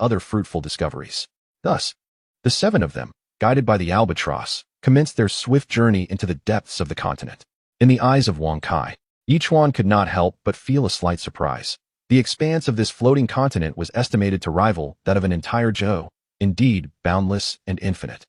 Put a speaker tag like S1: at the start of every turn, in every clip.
S1: other fruitful discoveries. Thus, the 7 of them, guided by the albatross, commenced their swift journey into the depths of the continent. In the eyes of Wang Kai, Yichuan could not help but feel a slight surprise. The expanse of this floating continent was estimated to rival that of an entire Zhou, indeed boundless and infinite.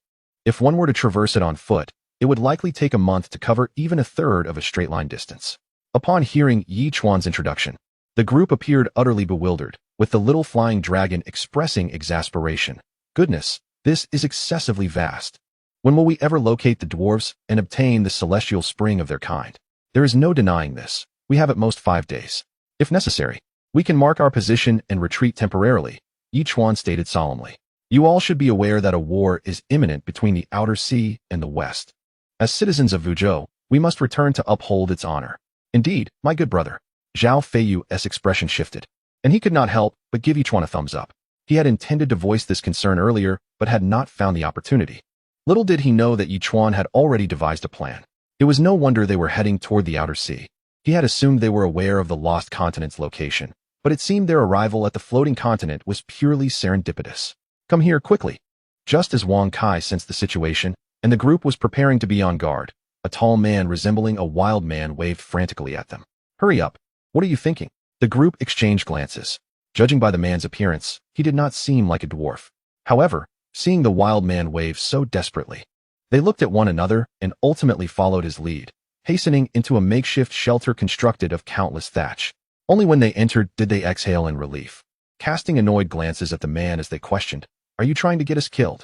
S1: If one were to traverse it on foot, it would likely take a month to cover even a third of a straight-line distance. Upon hearing Yichuan's introduction, the group appeared utterly bewildered, with the little flying dragon expressing exasperation. Goodness, this is excessively vast. When will we ever locate the dwarves and obtain the celestial spring of their kind? There is no denying this. We have at most 5 days. If necessary, we can mark our position and retreat temporarily, Yichuan stated solemnly. You all should be aware that a war is imminent between the outer sea and the west. As citizens of Wuzhou, we must return to uphold its honor. Indeed, my good brother. Zhao Feiyu's expression shifted, and he could not help but give Yichuan a thumbs up. He had intended to voice this concern earlier, but had not found the opportunity. Little did he know that Yichuan had already devised a plan. It was no wonder they were heading toward the outer sea. He had assumed they were aware of the lost continent's location, but it seemed their arrival at the floating continent was purely serendipitous. Come here quickly. Just as Wang Kai sensed the situation, and the group was preparing to be on guard, a tall man resembling a wild man waved frantically at them. Hurry up. What are you thinking? The group exchanged glances. Judging by the man's appearance, he did not seem like a dwarf. However, seeing the wild man wave so desperately, they looked at one another and ultimately followed his lead, hastening into a makeshift shelter constructed of countless thatch. Only when they entered did they exhale in relief, casting annoyed glances at the man as they questioned, "Are you trying to get us killed?"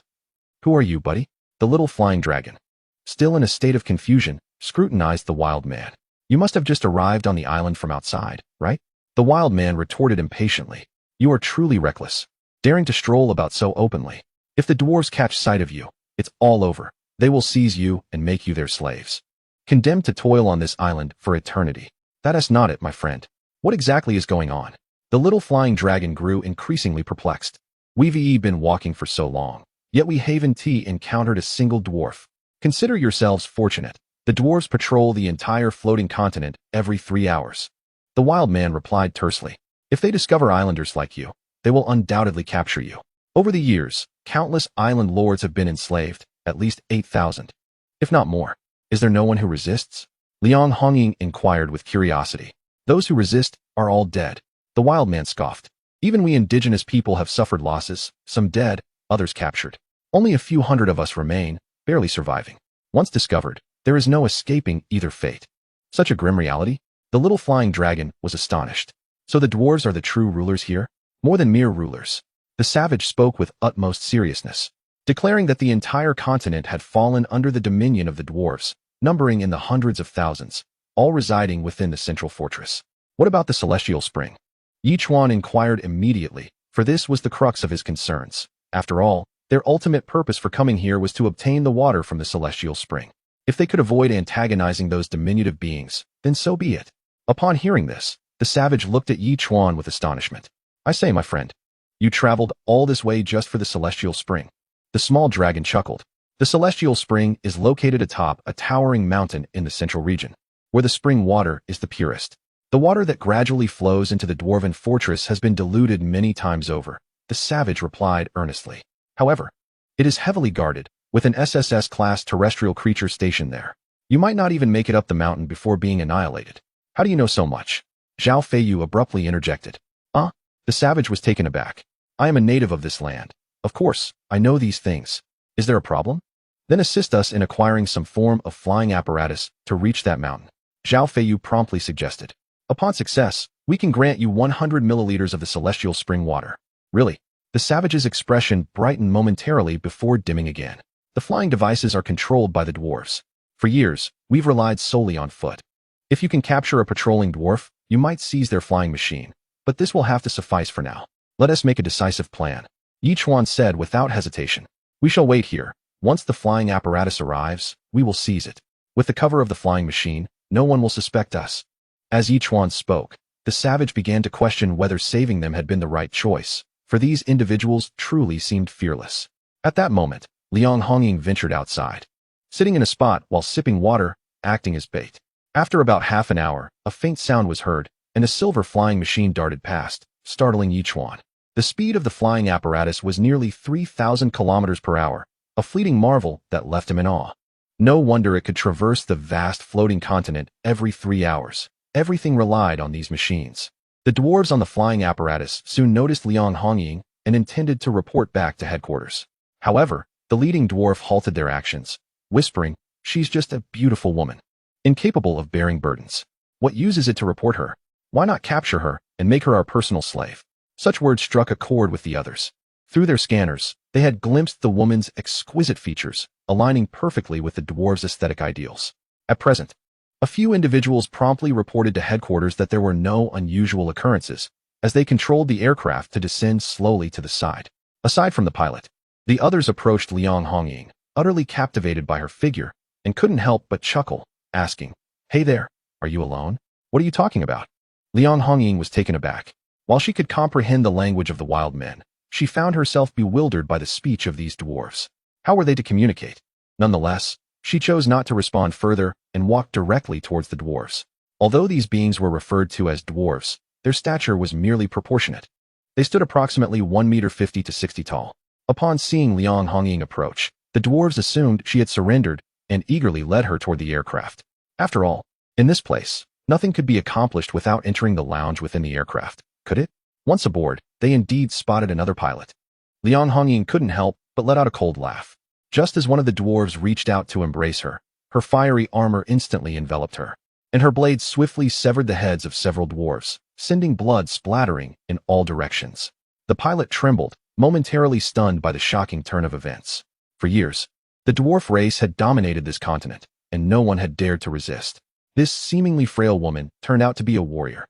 S1: "Who are you, buddy?" The little flying dragon, still in a state of confusion, scrutinized the wild man. "You must have just arrived on the island from outside, right?" The wild man retorted impatiently. "You are truly reckless, daring to stroll about so openly. If the dwarves catch sight of you, it's all over. They will seize you and make you their slaves. Condemned to toil on this island for eternity. That is not it, my friend. What exactly is going on?" The little flying dragon grew increasingly perplexed. "We've been walking for so long, yet we haven't encountered a single dwarf. Consider yourselves fortunate. The dwarves patrol the entire floating continent every 3 hours. The wild man replied tersely. "If they discover islanders like you, they will undoubtedly capture you. Over the years, countless island lords have been enslaved, at least 8,000, if not more. Is there no one who resists?" Liang Hongying inquired with curiosity. "Those who resist are all dead," the wild man scoffed. "Even we indigenous people have suffered losses, some dead, others captured. Only a few hundred of us remain, barely surviving. Once discovered, there is no escaping either fate." Such a grim reality? The little flying dragon was astonished. So the dwarves are the true rulers here? More than mere rulers. The savage spoke with utmost seriousness, declaring that the entire continent had fallen under the dominion of the dwarves, numbering in the hundreds of thousands, all residing within the central fortress. What about the celestial spring? Yichuan inquired immediately, for this was the crux of his concerns. After all, their ultimate purpose for coming here was to obtain the water from the celestial spring. If they could avoid antagonizing those diminutive beings, then so be it. Upon hearing this, the savage looked at Yichuan with astonishment. "I say, my friend, you traveled all this way just for the celestial spring?" The small dragon chuckled. "The celestial spring is located atop a towering mountain in the central region, where the spring water is the purest. The water that gradually flows into the dwarven fortress has been diluted many times over," the savage replied earnestly. "However, it is heavily guarded, with an SSS-class terrestrial creature stationed there. You might not even make it up the mountain before being annihilated." "How do you know so much?" Zhao Feiyu abruptly interjected. The savage was taken aback. "I am a native of this land. Of course, I know these things. Is there a problem? Then assist us in acquiring some form of flying apparatus to reach that mountain," Zhao Feiyu promptly suggested. "Upon success, we can grant you 100 milliliters of the celestial spring water." "Really?" The savage's expression brightened momentarily before dimming again. "The flying devices are controlled by the dwarves. For years, we've relied solely on foot. If you can capture a patrolling dwarf, you might seize their flying machine, but this will have to suffice for now. Let us make a decisive plan," Yichuan said without hesitation. "We shall wait here. Once the flying apparatus arrives, we will seize it. With the cover of the flying machine, no one will suspect us." As Yichuan spoke, the savage began to question whether saving them had been the right choice, for these individuals truly seemed fearless. At that moment, Liang Hongying ventured outside, sitting in a spot while sipping water, acting as bait. After about half an hour, a faint sound was heard, and a silver flying machine darted past, startling Yichuan. The speed of the flying apparatus was nearly 3,000 kilometers per hour, a fleeting marvel that left him in awe. No wonder it could traverse the vast floating continent every 3 hours. Everything relied on these machines. The dwarves on the flying apparatus soon noticed Liang Hongying and intended to report back to headquarters. However, the leading dwarf halted their actions, whispering, "She's just a beautiful woman, incapable of bearing burdens. What use is it to report her? Why not capture her and make her our personal slave?" Such words struck a chord with the others. Through their scanners, they had glimpsed the woman's exquisite features, aligning perfectly with the dwarves' aesthetic ideals. At present, a few individuals promptly reported to headquarters that there were no unusual occurrences, as they controlled the aircraft to descend slowly to the side. Aside from the pilot, the others approached Liang Hongying, utterly captivated by her figure, and couldn't help but chuckle, asking, "Hey there, are you alone? What are you talking about?" Liang Hongying was taken aback. While she could comprehend the language of the wild men, she found herself bewildered by the speech of these dwarves. How were they to communicate? Nonetheless, she chose not to respond further and walked directly towards the dwarves. Although these beings were referred to as dwarves, their stature was merely proportionate. They stood approximately 1 meter 50 to 60 tall. Upon seeing Liang Hongying approach, the dwarves assumed she had surrendered and eagerly led her toward the aircraft. After all, in this place, nothing could be accomplished without entering the lounge within the aircraft, could it? Once aboard, they indeed spotted another pilot. Liang Hongying couldn't help but let out a cold laugh. Just as one of the dwarves reached out to embrace her, her fiery armor instantly enveloped her, and her blade swiftly severed the heads of several dwarves, sending blood splattering in all directions. The pilot trembled, momentarily stunned by the shocking turn of events. For years, the dwarf race had dominated this continent, and no one had dared to resist. This seemingly frail woman turned out to be a warrior.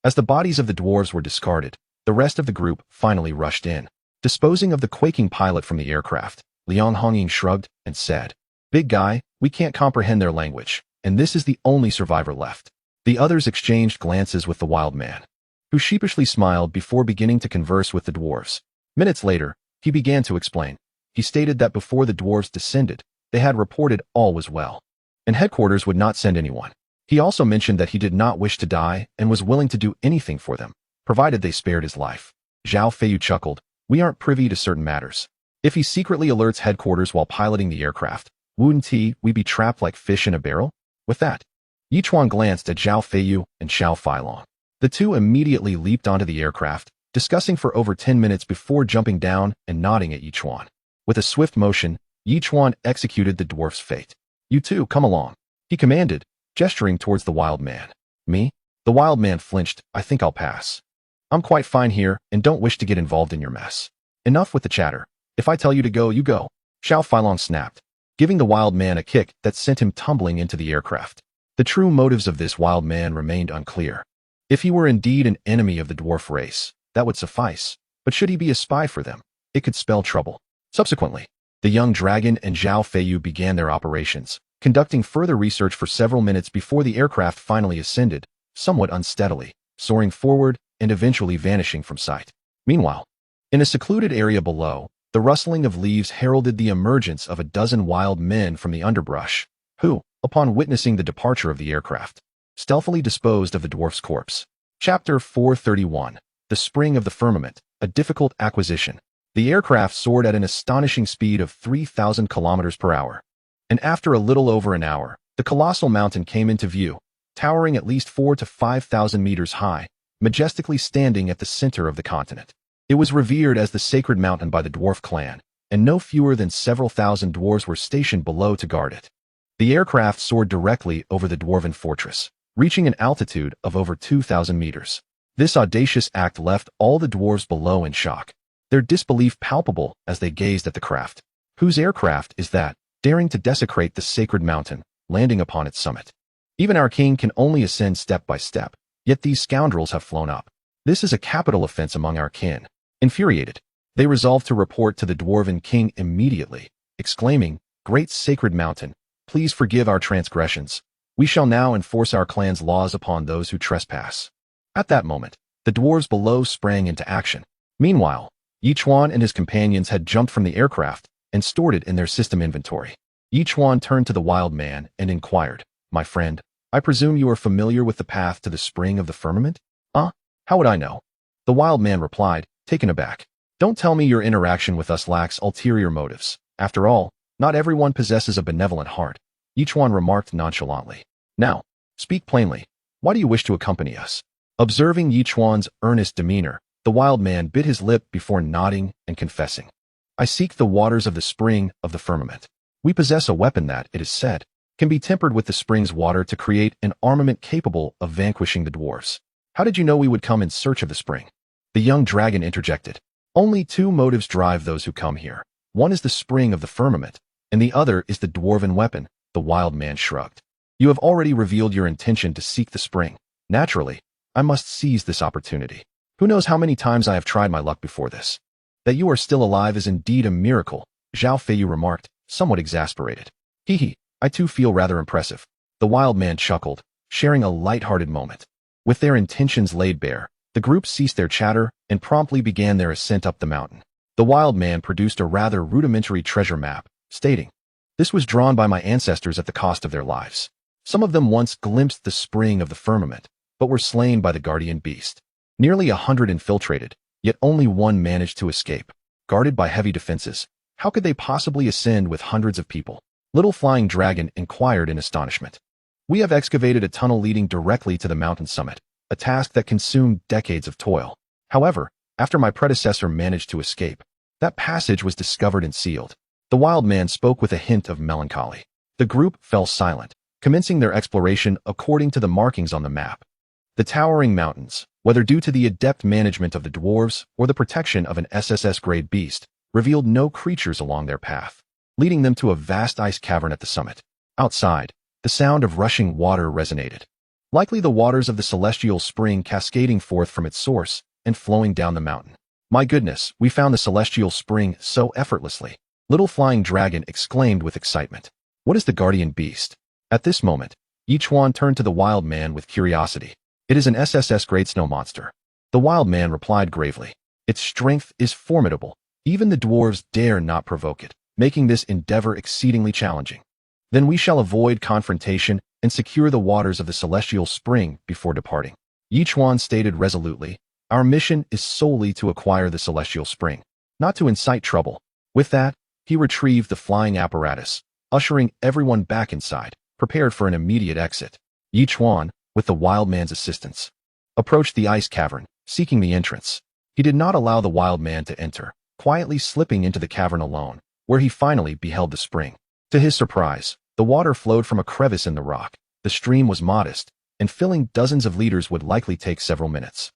S1: As the bodies of the dwarves were discarded, the rest of the group finally rushed in. Disposing of the quaking pilot from the aircraft, Liang Hongying shrugged and said, "Big guy, we can't comprehend their language, and this is the only survivor left." The others exchanged glances with the wild man, who sheepishly smiled before beginning to converse with the dwarves. Minutes later, he began to explain. He stated that before the dwarves descended, they had reported all was well, and headquarters would not send anyone. He also mentioned that he did not wish to die and was willing to do anything for them, provided they spared his life. Zhao Feiyu chuckled, "We aren't privy to certain matters. If he secretly alerts headquarters while piloting the aircraft, wouldn't we be trapped like fish in a barrel?" With that, Yichuan glanced at Zhao Feiyu and Xiao Feilong. The two immediately leaped onto the aircraft, discussing for over 10 minutes before jumping down and nodding at Yichuan. With a swift motion, Yichuan executed the dwarf's fate. "You two, come along," he commanded, gesturing towards the wild man. "Me?" The wild man flinched. "I think I'll pass. I'm quite fine here and don't wish to get involved in your mess." "Enough with the chatter. If I tell you to go, you go," Xiao Feilong snapped, giving the wild man a kick that sent him tumbling into the aircraft. The true motives of this wild man remained unclear. If he were indeed an enemy of the dwarf race, that would suffice, but should he be a spy for them, it could spell trouble. Subsequently, the young dragon and Zhao Feiyu began their operations, conducting further research for several minutes before the aircraft finally ascended, somewhat unsteadily, soaring forward and eventually vanishing from sight. Meanwhile, in a secluded area below, the rustling of leaves heralded the emergence of a dozen wild men from the underbrush, who, upon witnessing the departure of the aircraft, stealthily disposed of the dwarf's corpse. Chapter 431. The Spring of the Firmament, a Difficult Acquisition. The aircraft soared at an astonishing speed of 3,000 kilometers per hour. And after a little over an hour, the colossal mountain came into view, towering at least 4,000 to 5,000 meters high, majestically standing at the center of the continent. It was revered as the sacred mountain by the dwarf clan, and no fewer than several thousand dwarves were stationed below to guard it. The aircraft soared directly over the dwarven fortress, reaching an altitude of over 2,000 meters. This audacious act left all the dwarves below in shock, their disbelief palpable as they gazed at the craft. Whose aircraft is that, daring to desecrate the sacred mountain, landing upon its summit? Even our king can only ascend step by step, yet these scoundrels have flown up. This is a capital offense among our kin. Infuriated, they resolved to report to the dwarven king immediately, exclaiming, "Great sacred mountain, please forgive our transgressions. We shall now enforce our clan's laws upon those who trespass." At that moment, the dwarves below sprang into action. Meanwhile, Yichuan and his companions had jumped from the aircraft and stored it in their system inventory. Yichuan turned to the wild man and inquired, "My friend, I presume you are familiar with the path to the spring of the firmament?" How would I know?" The wild man replied, taken aback. Don't tell me your interaction with us lacks ulterior motives. After all, not everyone possesses a benevolent heart, Yichuan remarked nonchalantly. Now, speak plainly. Why do you wish to accompany us? Observing Yichuan's earnest demeanor, the wild man bit his lip before nodding and confessing. I seek the waters of the spring of the firmament. We possess a weapon that, it is said, can be tempered with the spring's water to create an armament capable of vanquishing the dwarves. How did you know we would come in search of the spring? The young dragon interjected. Only two motives drive those who come here. One is the spring of the firmament, and the other is the dwarven weapon, the wild man shrugged. You have already revealed your intention to seek the spring. Naturally, I must seize this opportunity. Who knows how many times I have tried my luck before this? That you are still alive is indeed a miracle, Zhao Feiyu remarked, somewhat exasperated. Hee, I too feel rather impressive. The wild man chuckled, sharing a light-hearted moment. With their intentions laid bare, the group ceased their chatter and promptly began their ascent up the mountain. The wild man produced a rather rudimentary treasure map, stating, "This was drawn by my ancestors at the cost of their lives. Some of them once glimpsed the spring of the firmament, but were slain by the guardian beast. Nearly 100 infiltrated, yet only one managed to escape. Guarded by heavy defenses, how could they possibly ascend with hundreds of people?" Little Flying Dragon inquired in astonishment. "We have excavated a tunnel leading directly to the mountain summit, a task that consumed decades of toil. However, after my predecessor managed to escape, that passage was discovered and sealed." The wild man spoke with a hint of melancholy. The group fell silent, commencing their exploration according to the markings on the map. The towering mountains, whether due to the adept management of the dwarves or the protection of an SSS-grade beast, revealed no creatures along their path, leading them to a vast ice cavern at the summit. Outside, the sound of rushing water resonated. Likely the waters of the celestial spring cascading forth from its source and flowing down the mountain. "My goodness, we found the celestial spring so effortlessly," Little Flying Dragon exclaimed with excitement. "What is the guardian beast?" At this moment, Yichuan turned to the wild man with curiosity. "It is an SSS Great Snow Monster." The wild man replied gravely. "Its strength is formidable. Even the dwarves dare not provoke it, making this endeavor exceedingly challenging. Then we shall avoid confrontation and secure the waters of the celestial spring before departing." Yichuan stated resolutely, "Our mission is solely to acquire the celestial spring, not to incite trouble." With that, he retrieved the flying apparatus, ushering everyone back inside, prepared for an immediate exit. Yichuan, with the wild man's assistance, approached the ice cavern, seeking the entrance. He did not allow the wild man to enter, quietly slipping into the cavern alone, where he finally beheld the spring. To his surprise, the water flowed from a crevice in the rock. The stream was modest, and filling dozens of liters would likely take several minutes.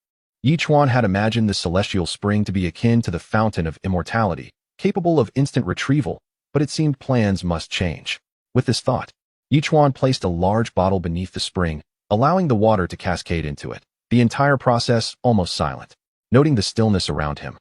S1: Yichuan had imagined the celestial spring to be akin to the fountain of immortality, capable of instant retrieval, but it seemed plans must change. With this thought, Yichuan placed a large bottle beneath the spring, allowing the water to cascade into it, the entire process almost silent. Noting the stillness around him,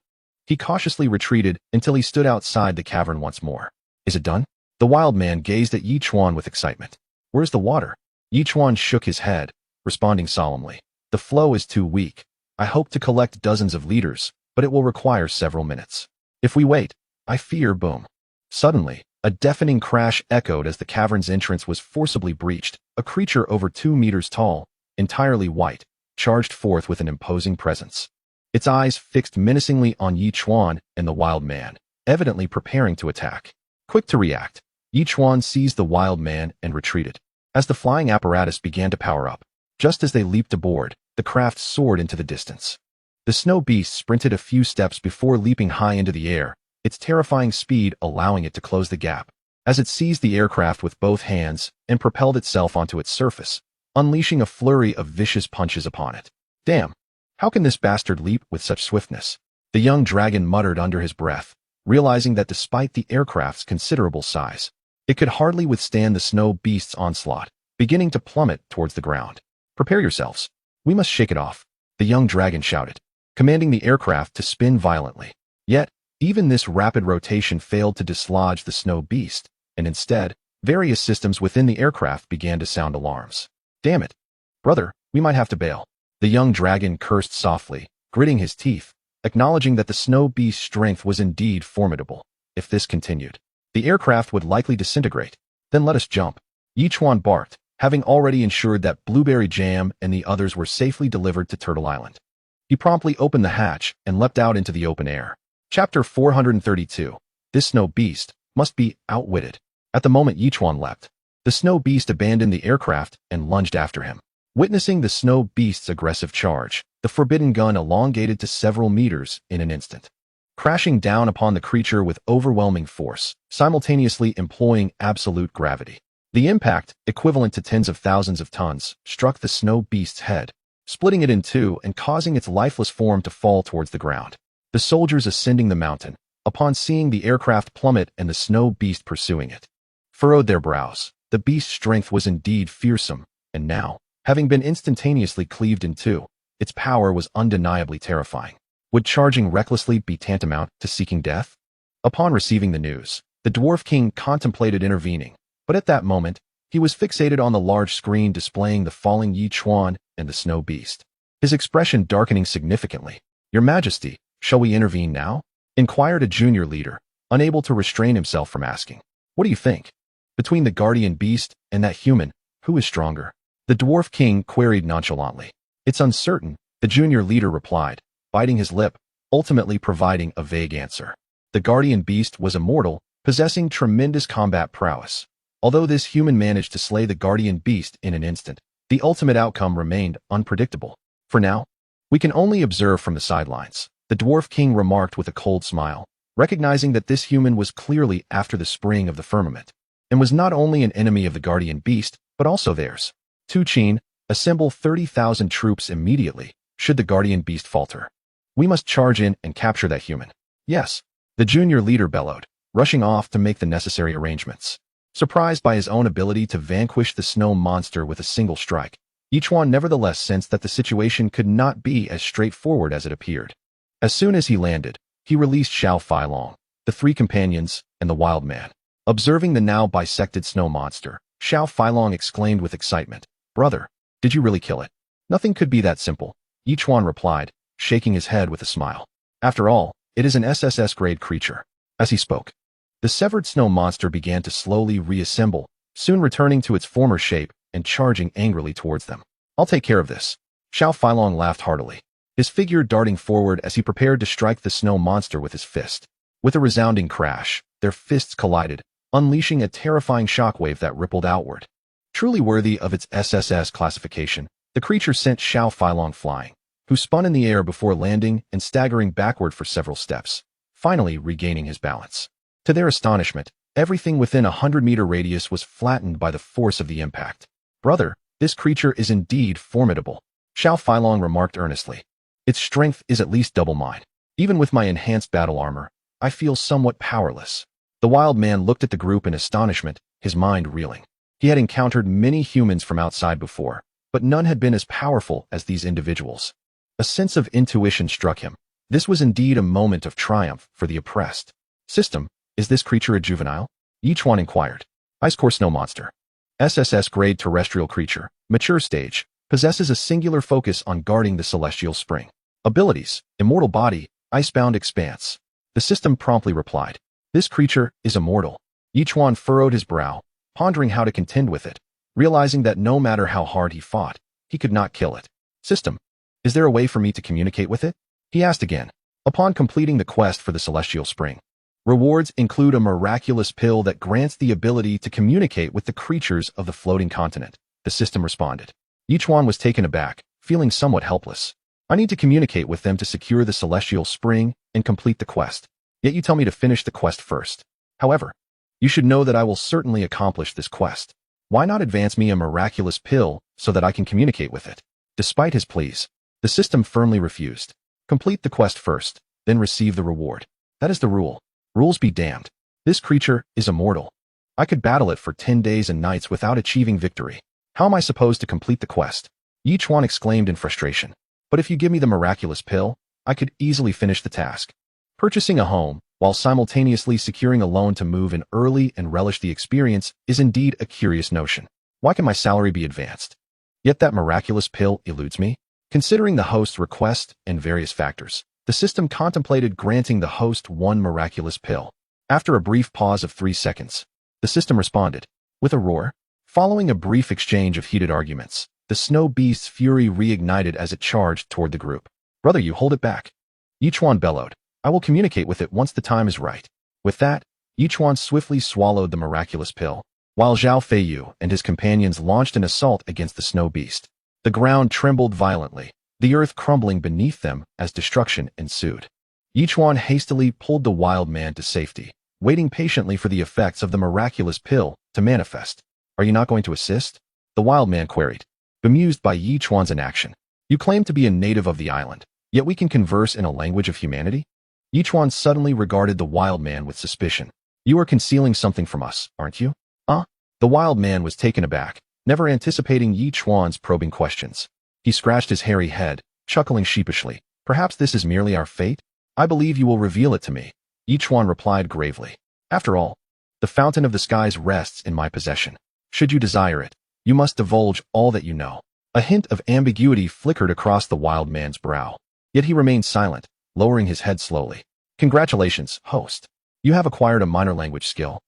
S1: he cautiously retreated until he stood outside the cavern once more. "Is it done?" The wild man gazed at Yichuan with excitement. "Where's the water?" Yichuan shook his head, responding solemnly. "The flow is too weak. I hope to collect dozens of liters, but it will require several minutes. If we wait, I fear boom." Suddenly, a deafening crash echoed as the cavern's entrance was forcibly breached. A creature over 2 meters tall, entirely white, charged forth with an imposing presence. Its eyes fixed menacingly on Yichuan and the wild man, evidently preparing to attack. Quick to react, Yichuan seized the wild man and retreated. As the flying apparatus began to power up, just as they leaped aboard, the craft soared into the distance. The snow beast sprinted a few steps before leaping high into the air, its terrifying speed allowing it to close the gap. As it seized the aircraft with both hands and propelled itself onto its surface, unleashing a flurry of vicious punches upon it. "Damn! How can this bastard leap with such swiftness?" The young dragon muttered under his breath, realizing that despite the aircraft's considerable size, it could hardly withstand the snow beast's onslaught, beginning to plummet towards the ground. "Prepare yourselves. We must shake it off," the young dragon shouted, commanding the aircraft to spin violently. Yet, even this rapid rotation failed to dislodge the snow beast, and instead, various systems within the aircraft began to sound alarms. "Damn it! Brother, we might have to bail." The young dragon cursed softly, gritting his teeth, acknowledging that the snow beast's strength was indeed formidable. If this continued, the aircraft would likely disintegrate. "Then let us jump," Yichuan barked, having already ensured that Blueberry Jam and the others were safely delivered to Turtle Island. He promptly opened the hatch and leapt out into the open air. Chapter 432. This snow beast must be outwitted. At the moment Yichuan leapt, the snow beast abandoned the aircraft and lunged after him. Witnessing the snow beast's aggressive charge, the forbidden gun elongated to several meters in an instant, crashing down upon the creature with overwhelming force, simultaneously employing absolute gravity. The impact, equivalent to tens of thousands of tons, struck the snow beast's head, splitting it in two and causing its lifeless form to fall towards the ground. The soldiers ascending the mountain, upon seeing the aircraft plummet and the snow beast pursuing it, furrowed their brows. The beast's strength was indeed fearsome, and now, having been instantaneously cleaved in two, its power was undeniably terrifying. Would charging recklessly be tantamount to seeking death? Upon receiving the news, the Dwarf King contemplated intervening, but at that moment, he was fixated on the large screen displaying the falling Yichuan and the snow beast, his expression darkening significantly. "Your Majesty, shall we intervene now?" inquired a junior leader, unable to restrain himself from asking. "What do you think? Between the guardian beast and that human, who is stronger?" The Dwarf King queried nonchalantly. "It's uncertain," the junior leader replied, biting his lip, ultimately providing a vague answer. The guardian beast was immortal, possessing tremendous combat prowess. Although this human managed to slay the guardian beast in an instant, the ultimate outcome remained unpredictable. "For now, we can only observe from the sidelines," the Dwarf King remarked with a cold smile, recognizing that this human was clearly after the spring of the firmament, and was not only an enemy of the guardian beast, but also theirs. "Tuchin, assemble 30,000 troops immediately, should the guardian beast falter. We must charge in and capture that human." "Yes," the junior leader bellowed, rushing off to make the necessary arrangements. Surprised by his own ability to vanquish the snow monster with a single strike, Yichuan nevertheless sensed that the situation could not be as straightforward as it appeared. As soon as he landed, he released Xiao Feilong, the three companions, and the wild man. Observing the now bisected snow monster, Xiao Feilong exclaimed with excitement, "Brother, did you really kill it?" "Nothing could be that simple," Yichuan replied, shaking his head with a smile. "After all, it is an SSS-grade creature." As he spoke, the severed snow monster began to slowly reassemble, soon returning to its former shape and charging angrily towards them. "I'll take care of this." Xiao Feilong laughed heartily, his figure darting forward as he prepared to strike the snow monster with his fist. With a resounding crash, their fists collided, unleashing a terrifying shockwave that rippled outward. Truly worthy of its SSS classification, the creature sent Xiao Feilong flying, who spun in the air before landing and staggering backward for several steps, finally regaining his balance. To their astonishment, everything within a 100-meter radius was flattened by the force of the impact. "Brother, this creature is indeed formidable," Xiao Feilong remarked earnestly. "Its strength is at least double mine. Even with my enhanced battle armor, I feel somewhat powerless." The wild man looked at the group in astonishment, his mind reeling. He had encountered many humans from outside before, but none had been as powerful as these individuals. A sense of intuition struck him. This was indeed a moment of triumph for the oppressed. "System, is this creature a juvenile?" Yichuan inquired. "Ice core snow monster. SSS-grade terrestrial creature, mature stage, possesses a singular focus on guarding the celestial spring. Abilities, immortal body, icebound expanse." The system promptly replied. "This creature is immortal." Yichuan furrowed his brow, pondering how to contend with it, realizing that no matter how hard he fought, he could not kill it. "System, is there a way for me to communicate with it?" he asked again. "Upon completing the quest for the celestial spring, rewards include a miraculous pill that grants the ability to communicate with the creatures of the floating continent," the system responded. Yichuan was taken aback, feeling somewhat helpless. "I need to communicate with them to secure the celestial spring and complete the quest. Yet you tell me to finish the quest first. However, you should know that I will certainly accomplish this quest. Why not advance me a miraculous pill so that I can communicate with it?" Despite his pleas, the system firmly refused. "Complete the quest first, then receive the reward. That is the rule. Rules be damned. This creature is immortal. I could battle it for 10 days and nights without achieving victory. How am I supposed to complete the quest?" Yichuan exclaimed in frustration. "But if you give me the miraculous pill, I could easily finish the task." Purchasing a home, while simultaneously securing a loan to move in early and relish the experience, is indeed a curious notion. Why can my salary be advanced? Yet that miraculous pill eludes me? Considering the host's request and various factors, the system contemplated granting the host one miraculous pill. After a brief pause of 3 seconds, the system responded with a roar. Following a brief exchange of heated arguments, the snow beast's fury reignited as it charged toward the group. Brother, you hold it back. Yichuan bellowed. I will communicate with it once the time is right. With that, Yichuan swiftly swallowed the miraculous pill, while Zhao Feiyu and his companions launched an assault against the snow beast. The ground trembled violently, the earth crumbling beneath them as destruction ensued. Yichuan hastily pulled the wild man to safety, waiting patiently for the effects of the miraculous pill to manifest. Are you not going to assist? The wild man queried, bemused by Yichuan's inaction. You claim to be a native of the island, yet we can converse in a language of humanity? Yichuan suddenly regarded the wild man with suspicion. You are concealing something from us, aren't you? The wild man was taken aback, never anticipating Yichuan's probing questions. He scratched his hairy head, chuckling sheepishly. Perhaps this is merely our fate? I believe you will reveal it to me, Yichuan replied gravely. After all, the fountain of the skies rests in my possession. Should you desire it, you must divulge all that you know. A hint of ambiguity flickered across the wild man's brow. Yet he remained silent, lowering his head slowly. Congratulations, host. You have acquired a minor language skill,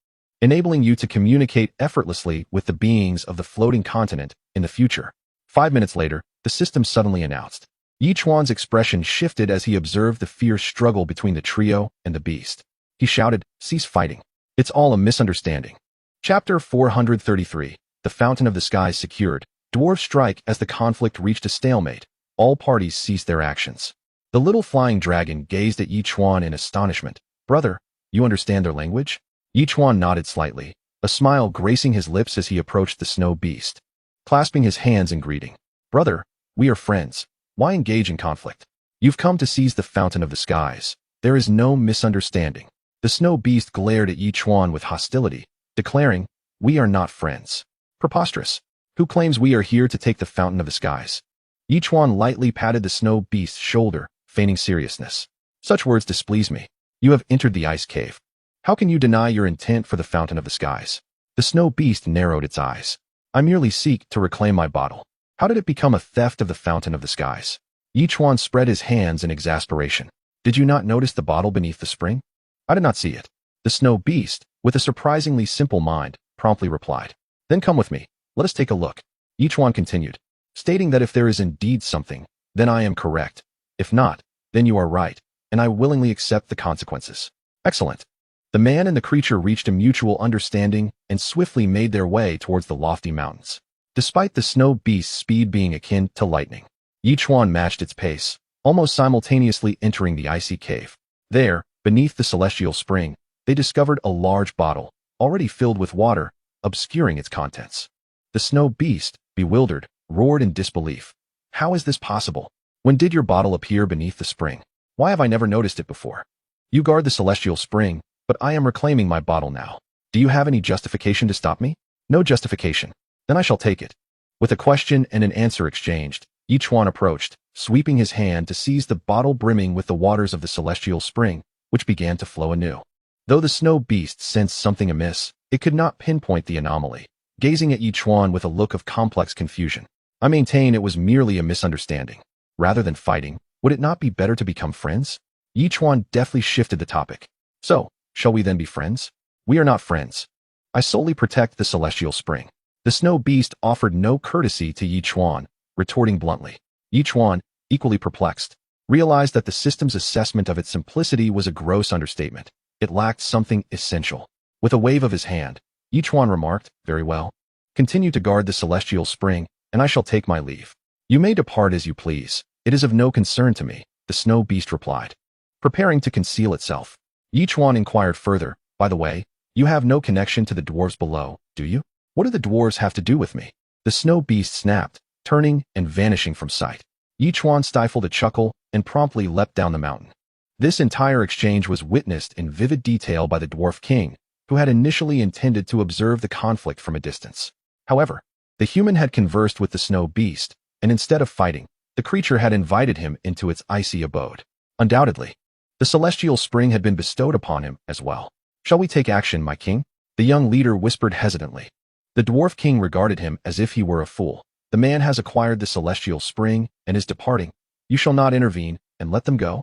S1: enabling you to communicate effortlessly with the beings of the floating continent in the future. 5 minutes later, the system suddenly announced. Yichuan's expression shifted as he observed the fierce struggle between the trio and the beast. He shouted, "Cease fighting. It's all a misunderstanding." Chapter 433. The Fountain of the Skies secured. Dwarves strike as the conflict reached a stalemate. All parties ceased their actions. The little flying dragon gazed at Yichuan in astonishment. Brother, you understand their language? Yichuan nodded slightly, a smile gracing his lips as he approached the snow beast. Clasping his hands in greeting. Brother, we are friends. Why engage in conflict? You've come to seize the Fountain of the Skies. There is no misunderstanding. The snow beast glared at Yichuan with hostility, declaring, We are not friends. Preposterous. Who claims we are here to take the Fountain of the Skies? Yichuan lightly patted the snow beast's shoulder, feigning seriousness. Such words displease me. You have entered the ice cave. How can you deny your intent for the Fountain of the Skies? The snow beast narrowed its eyes. I merely seek to reclaim my bottle. How did it become a theft of the Fountain of the Skies? Yichuan spread his hands in exasperation. Did you not notice the bottle beneath the spring? I did not see it. The snow beast, with a surprisingly simple mind, promptly replied. Then come with me. Let us take a look. Yichuan continued, stating that if there is indeed something, then I am correct. If not, then you are right, and I willingly accept the consequences. Excellent. The man and the creature reached a mutual understanding and swiftly made their way towards the lofty mountains. Despite the snow beast's speed being akin to lightning, Yichuan matched its pace, almost simultaneously entering the icy cave. There, beneath the celestial spring, they discovered a large bottle, already filled with water, obscuring its contents. The snow beast, bewildered, roared in disbelief. How is this possible? When did your bottle appear beneath the spring? Why have I never noticed it before? You guard the celestial spring, but I am reclaiming my bottle now. Do you have any justification to stop me? No justification. Then I shall take it. With a question and an answer exchanged, Yichuan approached, sweeping his hand to seize the bottle brimming with the waters of the celestial spring, which began to flow anew. Though the snow beast sensed something amiss, it could not pinpoint the anomaly, gazing at Yichuan with a look of complex confusion. I maintain it was merely a misunderstanding. Rather than fighting, would it not be better to become friends? Yichuan deftly shifted the topic. So, shall we then be friends? We are not friends. I solely protect the celestial spring. The snow beast offered no courtesy to Yichuan, retorting bluntly. Yichuan, equally perplexed, realized that the system's assessment of its simplicity was a gross understatement. It lacked something essential. With a wave of his hand, Yichuan remarked, Very well. Continue to guard the celestial spring, and I shall take my leave. You may depart as you please. It is of no concern to me, the snow beast replied. Preparing to conceal itself, Yichuan inquired further, By the way, you have no connection to the dwarves below, do you? What do the dwarves have to do with me? The snow beast snapped, turning and vanishing from sight. Yichuan stifled a chuckle and promptly leapt down the mountain. This entire exchange was witnessed in vivid detail by the dwarf king, who had initially intended to observe the conflict from a distance. However, the human had conversed with the snow beast, and instead of fighting, the creature had invited him into its icy abode. Undoubtedly, the celestial spring had been bestowed upon him as well. Shall we take action, my king? The young leader whispered hesitantly. The dwarf king regarded him as if he were a fool. The man has acquired the celestial spring and is departing. You shall not intervene and let them go?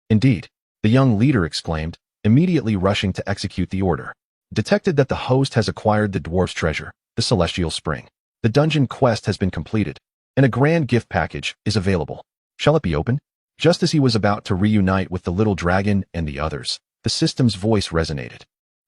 S1: Indeed, the young leader exclaimed, immediately rushing to execute the order. Detected that the host has acquired the dwarf's treasure, the celestial spring. The dungeon quest has been completed, and a grand gift package is available. Shall it be opened? Just as he was about to reunite with the little dragon and the others, the system's voice resonated.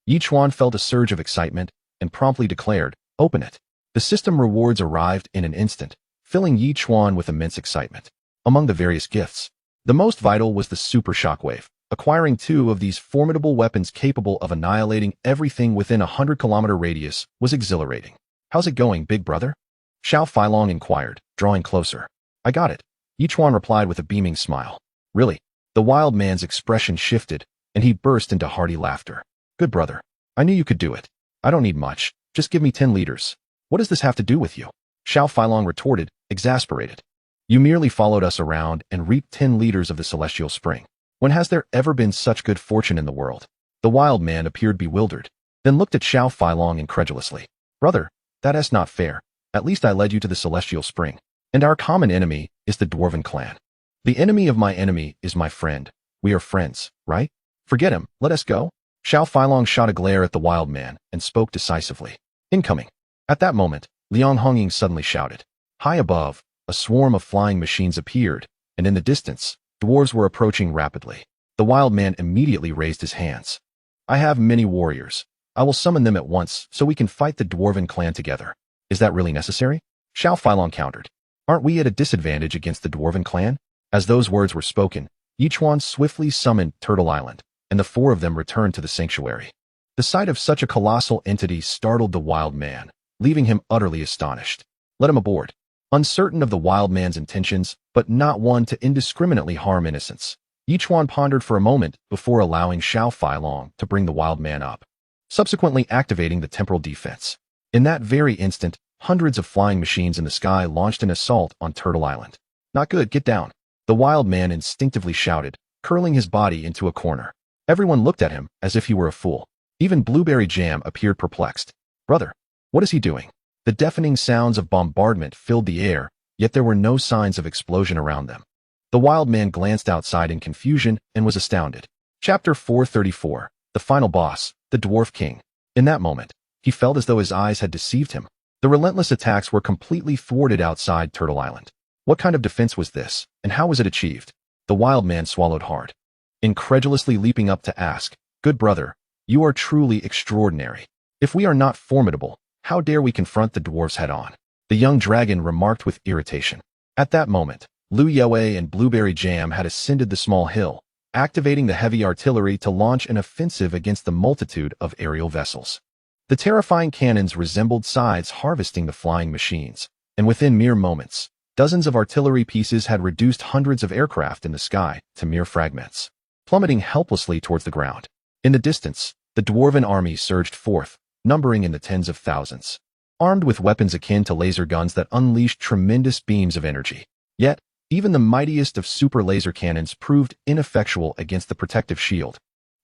S1: Yi Chuan felt a surge of excitement and promptly declared, "Open it." The system rewards arrived in an instant, filling Yi Chuan with immense excitement. Among the various gifts, the most vital was the super shockwave. Acquiring 2 of these formidable weapons capable of annihilating everything within a 100-kilometer radius was exhilarating. "How's it going, big brother?" Xiao Feilong inquired, drawing closer. "I got it," Yi Chuan replied with a beaming smile. "Really?" The wild man's expression shifted, and he burst into hearty laughter. "Good brother. I knew you could do it. I don't need much. Just give me 10 liters. What does this have to do with you?" Xiao Feilong retorted, exasperated. "You merely followed us around and reaped 10 liters of the celestial spring. When has there ever been such good fortune in the world?" The wild man appeared bewildered, then looked at Xiao Feilong incredulously. "Brother, that is not fair. At least I led you to the celestial spring. And our common enemy is the dwarven clan. The enemy of my enemy is my friend. We are friends, right? Forget him. Let us go." Xiao Feilong shot a glare at the wild man and spoke decisively. "Incoming." At that moment, Liang Hongying suddenly shouted. High above, a swarm of flying machines appeared, and in the distance, dwarves were approaching rapidly. The wild man immediately raised his hands. "I have many warriors. I will summon them at once so we can fight the dwarven clan together." "Is that really necessary?" Xiao Feilong countered. "Aren't we at a disadvantage against the dwarven clan?" As those words were spoken, Yi Chuan swiftly summoned Turtle Island, and the 4 of them returned to the sanctuary. The sight of such a colossal entity startled the wild man, leaving him utterly astonished. "Let him aboard." Uncertain of the wild man's intentions, but not one to indiscriminately harm innocents, Yi Chuan pondered for a moment before allowing Xiao Feilong to bring the wild man up, subsequently activating the temporal defense. In that very instant, hundreds of flying machines in the sky launched an assault on Turtle Island. "Not good, get down," the wild man instinctively shouted, curling his body into a corner. Everyone looked at him as if he were a fool. Even Blueberry Jam appeared perplexed. "Brother, what is he doing?" The deafening sounds of bombardment filled the air, yet there were no signs of explosion around them. The wild man glanced outside in confusion and was astounded. Chapter 434, The Final Boss, the Dwarf King. In that moment, he felt as though his eyes had deceived him. The relentless attacks were completely thwarted outside Turtle Island. What kind of defense was this, and how was it achieved? The wild man swallowed hard, incredulously leaping up to ask, "Good brother, you are truly extraordinary. If we are not formidable, how dare we confront the dwarves head-on?" The young dragon remarked with irritation. At that moment, Lu Yue and Blueberry Jam had ascended the small hill, activating the heavy artillery to launch an offensive against the multitude of aerial vessels. The terrifying cannons resembled scythes harvesting the flying machines, and within mere moments, dozens of artillery pieces had reduced hundreds of aircraft in the sky to mere fragments, plummeting helplessly towards the ground. In the distance, the dwarven army surged forth, numbering in the tens of thousands, armed with weapons akin to laser guns that unleashed tremendous beams of energy. Yet, even the mightiest of super laser cannons proved ineffectual against the protective shield,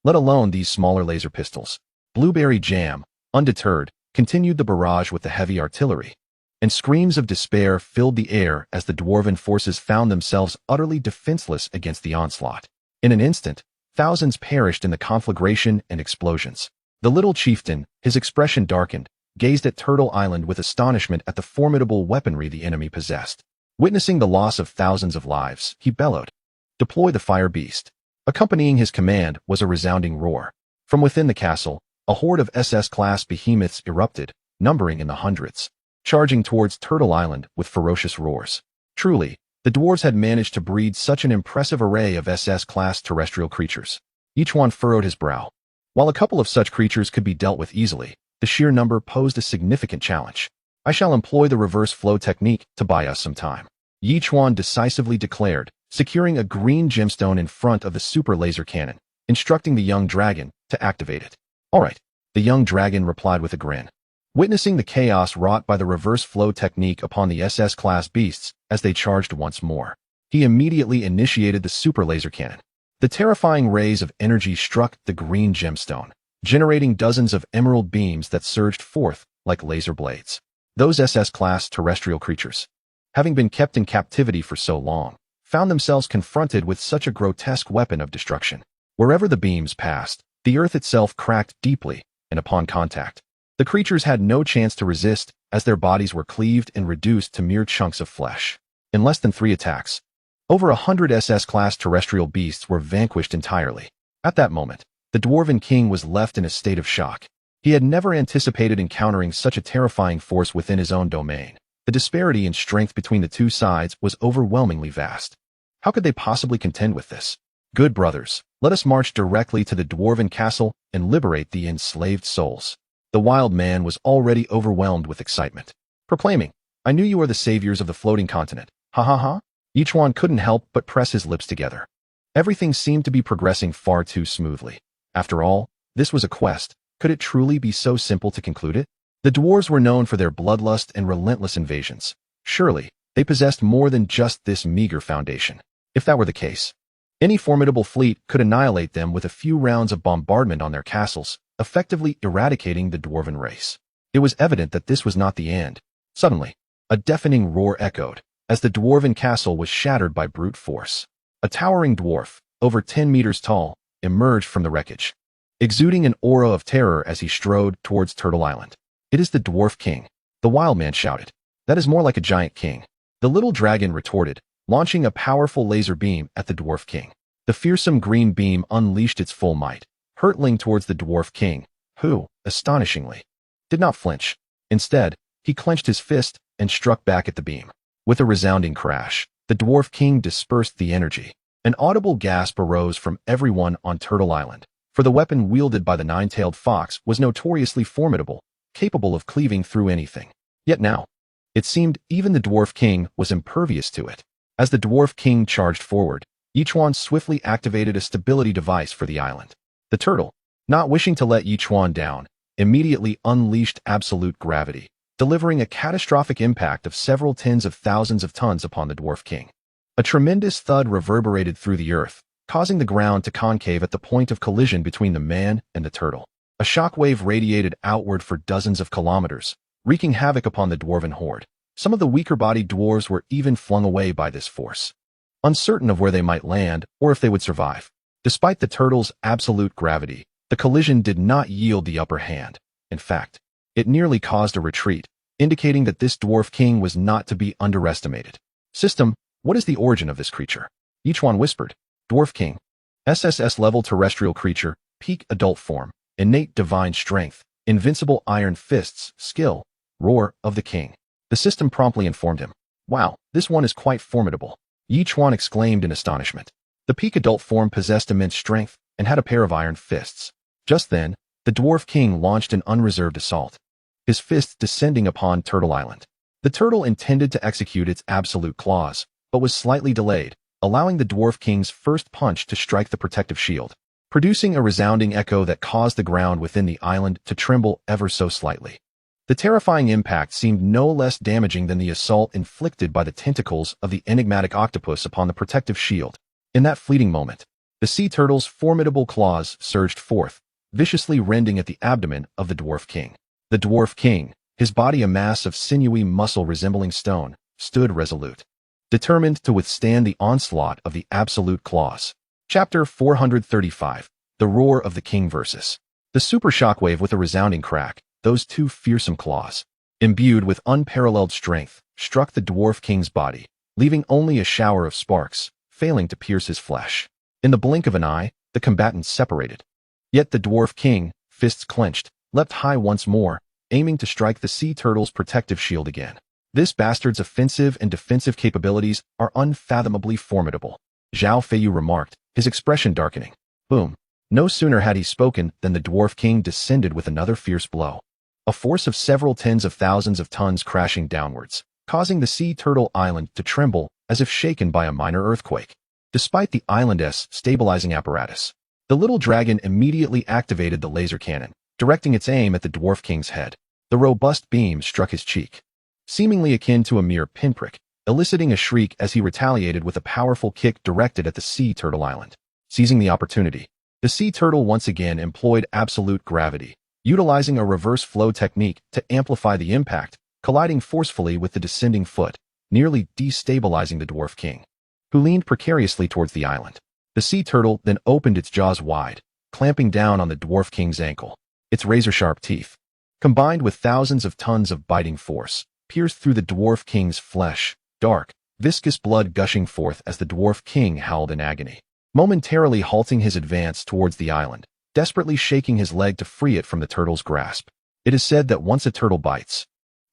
S1: let alone these smaller laser pistols. Blueberry Jam, undeterred, continued the barrage with the heavy artillery, and screams of despair filled the air as the dwarven forces found themselves utterly defenseless against the onslaught. In an instant, thousands perished in the conflagration and explosions. The little chieftain, his expression darkened, gazed at Turtle Island with astonishment at the formidable weaponry the enemy possessed. Witnessing the loss of thousands of lives, he bellowed, "Deploy the fire beast." Accompanying his command was a resounding roar. From within the castle, a horde of SS-class behemoths erupted, numbering in the hundreds, charging towards Turtle Island with ferocious roars. Truly, the dwarves had managed to breed such an impressive array of SS-class terrestrial creatures. Each one furrowed his brow. While a couple of such creatures could be dealt with easily, the sheer number posed a significant challenge. "I shall employ the reverse flow technique to buy us some time," Yi Chuan decisively declared, securing a green gemstone in front of the super laser cannon, instructing the young dragon to activate it. "All right," the young dragon replied with a grin. Witnessing the chaos wrought by the reverse flow technique upon the SS-class beasts as they charged once more, he immediately initiated the super laser cannon. The terrifying rays of energy struck the green gemstone, generating dozens of emerald beams that surged forth like laser blades. Those SS-class terrestrial creatures, having been kept in captivity for so long, found themselves confronted with such a grotesque weapon of destruction. Wherever the beams passed, the earth itself cracked deeply, and upon contact, the creatures had no chance to resist as their bodies were cleaved and reduced to mere chunks of flesh. In less than 3 attacks, Over 100 SS-class terrestrial beasts were vanquished entirely. At that moment, the Dwarven King was left in a state of shock. He had never anticipated encountering such a terrifying force within his own domain. The disparity in strength between the two sides was overwhelmingly vast. How could they possibly contend with this? Good brothers, let us march directly to the Dwarven castle and liberate the enslaved souls. The wild man was already overwhelmed with excitement, proclaiming, I knew you are the saviors of the floating continent. Ha ha ha. Each one couldn't help but press his lips together. Everything seemed to be progressing far too smoothly. After all, this was a quest. Could it truly be so simple to conclude it? The dwarves were known for their bloodlust and relentless invasions. Surely, they possessed more than just this meager foundation. If that were the case, any formidable fleet could annihilate them with a few rounds of bombardment on their castles, effectively eradicating the dwarven race. It was evident that this was not the end. Suddenly, a deafening roar echoed, as the dwarven castle was shattered by brute force. A towering dwarf, over 10 meters tall, emerged from the wreckage, exuding an aura of terror as he strode towards Turtle Island. It is the Dwarf King, the wild man shouted. That is more like a giant king. The little dragon retorted, launching a powerful laser beam at the Dwarf King. The fearsome green beam unleashed its full might, hurtling towards the Dwarf King, who, astonishingly, did not flinch. Instead, he clenched his fist and struck back at the beam. With a resounding crash, the Dwarf King dispersed the energy. An audible gasp arose from everyone on Turtle Island, for the weapon wielded by the nine-tailed fox was notoriously formidable, capable of cleaving through anything. Yet now, it seemed even the Dwarf King was impervious to it. As the Dwarf King charged forward, Yichuan swiftly activated a stability device for the island. The turtle, not wishing to let Yichuan down, immediately unleashed absolute gravity, delivering a catastrophic impact of several tens of thousands of tons upon the Dwarf King. A tremendous thud reverberated through the earth, causing the ground to concave at the point of collision between the man and the turtle. A shockwave radiated outward for dozens of kilometers, wreaking havoc upon the dwarven horde. Some of the weaker-bodied dwarves were even flung away by this force, uncertain of where they might land or if they would survive. Despite the turtle's absolute gravity, the collision did not yield the upper hand. In fact, it nearly caused a retreat, indicating that this Dwarf King was not to be underestimated. System, what is the origin of this creature? Yichuan whispered. Dwarf King. SSS-level terrestrial creature, peak adult form, innate divine strength, invincible iron fists, skill, roar of the king. The system promptly informed him. Wow, this one is quite formidable. Yichuan exclaimed in astonishment. The peak adult form possessed immense strength and had a pair of iron fists. Just then, the Dwarf King launched an unreserved assault, his fists descending upon Turtle Island. The turtle intended to execute its absolute claws, but was slightly delayed, allowing the Dwarf King's first punch to strike the protective shield, producing a resounding echo that caused the ground within the island to tremble ever so slightly. The terrifying impact seemed no less damaging than the assault inflicted by the tentacles of the enigmatic octopus upon the protective shield. In that fleeting moment, the sea turtle's formidable claws surged forth, viciously rending at the abdomen of the Dwarf King. The Dwarf King, his body a mass of sinewy muscle resembling stone, stood resolute, determined to withstand the onslaught of the absolute claws. Chapter 435, The Roar of the King versus. The super shockwave with a resounding crack, those two fearsome claws, imbued with unparalleled strength, struck the Dwarf King's body, leaving only a shower of sparks, failing to pierce his flesh. In the blink of an eye, the combatants separated. Yet the Dwarf King, fists clenched, leapt high once more, aiming to strike the sea turtle's protective shield again. This bastard's offensive and defensive capabilities are unfathomably formidable, Zhao Feiyu remarked, his expression darkening. Boom. No sooner had he spoken than the Dwarf King descended with another fierce blow. A force of several tens of thousands of tons crashing downwards, causing the sea turtle island to tremble as if shaken by a minor earthquake. Despite the island's stabilizing apparatus, the little dragon immediately activated the laser cannon, directing its aim at the Dwarf King's head. The robust beam struck his cheek, seemingly akin to a mere pinprick, eliciting a shriek as he retaliated with a powerful kick directed at the sea turtle island. Seizing the opportunity, the sea turtle once again employed absolute gravity, utilizing a reverse flow technique to amplify the impact, colliding forcefully with the descending foot, nearly destabilizing the Dwarf King, who leaned precariously towards the island. The sea turtle then opened its jaws wide, clamping down on the Dwarf King's ankle. Its razor-sharp teeth, combined with thousands of tons of biting force, pierced through the Dwarf King's flesh, dark, viscous blood gushing forth as the dwarf king howled in agony, momentarily halting his advance towards the island, desperately shaking his leg to free it from the turtle's grasp. It is said that once a turtle bites,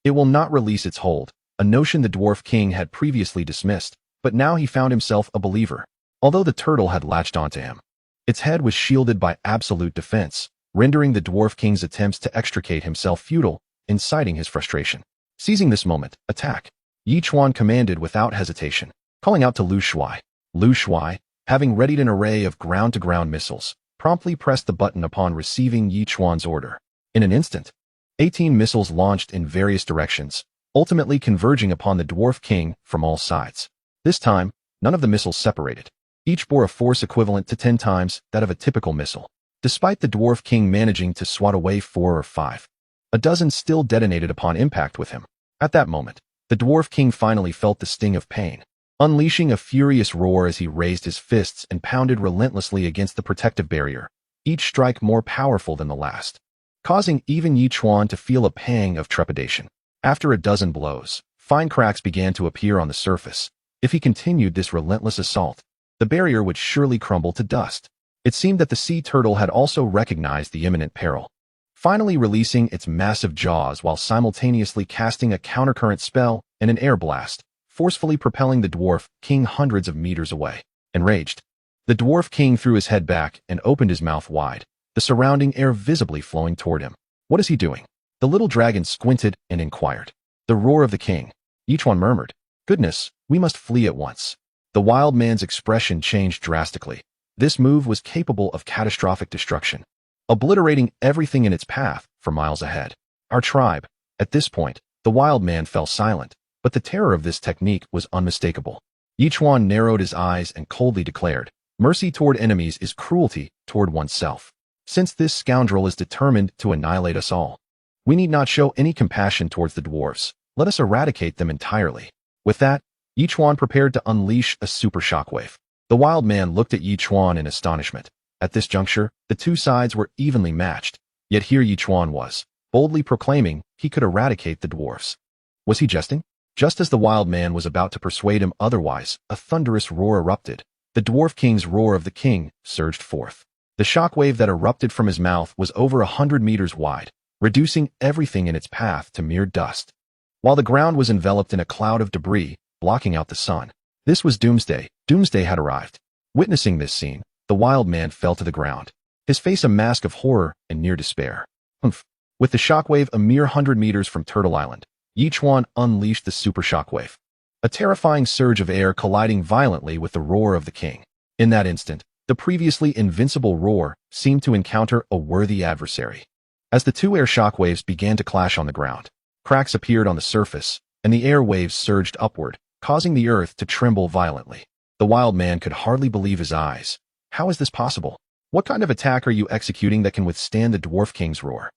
S1: it will not release its hold, a notion the dwarf king had previously dismissed, but now he found himself a believer. Although the turtle had latched onto him, its head was shielded by absolute defense, rendering the dwarf king's attempts to extricate himself futile, inciting his frustration. Seizing this moment, attack! Yi Chuan commanded without hesitation, calling out to Lu Shuai. Lu Shuai, having readied an array of ground-to-ground missiles, promptly pressed the button upon receiving Yi Chuan's order. In an instant, 18 missiles launched in various directions, ultimately converging upon the dwarf king from all sides. This time, none of the missiles separated. Each bore a force equivalent to 10 times that of a typical missile. Despite the dwarf king managing to swat away 4 or 5, a dozen still detonated upon impact with him. At that moment, the dwarf king finally felt the sting of pain, unleashing a furious roar as he raised his fists and pounded relentlessly against the protective barrier, each strike more powerful than the last, causing even Yi Chuan to feel a pang of trepidation. After a dozen blows, fine cracks began to appear on the surface. If he continued this relentless assault, the barrier would surely crumble to dust. It seemed that the sea turtle had also recognized the imminent peril, finally releasing its massive jaws while simultaneously casting a countercurrent spell and an air blast, forcefully propelling the dwarf king hundreds of meters away. Enraged, the dwarf king threw his head back and opened his mouth wide, the surrounding air visibly flowing toward him. What is he doing? The little dragon squinted and inquired. The roar of the king. Yi Chuan murmured, "Goodness, we must flee at once." The wild man's expression changed drastically. This move was capable of catastrophic destruction, obliterating everything in its path for miles ahead. Our tribe. At this point, the wild man fell silent, but the terror of this technique was unmistakable. Yi Chuan narrowed his eyes and coldly declared, "Mercy toward enemies is cruelty toward oneself. Since this scoundrel is determined to annihilate us all, we need not show any compassion towards the dwarves. Let us eradicate them entirely." With that, Yi Chuan prepared to unleash a super shockwave. The wild man looked at Yi Chuan in astonishment. At this juncture, the two sides were evenly matched, yet here Yi Chuan was, boldly proclaiming he could eradicate the dwarfs. Was he jesting? Just as the wild man was about to persuade him otherwise, a thunderous roar erupted. The dwarf king's roar of the king surged forth. The shockwave that erupted from his mouth was over 100 meters wide, reducing everything in its path to mere dust, while the ground was enveloped in a cloud of debris, blocking out the sun. This was doomsday. Doomsday had arrived. Witnessing this scene, the wild man fell to the ground, his face a mask of horror and near despair. Humph. With the shockwave a mere 100 meters from Turtle Island, Yi Chuan unleashed the super shockwave, a terrifying surge of air colliding violently with the roar of the king. In that instant, the previously invincible roar seemed to encounter a worthy adversary. As the two air shockwaves began to clash on the ground, cracks appeared on the surface, and the air waves surged upward, causing the earth to tremble violently. The wild man could hardly believe his eyes. How is this possible? What kind of attack are you executing that can withstand the dwarf king's roar?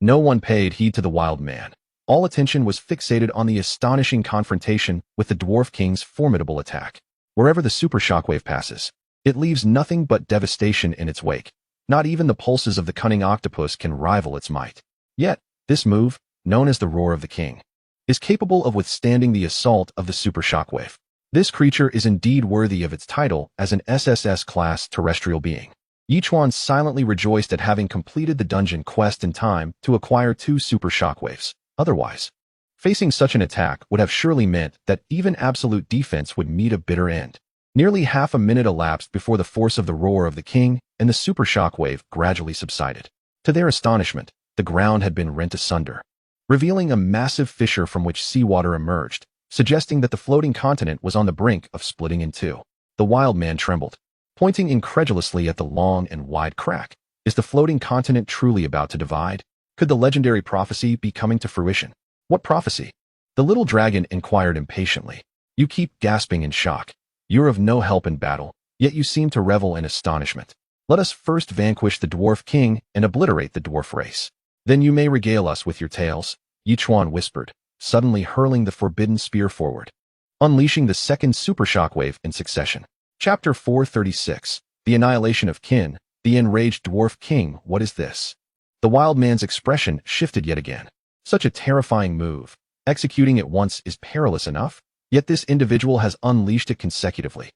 S1: No one paid heed to the wild man. All attention was fixated on the astonishing confrontation with the dwarf king's formidable attack. Wherever the super shockwave passes, it leaves nothing but devastation in its wake. Not even the pulses of the cunning octopus can rival its might. Yet, this move, known as the roar of the king, is capable of withstanding the assault of the super shockwave. This creature is indeed worthy of its title as an SSS-class terrestrial being. Yi Chuan silently rejoiced at having completed the dungeon quest in time to acquire 2 super shockwaves. Otherwise, facing such an attack would have surely meant that even absolute defense would meet a bitter end. Nearly half a minute elapsed before the force of the roar of the king and the super shockwave gradually subsided. To their astonishment, the ground had been rent asunder, revealing a massive fissure from which seawater emerged, suggesting that the floating continent was on the brink of splitting in two. The wild man trembled, pointing incredulously at the long and wide crack. Is the floating continent truly about to divide? Could the legendary prophecy be coming to fruition? What prophecy? The little dragon inquired impatiently. You keep gasping in shock. You're of no help in battle, yet you seem to revel in astonishment. Let us first vanquish the dwarf king and obliterate the dwarf race. Then you may regale us with your tales, Yi Chuan whispered, suddenly hurling the forbidden spear forward, unleashing the second super shockwave in succession. Chapter 436. The Annihilation of Kin. The Enraged Dwarf King. What is this? The wild man's expression shifted yet again. Such a terrifying move. Executing it once is perilous enough, Yet this individual has unleashed it consecutively.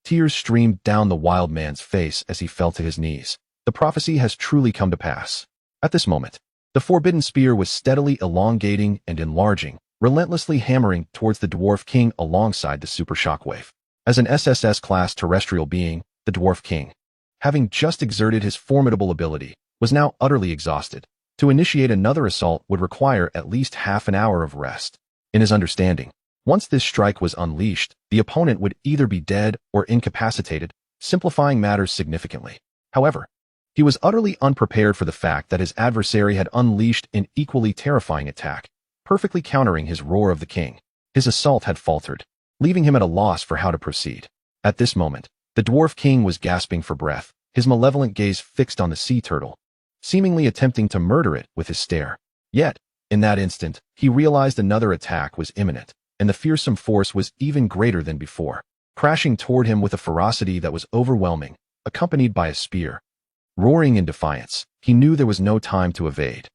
S1: Tears streamed down the wild man's face as he fell to his knees. The prophecy has truly come to pass. At this moment, the forbidden spear was steadily elongating and enlarging, relentlessly hammering towards the Dwarf King alongside the super shockwave. As an SSS-class terrestrial being, the Dwarf King, having just exerted his formidable ability, was now utterly exhausted. To initiate another assault would require at least half an hour of rest. In his understanding, once this strike was unleashed, the opponent would either be dead or incapacitated, simplifying matters significantly. However, he was utterly unprepared for the fact that his adversary had unleashed an equally terrifying attack, perfectly countering his roar of the king. His assault had faltered, leaving him at a loss for how to proceed. At this moment, the Dwarf King was gasping for breath, his malevolent gaze fixed on the sea turtle, seemingly attempting to murder it with his stare. Yet, in that instant, he realized another attack was imminent, and the fearsome force was even greater than before, crashing toward him with a ferocity that was overwhelming, accompanied by a spear. Roaring in defiance, he knew there was no time to evade,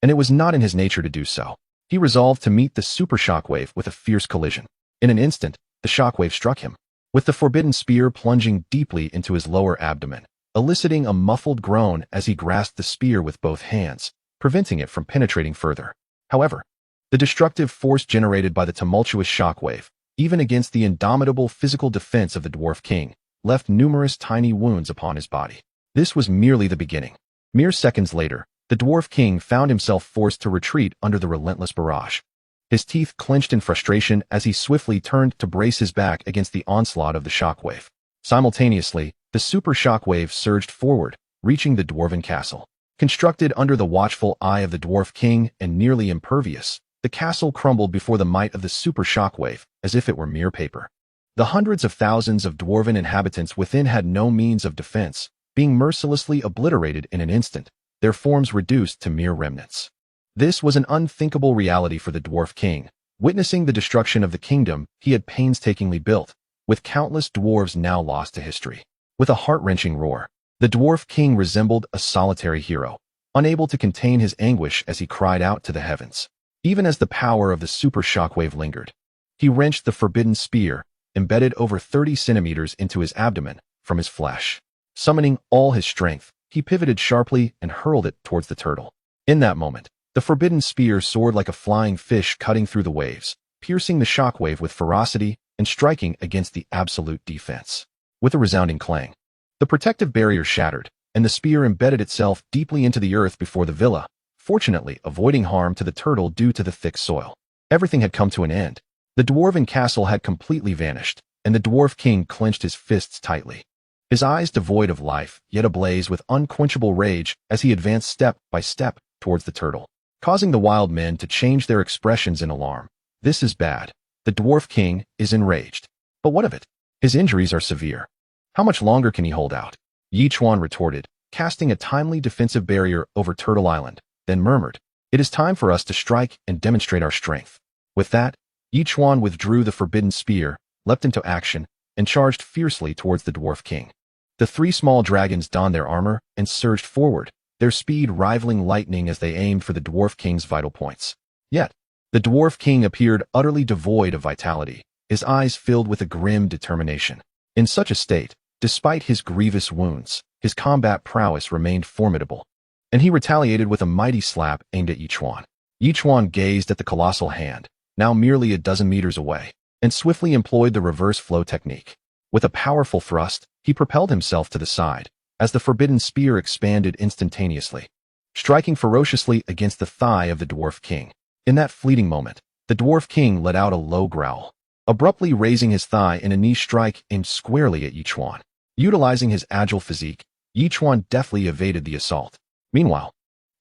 S1: and it was not in his nature to do so. He resolved to meet the super shockwave with a fierce collision. In an instant, the shockwave struck him, with the forbidden spear plunging deeply into his lower abdomen, eliciting a muffled groan as he grasped the spear with both hands, preventing it from penetrating further. However, the destructive force generated by the tumultuous shockwave, even against the indomitable physical defense of the Dwarf King, left numerous tiny wounds upon his body. This was merely the beginning. Mere seconds later, the Dwarf King found himself forced to retreat under the relentless barrage. His teeth clenched in frustration as he swiftly turned to brace his back against the onslaught of the shockwave. Simultaneously, the super shockwave surged forward, reaching the dwarven castle. Constructed under the watchful eye of the Dwarf King and nearly impervious, the castle crumbled before the might of the super shockwave, as if it were mere paper. The hundreds of thousands of dwarven inhabitants within had no means of defense, being mercilessly obliterated in an instant, their forms reduced to mere remnants. This was an unthinkable reality for the Dwarf King, witnessing the destruction of the kingdom he had painstakingly built, with countless dwarves now lost to history. With a heart-wrenching roar, the Dwarf King resembled a solitary hero, unable to contain his anguish as he cried out to the heavens. Even as the power of the super shockwave lingered, he wrenched the forbidden spear, embedded over 30 centimeters into his abdomen, from his flesh. Summoning all his strength, he pivoted sharply and hurled it towards the turtle. In that moment, the forbidden spear soared like a flying fish cutting through the waves, piercing the shockwave with ferocity and striking against the absolute defense. With a resounding clang, the protective barrier shattered, and the spear embedded itself deeply into the earth before the villa, fortunately avoiding harm to the turtle due to the thick soil. Everything had come to an end. The dwarven castle had completely vanished, and the Dwarf King clenched his fists tightly, his eyes devoid of life, yet ablaze with unquenchable rage as he advanced step by step towards the turtle, causing the wild men to change their expressions in alarm. This is bad. The Dwarf King is enraged. But what of it? His injuries are severe. How much longer can he hold out? Yichuan retorted, casting a timely defensive barrier over Turtle Island, then murmured, "It is time for us to strike and demonstrate our strength." With that, Yichuan withdrew the forbidden spear, leapt into action, and charged fiercely towards the Dwarf King. The three small dragons donned their armor and surged forward, their speed rivaling lightning as they aimed for the Dwarf King's vital points. Yet, the Dwarf King appeared utterly devoid of vitality, his eyes filled with a grim determination. In such a state, despite his grievous wounds, his combat prowess remained formidable, and he retaliated with a mighty slap aimed at Yichuan. Yichuan gazed at the colossal hand, now merely a dozen meters away, and swiftly employed the reverse flow technique. With a powerful thrust, he propelled himself to the side, as the forbidden spear expanded instantaneously, striking ferociously against the thigh of the Dwarf King. In that fleeting moment, the Dwarf King let out a low growl, abruptly raising his thigh in a knee strike aimed squarely at Yichuan. Utilizing his agile physique, Yichuan deftly evaded the assault. Meanwhile,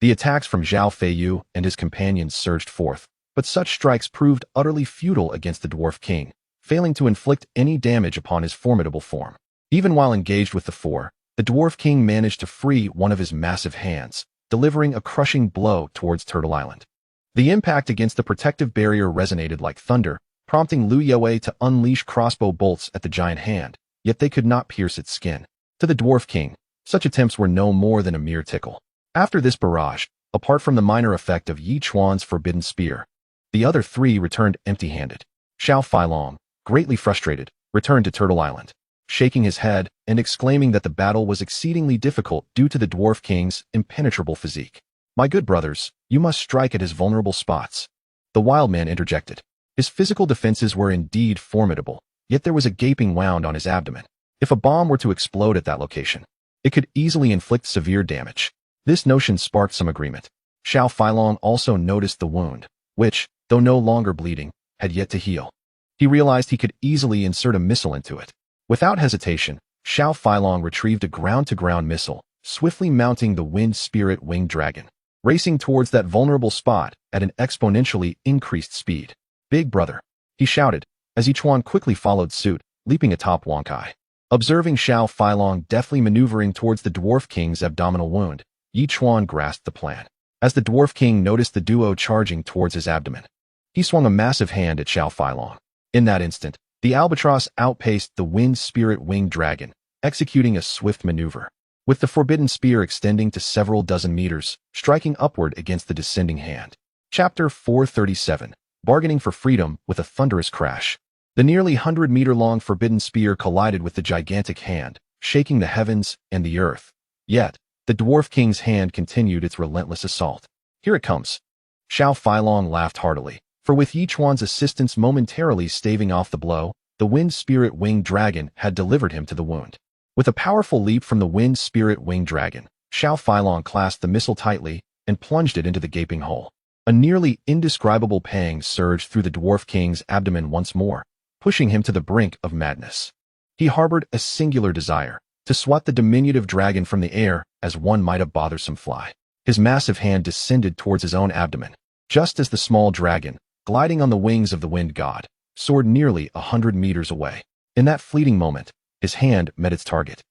S1: the attacks from Zhao Feiyu and his companions surged forth, but such strikes proved utterly futile against the Dwarf King, failing to inflict any damage upon his formidable form. Even while engaged with the four, the Dwarf King managed to free one of his massive hands, delivering a crushing blow towards Turtle Island. The impact against the protective barrier resonated like thunder, prompting Liu Yue to unleash crossbow bolts at the giant hand, yet they could not pierce its skin. To the Dwarf King, such attempts were no more than a mere tickle. After this barrage, apart from the minor effect of Yichuan's forbidden spear, the other three returned empty-handed. Xiao Feilong, greatly frustrated, returned to Turtle Island, shaking his head and exclaiming that the battle was exceedingly difficult due to the Dwarf King's impenetrable physique. My good brothers, you must strike at his vulnerable spots. The wild man interjected. His physical defenses were indeed formidable, yet there was a gaping wound on his abdomen. If a bomb were to explode at that location, it could easily inflict severe damage. This notion sparked some agreement. Xiao Feilong also noticed the wound, which, though no longer bleeding, had yet to heal. He realized he could easily insert a missile into it. Without hesitation, Xiao Feilong retrieved a ground-to-ground missile, swiftly mounting the Wind Spirit Winged Dragon, racing towards that vulnerable spot at an exponentially increased speed. Big brother, he shouted, as Yichuan quickly followed suit, leaping atop Wang Kai. Observing Xiao Feilong deftly maneuvering towards the Dwarf King's abdominal wound, Yichuan grasped the plan. As the Dwarf King noticed the duo charging towards his abdomen, he swung a massive hand at Xiao Feilong. In that instant, the albatross outpaced the Wind Spirit Winged Dragon, executing a swift maneuver, with the forbidden spear extending to several dozen meters, striking upward against the descending hand. Chapter 437, Bargaining for Freedom. With a thunderous crash, the nearly 100-meter-long forbidden spear collided with the gigantic hand, shaking the heavens and the earth. Yet, the Dwarf King's hand continued its relentless assault. Here it comes. Xiao Feilong laughed heartily, for with Yichuan's assistance momentarily staving off the blow, the Wind Spirit Winged Dragon had delivered him to the wound. With a powerful leap from the Wind Spirit Winged Dragon, Xiao Feilong clasped the missile tightly and plunged it into the gaping hole. A nearly indescribable pang surged through the Dwarf King's abdomen once more, pushing him to the brink of madness. He harbored a singular desire, to swat the diminutive dragon from the air as one might a bothersome fly. His massive hand descended towards his own abdomen, just as the small dragon, gliding on the wings of the wind god, soared nearly 100 meters away. In that fleeting moment, his hand met its target,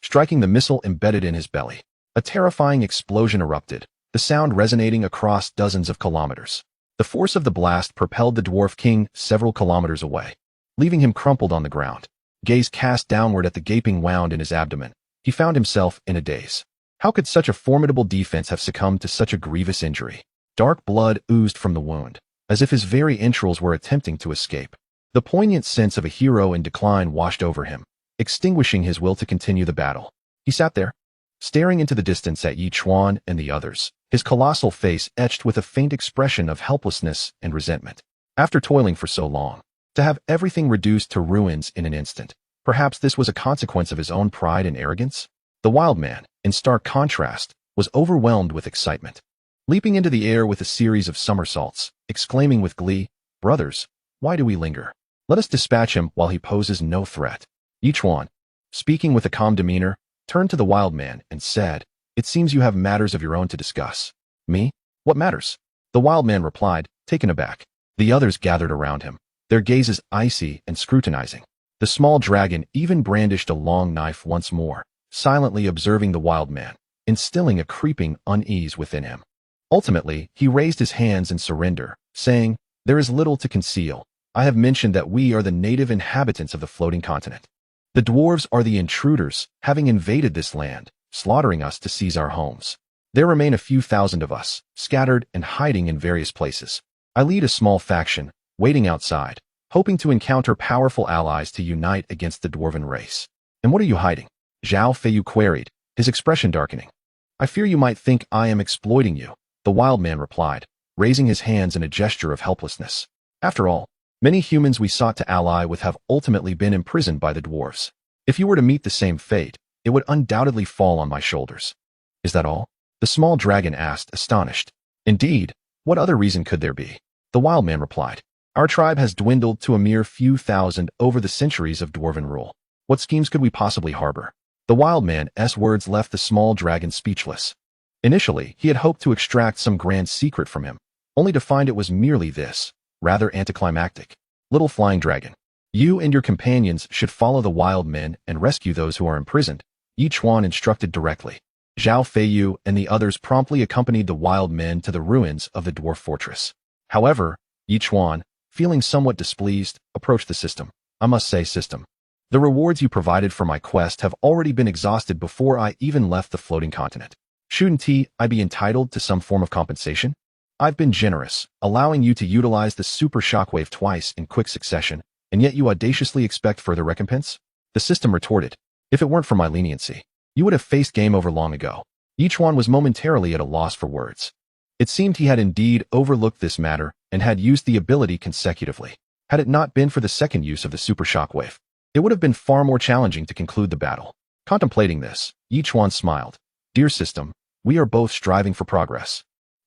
S1: striking the missile embedded in his belly. A terrifying explosion erupted, the sound resonating across dozens of kilometers. The force of the blast propelled the Dwarf King several kilometers away, leaving him crumpled on the ground. Gaze cast downward at the gaping wound in his abdomen, he found himself in a daze. How could such a formidable defense have succumbed to such a grievous injury? Dark blood oozed from the wound, as if his very entrails were attempting to escape. The poignant sense of a hero in decline washed over him, extinguishing his will to continue the battle. He sat there, staring into the distance at Yichuan and the others, his colossal face etched with a faint expression of helplessness and resentment. After toiling for so long, to have everything reduced to ruins in an instant, perhaps this was a consequence of his own pride and arrogance? The wild man, in stark contrast, was overwhelmed with excitement, leaping into the air with a series of somersaults, exclaiming with glee, "Brothers, why do we linger? Let us dispatch him while he poses no threat." Yichuan, speaking with a calm demeanor, turned to the wild man and said, "It seems you have matters of your own to discuss." "Me? What matters?" The wild man replied, taken aback. The others gathered around him, their gazes icy and scrutinizing. The small dragon even brandished a long knife once more, silently observing the wild man, instilling a creeping unease within him. Ultimately, he raised his hands in surrender, saying, "There is little to conceal. I have mentioned that we are the native inhabitants of the floating continent. The dwarves are the intruders, having invaded this land, slaughtering us to seize our homes. There remain a few thousand of us, scattered and hiding in various places. I lead a small faction, waiting outside, hoping to encounter powerful allies to unite against the dwarven race." "And what are you hiding?" Zhao Feiyu queried, his expression darkening. "I fear you might think I am exploiting you," the wild man replied, raising his hands in a gesture of helplessness. "After all, many humans we sought to ally with have ultimately been imprisoned by the dwarves. If you were to meet the same fate, it would undoubtedly fall on my shoulders." "Is that all?" the small dragon asked, astonished. "Indeed, what other reason could there be?" the wild man replied. "Our tribe has dwindled to a mere few thousand over the centuries of dwarven rule. What schemes could we possibly harbor?" The wild man's words left the small dragon speechless. Initially, he had hoped to extract some grand secret from him, only to find it was merely this, rather anticlimactic. "Little flying dragon, you and your companions should follow the wild men and rescue those who are imprisoned," Yichuan instructed directly. Zhao Feiyu and the others promptly accompanied the wild men to the ruins of the dwarf fortress. However, Yichuan, feeling somewhat displeased, approached the system. "I must say, system, the rewards you provided for my quest have already been exhausted before I even left the floating continent. Shouldn't I be entitled to some form of compensation?" I've been generous, allowing you to utilize the super shockwave twice in quick succession, and yet you audaciously expect further recompense? The system retorted, if it weren't for my leniency, you would have faced game over long ago. Ichuan was momentarily at a loss for words. It seemed he had indeed overlooked this matter and had used the ability consecutively. Had it not been for the second use of the super shockwave, it would have been far more challenging to conclude the battle. Contemplating this, Ichuan smiled. Dear system, we are both striving for progress.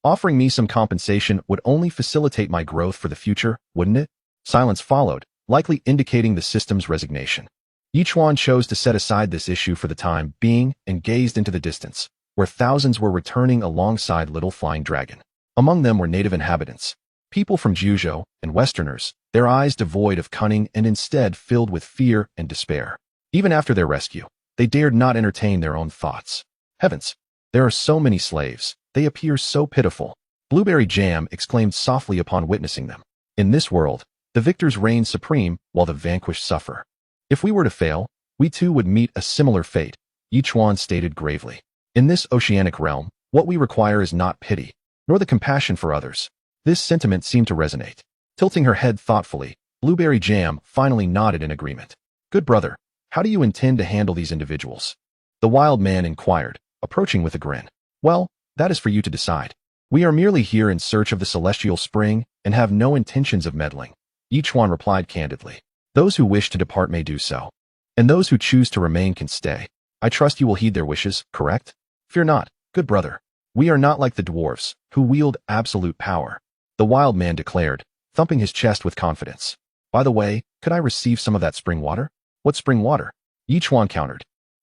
S1: Offering me some compensation would only facilitate my growth for the future, wouldn't it? Silence followed, likely indicating the system's resignation. Ichuan chose to set aside this issue for the time being and gazed into the distance, where thousands were returning alongside Little Flying Dragon. Among them were native inhabitants, people from Juzhou and Westerners, their eyes devoid of cunning and instead filled with fear and despair. Even after their rescue, they dared not entertain their own thoughts. Heavens! There are so many slaves. They appear so pitiful. Blueberry Jam exclaimed softly upon witnessing them. In this world, the victors reign supreme while the vanquished suffer. If we were to fail, we too would meet a similar fate, Ichuan stated gravely. In this oceanic realm, what we require is not pity, nor the compassion for others. This sentiment seemed to resonate. Tilting her head thoughtfully, Blueberry Jam finally nodded in agreement. Good brother, how do you intend to handle these individuals? The wild man inquired, approaching with a grin. Well, that is for you to decide. We are merely here in search of the celestial spring and have no intentions of meddling. Ichuan replied candidly. Those who wish to depart may do so, and those who choose to remain can stay. I trust you will heed their wishes, correct? Fear not, good brother. We are not like the dwarves, who wield absolute power. The wild man declared, thumping his chest with confidence. By the way, could I receive some of that spring water? What spring water? Ichuan countered.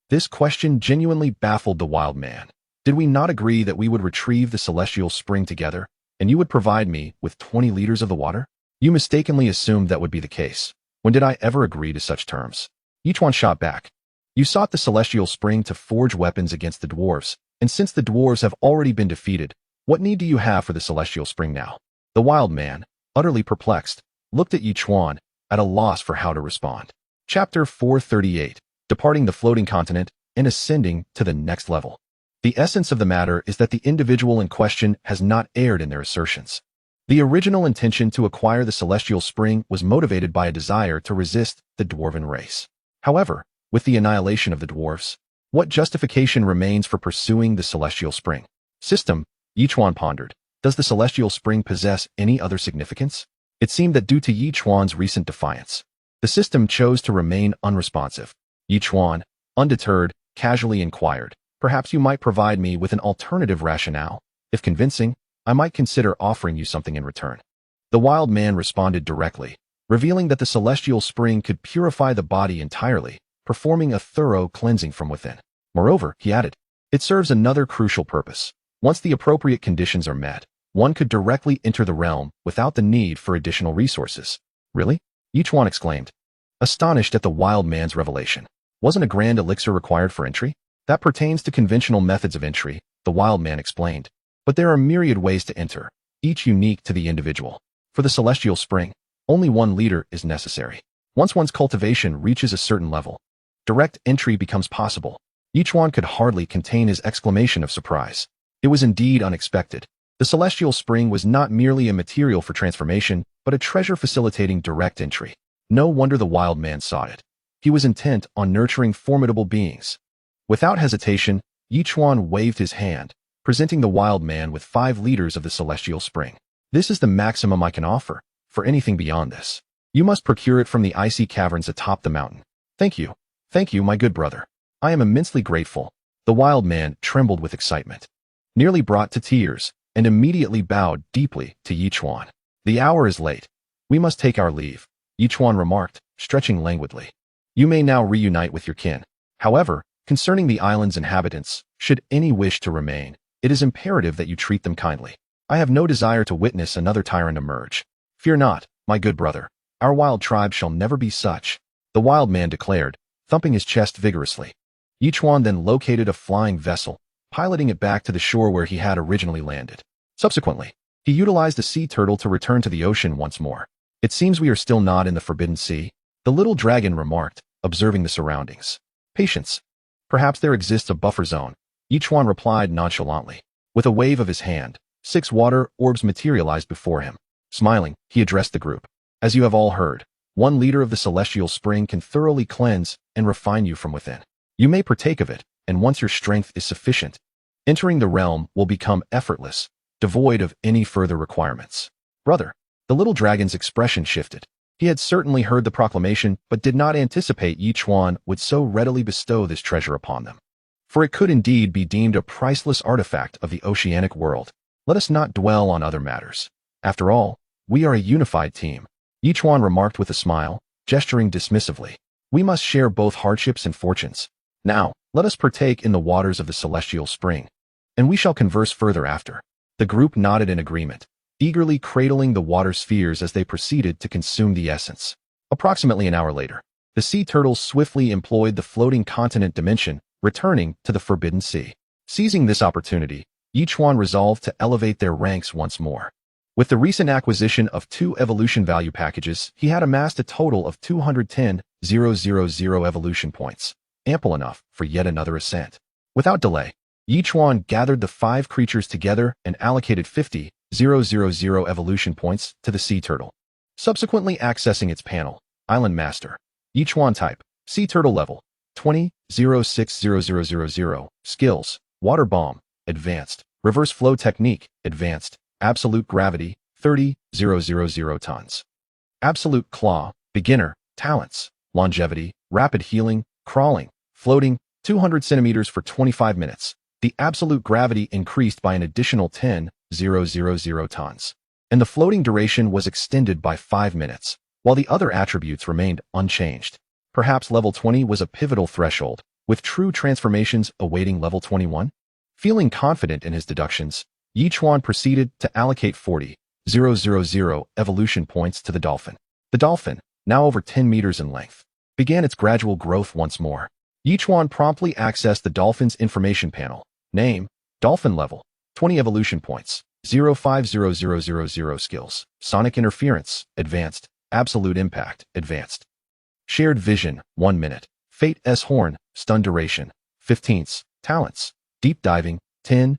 S1: This question genuinely baffled the wild man. Did we not agree that we would retrieve the celestial spring together, and you would provide me with 20 liters of the water? You mistakenly assumed that would be the case. When did I ever agree to such terms? Ichuan shot back. You sought the celestial spring to forge weapons against the dwarves, and since the dwarves have already been defeated, what need do you have for the celestial spring now? The wild man, utterly perplexed, looked at Ichuan, at a loss for how to respond. Chapter 438, Departing the Floating Continent and Ascending to the Next Level. The essence of the matter is that the individual in question has not erred in their assertions. The original intention to acquire the celestial spring was motivated by a desire to resist the dwarven race. However, with the annihilation of the dwarves, what justification remains for pursuing the celestial spring? System, Yichuan pondered. Does the celestial spring possess any other significance? It seemed that due to Yichuan's recent defiance, the system chose to remain unresponsive. Yichuan, undeterred, casually inquired, perhaps you might provide me with an alternative rationale. If convincing, I might consider offering you something in return. The wild man responded directly, revealing that the celestial spring could purify the body entirely, performing a thorough cleansing from within. Moreover, he added, it serves another crucial purpose. Once the appropriate conditions are met, one could directly enter the realm without the need for additional resources. Really? Yichuan exclaimed, astonished at the wild man's revelation. Wasn't a grand elixir required for entry? That pertains to conventional methods of entry, the wild man explained. But there are myriad ways to enter, each unique to the individual. For the celestial spring, only one leader is necessary. Once one's cultivation reaches a certain level, direct entry becomes possible. Yichuan could hardly contain his exclamation of surprise. It was indeed unexpected. The celestial spring was not merely a material for transformation, but a treasure facilitating direct entry. No wonder the wild man sought it. He was intent on nurturing formidable beings. Without hesitation, Yichuan waved his hand, presenting the wild man with 5 liters of the celestial spring. This is the maximum I can offer. For anything beyond this, you must procure it from the icy caverns atop the mountain. Thank you, my good brother. I am immensely grateful. The wild man trembled with excitement, nearly brought to tears, and immediately bowed deeply to Yichuan. The hour is late. We must take our leave, Yichuan remarked, stretching languidly. You may now reunite with your kin. However, concerning the island's inhabitants, should any wish to remain, it is imperative that you treat them kindly. I have no desire to witness another tyrant emerge. Fear not, my good brother. Our wild tribe shall never be such, the wild man declared, thumping his chest vigorously. Yichuan then located a flying vessel, piloting it back to the shore where he had originally landed. Subsequently, he utilized a sea turtle to return to the ocean once more. It seems we are still not in the Forbidden Sea, the little dragon remarked, observing the surroundings. Patience. Perhaps there exists a buffer zone, Yichuan replied nonchalantly. With a wave of his hand, 6 water orbs materialized before him. Smiling, he addressed the group. As you have all heard, 1 liter of the celestial spring can thoroughly cleanse and refine you from within. You may partake of it, and once your strength is sufficient, entering the realm will become effortless, devoid of any further requirements. Brother, the little dragon's expression shifted. He had certainly heard the proclamation, but did not anticipate Yichuan would so readily bestow this treasure upon them. For it could indeed be deemed a priceless artifact of the oceanic world. Let us not dwell on other matters. After all, we are a unified team. Yichuan remarked with a smile, gesturing dismissively. We must share both hardships and fortunes. Now, let us partake in the waters of the celestial spring, and we shall converse further after. The group nodded in agreement, eagerly cradling the water spheres as they proceeded to consume the essence. Approximately an hour later, the sea turtles swiftly employed the floating continent dimension, returning to the Forbidden Sea. Seizing this opportunity, Yichuan resolved to elevate their ranks once more. With the recent acquisition of 2 evolution value packages, he had amassed a total of 210,000 evolution points, ample enough for yet another ascent. Without delay, Yichuan gathered the 5 creatures together and allocated 50,000 evolution points to the sea turtle. Subsequently accessing its panel, Island Master, Yichuan type, sea turtle level, 20,060,000, skills, water bomb, advanced, reverse flow technique, advanced, absolute gravity, 30,000 tons. Absolute claw, beginner, talents, longevity, rapid healing, crawling, floating, 200 centimeters for 25 minutes. The absolute gravity increased by an additional 10,000 tons, and the floating duration was extended by 5 minutes, while the other attributes remained unchanged. Perhaps level 20 was a pivotal threshold, with true transformations awaiting level 21? Feeling confident in his deductions, Yichuan proceeded to allocate 40,000 evolution points to the dolphin. The dolphin, now over 10 meters in length, began its gradual growth once more. Yichuan promptly accessed the dolphin's information panel. Name, dolphin level, 20 evolution points, 050000 skills, sonic interference, advanced, absolute impact, advanced. Shared vision, 1 minute, fate S horn, stun duration, 15ths, talents, deep diving, 10,000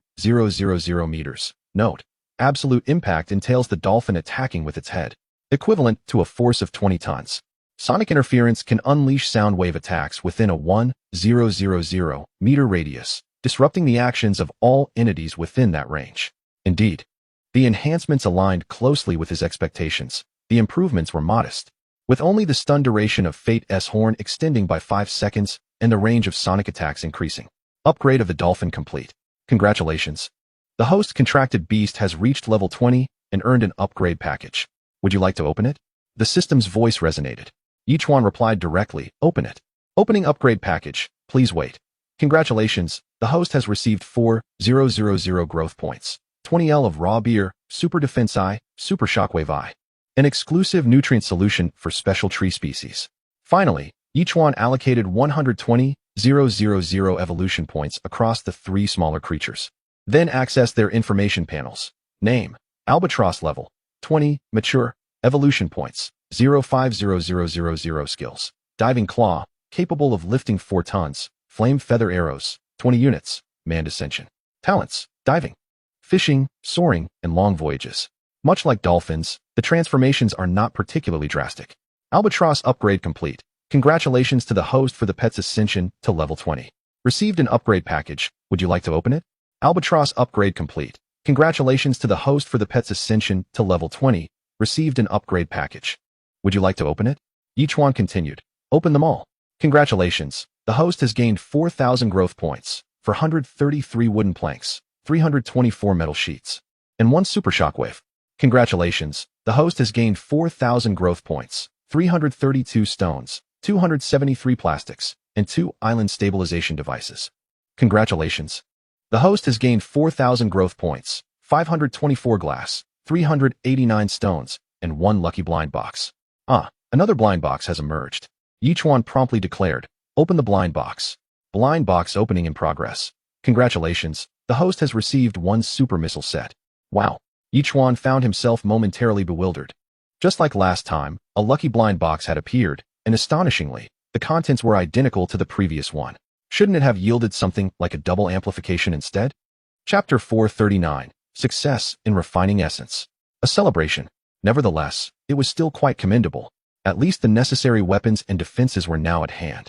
S1: meters. Note, absolute impact entails the dolphin attacking with its head, equivalent to a force of 20 tons. Sonic interference can unleash sound wave attacks within a 1,000 meter radius, disrupting the actions of all entities within that range. Indeed, the enhancements aligned closely with his expectations. The improvements were modest, with only the stun duration of Fate S horn extending by 5 seconds and the range of sonic attacks increasing. Upgrade of the dolphin complete. Congratulations. The host contracted beast has reached level 20 and earned an upgrade package. Would you like to open it? The system's voice resonated. Yichuan replied directly, open it. Opening upgrade package, please wait. Congratulations, the host has received 4,000 growth points, 20L of raw beer, super defense eye, super shockwave eye, an exclusive nutrient solution for special tree species. Finally, Yichuan allocated 120,000 evolution points across the 3 smaller creatures. Then accessed their information panels. Name, albatross level, 20, mature, evolution points, 050000 skills, diving claw, capable of lifting 4 tons, flame feather arrows, 20 units, manned ascension. Talents, diving, fishing, soaring, and long voyages. Much like dolphins, the transformations are not particularly drastic. Albatross upgrade complete. Congratulations to the host for the pet's ascension to level 20. Received an upgrade package. Would you like to open it? Albatross upgrade complete. Congratulations to the host for the pet's ascension to level 20. Received an upgrade package. Would you like to open it? Yichuan continued. Open them all. Congratulations. The host has gained 4,000 growth points, 433 wooden planks, 324 metal sheets, and 1 super shockwave. Congratulations. The host has gained 4,000 growth points, 332 stones, 273 plastics, and 2 island stabilization devices. Congratulations. The host has gained 4,000 growth points, 524 glass, 389 stones, and 1 lucky blind box. Another blind box has emerged. Yichuan promptly declared, open the blind box. Blind box opening in progress. Congratulations. The host has received 1 super missile set. Wow. Yichuan found himself momentarily bewildered. Just like last time, a lucky blind box had appeared, and astonishingly, the contents were identical to the previous one. Shouldn't it have yielded something like a double amplification instead? Chapter 439, success in refining essence. A celebration. Nevertheless, it was still quite commendable. At least the necessary weapons and defenses were now at hand.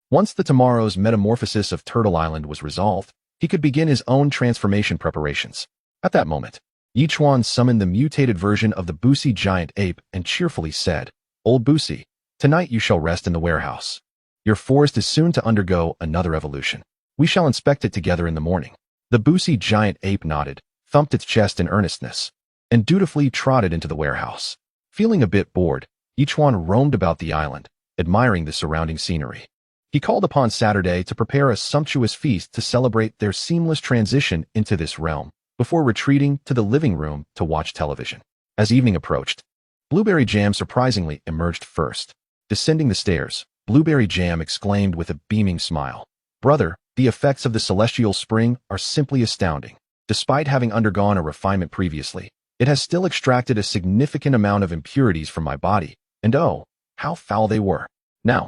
S1: Once the tomorrow's metamorphosis of Turtle Island was resolved, he could begin his own transformation preparations. At that moment, Yichuan summoned the mutated version of the Busi giant ape and cheerfully said, "Old Busi, tonight you shall rest in the warehouse. Your forest is soon to undergo another evolution. We shall inspect it together in the morning." The Busi giant ape nodded, thumped its chest in earnestness, and dutifully trotted into the warehouse. Feeling a bit bored, Yichuan roamed about the island, admiring the surrounding scenery. He called upon Saturday to prepare a sumptuous feast to celebrate their seamless transition into this realm, before retreating to the living room to watch television. As evening approached, Blueberry Jam surprisingly emerged first. Descending the stairs, Blueberry Jam exclaimed with a beaming smile, "Brother, the effects of the celestial spring are simply astounding. Despite having undergone a refinement previously, it has still extracted a significant amount of impurities from my body, and oh, how foul they were." Now,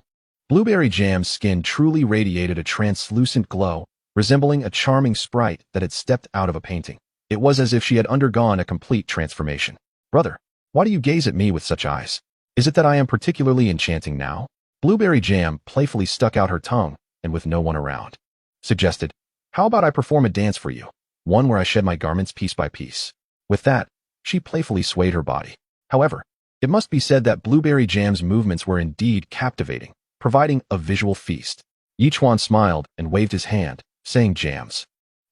S1: Blueberry Jam's skin truly radiated a translucent glow, resembling a charming sprite that had stepped out of a painting. It was as if she had undergone a complete transformation. "Brother, why do you gaze at me with such eyes? Is it that I am particularly enchanting now?" Blueberry Jam playfully stuck out her tongue, and with no one around, suggested, "How about I perform a dance for you, one where I shed my garments piece by piece?" With that, she playfully swayed her body. However, it must be said that Blueberry Jam's movements were indeed captivating, providing a visual feast. Yichuan smiled and waved his hand, saying, "Jams,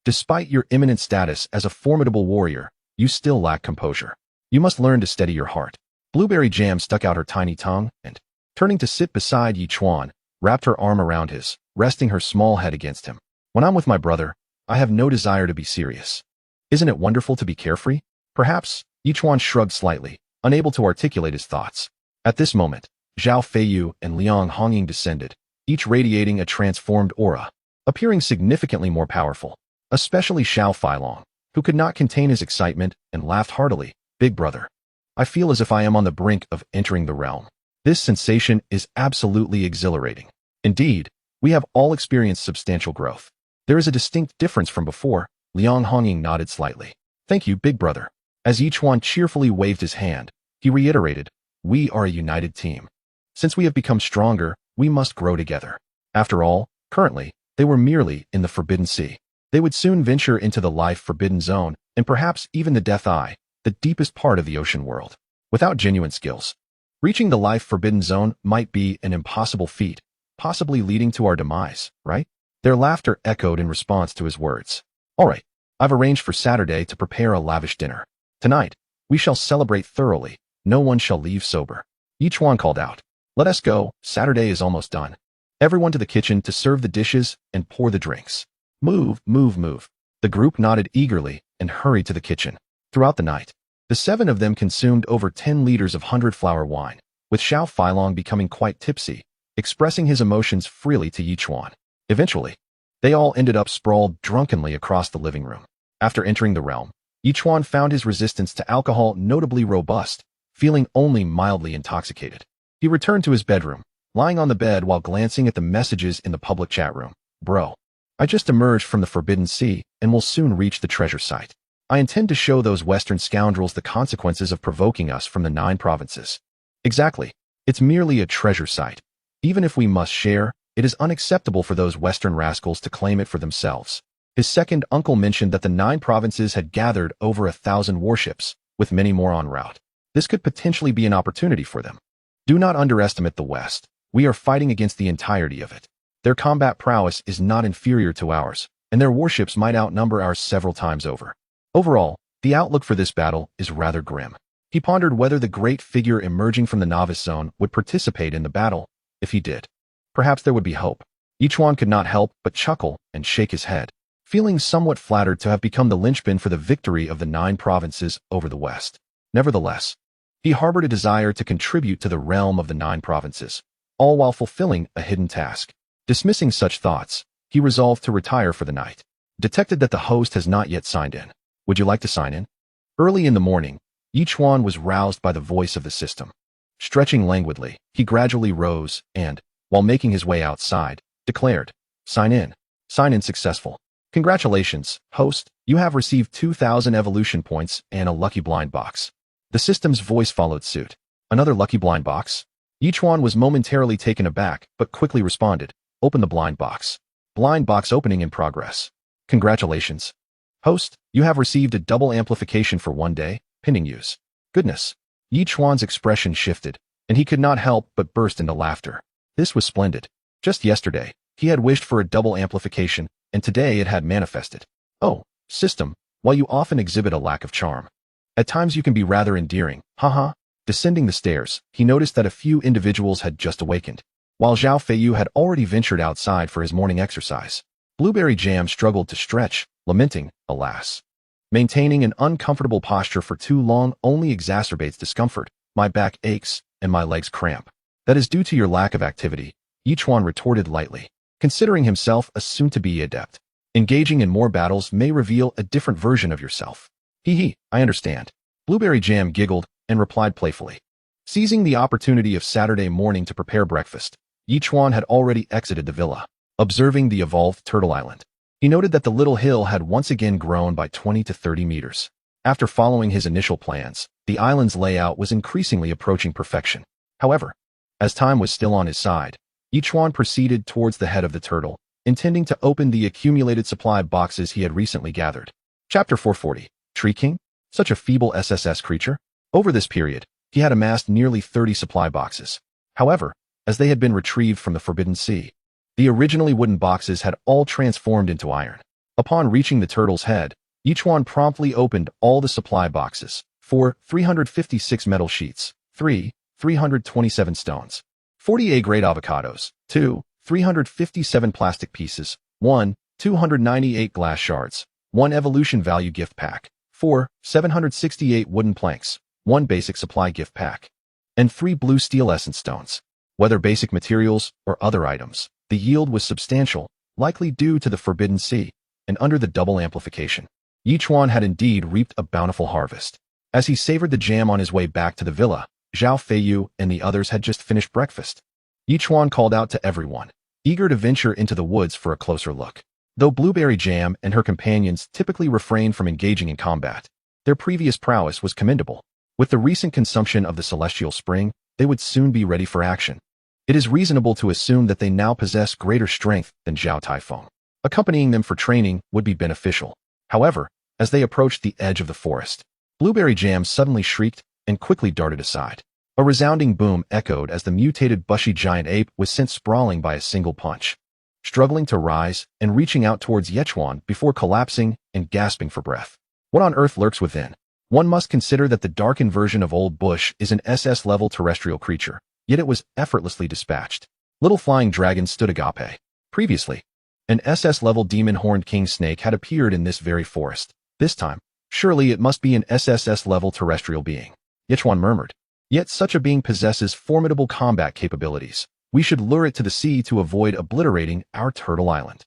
S1: despite your eminent status as a formidable warrior, you still lack composure. You must learn to steady your heart." Blueberry Jam stuck out her tiny tongue and, turning to sit beside Yichuan, wrapped her arm around his, resting her small head against him. "When I'm with my brother, I have no desire to be serious. Isn't it wonderful to be carefree?" "Perhaps," Yichuan shrugged slightly, unable to articulate his thoughts. At this moment, Zhao Feiyu and Liang Hongying descended, each radiating a transformed aura, appearing significantly more powerful, especially Xiao Feilong, who could not contain his excitement and laughed heartily. "Big brother, I feel as if I am on the brink of entering the realm. This sensation is absolutely exhilarating. Indeed, we have all experienced substantial growth. There is a distinct difference from before." Liang Hongying nodded slightly. "Thank you, big brother." As Yichuan cheerfully waved his hand, he reiterated, "We are a united team. Since we have become stronger, we must grow together." After all, currently, they were merely in the Forbidden Sea. They would soon venture into the life-forbidden zone, and perhaps even the Death Eye, the deepest part of the ocean world. Without genuine skills, reaching the life-forbidden zone might be an impossible feat, possibly leading to our demise, right? Their laughter echoed in response to his words. "All right, I've arranged for Saturday to prepare a lavish dinner. Tonight, we shall celebrate thoroughly. No one shall leave sober." Yichuan called out, "Let us go, Saturday is almost done. Everyone to the kitchen to serve the dishes and pour the drinks. Move, move, move." The group nodded eagerly and hurried to the kitchen. Throughout the night, the 7 of them consumed over 10 liters of 100-flower wine, with Xiao Feilong becoming quite tipsy, expressing his emotions freely to Yichuan. Eventually, they all ended up sprawled drunkenly across the living room. After entering the realm, Yichuan found his resistance to alcohol notably robust, feeling only mildly intoxicated. He returned to his bedroom, lying on the bed while glancing at the messages in the public chat room. "Bro, I just emerged from the Forbidden Sea and will soon reach the treasure site. I intend to show those Western scoundrels the consequences of provoking us from the 9 provinces." Exactly. It's merely a treasure site. Even if we must share, it is unacceptable for those Western rascals to claim it for themselves. His second uncle mentioned that the 9 provinces had gathered over 1,000 warships, with many more en route. This could potentially be an opportunity for them. Do not underestimate the West. We are fighting against the entirety of it. Their combat prowess is not inferior to ours, and their warships might outnumber ours several times over. Overall, the outlook for this battle is rather grim. He pondered whether the great figure emerging from the novice zone would participate in the battle. If he did, perhaps there would be hope. Yichuan could not help but chuckle and shake his head, feeling somewhat flattered to have become the linchpin for the victory of the 9 provinces over the West. Nevertheless, he harbored a desire to contribute to the realm of the 9 provinces, all while fulfilling a hidden task. Dismissing such thoughts, he resolved to retire for the night. Detected that the host has not yet signed in. "Would you like to sign in?" Early in the morning, Yichuan was roused by the voice of the system. Stretching languidly, he gradually rose and, while making his way outside, declared, "Sign in. Sign in successful. Congratulations, host, you have received 2,000 evolution points and a lucky blind box. The system's voice followed suit. Another lucky blind box? Yichuan was momentarily taken aback, but quickly responded. Open the blind box. Blind box opening in progress. Congratulations. Host, you have received a double amplification for 1 day, pending use. Goodness. Yichuan's expression shifted, and he could not help but burst into laughter. This was splendid. Just yesterday, he had wished for a double amplification, and today it had manifested. Oh, system, while you often exhibit a lack of charm, at times you can be rather endearing, haha. Descending the stairs, he noticed that a few individuals had just awakened, while Zhao Feiyu had already ventured outside for his morning exercise. Blueberry Jam struggled to stretch, lamenting, alas. Maintaining an uncomfortable posture for too long only exacerbates discomfort. My back aches, and my legs cramp. That is due to your lack of activity, Yichuan retorted lightly. Considering himself a soon-to-be adept, engaging in more battles may reveal a different version of yourself. Hee, I understand. Blueberry Jam giggled and replied playfully. Seizing the opportunity of Saturday morning to prepare breakfast, Yichuan had already exited the villa. Observing the evolved Turtle Island, he noted that the little hill had once again grown by 20 to 30 meters. After following his initial plans, the island's layout was increasingly approaching perfection. However, as time was still on his side, Yichuan proceeded towards the head of the turtle, intending to open the accumulated supply boxes he had recently gathered. Chapter 440. Tree King? Such a feeble SSS creature? Over this period, he had amassed nearly 30 supply boxes. However, as they had been retrieved from the Forbidden Sea, the originally wooden boxes had all transformed into iron. Upon reaching the turtle's head, Yichuan promptly opened all the supply boxes. 4, 356 metal sheets. 3, 327 stones. 40 A-grade avocados. 2, 357 plastic pieces. 1, 298 glass shards. 1 evolution value gift pack. 4, 768 wooden planks. 1 basic supply gift pack. And 3 blue steel essence stones. Whether basic materials or other items, the yield was substantial, likely due to the Forbidden Sea, and under the double amplification. Yichuan had indeed reaped a bountiful harvest. As he savored the jam on his way back to the villa, Zhao Feiyu and the others had just finished breakfast. Yichuan called out to everyone, eager to venture into the woods for a closer look. Though Blueberry Jam and her companions typically refrained from engaging in combat, their previous prowess was commendable. With the recent consumption of the Celestial Spring, they would soon be ready for action. It is reasonable to assume that they now possess greater strength than Zhao Taifeng. Accompanying them for training would be beneficial. However, as they approached the edge of the forest, Blueberry Jam suddenly shrieked and quickly darted aside. A resounding boom echoed as the mutated bushy giant ape was sent sprawling by a single punch, struggling to rise and reaching out towards Yichuan before collapsing and gasping for breath. What on earth lurks within? One must consider that the darkened version of Old Bush is an SS-level terrestrial creature, yet it was effortlessly dispatched. Little Flying Dragon stood agape. Previously, an SS-level demon-horned king snake had appeared in this very forest. This time, surely it must be an SSS-level terrestrial being. Yichuan murmured. Yet such a being possesses formidable combat capabilities. We should lure it to the sea to avoid obliterating our Turtle Island.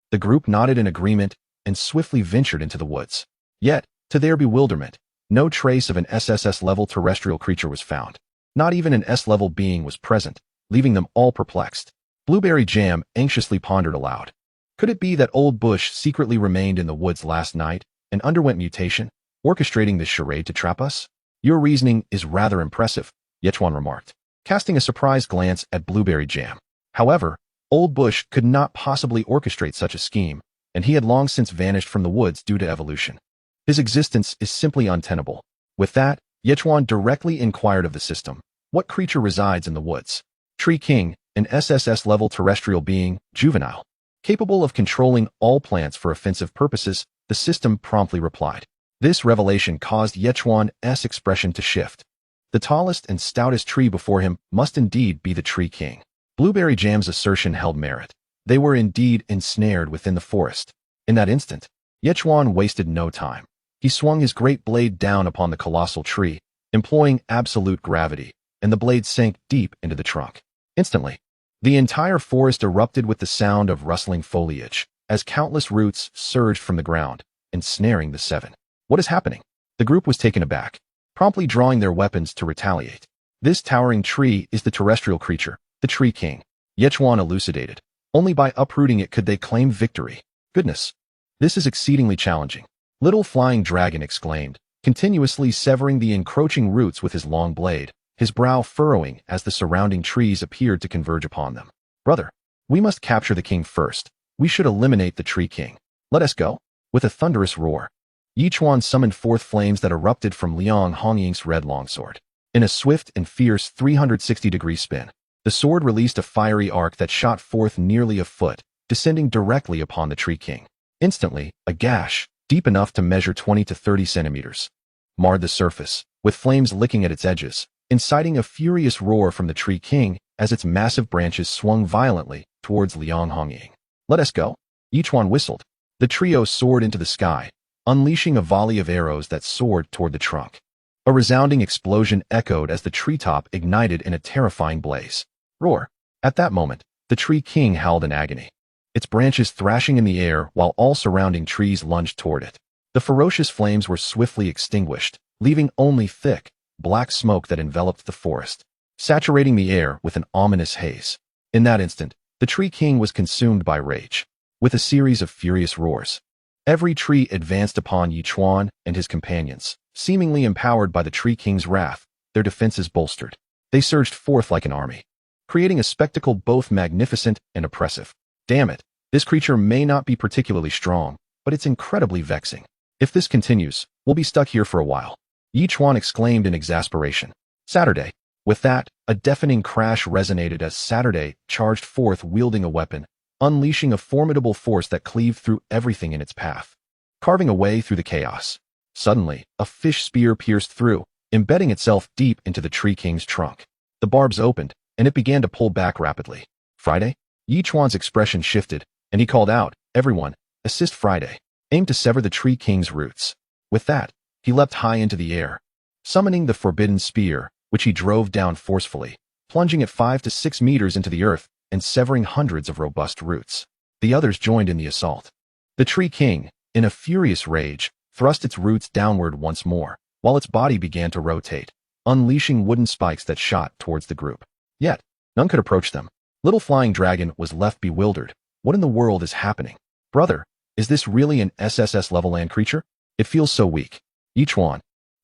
S1: The group nodded in agreement and swiftly ventured into the woods. Yet, to their bewilderment, no trace of an SSS-level terrestrial creature was found. Not even an S-level being was present, leaving them all perplexed. Blueberry Jam anxiously pondered aloud. Could it be that Old Bush secretly remained in the woods last night and underwent mutation, orchestrating this charade to trap us? Your reasoning is rather impressive, Yichuan remarked, casting a surprised glance at Blueberry Jam. However, Old Bush could not possibly orchestrate such a scheme, and he had long since vanished from the woods due to evolution. His existence is simply untenable. With that, Yichuan directly inquired of the system, what creature resides in the woods? Tree King, an SSS-level terrestrial being, juvenile, capable of controlling all plants for offensive purposes, the system promptly replied. This revelation caused Yichuan's expression to shift. The tallest and stoutest tree before him must indeed be the Tree King. Blueberry Jam's assertion held merit. They were indeed ensnared within the forest. In that instant, Yichuan wasted no time. He swung his great blade down upon the colossal tree, employing absolute gravity, and the blade sank deep into the trunk. Instantly, the entire forest erupted with the sound of rustling foliage, as countless roots surged from the ground, ensnaring the seven. What is happening? The group was taken aback, promptly drawing their weapons to retaliate. This towering tree is the terrestrial creature, the Tree King. Yichuan elucidated. Only by uprooting it could they claim victory. Goodness. This is exceedingly challenging. Little Flying Dragon exclaimed, continuously severing the encroaching roots with his long blade, his brow furrowing as the surrounding trees appeared to converge upon them. Brother, we must capture the king first. We should eliminate the tree king. Let us go. With a thunderous roar, Yichuan summoned forth flames that erupted from Liang Hongying's red longsword. In a swift and fierce 360-degree spin, the sword released a fiery arc that shot forth nearly a foot, descending directly upon the tree king. Instantly, a gash, deep enough to measure 20 to 30 centimeters, marred the surface, with flames licking at its edges, inciting a furious roar from the tree king as its massive branches swung violently towards Liang Hongying. Let us go. Yichuan whistled. The trio soared into the sky, unleashing a volley of arrows that soared toward the trunk. A resounding explosion echoed as the treetop ignited in a terrifying blaze. Roar! At that moment, the tree king howled in agony, its branches thrashing in the air while all surrounding trees lunged toward it. The ferocious flames were swiftly extinguished, leaving only thick, black smoke that enveloped the forest, saturating the air with an ominous haze. In that instant, the tree king was consumed by rage. With a series of furious roars, every tree advanced upon Yichuan and his companions, seemingly empowered by the tree king's wrath, their defenses bolstered. They surged forth like an army, creating a spectacle both magnificent and oppressive. Damn it, this creature may not be particularly strong, but it's incredibly vexing. If this continues, we'll be stuck here for a while. Yichuan exclaimed in exasperation. Saturday. With that, a deafening crash resonated as Saturday charged forth wielding a weapon, unleashing a formidable force that cleaved through everything in its path, carving a way through the chaos. Suddenly, a fish spear pierced through, embedding itself deep into the tree king's trunk. The barbs opened, and it began to pull back rapidly. Friday? Yichuan's expression shifted, and he called out, "Everyone, assist Friday. Aim to sever the tree king's roots." With that, he leapt high into the air, summoning the forbidden spear, which he drove down forcefully, plunging it 5 to 6 meters into the earth and severing hundreds of robust roots. The others joined in the assault. The tree king, in a furious rage, thrust its roots downward once more, while its body began to rotate, unleashing wooden spikes that shot towards the group. Yet, none could approach them. Little Flying Dragon was left bewildered. What in the world is happening? Brother, is this really an SSS-level land creature? It feels so weak. Yichuan,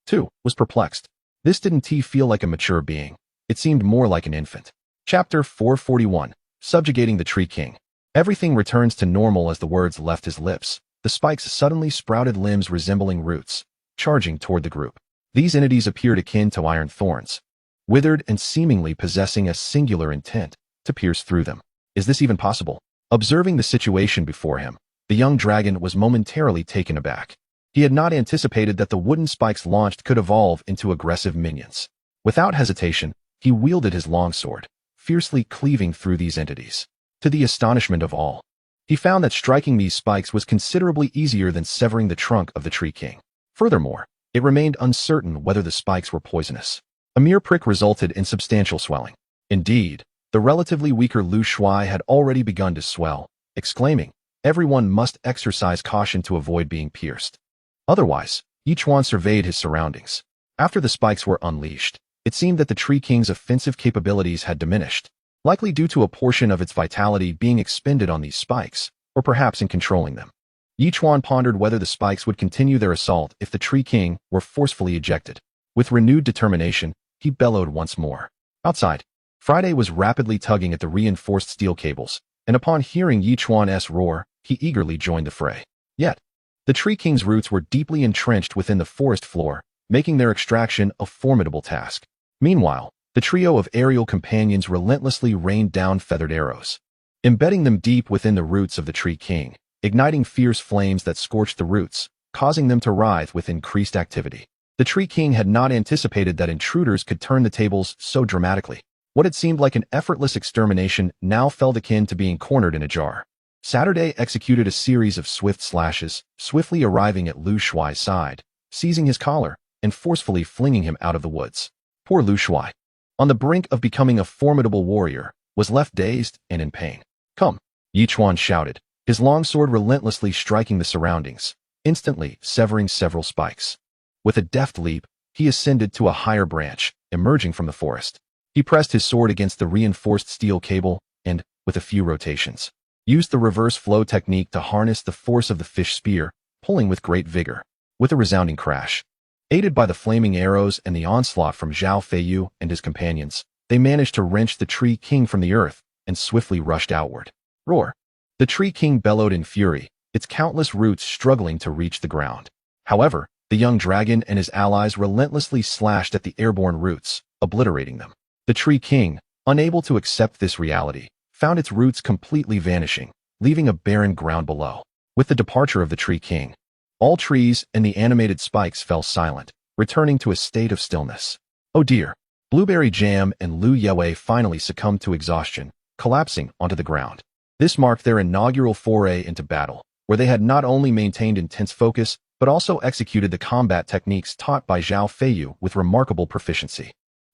S1: too, was perplexed. This didn't feel like a mature being. It seemed more like an infant. Chapter 441, Subjugating the Tree King. Everything returns to normal as the words left his lips. The spikes suddenly sprouted limbs resembling roots, charging toward the group. These entities appeared akin to iron thorns, withered and seemingly possessing a singular intent to pierce through them. Is this even possible? Observing the situation before him, the young dragon was momentarily taken aback. He had not anticipated that the wooden spikes launched could evolve into aggressive minions. Without hesitation, he wielded his longsword, fiercely cleaving through these entities. To the astonishment of all, he found that striking these spikes was considerably easier than severing the trunk of the tree king. Furthermore, it remained uncertain whether the spikes were poisonous. A mere prick resulted in substantial swelling. Indeed, the relatively weaker Lu Shuai had already begun to swell, exclaiming, "Everyone must exercise caution to avoid being pierced." Otherwise, Yichuan surveyed his surroundings. After the spikes were unleashed, it seemed that the tree king's offensive capabilities had diminished, likely due to a portion of its vitality being expended on these spikes, or perhaps in controlling them. Yichuan pondered whether the spikes would continue their assault if the tree king were forcefully ejected. With renewed determination, he bellowed once more. Outside, Friday was rapidly tugging at the reinforced steel cables, and upon hearing Yichuan's roar, he eagerly joined the fray. Yet, the tree king's roots were deeply entrenched within the forest floor, making their extraction a formidable task. Meanwhile, the trio of aerial companions relentlessly rained down feathered arrows, embedding them deep within the roots of the tree king, igniting fierce flames that scorched the roots, causing them to writhe with increased activity. The tree king had not anticipated that intruders could turn the tables so dramatically. What had seemed like an effortless extermination now felt akin to being cornered in a jar. Saturday executed a series of swift slashes, swiftly arriving at Lu Shuai's side, seizing his collar, and forcefully flinging him out of the woods. Poor Lu Shuai, on the brink of becoming a formidable warrior, was left dazed and in pain. "Come," Yichuan shouted, his longsword relentlessly striking the surroundings, instantly severing several spikes. With a deft leap, he ascended to a higher branch, emerging from the forest. He pressed his sword against the reinforced steel cable, and, with a few rotations, used the reverse flow technique to harness the force of the fish spear, pulling with great vigor. With a resounding crash, aided by the flaming arrows and the onslaught from Zhao Feiyu and his companions, they managed to wrench the Tree King from the earth and swiftly rushed outward. Roar! The Tree King bellowed in fury, its countless roots struggling to reach the ground. However, the young dragon and his allies relentlessly slashed at the airborne roots, obliterating them. The Tree King, unable to accept this reality, found its roots completely vanishing, leaving a barren ground below. With the departure of the Tree King, all trees and the animated spikes fell silent, returning to a state of stillness. Oh dear! Blueberry Jam and Lu Yue finally succumbed to exhaustion, collapsing onto the ground. This marked their inaugural foray into battle, where they had not only maintained intense focus, but also executed the combat techniques taught by Zhao Feiyu with remarkable proficiency.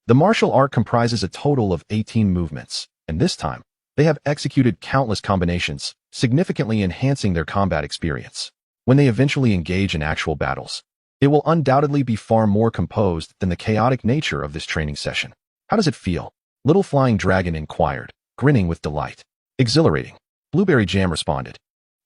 S1: The martial art comprises a total of 18 movements, and this time, they have executed countless combinations, significantly enhancing their combat experience. When they eventually engage in actual battles, it will undoubtedly be far more composed than the chaotic nature of this training session. How does it feel? Little Flying Dragon inquired, grinning with delight. Exhilarating, Blueberry Jam responded,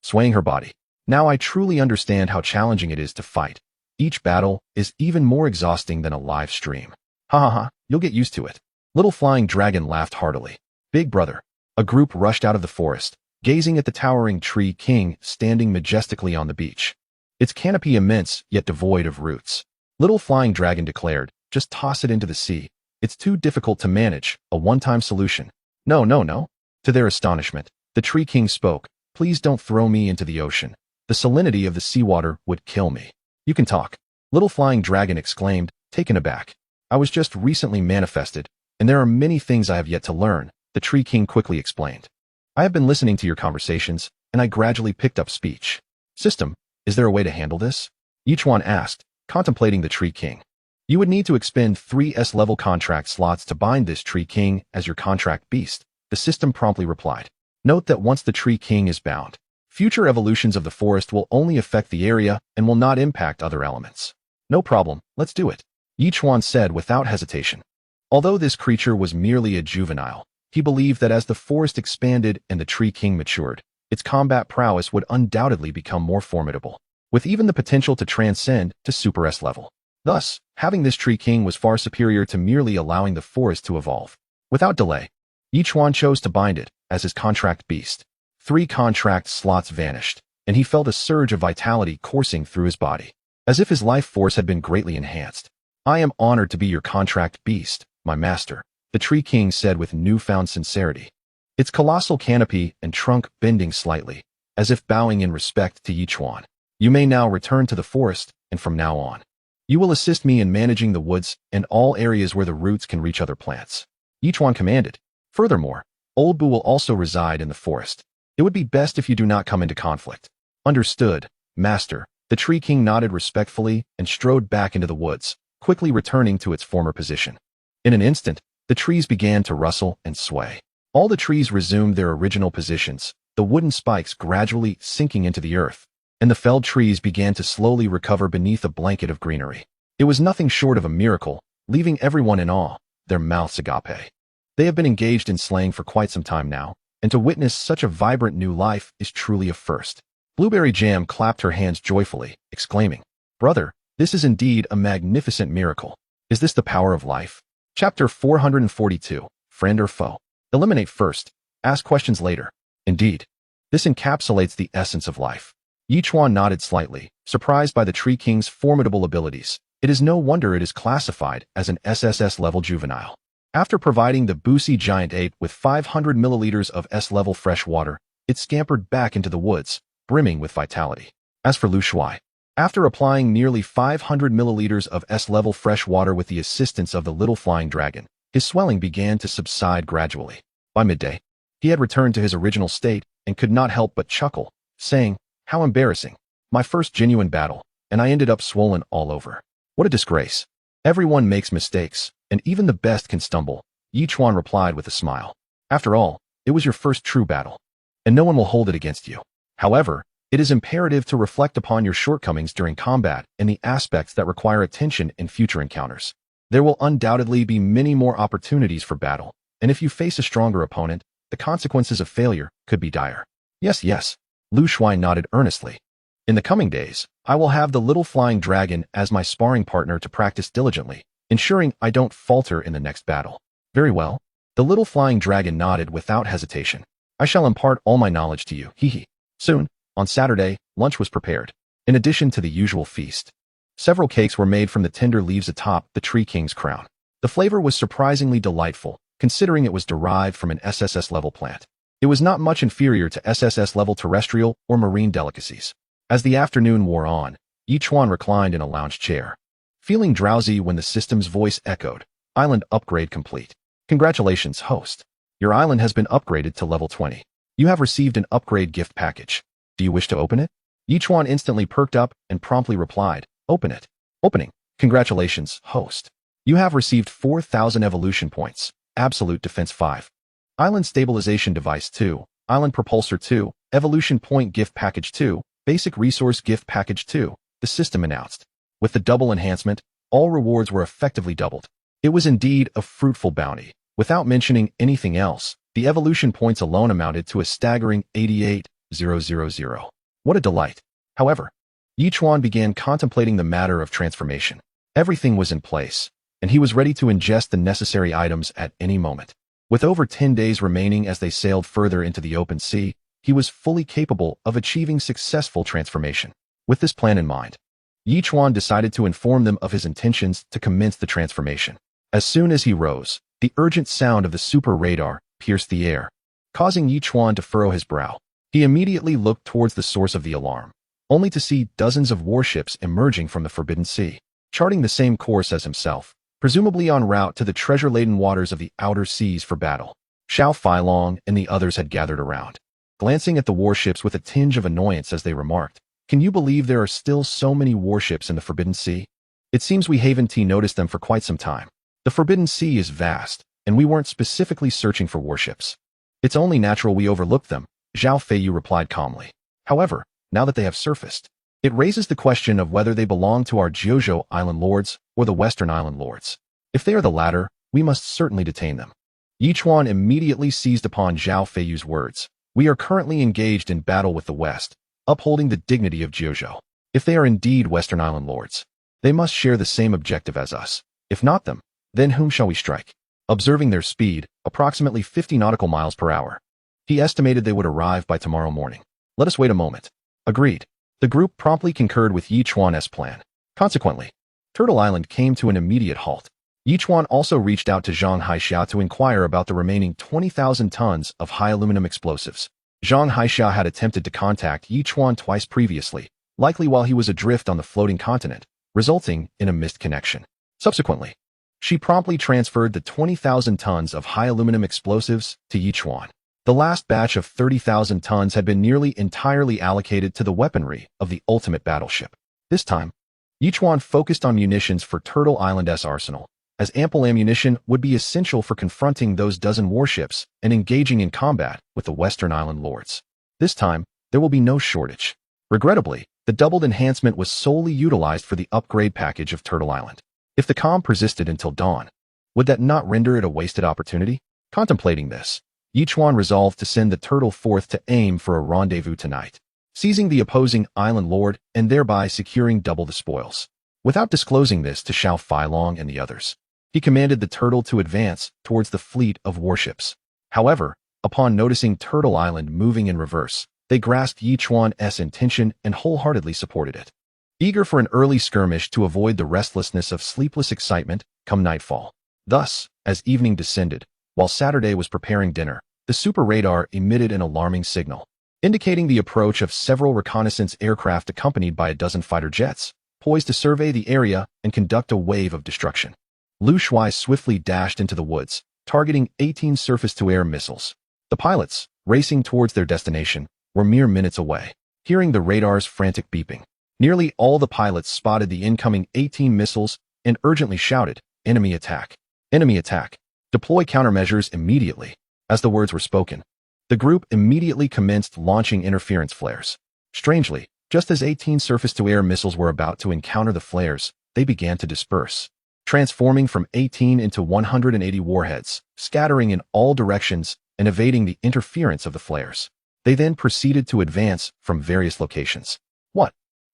S1: swaying her body. Now I truly understand how challenging it is to fight. Each battle is even more exhausting than a live stream. Ha ha ha, you'll get used to it. Little Flying Dragon laughed heartily. Big brother. A group rushed out of the forest, gazing at the towering Tree King standing majestically on the beach. Its canopy immense, yet devoid of roots. Little Flying Dragon declared, just toss it into the sea. It's too difficult to manage, a one-time solution. No, no, no. To their astonishment, the Tree King spoke, please don't throw me into the ocean. The salinity of the seawater would kill me. You can talk. Little Flying Dragon exclaimed, taken aback. I was just recently manifested, and there are many things I have yet to learn, the Tree King quickly explained. I have been listening to your conversations, and I gradually picked up speech. System, is there a way to handle this? Yichuan asked, contemplating the Tree King. You would need to expend 3 S-level contract slots to bind this Tree King as your contract beast, the system promptly replied. Note that once the Tree King is bound, future evolutions of the forest will only affect the area and will not impact other elements. No problem, let's do it, Yichuan said without hesitation. Although this creature was merely a juvenile, he believed that as the forest expanded and the Tree King matured, its combat prowess would undoubtedly become more formidable, with even the potential to transcend to Super S level. Thus, having this Tree King was far superior to merely allowing the forest to evolve. Without delay, Yichuan chose to bind it as his contract beast. 3 contract slots vanished, and he felt a surge of vitality coursing through his body, as if his life force had been greatly enhanced. I am honored to be your contract beast, my master, the Tree King said with newfound sincerity, its colossal canopy and trunk bending slightly, as if bowing in respect to Yichuan. You may now return to the forest, and from now on, you will assist me in managing the woods and all areas where the roots can reach other plants. Yichuan commanded. Furthermore, Old Boo will also reside in the forest. It would be best if you do not come into conflict. Understood, master. The Tree King nodded respectfully and strode back into the woods, quickly returning to its former position. In an instant, the trees began to rustle and sway. All the trees resumed their original positions, the wooden spikes gradually sinking into the earth, and the felled trees began to slowly recover beneath a blanket of greenery. It was nothing short of a miracle, leaving everyone in awe, their mouths agape. They have been engaged in slaying for quite some time now, and to witness such a vibrant new life is truly a first. Blueberry Jam clapped her hands joyfully, exclaiming, Brother, this is indeed a magnificent miracle. Is this the power of life? Chapter 442, Friend or Foe? Eliminate first, ask questions later. Indeed, this encapsulates the essence of life. Yichuan nodded slightly, surprised by the Tree King's formidable abilities. It is no wonder it is classified as an SSS-level juvenile. After providing the Boosie Giant Ape with 500 milliliters of S-level fresh water, it scampered back into the woods, brimming with vitality. As for Lu Shuai, after applying nearly 500 milliliters of S-level fresh water with the assistance of the Little Flying Dragon, his swelling began to subside gradually. By midday, he had returned to his original state and could not help but chuckle, saying, How embarrassing. My first genuine battle, and I ended up swollen all over. What a disgrace. Everyone makes mistakes, and even the best can stumble, Yichuan replied with a smile. After all, it was your first true battle, and no one will hold it against you. However, it is imperative to reflect upon your shortcomings during combat and the aspects that require attention in future encounters. There will undoubtedly be many more opportunities for battle, and if you face a stronger opponent, the consequences of failure could be dire. Yes, yes. Lu Shuai nodded earnestly. In the coming days, I will have the little flying dragon as my sparring partner to practice diligently, ensuring I don't falter in the next battle. Very well. The little flying dragon nodded without hesitation. I shall impart all my knowledge to you, hee hee. Soon, on Saturday, lunch was prepared. In addition to the usual feast, several cakes were made from the tender leaves atop the Tree King's crown. The flavor was surprisingly delightful, considering it was derived from an SSS-level plant. It was not much inferior to SSS-level terrestrial or marine delicacies. As the afternoon wore on, Yi Chuan reclined in a lounge chair, feeling drowsy when the system's voice echoed. Island upgrade complete. Congratulations, host. Your island has been upgraded to level 20. You have received an upgrade gift package. Do you wish to open it? Yi Chuan instantly perked up and promptly replied, open it. Opening. Congratulations, host. You have received 4,000 evolution points. Absolute Defense 5. Island Stabilization Device 2. Island Propulsor 2. Evolution Point Gift Package 2. Basic Resource Gift Package 2. The system announced. With the double enhancement, all rewards were effectively doubled. It was indeed a fruitful bounty. Without mentioning anything else, the evolution points alone amounted to a staggering 88,000. What a delight. However, Yi Chuan began contemplating the matter of transformation. Everything was in place, and he was ready to ingest the necessary items at any moment. With over 10 days remaining as they sailed further into the open sea, he was fully capable of achieving successful transformation. With this plan in mind, Yi Chuan decided to inform them of his intentions to commence the transformation. As soon as he rose, the urgent sound of the super radar pierced the air, causing Yi Chuan to furrow his brow. He immediately looked towards the source of the alarm, only to see dozens of warships emerging from the Forbidden Sea, charting the same course as himself, presumably en route to the treasure-laden waters of the outer seas for battle. Xiao Feilong and the others had gathered around, glancing at the warships with a tinge of annoyance as they remarked, "Can you believe there are still so many warships in the Forbidden Sea? It seems we haven't noticed them for quite some time. The Forbidden Sea is vast, and we weren't specifically searching for warships. It's only natural we overlooked them," Zhao Feiyu replied calmly. "However, now that they have surfaced, it raises the question of whether they belong to our Jiuzhou Island Lords or the Western Island Lords. If they are the latter, we must certainly detain them." Yi Chuan immediately seized upon Zhao Feiyu's words. "We are currently engaged in battle with the West, upholding the dignity of Jiuzhou. If they are indeed Western Island Lords, they must share the same objective as us. If not them, then whom shall we strike?" Observing their speed, approximately 50 nautical miles per hour, he estimated they would arrive by tomorrow morning. "Let us wait a moment." Agreed. The group promptly concurred with Yi Chuan's plan. Consequently, Turtle Island came to an immediate halt. Yi Chuan also reached out to Zhang Haixia to inquire about the remaining 20,000 tons of high aluminum explosives. Zhang Haixia had attempted to contact Yi Chuan twice previously, likely while he was adrift on the floating continent, resulting in a missed connection. Subsequently, she promptly transferred the 20,000 tons of high aluminum explosives to Yi Chuan. The last batch of 30,000 tons had been nearly entirely allocated to the weaponry of the ultimate battleship. This time, Yi Chuan focused on munitions for Turtle Island's arsenal, as ample ammunition would be essential for confronting those dozen warships and engaging in combat with the Western Island Lords. This time, there will be no shortage. Regrettably, the doubled enhancement was solely utilized for the upgrade package of Turtle Island. If the calm persisted until dawn, would that not render it a wasted opportunity? Contemplating this, Yi Chuan resolved to send the Turtle forth to aim for a rendezvous tonight, seizing the opposing island lord and thereby securing double the spoils. Without disclosing this to Xiao Feilong and the others, he commanded the Turtle to advance towards the fleet of warships. However, upon noticing Turtle Island moving in reverse, they grasped Yi Chuan's intention and wholeheartedly supported it. Eager for an early skirmish to avoid the restlessness of sleepless excitement come nightfall. Thus, as evening descended, while Saturday was preparing dinner, the super radar emitted an alarming signal, indicating the approach of several reconnaissance aircraft accompanied by a dozen fighter jets, poised to survey the area and conduct a wave of destruction. Lu Shuai swiftly dashed into the woods, targeting 18 surface-to-air missiles. The pilots, racing towards their destination, were mere minutes away. Hearing the radar's frantic beeping, nearly all the pilots spotted the incoming 18 missiles and urgently shouted, "Enemy attack! Enemy attack! Deploy countermeasures immediately." As the words were spoken, the group immediately commenced launching interference flares. Strangely, just as 18 surface-to-air missiles were about to encounter the flares, they began to disperse, transforming from 18 into 180 warheads, scattering in all directions and evading the interference of the flares. They then proceeded to advance from various locations. What?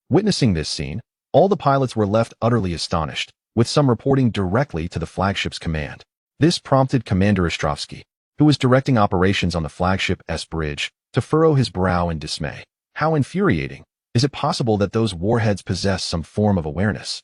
S1: Witnessing this scene, all the pilots were left utterly astonished, with some reporting directly to the flagship's command. This prompted Commander Ostrovsky, who was directing operations on the flagship's bridge, to furrow his brow in dismay. How infuriating! Is it possible that those warheads possess some form of awareness?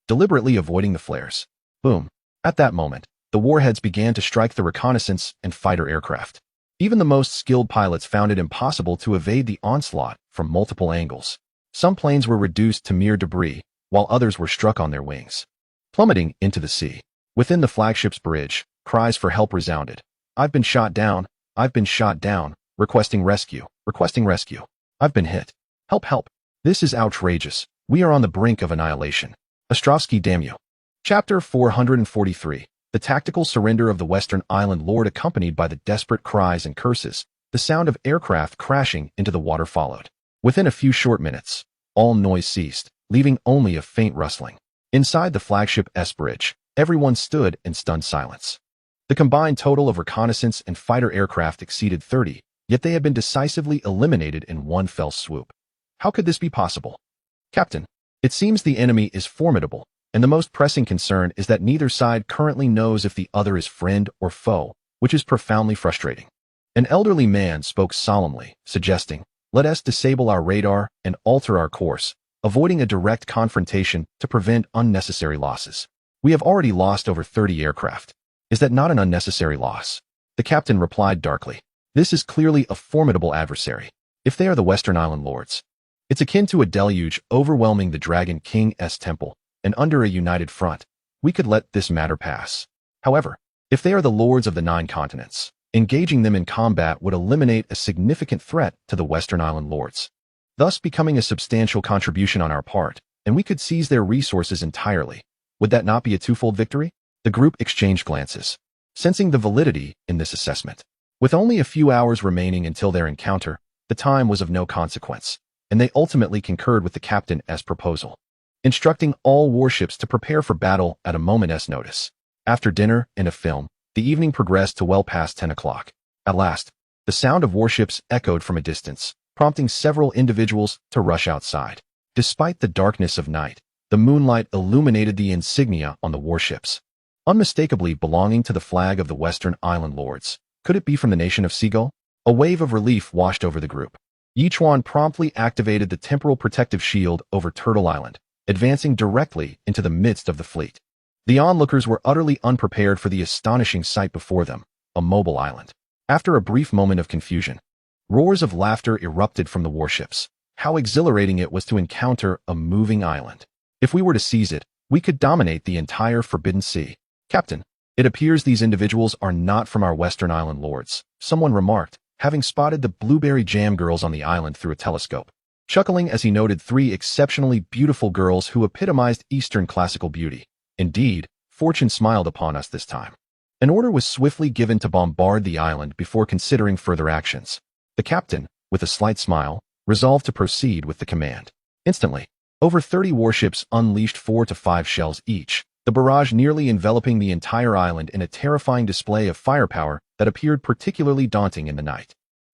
S1: Deliberately avoiding the flares. Boom. At that moment, the warheads began to strike the reconnaissance and fighter aircraft. Even the most skilled pilots found it impossible to evade the onslaught from multiple angles. Some planes were reduced to mere debris, while others were struck on their wings, plummeting into the sea. Within the flagship's bridge, cries for help resounded. I've been shot down. I've been shot down. Requesting rescue. Requesting rescue. I've been hit. Help, help. This is outrageous. We are on the brink of annihilation. Ostrovsky, damn you. Chapter 443. The tactical surrender of the Western Island Lord, accompanied by the desperate cries and curses. The sound of aircraft crashing into the water followed. Within a few short minutes, all noise ceased, leaving only a faint rustling. Inside the flagship's bridge, everyone stood in stunned silence. The combined total of reconnaissance and fighter aircraft exceeded 30, yet they had been decisively eliminated in one fell swoop. How could this be possible? Captain, it seems the enemy is formidable, and the most pressing concern is that neither side currently knows if the other is friend or foe, which is profoundly frustrating. An elderly man spoke solemnly, suggesting, let us disable our radar and alter our course, avoiding a direct confrontation to prevent unnecessary losses. We have already lost over 30 aircraft. Is that not an unnecessary loss? The captain replied darkly. This is clearly a formidable adversary. If they are the Western Island Lords, it's akin to a deluge overwhelming the Dragon King's temple, and under a united front, we could let this matter pass. However, if they are the Lords of the 9 continents, engaging them in combat would eliminate a significant threat to the Western Island Lords, thus becoming a substantial contribution on our part, and we could seize their resources entirely. Would that not be a twofold victory? The group exchanged glances, sensing the validity in this assessment. With only a few hours remaining until their encounter, the time was of no consequence, and they ultimately concurred with the captain's proposal, instructing all warships to prepare for battle at a moment's notice. After dinner and a film, the evening progressed to well past 10 o'clock. At last, the sound of warships echoed from a distance, prompting several individuals to rush outside. Despite the darkness of night, the moonlight illuminated the insignia on the warships, unmistakably belonging to the flag of the Western Island Lords. Could it be from the nation of Seagull? A wave of relief washed over the group. Yichuan promptly activated the temporal protective shield over Turtle Island, advancing directly into the midst of the fleet. The onlookers were utterly unprepared for the astonishing sight before them, a mobile island. After a brief moment of confusion, roars of laughter erupted from the warships. How exhilarating it was to encounter a moving island. If we were to seize it, we could dominate the entire Forbidden Sea. Captain, it appears these individuals are not from our Western Island Lords, someone remarked, having spotted the blueberry jam girls on the island through a telescope, chuckling as he noted 3 exceptionally beautiful girls who epitomized Eastern classical beauty. Indeed, fortune smiled upon us this time. An order was swiftly given to bombard the island before considering further actions. The captain, with a slight smile, resolved to proceed with the command. Instantly, over 30 warships unleashed 4 to 5 shells each, the barrage nearly enveloping the entire island in a terrifying display of firepower that appeared particularly daunting in the night.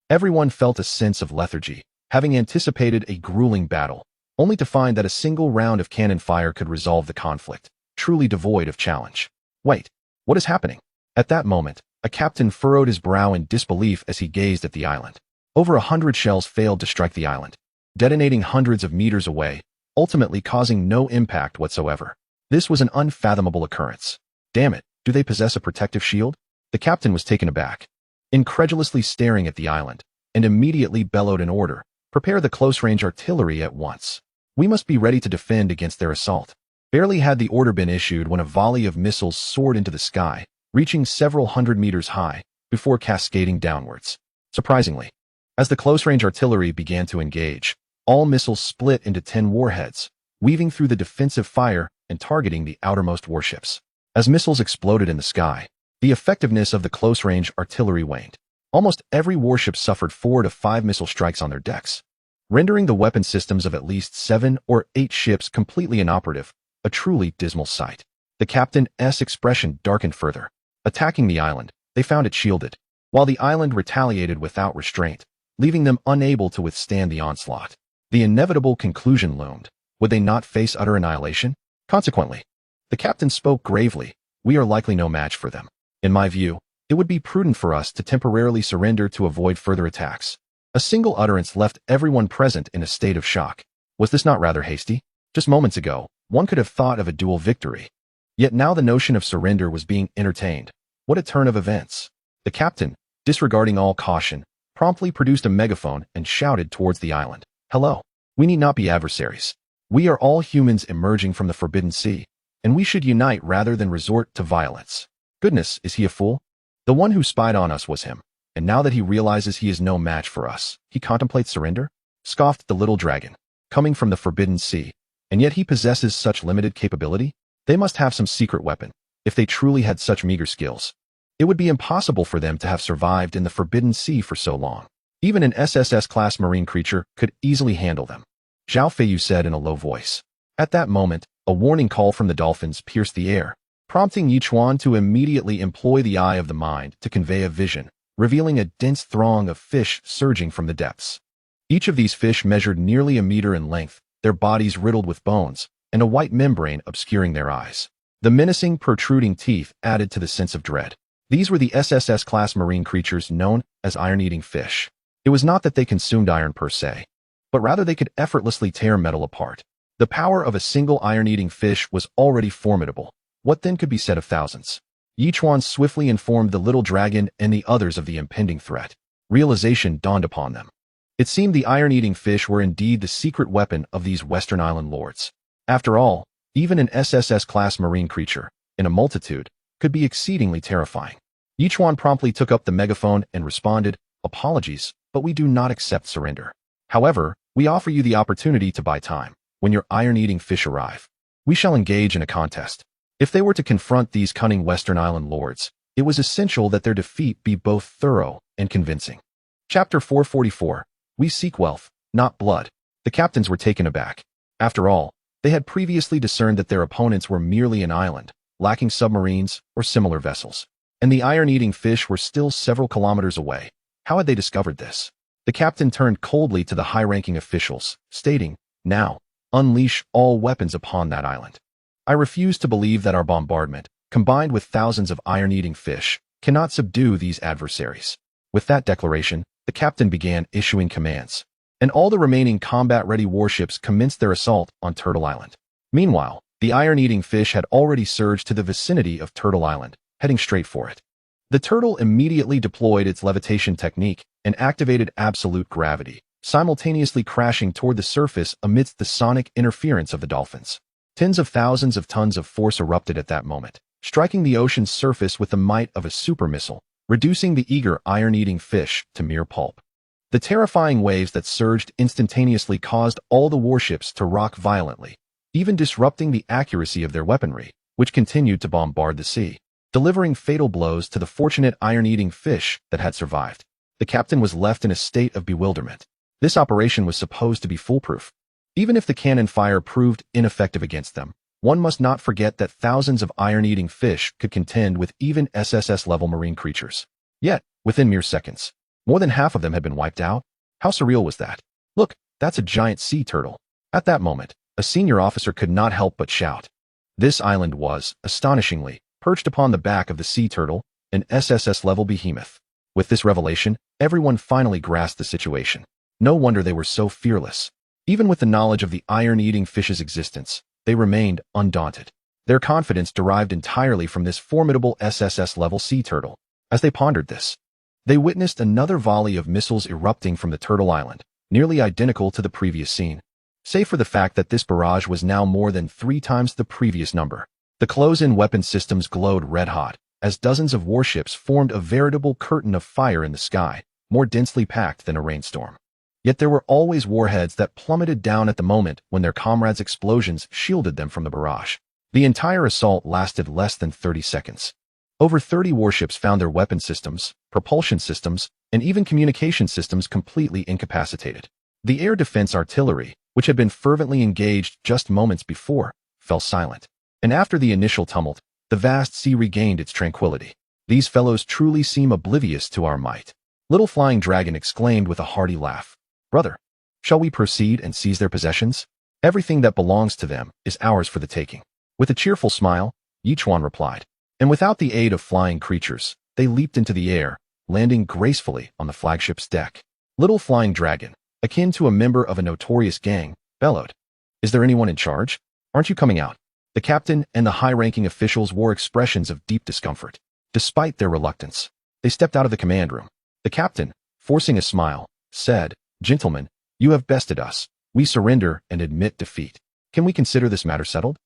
S1: Everyone felt a sense of lethargy, having anticipated a grueling battle, only to find that a single round of cannon fire could resolve the conflict, truly devoid of challenge. Wait, what is happening? At that moment, a captain furrowed his brow in disbelief as he gazed at the island. Over 100 shells failed to strike the island, detonating hundreds of meters away, ultimately causing no impact whatsoever. This was an unfathomable occurrence. Damn it, do they possess a protective shield? The captain was taken aback, incredulously staring at the island, and immediately bellowed an order. Prepare the close-range artillery at once. We must be ready to defend against their assault. Barely had the order been issued when a volley of missiles soared into the sky, reaching several hundred meters high, before cascading downwards. Surprisingly, as the close-range artillery began to engage, all missiles split into 10 warheads, weaving through the defensive fire and targeting the outermost warships. As missiles exploded in the sky, the effectiveness of the close-range artillery waned. Almost every warship suffered 4 to 5 missile strikes on their decks, rendering the weapon systems of at least 7 or 8 ships completely inoperative, a truly dismal sight. The captain's expression darkened further. Attacking the island, they found it shielded. While the island retaliated without restraint, leaving them unable to withstand the onslaught. The inevitable conclusion loomed. Would they not face utter annihilation? Consequently, the captain spoke gravely. We are likely no match for them. In my view, it would be prudent for us to temporarily surrender to avoid further attacks. A single utterance left everyone present in a state of shock. Was this not rather hasty? Just moments ago, one could have thought of a dual victory. Yet now the notion of surrender was being entertained. What a turn of events. The captain, disregarding all caution, promptly produced a megaphone and shouted towards the island. Hello. We need not be adversaries. We are all humans emerging from the Forbidden Sea, and we should unite rather than resort to violence. Goodness, is he a fool? The one who spied on us was him, and now that he realizes he is no match for us, he contemplates surrender? Scoffed the little dragon, coming from the Forbidden Sea, and yet he possesses such limited capability? They must have some secret weapon, if they truly had such meager skills. It would be impossible for them to have survived in the Forbidden Sea for so long. Even an SSS-class marine creature could easily handle them. Zhao Feiyu said in a low voice. At that moment, a warning call from the dolphins pierced the air, prompting Yichuan to immediately employ the eye of the mind to convey a vision, revealing a dense throng of fish surging from the depths. Each of these fish measured nearly a meter in length, their bodies riddled with bones, and a white membrane obscuring their eyes. The menacing, protruding teeth added to the sense of dread. These were the SSS-class marine creatures known as iron-eating fish. It was not that they consumed iron per se, but rather they could effortlessly tear metal apart. The power of a single iron-eating fish was already formidable. What then could be said of thousands? Yichuan swiftly informed the little dragon and the others of the impending threat. Realization dawned upon them. It seemed the iron-eating fish were indeed the secret weapon of these Western Island lords. After all, even an SSS-class marine creature, in a multitude, could be exceedingly terrifying. Yichuan promptly took up the megaphone and responded, Apologies, but we do not accept surrender. However, we offer you the opportunity to buy time. When your iron-eating fish arrive, we shall engage in a contest. If they were to confront these cunning Western Island lords, it was essential that their defeat be both thorough and convincing. Chapter 444. We seek wealth, not blood. The captains were taken aback. After all, they had previously discerned that their opponents were merely an island, lacking submarines or similar vessels. And the iron-eating fish were still several kilometers away. How had they discovered this? The captain turned coldly to the high-ranking officials, stating, Now, unleash all weapons upon that island. I refuse to believe that our bombardment, combined with thousands of iron-eating fish, cannot subdue these adversaries. With that declaration, the captain began issuing commands, and all the remaining combat-ready warships commenced their assault on Turtle Island. Meanwhile, the iron-eating fish had already surged to the vicinity of Turtle Island, heading straight for it. The turtle immediately deployed its levitation technique and activated absolute gravity, simultaneously crashing toward the surface amidst the sonic interference of the dolphins. Tens of thousands of tons of force erupted at that moment, striking the ocean's surface with the might of a super missile, reducing the eager iron-eating fish to mere pulp. The terrifying waves that surged instantaneously caused all the warships to rock violently, even disrupting the accuracy of their weaponry, which continued to bombard the sea, delivering fatal blows to the fortunate iron-eating fish that had survived. The captain was left in a state of bewilderment. This operation was supposed to be foolproof. Even if the cannon fire proved ineffective against them, one must not forget that thousands of iron-eating fish could contend with even SSS-level marine creatures. Yet, within mere seconds, more than half of them had been wiped out. How surreal was that? Look, that's a giant sea turtle. At that moment, a senior officer could not help but shout. This island was, astonishingly, perched upon the back of the sea turtle, an SSS-level behemoth. With this revelation, everyone finally grasped the situation. No wonder they were so fearless. Even with the knowledge of the iron-eating fish's existence, they remained undaunted. Their confidence derived entirely from this formidable SSS-level sea turtle. As they pondered this, they witnessed another volley of missiles erupting from the Turtle Island, nearly identical to the previous scene, save for the fact that this barrage was now more than 3 times the previous number. The close-in weapon systems glowed red-hot, as dozens of warships formed a veritable curtain of fire in the sky, more densely packed than a rainstorm. Yet there were always warheads that plummeted down at the moment when their comrades' explosions shielded them from the barrage. The entire assault lasted less than 30 seconds. Over 30 warships found their weapon systems, propulsion systems, and even communication systems completely incapacitated. The air defense artillery, which had been fervently engaged just moments before, fell silent. And after the initial tumult, the vast sea regained its tranquility. These fellows truly seem oblivious to our might. Little Flying Dragon exclaimed with a hearty laugh. Brother, shall we proceed and seize their possessions? Everything that belongs to them is ours for the taking. With a cheerful smile, Yichuan replied. And without the aid of flying creatures, they leaped into the air, landing gracefully on the flagship's deck. Little Flying Dragon, akin to a member of a notorious gang, bellowed. Is there anyone in charge? Aren't you coming out? The captain and the high-ranking officials wore expressions of deep discomfort. Despite their reluctance, they stepped out of the command room. The captain, forcing a smile, said, Gentlemen, you have bested us. We surrender and admit defeat. Can we consider this matter settled?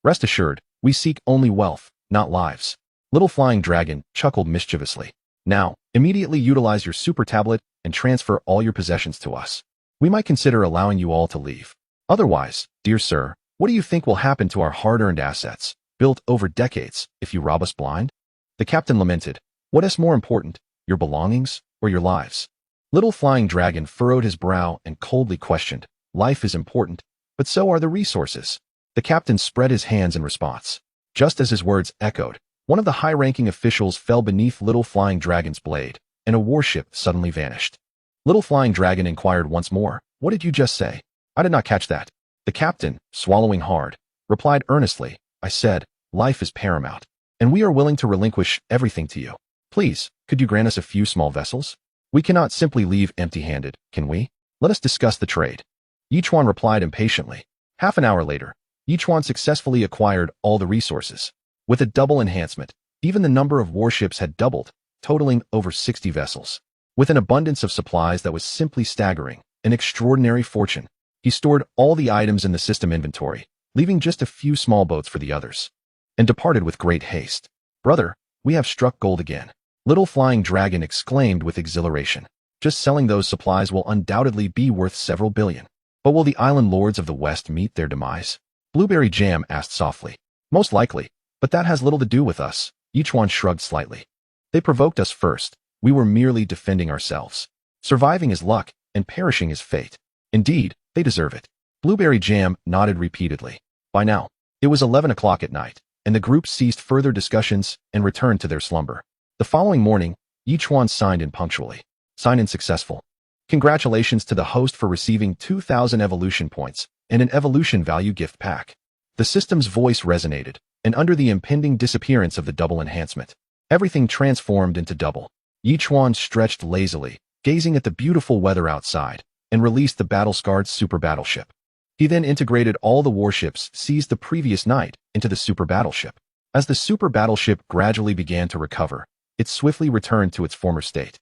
S1: Rest assured, we seek only wealth, not lives. Little Flying Dragon chuckled mischievously. Now, immediately utilize your super tablet and transfer all your possessions to us. We might consider allowing you all to leave. Otherwise, dear sir, what do you think will happen to our hard-earned assets, built over decades, if you rob us blind? The captain lamented. What is more important, your belongings or your lives? Little Flying Dragon furrowed his brow and coldly questioned. Life is important, but so are the resources. The captain spread his hands in response. Just as his words echoed, one of the high-ranking officials fell beneath Little Flying Dragon's blade, and a warship suddenly vanished. Little Flying Dragon inquired once more, What did you just say? I did not catch that. The captain, swallowing hard, replied earnestly, I said, life is paramount, and we are willing to relinquish everything to you. Please, could you grant us a few small vessels? We cannot simply leave empty-handed, can we? Let us discuss the trade. Yichuan replied impatiently. Half an hour later, Yichuan successfully acquired all the resources. With a double enhancement, even the number of warships had doubled, totaling over 60 vessels. With an abundance of supplies that was simply staggering, an extraordinary fortune, he stored all the items in the system inventory, leaving just a few small boats for the others, and departed with great haste. Brother, we have struck gold again. Little Flying Dragon exclaimed with exhilaration. Just selling those supplies will undoubtedly be worth several billion. But will the island lords of the West meet their demise? Blueberry Jam asked softly. Most likely, but that has little to do with us. Yichuan shrugged slightly. They provoked us first. We were merely defending ourselves. Surviving is luck, and perishing is fate. Indeed, they deserve it. Blueberry Jam nodded repeatedly. By now, it was 11 o'clock at night, and the group ceased further discussions and returned to their slumber. The following morning, Yichuan signed in punctually. Sign-in successful. Congratulations to the host for receiving 2,000 evolution points and an evolution value gift pack. The system's voice resonated, and under the impending disappearance of the double enhancement, everything transformed into double. Yichuan stretched lazily, gazing at the beautiful weather outside, and released the battle-scarred super battleship. He then integrated all the warships seized the previous night into the super battleship. As the super battleship gradually began to recover, it swiftly returned to its former state,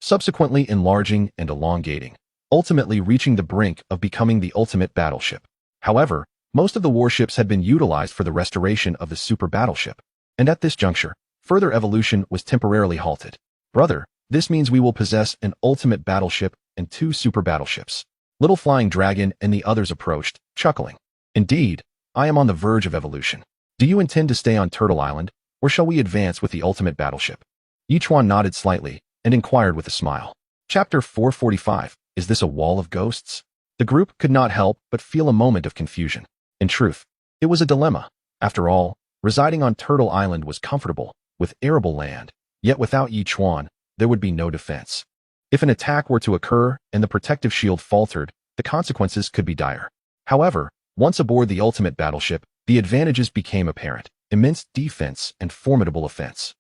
S1: subsequently enlarging and elongating, ultimately reaching the brink of becoming the ultimate battleship. However, most of the warships had been utilized for the restoration of the super battleship, and at this juncture, further evolution was temporarily halted. Brother, this means we will possess an ultimate battleship and 2 super battleships. Little Flying Dragon and the others approached, chuckling. Indeed, I am on the verge of evolution. Do you intend to stay on Turtle Island, or shall we advance with the ultimate battleship? Yichuan nodded slightly and inquired with a smile. Chapter 445, Is this a wall of ghosts? The group could not help but feel a moment of confusion. In truth, it was a dilemma. After all, residing on Turtle Island was comfortable, with arable land, yet without Yichuan, there would be no defense. If an attack were to occur and the protective shield faltered, the consequences could be dire. However, once aboard the ultimate battleship, the advantages became apparent: immense defense and formidable offense.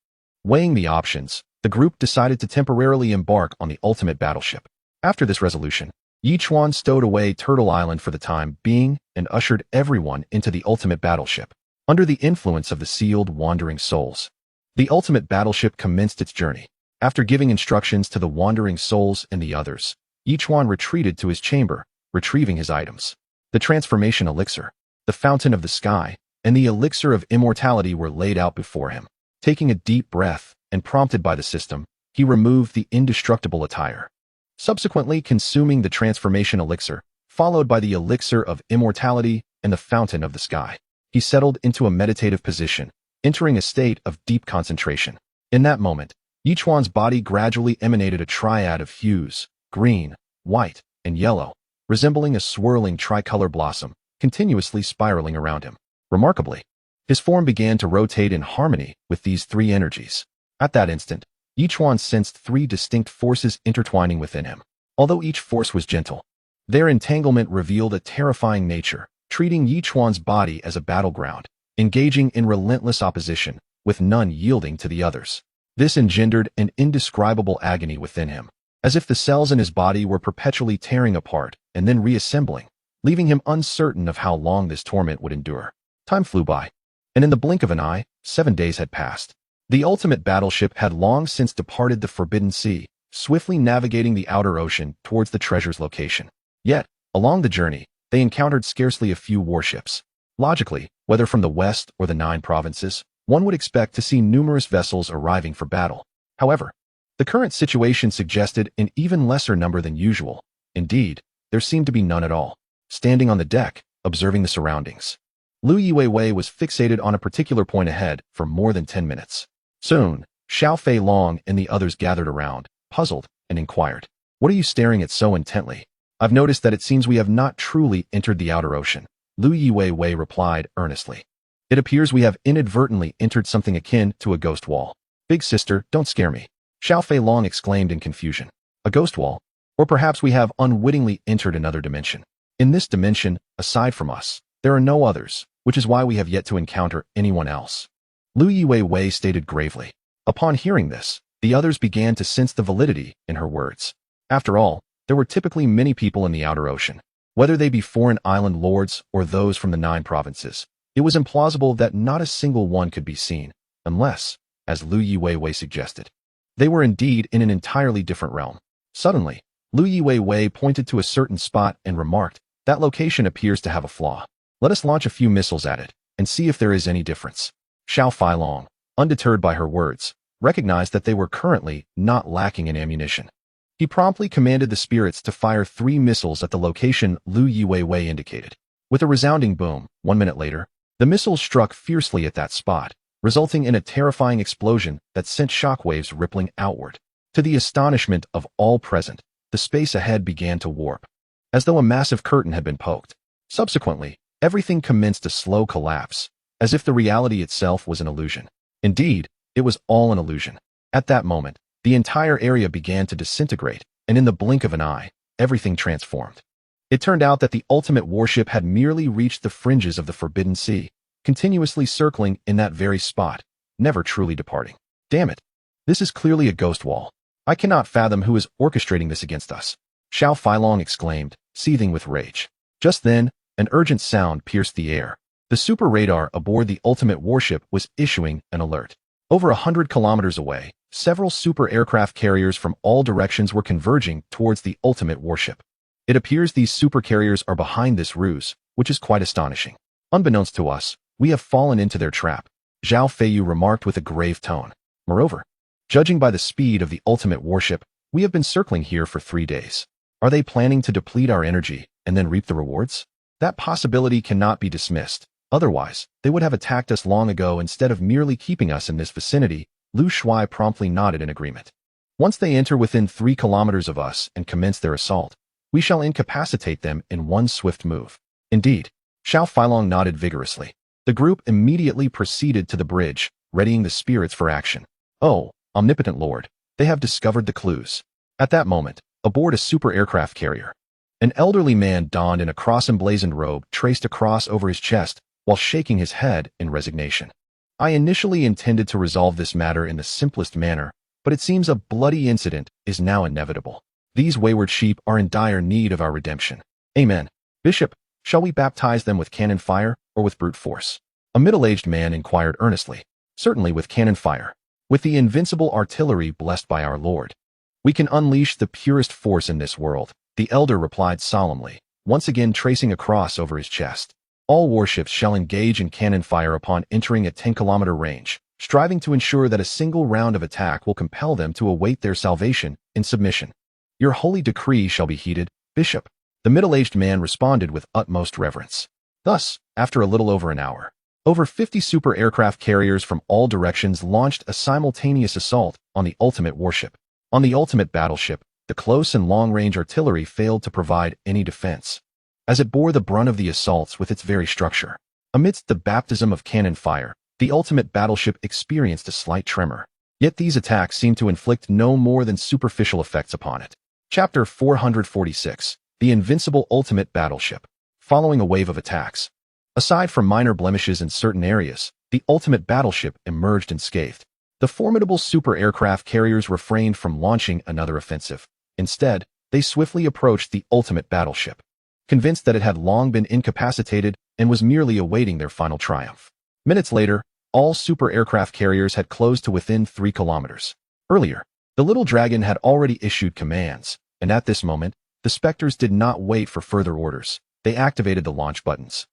S1: Weighing the options, the group decided to temporarily embark on the ultimate battleship. After this resolution, Yichuan stowed away Turtle Island for the time being and ushered everyone into the ultimate battleship. Under the influence of the sealed wandering souls, the ultimate battleship commenced its journey. After giving instructions to the wandering souls and the others, Yichuan retreated to his chamber, retrieving his items. The transformation elixir, the fountain of the sky, and the elixir of immortality were laid out before him. Taking a deep breath, and prompted by the system, he removed the indestructible attire. Subsequently consuming the transformation elixir, followed by the elixir of immortality and the fountain of the sky, he settled into a meditative position, entering a state of deep concentration. In that moment, Yichuan's body gradually emanated a triad of hues: green, white, and yellow, resembling a swirling tricolor blossom, continuously spiraling around him. Remarkably, his form began to rotate in harmony with these 3 energies. At that instant, Each one sensed three distinct forces intertwining within him. Although each force was gentle, their entanglement revealed a terrifying nature, treating Yichuan's body as a battleground, engaging in relentless opposition, with none yielding to the others. This engendered an indescribable agony within him, as if the cells in his body were perpetually tearing apart and then reassembling, leaving him uncertain of how long this torment would endure. Time flew by, and in the blink of an eye, 7 days had passed. The ultimate battleship had long since departed the Forbidden Sea, swiftly navigating the outer ocean towards the treasure's location. Yet, along the journey, they encountered scarcely a few warships. Logically, whether from the west or the 9 provinces, one would expect to see numerous vessels arriving for battle. However, the current situation suggested an even lesser number than usual. Indeed, there seemed to be none at all. Standing on the deck, observing the surroundings, Lu Yiwei was fixated on a particular point ahead for more than 10 minutes. Soon, Xiao Fei Long and the others gathered around, puzzled, and inquired, "What are you staring at so intently? I've noticed that it seems we have not truly entered the outer ocean." Lu Yiwei replied earnestly, "It appears we have inadvertently entered something akin to a ghost wall." "Big sister, don't scare me," Xiao Fei Long exclaimed in confusion. "A ghost wall? Or perhaps we have unwittingly entered another dimension. In this dimension, aside from us, there are no others, which is why we have yet to encounter anyone else," Lu Yiwei stated gravely. Upon hearing this, the others began to sense the validity in her words. After all, there were typically many people in the outer ocean. Whether they be foreign island lords or those from the 9 provinces, it was implausible that not a single one could be seen, unless, as Lu Yiwei suggested, they were indeed in an entirely different realm. Suddenly, Lu Yiwei pointed to a certain spot and remarked, "That location appears to have a flaw. Let us launch a few missiles at it, and see if there is any difference." Xiao Fei Long, undeterred by her words, recognized that they were currently not lacking in ammunition. He promptly commanded the spirits to fire 3 missiles at the location Lu Yiwei indicated. With a resounding boom, 1 minute later, the missiles struck fiercely at that spot, resulting in a terrifying explosion that sent shockwaves rippling outward. To the astonishment of all present, the space ahead began to warp, as though a massive curtain had been poked. Subsequently, everything commenced a slow collapse, as if the reality itself was an illusion. Indeed, it was all an illusion. At that moment, the entire area began to disintegrate, and in the blink of an eye, everything transformed. It turned out that the ultimate warship had merely reached the fringes of the Forbidden Sea, continuously circling in that very spot, never truly departing. "Damn it! This is clearly a ghost wall. I cannot fathom who is orchestrating this against us," Xiao Fei Long exclaimed, seething with rage. Just then, an urgent sound pierced the air. The super radar aboard the ultimate warship was issuing an alert. Over 100 kilometers away, several super aircraft carriers from all directions were converging towards the ultimate warship. It appears these super carriers are behind this ruse, which is quite astonishing. "Unbeknownst to us, we have fallen into their trap," Zhao Feiyu remarked with a grave tone. "Moreover, judging by the speed of the ultimate warship, we have been circling here for 3 days. Are they planning to deplete our energy and then reap the rewards? That possibility cannot be dismissed. Otherwise, they would have attacked us long ago instead of merely keeping us in this vicinity." Lu Shuai promptly nodded in agreement. "Once they enter within 3 kilometers of us and commence their assault, we shall incapacitate them in one swift move." "Indeed." Xiao Feilong nodded vigorously. The group immediately proceeded to the bridge, readying the spirits for action. "Oh, omnipotent lord, they have discovered the clues." At that moment, aboard a super aircraft carrier, an elderly man donned in a cross-emblazoned robe traced a cross over his chest while shaking his head in resignation. "I initially intended to resolve this matter in the simplest manner, but it seems a bloody incident is now inevitable. These wayward sheep are in dire need of our redemption. Amen. Bishop, shall we baptize them with cannon fire or with brute force?" A middle-aged man inquired earnestly. "Certainly with cannon fire. With the invincible artillery blessed by our Lord, we can unleash the purest force in this world," the elder replied solemnly, once again tracing a cross over his chest. "All warships shall engage in cannon fire upon entering a 10-kilometer range, striving to ensure that a single round of attack will compel them to await their salvation in submission. Your holy decree shall be heeded, Bishop," the middle-aged man responded with utmost reverence. Thus, after a little over an hour, over 50 super aircraft carriers from all directions launched a simultaneous assault on the ultimate warship. On the ultimate battleship, the close and long-range artillery failed to provide any defense, as it bore the brunt of the assaults with its very structure. Amidst the baptism of cannon fire, the ultimate battleship experienced a slight tremor. Yet these attacks seemed to inflict no more than superficial effects upon it. Chapter 446. The Invincible Ultimate Battleship. Following a wave of attacks. Aside from minor blemishes in certain areas, the ultimate battleship emerged unscathed. The formidable super aircraft carriers refrained from launching another offensive. Instead, they swiftly approached the ultimate battleship, convinced that it had long been incapacitated and was merely awaiting their final triumph. Minutes later, all super aircraft carriers had closed to within 3 kilometers. Earlier, the little dragon had already issued commands, and at this moment, the Spectres did not wait for further orders. They activated the launch buttons,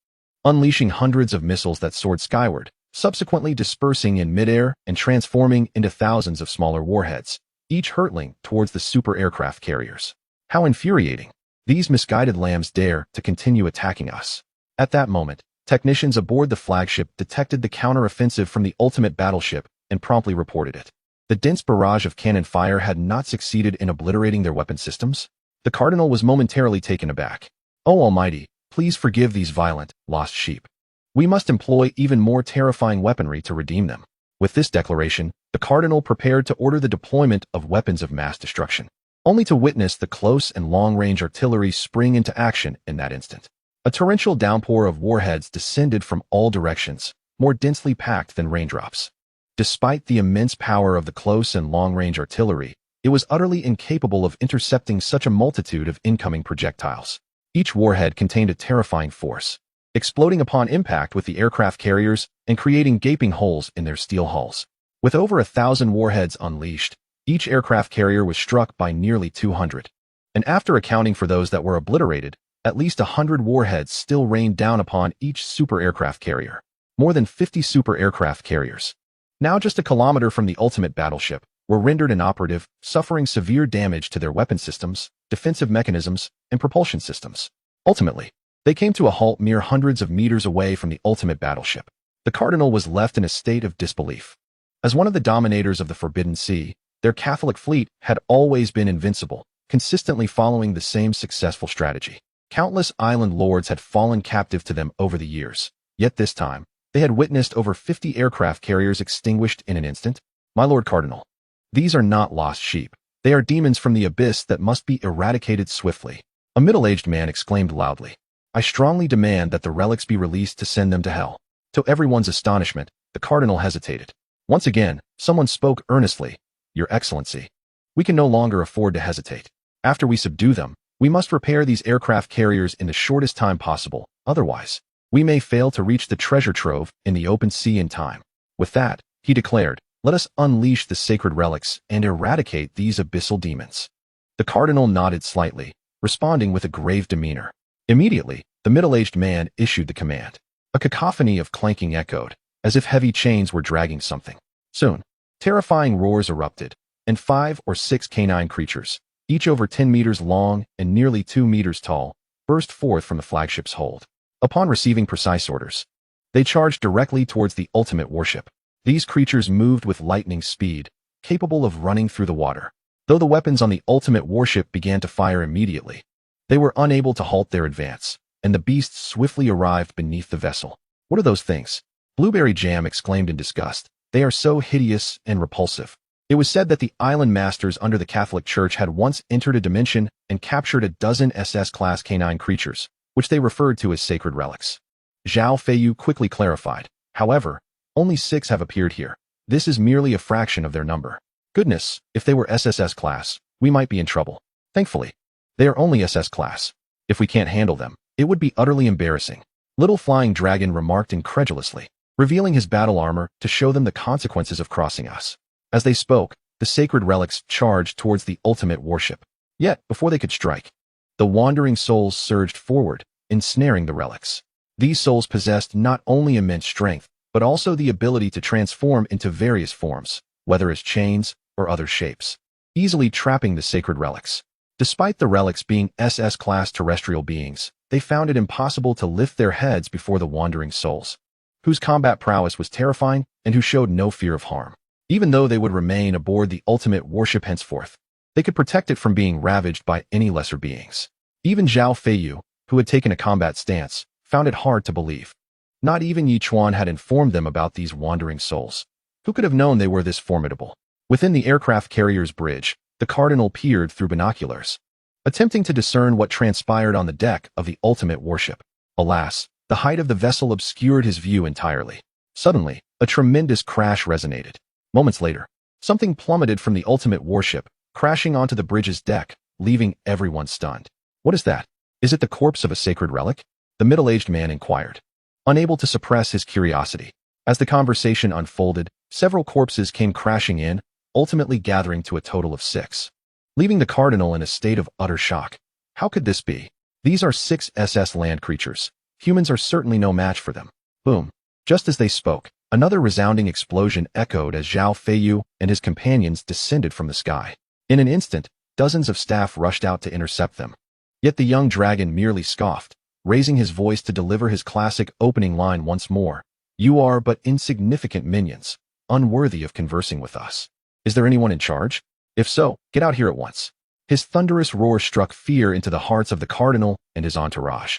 S1: unleashing hundreds of missiles that soared skyward, subsequently dispersing in midair and transforming into thousands of smaller warheads, each hurtling towards the super aircraft carriers. How infuriating! These misguided lambs dare to continue attacking us. At that moment, technicians aboard the flagship detected the counter-offensive from the ultimate battleship and promptly reported it. The dense barrage of cannon fire had not succeeded in obliterating their weapon systems. The Cardinal was momentarily taken aback. "Oh Almighty, please forgive these violent, lost sheep. We must employ even more terrifying weaponry to redeem them." With this declaration, the Cardinal prepared to order the deployment of weapons of mass destruction, only to witness the close and long-range artillery spring into action in that instant. A torrential downpour of warheads descended from all directions, more densely packed than raindrops. Despite the immense power of the close and long-range artillery, it was utterly incapable of intercepting such a multitude of incoming projectiles. Each warhead contained a terrifying force, exploding upon impact with the aircraft carriers and creating gaping holes in their steel hulls. With over 1,000 warheads unleashed, each aircraft carrier was struck by nearly 200. And after accounting for those that were obliterated, at least 100 warheads still rained down upon each super aircraft carrier. More than 50 super aircraft carriers, now just a kilometer from the ultimate battleship, were rendered inoperative, suffering severe damage to their weapon systems, defensive mechanisms, and propulsion systems. Ultimately, they came to a halt mere hundreds of meters away from the ultimate battleship. The Cardinal was left in a state of disbelief. As one of the dominators of the Forbidden Sea, their Catholic fleet had always been invincible, consistently following the same successful strategy. Countless island lords had fallen captive to them over the years, yet this time, they had witnessed over 50 aircraft carriers extinguished in an instant. "My Lord Cardinal, these are not lost sheep. They are demons from the abyss that must be eradicated swiftly," a middle-aged man exclaimed loudly. "I strongly demand that the relics be released to send them to hell." To everyone's astonishment, the Cardinal hesitated. Once again, someone spoke earnestly. "Your Excellency, we can no longer afford to hesitate. After we subdue them, we must repair these aircraft carriers in the shortest time possible. Otherwise, we may fail to reach the treasure trove in the open sea in time." With that, he declared, "Let us unleash the sacred relics and eradicate these abyssal demons." The Cardinal nodded slightly, responding with a grave demeanor. Immediately, the middle-aged man issued the command. A cacophony of clanking echoed, as if heavy chains were dragging something. Soon, terrifying roars erupted, and 5 or 6 canine creatures, each over 10 meters long and nearly 2 meters tall, burst forth from the flagship's hold. Upon receiving precise orders, they charged directly towards the ultimate warship. These creatures moved with lightning speed, capable of running through the water. Though the weapons on the ultimate warship began to fire immediately, they were unable to halt their advance, and the beasts swiftly arrived beneath the vessel. "What are those things?" Blueberry Jam exclaimed in disgust. "They are so hideous and repulsive." It was said that the island masters under the Catholic Church had once entered a dimension and captured a dozen SS-class canine creatures, which they referred to as sacred relics. Zhao Feiyu quickly clarified. "However, only 6 have appeared here. This is merely a fraction of their number." "Goodness, if they were SSS class, we might be in trouble. Thankfully, they are only SS class. If we can't handle them, it would be utterly embarrassing," Little Flying Dragon remarked incredulously, revealing his battle armor to show them the consequences of crossing us. As they spoke, the sacred relics charged towards the ultimate warship. Yet, before they could strike, the wandering souls surged forward, ensnaring the relics. These souls possessed not only immense strength, but also the ability to transform into various forms, whether as chains or other shapes, easily trapping the sacred relics. Despite the relics being SS-class terrestrial beings, they found it impossible to lift their heads before the wandering souls, whose combat prowess was terrifying and who showed no fear of harm. Even though they would remain aboard the ultimate warship henceforth, they could protect it from being ravaged by any lesser beings. Even Zhao Feiyu, who had taken a combat stance, found it hard to believe. Not even Yi Chuan had informed them about these wandering souls. Who could have known they were this formidable? Within the aircraft carrier's bridge, the cardinal peered through binoculars, attempting to discern what transpired on the deck of the ultimate warship. Alas, the height of the vessel obscured his view entirely. Suddenly, a tremendous crash resonated. Moments later, something plummeted from the ultimate warship, crashing onto the bridge's deck, leaving everyone stunned. What is that? Is it the corpse of a sacred relic? The middle-aged man inquired, unable to suppress his curiosity. As the conversation unfolded, several corpses came crashing in, ultimately gathering to a total of 6, leaving the cardinal in a state of utter shock. How could this be? These are 6 SS land creatures. Humans are certainly no match for them. Boom. Just as they spoke, another resounding explosion echoed as Zhao Feiyu and his companions descended from the sky. In an instant, dozens of staff rushed out to intercept them. Yet the young dragon merely scoffed, raising his voice to deliver his classic opening line once more. You are but insignificant minions, unworthy of conversing with us. Is there anyone in charge? If so, get out here at once. His thunderous roar struck fear into the hearts of the cardinal and his entourage.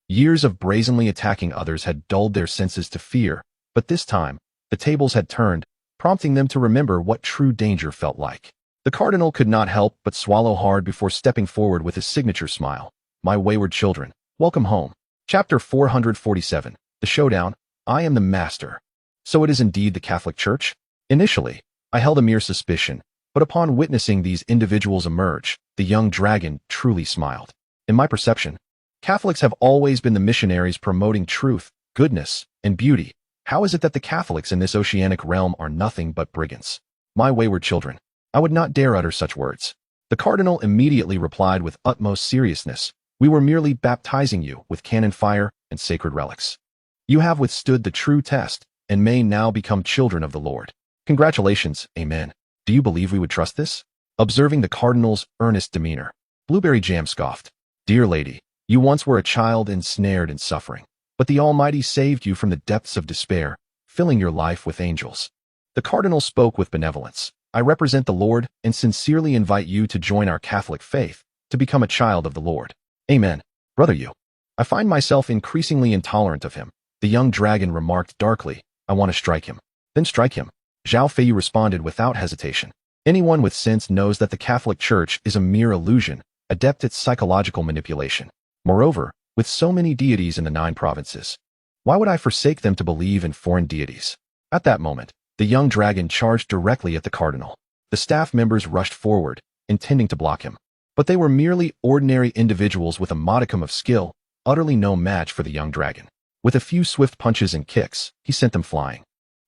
S1: Years of brazenly attacking others had dulled their senses to fear, but this time, the tables had turned, prompting them to remember what true danger felt like. The cardinal could not help but swallow hard before stepping forward with his signature smile. My wayward children, welcome home. Chapter 447, The Showdown. I am the master. So it is indeed the Catholic Church? Initially, I held a mere suspicion, but upon witnessing these individuals emerge, the young dragon truly smiled. In my perception, Catholics have always been the missionaries promoting truth, goodness, and beauty. How is it that the Catholics in this oceanic realm are nothing but brigands? My wayward children, I would not dare utter such words. The cardinal immediately replied with utmost seriousness. We were merely baptizing you with cannon fire and sacred relics. You have withstood the true test and may now become children of the Lord. Congratulations, amen. Do you believe we would trust this? Observing the cardinal's earnest demeanor, Blueberry Jam scoffed. Dear lady, you once were a child ensnared in suffering, but the Almighty saved you from the depths of despair, filling your life with angels. The cardinal spoke with benevolence. I represent the Lord and sincerely invite you to join our Catholic faith, to become a child of the Lord. Amen. Brother you. I find myself increasingly intolerant of him. The young dragon remarked darkly. I want to strike him. Then strike him. Zhao Feiyu responded without hesitation. Anyone with sense knows that the Catholic Church is a mere illusion, adept at psychological manipulation. Moreover, with so many deities in the 9 provinces, why would I forsake them to believe in foreign deities? At that moment, the young dragon charged directly at the cardinal. The staff members rushed forward, intending to block him. But they were merely ordinary individuals with a modicum of skill, utterly no match for the young dragon. With a few swift punches and kicks, he sent them flying.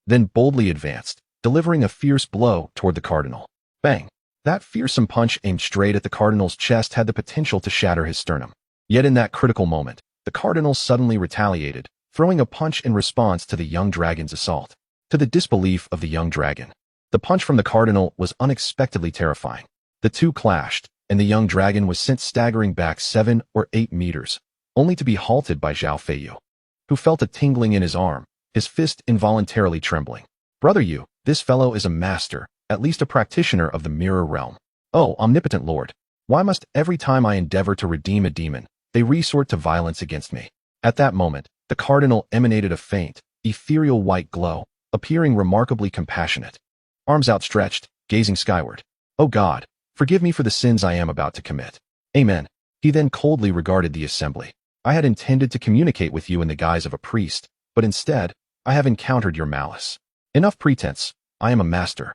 S1: Then boldly advanced, delivering a fierce blow toward the cardinal. Bang! That fearsome punch aimed straight at the cardinal's chest had the potential to shatter his sternum. Yet in that critical moment, the cardinal suddenly retaliated, throwing a punch in response to the young dragon's assault. To the disbelief of the young dragon, the punch from the cardinal was unexpectedly terrifying. The two clashed, and the young dragon was sent staggering back 7 or 8 meters, only to be halted by Zhao Feiyu, who felt a tingling in his arm, his fist involuntarily trembling. Brother you, this fellow is a master, at least a practitioner of the mirror realm. Oh, omnipotent Lord, why must every time I endeavor to redeem a demon, they resort to violence against me? At that moment, the cardinal emanated a faint, ethereal white glow, appearing remarkably compassionate. Arms outstretched, gazing skyward. Oh God, forgive me for the sins I am about to commit. Amen. He then coldly regarded the assembly. I had intended to communicate with you in the guise of a priest, but instead, I have encountered your malice. Enough pretense. I am a master.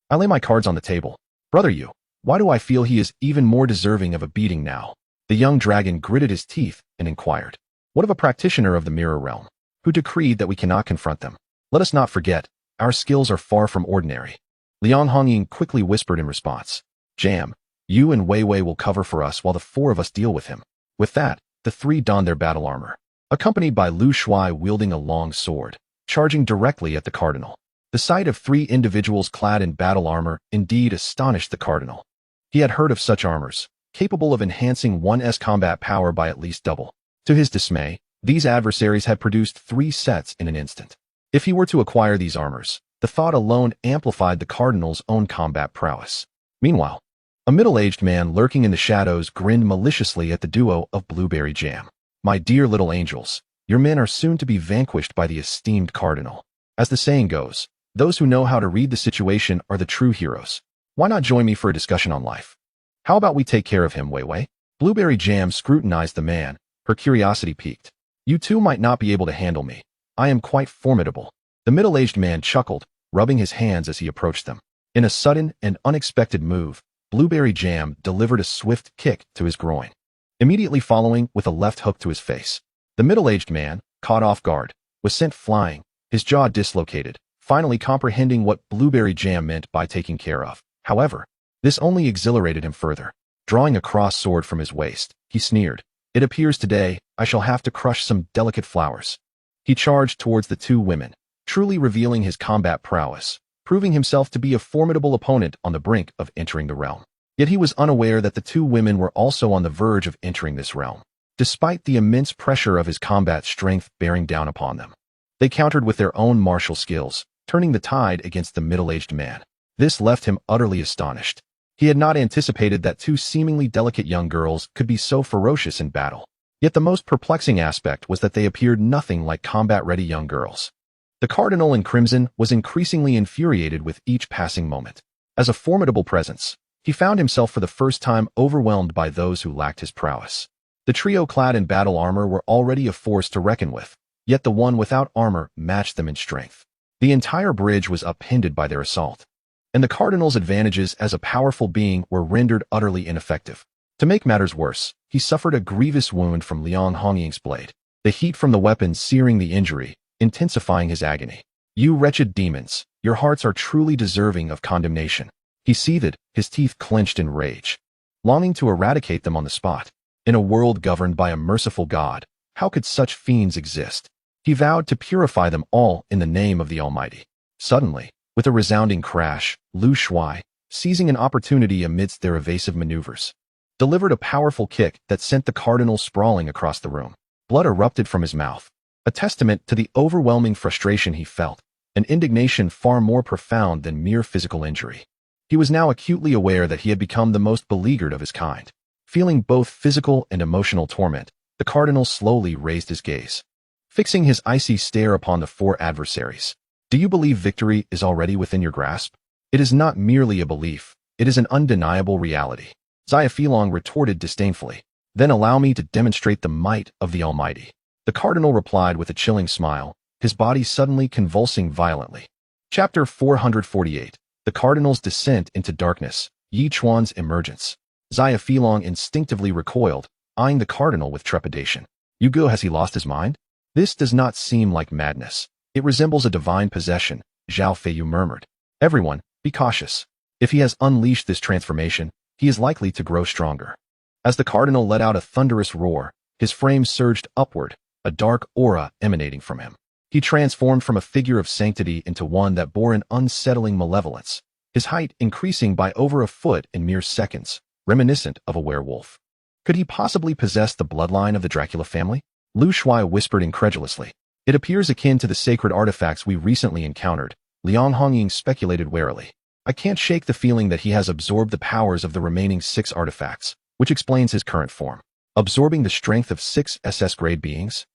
S1: I lay my cards on the table. Brother you, why do I feel he is even more deserving of a beating now? The young dragon gritted his teeth and inquired. What of a practitioner of the mirror realm, who decreed that we cannot confront them? Let us not forget, our skills are far from ordinary. Liang Hongying quickly whispered in response. Jam, you and Wei Wei will cover for us while the 4 of us deal with him. With that, the 3 donned their battle armor, accompanied by Lu Shuai wielding a long sword, charging directly at the cardinal. The sight of 3 individuals clad in battle armor indeed astonished the cardinal. He had heard of such armors, capable of enhancing one's combat power by at least double. To his dismay, these adversaries had produced 3 sets in an instant. If he were to acquire these armors, the thought alone amplified the cardinal's own combat prowess. Meanwhile, a middle-aged man lurking in the shadows grinned maliciously at the duo of Blueberry Jam. My dear little angels, your men are soon to be vanquished by the esteemed cardinal. As the saying goes, Those who know how to read the situation are the true heroes. Why not join me for a discussion on life? How about we take care of him, Wei Wei? Blueberry Jam scrutinized the man, her curiosity piqued. You two might not be able to handle me. I am quite formidable. The middle-aged man chuckled, rubbing his hands as he approached them. In a sudden and unexpected move, Blueberry Jam delivered a swift kick to his groin, immediately following with a left hook to his face. The middle-aged man, caught off guard, was sent flying, his jaw dislocated, finally comprehending what Blueberry Jam meant by taking care of. However, this only exhilarated him further. Drawing a cross sword from his waist, he sneered, "It appears today I shall have to crush some delicate flowers." He charged towards the two women, truly revealing his combat prowess, proving himself to be a formidable opponent on the brink of entering the realm. Yet he was unaware that the two women were also on the verge of entering this realm, despite the immense pressure of his combat strength bearing down upon them. They countered with their own martial skills, turning the tide against the middle-aged man. This left him utterly astonished. He had not anticipated that two seemingly delicate young girls could be so ferocious in battle. Yet the most perplexing aspect was that they appeared nothing like combat-ready young girls. The Cardinal in Crimson was increasingly infuriated with each passing moment. As a formidable presence, he found himself for the first time overwhelmed by those who lacked his prowess. The trio clad in battle armor were already a force to reckon with, yet the one without armor matched them in strength. The entire bridge was upended by their assault, and the Cardinal's advantages as a powerful being were rendered utterly ineffective. To make matters worse, he suffered a grievous wound from Liang Hongying's blade, the heat from the weapon searing the injury, intensifying his agony. "You wretched demons, your hearts are truly deserving of condemnation." He seethed, his teeth clenched in rage, longing to eradicate them on the spot. In a world governed by a merciful God, how could such fiends exist? He vowed to purify them all in the name of the Almighty. Suddenly, with a resounding crash, Lu Shuai, seizing an opportunity amidst their evasive maneuvers, delivered a powerful kick that sent the Cardinal sprawling across the room. Blood erupted from his mouth, a testament to the overwhelming frustration he felt, an indignation far more profound than mere physical injury. He was now acutely aware that he had become the most beleaguered of his kind. Feeling both physical and emotional torment, the Cardinal slowly raised his gaze, fixing his icy stare upon the four adversaries. "Do you believe victory is already within your grasp? It is not merely a belief, it is an undeniable reality." Xiaofilong retorted disdainfully. "Then allow me to demonstrate the might of the Almighty." The Cardinal replied with a chilling smile, his body suddenly convulsing violently. Chapter 448. The Cardinal's Descent into Darkness, Yi Chuan's Emergence. Xiaofilong instinctively recoiled, eyeing the Cardinal with trepidation. "You go, has he lost his mind? This does not seem like madness. It resembles a divine possession," Zhao Feiyu murmured. "Everyone, be cautious. If he has unleashed this transformation, he is likely to grow stronger." As the Cardinal let out a thunderous roar, his frame surged upward, a dark aura emanating from him. He transformed from a figure of sanctity into one that bore an unsettling malevolence, his height increasing by over a foot in mere seconds, reminiscent of a werewolf. Could he possibly possess the bloodline of the Dracula family? Lu Shuai whispered incredulously. "It appears akin to the sacred artifacts we recently encountered," Liang Hongying speculated warily. "I can't shake the feeling that he has absorbed the powers of the remaining 6 artifacts, which explains his current form. Absorbing the strength of 6 SS-grade beings?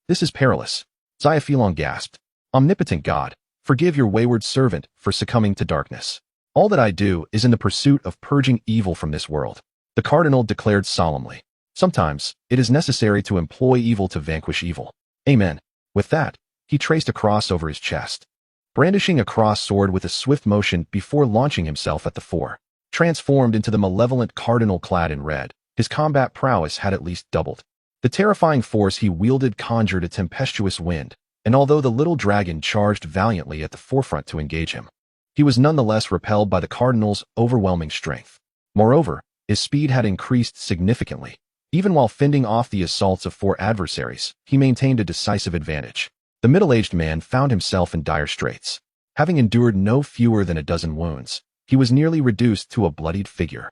S1: This is perilous." Xiaofilong gasped. "Omnipotent God, forgive your wayward servant for succumbing to darkness. All that I do is in the pursuit of purging evil from this world," the Cardinal declared solemnly. "Sometimes, it is necessary to employ evil to vanquish evil. Amen." With that, he traced a cross over his chest, brandishing a cross sword with a swift motion before launching himself at the four. Transformed into the malevolent Cardinal clad in red, his combat prowess had at least doubled. The terrifying force he wielded conjured a tempestuous wind, and although the little dragon charged valiantly at the forefront to engage him, he was nonetheless repelled by the Cardinal's overwhelming strength. Moreover, his speed had increased significantly. Even while fending off the assaults of 4 adversaries, he maintained a decisive advantage. The middle-aged man found himself in dire straits. Having endured no fewer than a dozen wounds, he was nearly reduced to a bloodied figure.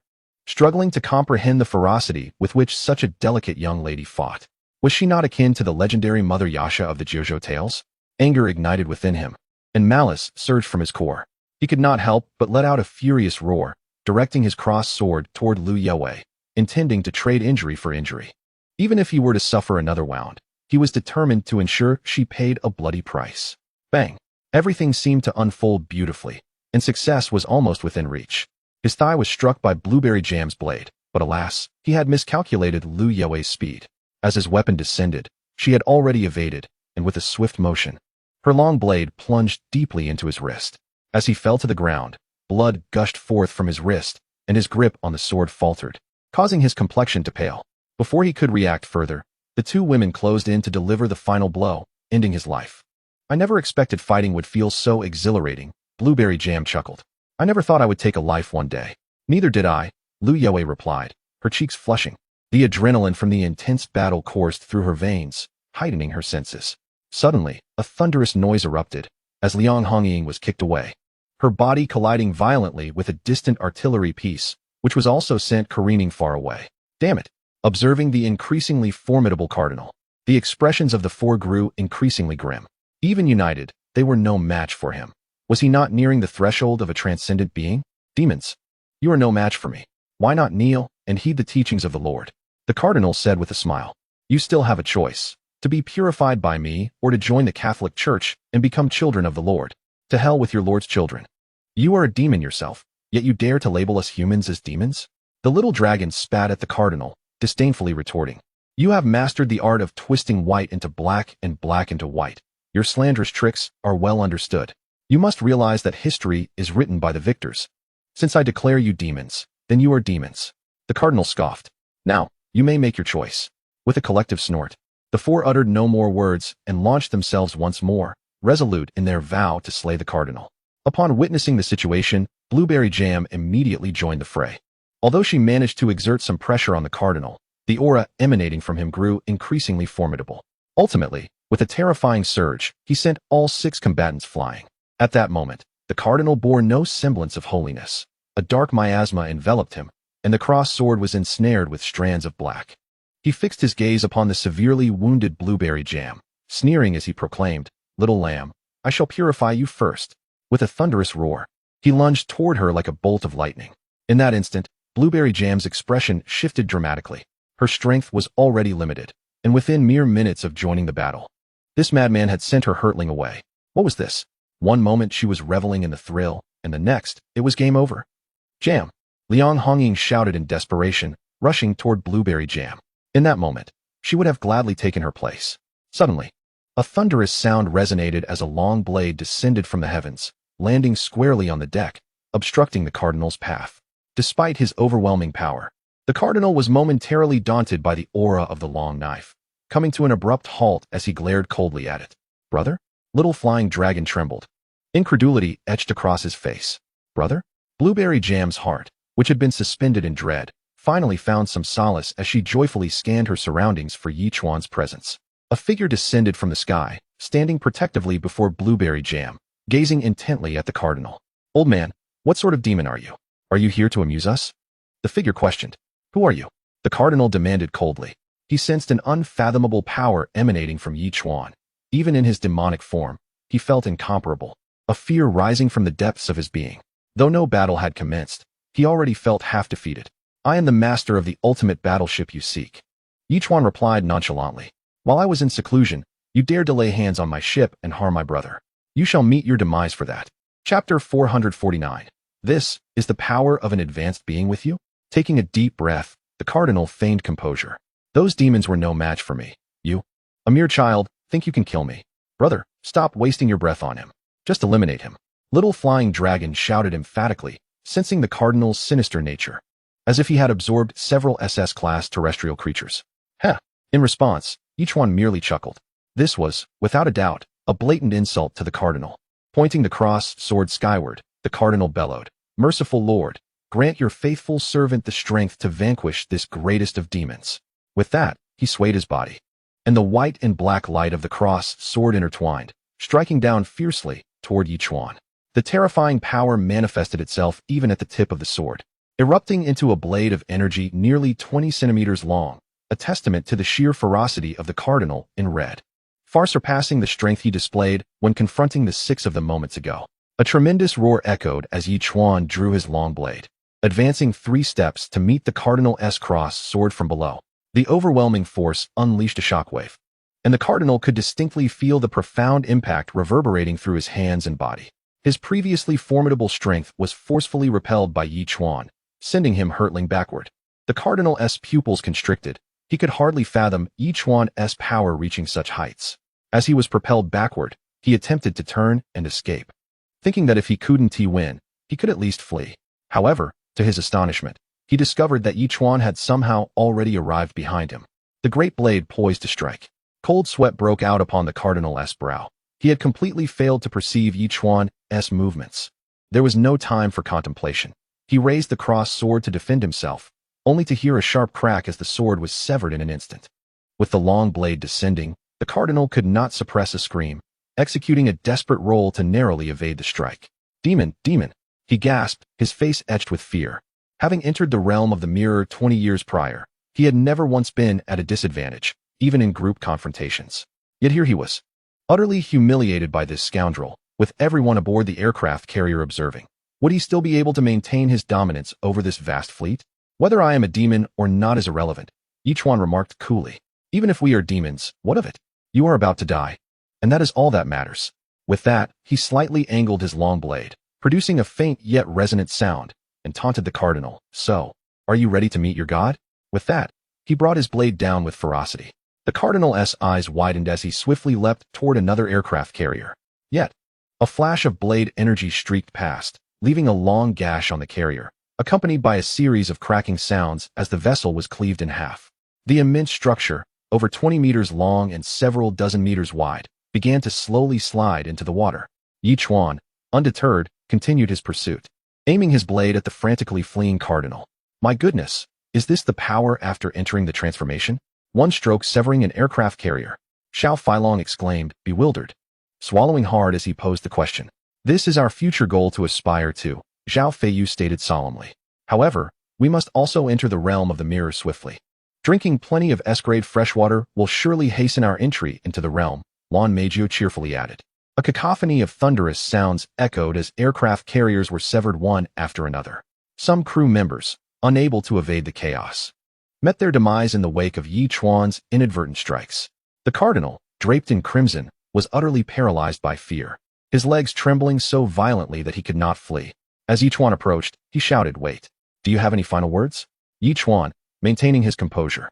S1: Struggling to comprehend the ferocity with which such a delicate young lady fought. Was she not akin to the legendary Mother Yasha of the Jojo tales? Anger ignited within him, and malice surged from his core. He could not help but let out a furious roar, directing his crossed sword toward Lu Yewei, intending to trade injury for injury. Even if he were to suffer another wound, he was determined to ensure she paid a bloody price. Bang! Everything seemed to unfold beautifully, and success was almost within reach. His thigh was struck by Blueberry Jam's blade, but alas, he had miscalculated Lu Yue's speed. As his weapon descended, she had already evaded, and with a swift motion, her long blade plunged deeply into his wrist. As he fell to the ground, blood gushed forth from his wrist, and his grip on the sword faltered, causing his complexion to pale. Before he could react further, the two women closed in to deliver the final blow, ending his life. I never expected fighting would feel so exhilarating, Blueberry Jam chuckled. I never thought I would take a life one day. Neither did I, Lu Yue replied, her cheeks flushing. The adrenaline from the intense battle coursed through her veins, heightening her senses. Suddenly, a thunderous noise erupted, as Liang Hongying was kicked away, her body colliding violently with a distant artillery piece, which was also sent careening far away. Damn it! Observing the increasingly formidable cardinal, the expressions of the four grew increasingly grim. Even united, they were no match for him. Was he not nearing the threshold of a transcendent being? Demons, you are no match for me. Why not kneel and heed the teachings of the Lord? The cardinal said with a smile. You still have a choice, to be purified by me or to join the Catholic Church and become children of the Lord. To hell with your Lord's children. You are a demon yourself, yet you dare to label us humans as demons? The little dragon spat at the cardinal, disdainfully retorting. You have mastered the art of twisting white into black and black into white. Your slanderous tricks are well understood. You must realize that history is written by the victors. Since I declare you demons, then you are demons. The cardinal scoffed. Now, you may make your choice. With a collective snort, the four uttered no more words and launched themselves once more, resolute in their vow to slay the cardinal. Upon witnessing the situation, Blueberry Jam immediately joined the fray. Although she managed to exert some pressure on the cardinal, the aura emanating from him grew increasingly formidable. Ultimately, with a terrifying surge, he sent all 6 combatants flying. At that moment, the cardinal bore no semblance of holiness. A dark miasma enveloped him, and the cross sword was ensnared with strands of black. He fixed his gaze upon the severely wounded Blueberry Jam, sneering as he proclaimed, Little lamb, I shall purify you first. With a thunderous roar, he lunged toward her like a bolt of lightning. In that instant, Blueberry Jam's expression shifted dramatically. Her strength was already limited, and within mere minutes of joining the battle, this madman had sent her hurtling away. What was this? One moment she was reveling in the thrill, and the next, it was game over. Jam! Liang Hongying shouted in desperation, rushing toward Blueberry Jam. In that moment, she would have gladly taken her place. Suddenly, a thunderous sound resonated as a long blade descended from the heavens, landing squarely on the deck, obstructing the cardinal's path. Despite his overwhelming power, the cardinal was momentarily daunted by the aura of the long knife, coming to an abrupt halt as he glared coldly at it. Brother? Little flying dragon trembled. Incredulity etched across his face. Brother? Blueberry Jam's heart, which had been suspended in dread, finally found some solace as she joyfully scanned her surroundings for Yi Chuan's presence. A figure descended from the sky, standing protectively before Blueberry Jam, gazing intently at the cardinal. Old man, what sort of demon are you? Are you here to amuse us? The figure questioned. Who are you? The cardinal demanded coldly. He sensed an unfathomable power emanating from Yi Chuan. Even in his demonic form, he felt incomparable, a fear rising from the depths of his being. Though no battle had commenced, he already felt half defeated. I am the master of the ultimate battleship you seek. Yi Chuan replied nonchalantly. While I was in seclusion, you dared to lay hands on my ship and harm my brother. You shall meet your demise for that. Chapter 449. This is the power of an advanced being with you? Taking a deep breath, the cardinal feigned composure. Those demons were no match for me. You, a mere child, think you can kill me. Brother, stop wasting your breath on him. Just eliminate him. Little flying dragon shouted emphatically, sensing the cardinal's sinister nature, as if he had absorbed several SS-class terrestrial creatures. Heh! In response, each one merely chuckled. This was, without a doubt, a blatant insult to the cardinal. Pointing the cross sword skyward, the cardinal bellowed, Merciful Lord, grant your faithful servant the strength to vanquish this greatest of demons. With that, he swayed his body, and the white and black light of the cross sword intertwined, striking down fiercely toward Yi Chuan. The terrifying power manifested itself even at the tip of the sword, erupting into a blade of energy nearly 20 centimeters long, a testament to the sheer ferocity of the cardinal in red, far surpassing the strength he displayed when confronting the 6 of them moments ago. A tremendous roar echoed as Yi Chuan drew his long blade, advancing 3 steps to meet the cardinal's cross sword from below. The overwhelming force unleashed a shockwave. and the cardinal could distinctly feel the profound impact reverberating through his hands and body. His previously formidable strength was forcefully repelled by Yichuan, sending him hurtling backward. The cardinal's pupils constricted. He could hardly fathom Yichuan's power reaching such heights. As he was propelled backward, he attempted to turn and escape, thinking that if he couldn't win, he could at least flee. However, to his astonishment, he discovered that Yichuan had somehow already arrived behind him, the great blade poised to strike. Cold sweat broke out upon the cardinal's brow. He had completely failed to perceive Yichuan's movements. There was no time for contemplation. He raised the crossed sword to defend himself, only to hear a sharp crack as the sword was severed in an instant. With the long blade descending, the cardinal could not suppress a scream, executing a desperate roll to narrowly evade the strike. Demon, demon! He gasped, his face etched with fear. Having entered the realm of the mirror 20 years prior, he had never once been at a disadvantage, even in group confrontations. Yet here he was, utterly humiliated by this scoundrel, with everyone aboard the aircraft carrier observing. Would he still be able to maintain his dominance over this vast fleet? Whether I am a demon or not is irrelevant, Yichuan remarked coolly. Even if we are demons, what of it? You are about to die, and that is all that matters. With that, he slightly angled his long blade, producing a faint yet resonant sound, and taunted the cardinal. So, are you ready to meet your god? With that, he brought his blade down with ferocity. The cardinal's eyes widened as he swiftly leapt toward another aircraft carrier. Yet, a flash of blade energy streaked past, leaving a long gash on the carrier, accompanied by a series of cracking sounds as the vessel was cleaved in half. The immense structure, over 20 meters long and several dozen meters wide, began to slowly slide into the water. Yichuan, undeterred, continued his pursuit, aiming his blade at the frantically fleeing cardinal. My goodness, is this the power after entering the transformation? One stroke severing an aircraft carrier. Xiao Feilong exclaimed, bewildered, swallowing hard as he posed the question. This is our future goal to aspire to, Zhao Feiyu stated solemnly. However, we must also enter the realm of the mirror swiftly. Drinking plenty of S-grade freshwater will surely hasten our entry into the realm, Lon Meijio cheerfully added. A cacophony of thunderous sounds echoed as aircraft carriers were severed one after another. Some crew members, unable to evade the chaos, met their demise in the wake of Yichuan's inadvertent strikes. The cardinal, draped in crimson, was utterly paralyzed by fear, his legs trembling so violently that he could not flee. As Yichuan approached, he shouted, "Wait, do you have any final words?" Yichuan, maintaining his composure,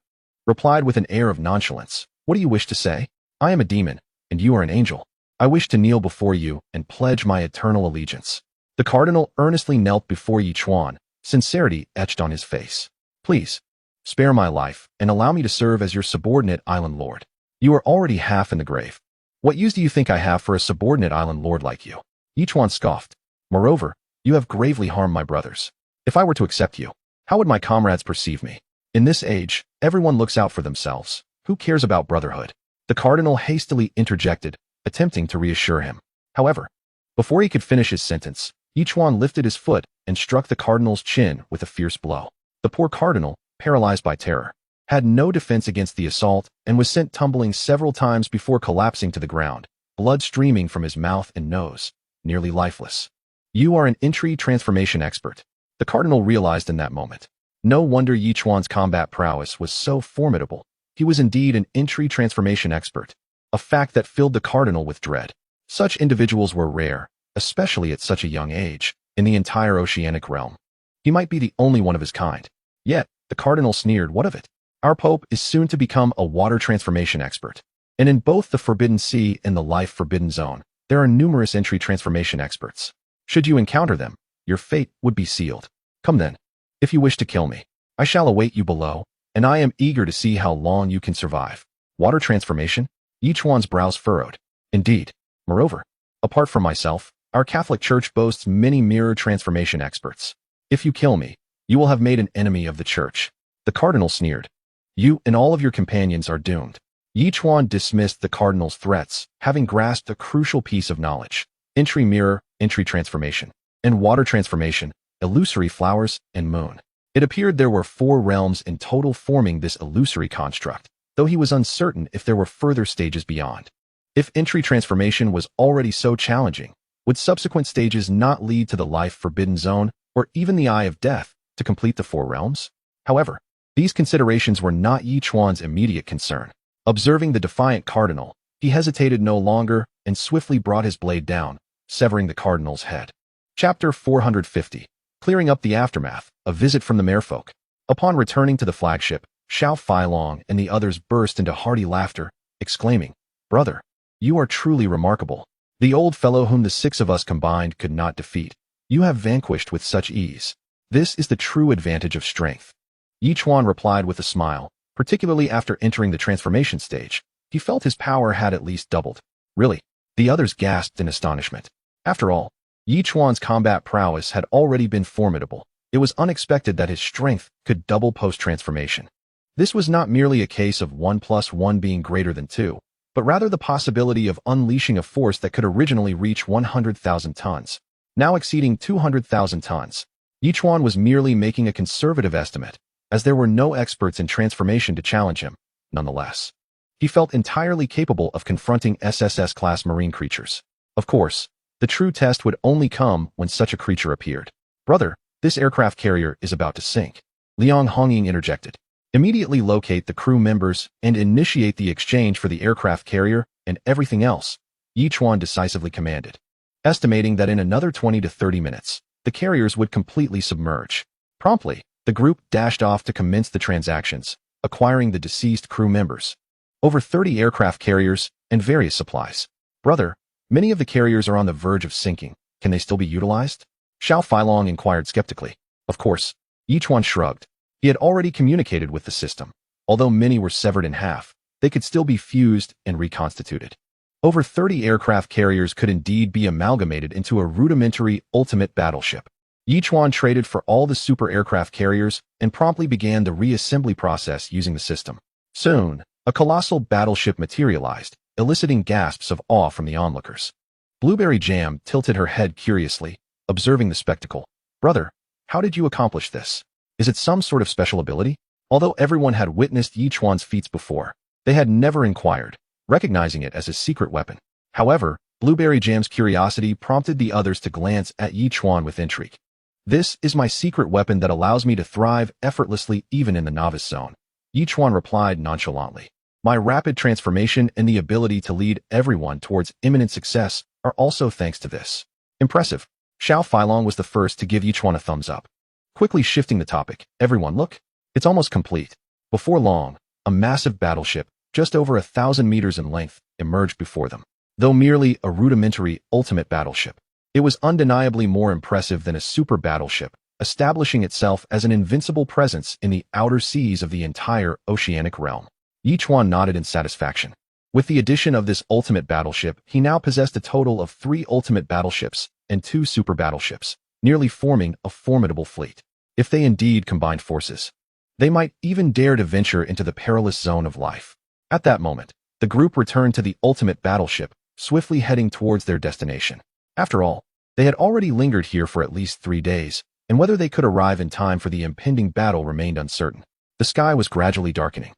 S1: replied with an air of nonchalance, "What do you wish to say? I am a demon, and you are an angel. I wish to kneel before you and pledge my eternal allegiance." The cardinal earnestly knelt before Yichuan, sincerity etched on his face. "Please, spare my life and allow me to serve as your subordinate island lord. You are already half in the grave. What use do you think I have for a subordinate island lord like you?" Yichuan scoffed. "Moreover, you have gravely harmed my brothers. If I were to accept you, how would my comrades perceive me? In this age, everyone looks out for themselves. Who cares about brotherhood?" The cardinal hastily interjected, attempting to reassure him. However, before he could finish his sentence, Yichuan lifted his foot and struck the cardinal's chin with a fierce blow. The poor cardinal, paralyzed by terror, had no defense against the assault and was sent tumbling several times before collapsing to the ground, blood streaming from his mouth and nose, nearly lifeless. "You are an entry transformation expert," the cardinal realized in that moment. No wonder Yichuan's combat prowess was so formidable. He was indeed an entry transformation expert, a fact that filled the cardinal with dread. Such individuals were rare, especially at such a young age, in the entire oceanic realm. He might be the only one of his kind. Yet, the cardinal sneered, "What of it? Our pope is soon to become a water transformation expert. And in both the Forbidden Sea and the Life Forbidden Zone, there are numerous entry transformation experts. Should you encounter them, your fate would be sealed. Come then. If you wish to kill me, I shall await you below, and I am eager to see how long you can survive." Water transformation? Yichuan's brows furrowed. Indeed. Moreover, apart from myself, our Catholic Church boasts many mirror transformation experts. If you kill me, you will have made an enemy of the Church. The cardinal sneered. You and all of your companions are doomed. Yichuan dismissed the cardinal's threats, having grasped a crucial piece of knowledge. Entry mirror, entry transformation, and water transformation, illusory flowers, and moon. It appeared there were 4 realms in total forming this illusory construct, though he was uncertain if there were further stages beyond. If entry transformation was already so challenging, would subsequent stages not lead to the Life Forbidden Zone or even the Eye of Death to complete the 4 realms? However, these considerations were not Yichuan's immediate concern. Observing the defiant cardinal, he hesitated no longer and swiftly brought his blade down, severing the cardinal's head. Chapter 450. Clearing up the aftermath, a visit from the merfolk. Upon returning to the flagship, Xiao Feilong and the others burst into hearty laughter, exclaiming, "Brother, you are truly remarkable. The old fellow whom the six of us combined could not defeat, you have vanquished with such ease. This is the true advantage of strength." Yichuan replied with a smile, particularly after entering the transformation stage. He felt his power had at least doubled. Really? The others gasped in astonishment. After all, Yichuan's combat prowess had already been formidable. It was unexpected that his strength could double post-transformation. This was not merely a case of 1 plus 1 being greater than 2, but rather the possibility of unleashing a force that could originally reach 100,000 tons, now exceeding 200,000 tons. Yichuan was merely making a conservative estimate, as there were no experts in transformation to challenge him. Nonetheless, he felt entirely capable of confronting SSS-class marine creatures. Of course, the true test would only come when such a creature appeared. "Brother, this aircraft carrier is about to sink," Liang Hongying interjected. "Immediately locate the crew members and initiate the exchange for the aircraft carrier and everything else," Yichuan decisively commanded. Estimating that in another 20 to 30 minutes, the carriers would completely submerge. Promptly, the group dashed off to commence the transactions, acquiring the deceased crew members. Over 30 aircraft carriers and various supplies. "Brother, many of the carriers are on the verge of sinking. Can they still be utilized?" Xiao Feilong inquired skeptically. Of course, Yichuan shrugged. He had already communicated with the system. Although many were severed in half, they could still be fused and reconstituted. Over 30 aircraft carriers could indeed be amalgamated into a rudimentary ultimate battleship. Yichuan traded for all the super aircraft carriers and promptly began the reassembly process using the system. Soon, a colossal battleship materialized, eliciting gasps of awe from the onlookers. Blueberry Jam tilted her head curiously, observing the spectacle. "Brother, how did you accomplish this? Is it some sort of special ability?" Although everyone had witnessed Yichuan's feats before, they had never inquired, recognizing it as his secret weapon. However, Blueberry Jam's curiosity prompted the others to glance at Yichuan with intrigue. "This is my secret weapon that allows me to thrive effortlessly even in the novice zone," Yichuan replied nonchalantly. "My rapid transformation and the ability to lead everyone towards imminent success are also thanks to this." "Impressive." Xiao Feilong was the first to give Yichuan a thumbs up. Quickly shifting the topic, "Everyone look. It's almost complete." Before long, a massive battleship, just over 1,000 meters in length, emerged before them. Though merely a rudimentary ultimate battleship, it was undeniably more impressive than a super battleship, establishing itself as an invincible presence in the outer seas of the entire oceanic realm. Yichuan nodded in satisfaction. With the addition of this ultimate battleship, he now possessed a total of 3 ultimate battleships and 2 super battleships, nearly forming a formidable fleet. If they indeed combined forces, they might even dare to venture into the perilous zone of life. At that moment, the group returned to the ultimate battleship, swiftly heading towards their destination. After all, they had already lingered here for at least 3 days, and whether they could arrive in time for the impending battle remained uncertain. The sky was gradually darkening.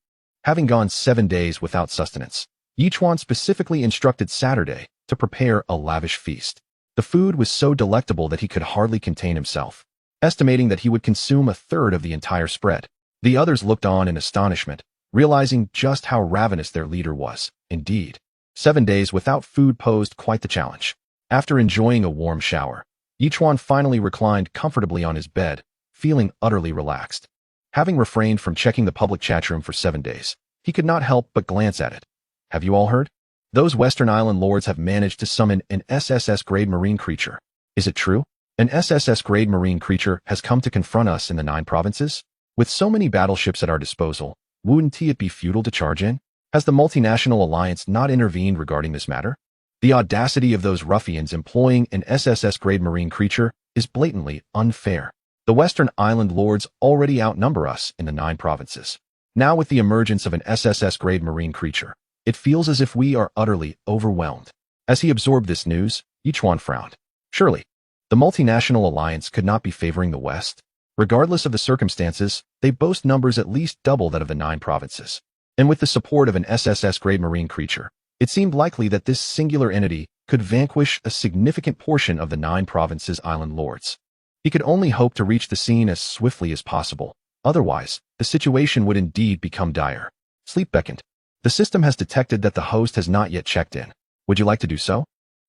S1: Having gone 7 days without sustenance, Yichuan specifically instructed Saturday to prepare a lavish feast. The food was so delectable that he could hardly contain himself, estimating that he would consume a third of the entire spread. The others looked on in astonishment, realizing just how ravenous their leader was. Indeed, 7 days without food posed quite the challenge. After enjoying a warm shower, Yichuan finally reclined comfortably on his bed, feeling utterly relaxed. Having refrained from checking the public chatroom for 7 days, he could not help but glance at it. "Have you all heard? Those Western Island lords have managed to summon an SSS-grade marine creature. Is it true? An SSS-grade marine creature has come to confront us in the 9 provinces? With so many battleships at our disposal, wouldn't it be futile to charge in? Has the multinational alliance not intervened regarding this matter? The audacity of those ruffians employing an SSS-grade marine creature is blatantly unfair. The Western Island lords already outnumber us in the 9 provinces. Now with the emergence of an SSS-grade marine creature, it feels as if we are utterly overwhelmed." As he absorbed this news, Yichuan frowned. Surely, the multinational alliance could not be favoring the West. Regardless of the circumstances, they boast numbers at least double that of the 9 provinces. And with the support of an SSS-grade marine creature, it seemed likely that this singular entity could vanquish a significant portion of the 9 provinces' island lords. He could only hope to reach the scene as swiftly as possible. Otherwise, the situation would indeed become dire. Sleep beckoned. The system has detected that the host has not yet checked in. Would you like to do so?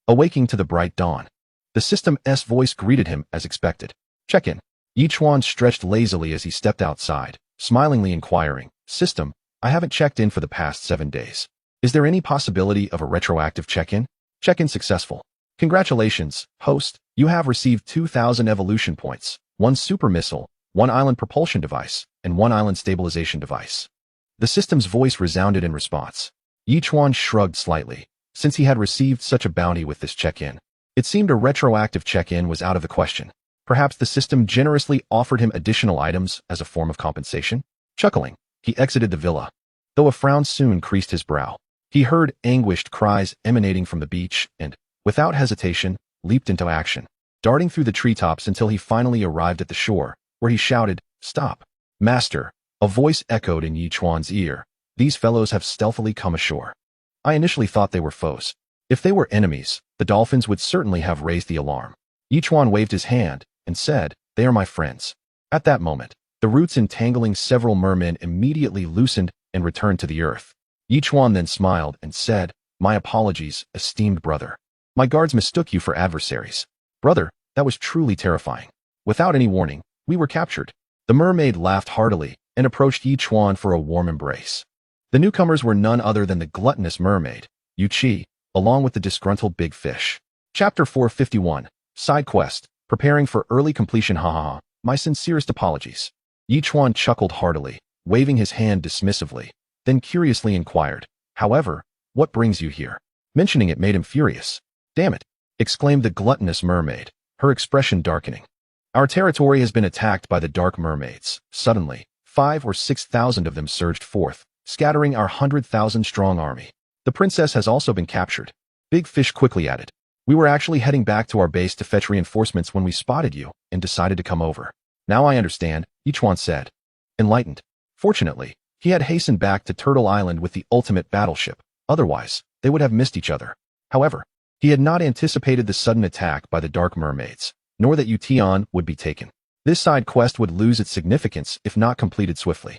S1: Awaking to the bright dawn, the system's voice greeted him as expected. Check in. Yichuan stretched lazily as he stepped outside, smilingly inquiring, System, I haven't checked in for the past 7 days. Is there any possibility of a retroactive check-in? Check-in successful. Congratulations, host. You have received 2,000 evolution points, 1 super missile, 1 island propulsion device, and 1 island stabilization device. The system's voice resounded in response. Yichuan shrugged slightly. Since he had received such a bounty with this check-in, it seemed a retroactive check-in was out of the question. Perhaps the system generously offered him additional items as a form of compensation? Chuckling, he exited the villa. Though a frown soon creased his brow, he heard anguished cries emanating from the beach and, without hesitation, leaped into action, darting through the treetops until he finally arrived at the shore, where he shouted, Stop! Master! A voice echoed in Yichuan's ear. These fellows have stealthily come ashore. I initially thought they were foes. If they were enemies, the dolphins would certainly have raised the alarm. Yichuan waved his hand and said, They are my friends. At that moment, the roots entangling several mermen immediately loosened and returned to the earth. Yichuan then smiled and said, My apologies, esteemed brother. My guards mistook you for adversaries. Brother, that was truly terrifying. Without any warning, we were captured. The mermaid laughed heartily and approached Yichuan for a warm embrace. The newcomers were none other than the gluttonous mermaid, Yu Qi, along with the disgruntled big fish. Chapter 451, Side Quest, Preparing for Early Completion. Haha, my sincerest apologies. Yichuan chuckled heartily, waving his hand dismissively, then curiously inquired, However, what brings you here? Mentioning it made him furious. Damn it, exclaimed the gluttonous mermaid, her expression darkening. Our territory has been attacked by the dark mermaids. Suddenly, 5,000 or 6,000 of them surged forth, scattering our 100,000-strong army. The princess has also been captured. Big Fish quickly added. We were actually heading back to our base to fetch reinforcements when we spotted you and decided to come over. Now I understand, Yichuan said. Enlightened. Fortunately, he had hastened back to Turtle Island with the ultimate battleship. Otherwise, they would have missed each other. However, he had not anticipated the sudden attack by the dark mermaids, nor that Yutian would be taken. This side quest would lose its significance if not completed swiftly.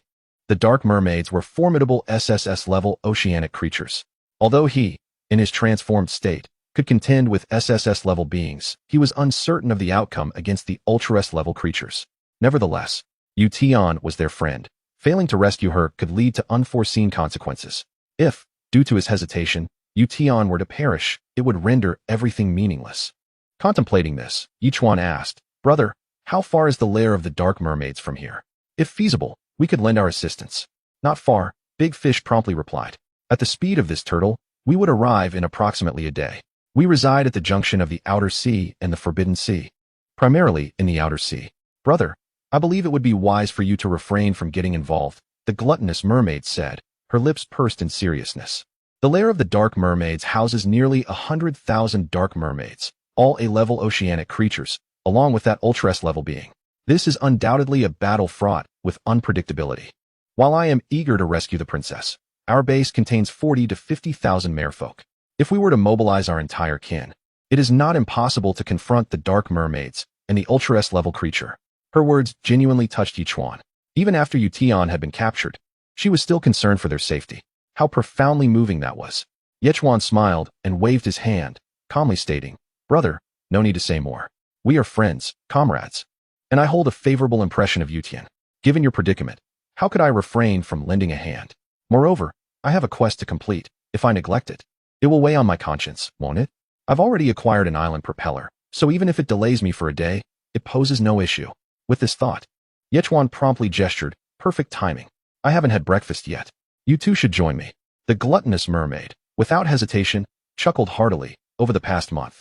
S1: The dark mermaids were formidable SSS-level oceanic creatures. Although he, in his transformed state, could contend with SSS-level beings, he was uncertain of the outcome against the Ultra-S-level creatures. Nevertheless, Yutian was their friend. Failing to rescue her could lead to unforeseen consequences. If, due to his hesitation, Yutian were to perish, it would render everything meaningless. Contemplating this, Yichuan asked, Brother, how far is the lair of the dark mermaids from here? If feasible, we could lend our assistance. Not far, Big Fish promptly replied. At the speed of this turtle, we would arrive in approximately a day. We reside at the junction of the Outer Sea and the Forbidden Sea. Primarily in the Outer Sea. Brother, I believe it would be wise for you to refrain from getting involved, the gluttonous mermaid said, her lips pursed in seriousness. The lair of the dark mermaids houses nearly 100,000 dark mermaids, all A-level oceanic creatures, along with that Ultra-S-level being. This is undoubtedly a battle fraught with unpredictability. While I am eager to rescue the princess, our base contains 40 to 50,000 merfolk. If we were to mobilize our entire kin, it is not impossible to confront the dark mermaids and the Ultra-S-level creature. Her words genuinely touched Yichuan. Even after Yutian had been captured, she was still concerned for their safety. How profoundly moving that was. Yichuan smiled and waved his hand, calmly stating, Brother, no need to say more. We are friends, comrades. And I hold a favorable impression of Yutian. Given your predicament, how could I refrain from lending a hand? Moreover, I have a quest to complete. If I neglect it, it will weigh on my conscience, won't it? I've already acquired an island propeller, so even if it delays me for a day, it poses no issue. With this thought, Yichuan promptly gestured, perfect timing. I haven't had breakfast yet. You two should join me. The gluttonous mermaid, without hesitation, chuckled heartily. Over the past month,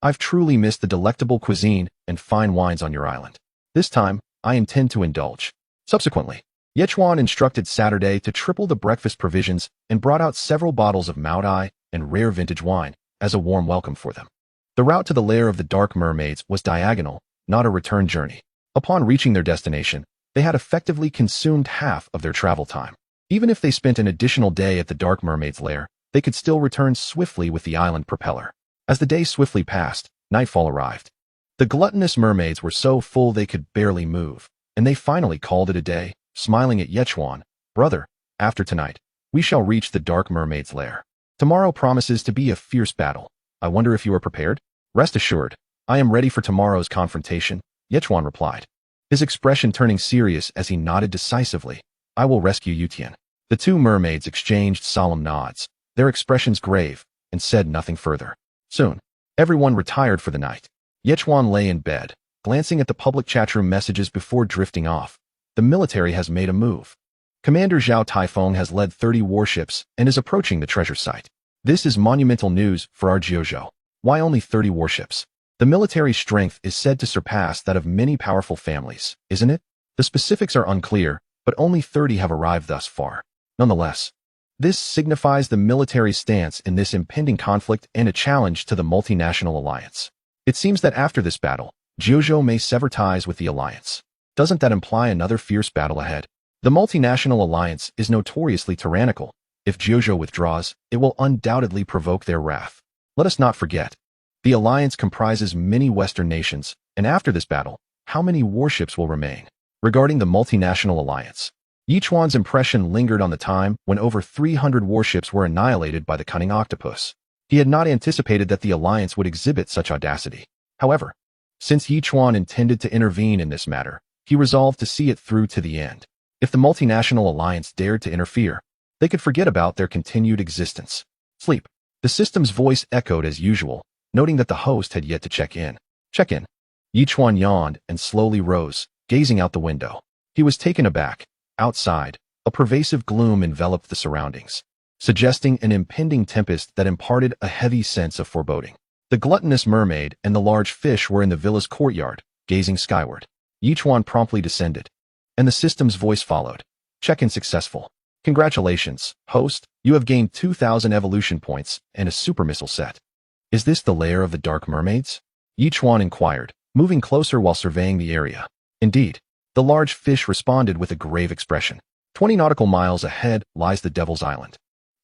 S1: I've truly missed the delectable cuisine and fine wines on your island. This time, I intend to indulge. Subsequently, Yichuan instructed Saturday to triple the breakfast provisions and brought out several bottles of Maodai and rare vintage wine as a warm welcome for them. The route to the lair of the dark mermaids was diagonal, not a return journey. Upon reaching their destination, they had effectively consumed half of their travel time. Even if they spent an additional day at the dark mermaid's lair, they could still return swiftly with the island propeller. As the day swiftly passed, nightfall arrived. The gluttonous mermaids were so full they could barely move, and they finally called it a day, smiling at Yichuan. Brother, after tonight, We shall reach the Dark Mermaid's lair. Tomorrow promises to be a fierce battle. I wonder if you are prepared? Rest assured, I am ready for tomorrow's confrontation, Yechwan replied, his expression turning serious as he nodded decisively. I will rescue Yutian. The two mermaids exchanged solemn nods, their expressions grave, and said nothing further. Soon, everyone retired for the night. Yechwan lay in bed, glancing at the public chatroom messages before drifting off. The military has made a move. Commander Zhao Taifeng has led 30 warships and is approaching the treasure site. This is monumental news for our Jiuzhou. Why only 30 warships? The military strength is said to surpass that of many powerful families, isn't it? The specifics are unclear, but only 30 have arrived thus far. Nonetheless, this signifies the military stance in this impending conflict and a challenge to the multinational alliance. It seems that after this battle, Jiuzhou may sever ties with the alliance. Doesn't that imply another fierce battle ahead? The multinational alliance is notoriously tyrannical. If Jiuzhou withdraws, it will undoubtedly provoke their wrath. Let us not forget, the alliance comprises many Western nations, and after this battle, how many warships will remain? Regarding the multinational alliance, Yichuan's impression lingered on the time when over 300 warships were annihilated by the cunning octopus. He had not anticipated that the alliance would exhibit such audacity. However, since Yichuan intended to intervene in this matter, he resolved to see it through to the end. If the multinational alliance dared to interfere, they could forget about their continued existence. Sleep. The system's voice echoed as usual, noting that the host had yet to check in. Check in. Yichuan yawned and slowly rose, gazing out the window. He was taken aback. Outside, a pervasive gloom enveloped the surroundings, suggesting an impending tempest that imparted a heavy sense of foreboding. The gluttonous mermaid and the large fish were in the villa's courtyard, gazing skyward. Yichuan promptly descended, and the system's voice followed. Check-in successful. Congratulations, host, you have gained 2,000 evolution points and a super missile set. Is this the lair of the Dark Mermaids? Yichuan inquired, moving closer while surveying the area. Indeed, the large fish responded with a grave expression. 20 nautical miles ahead lies the Devil's Island,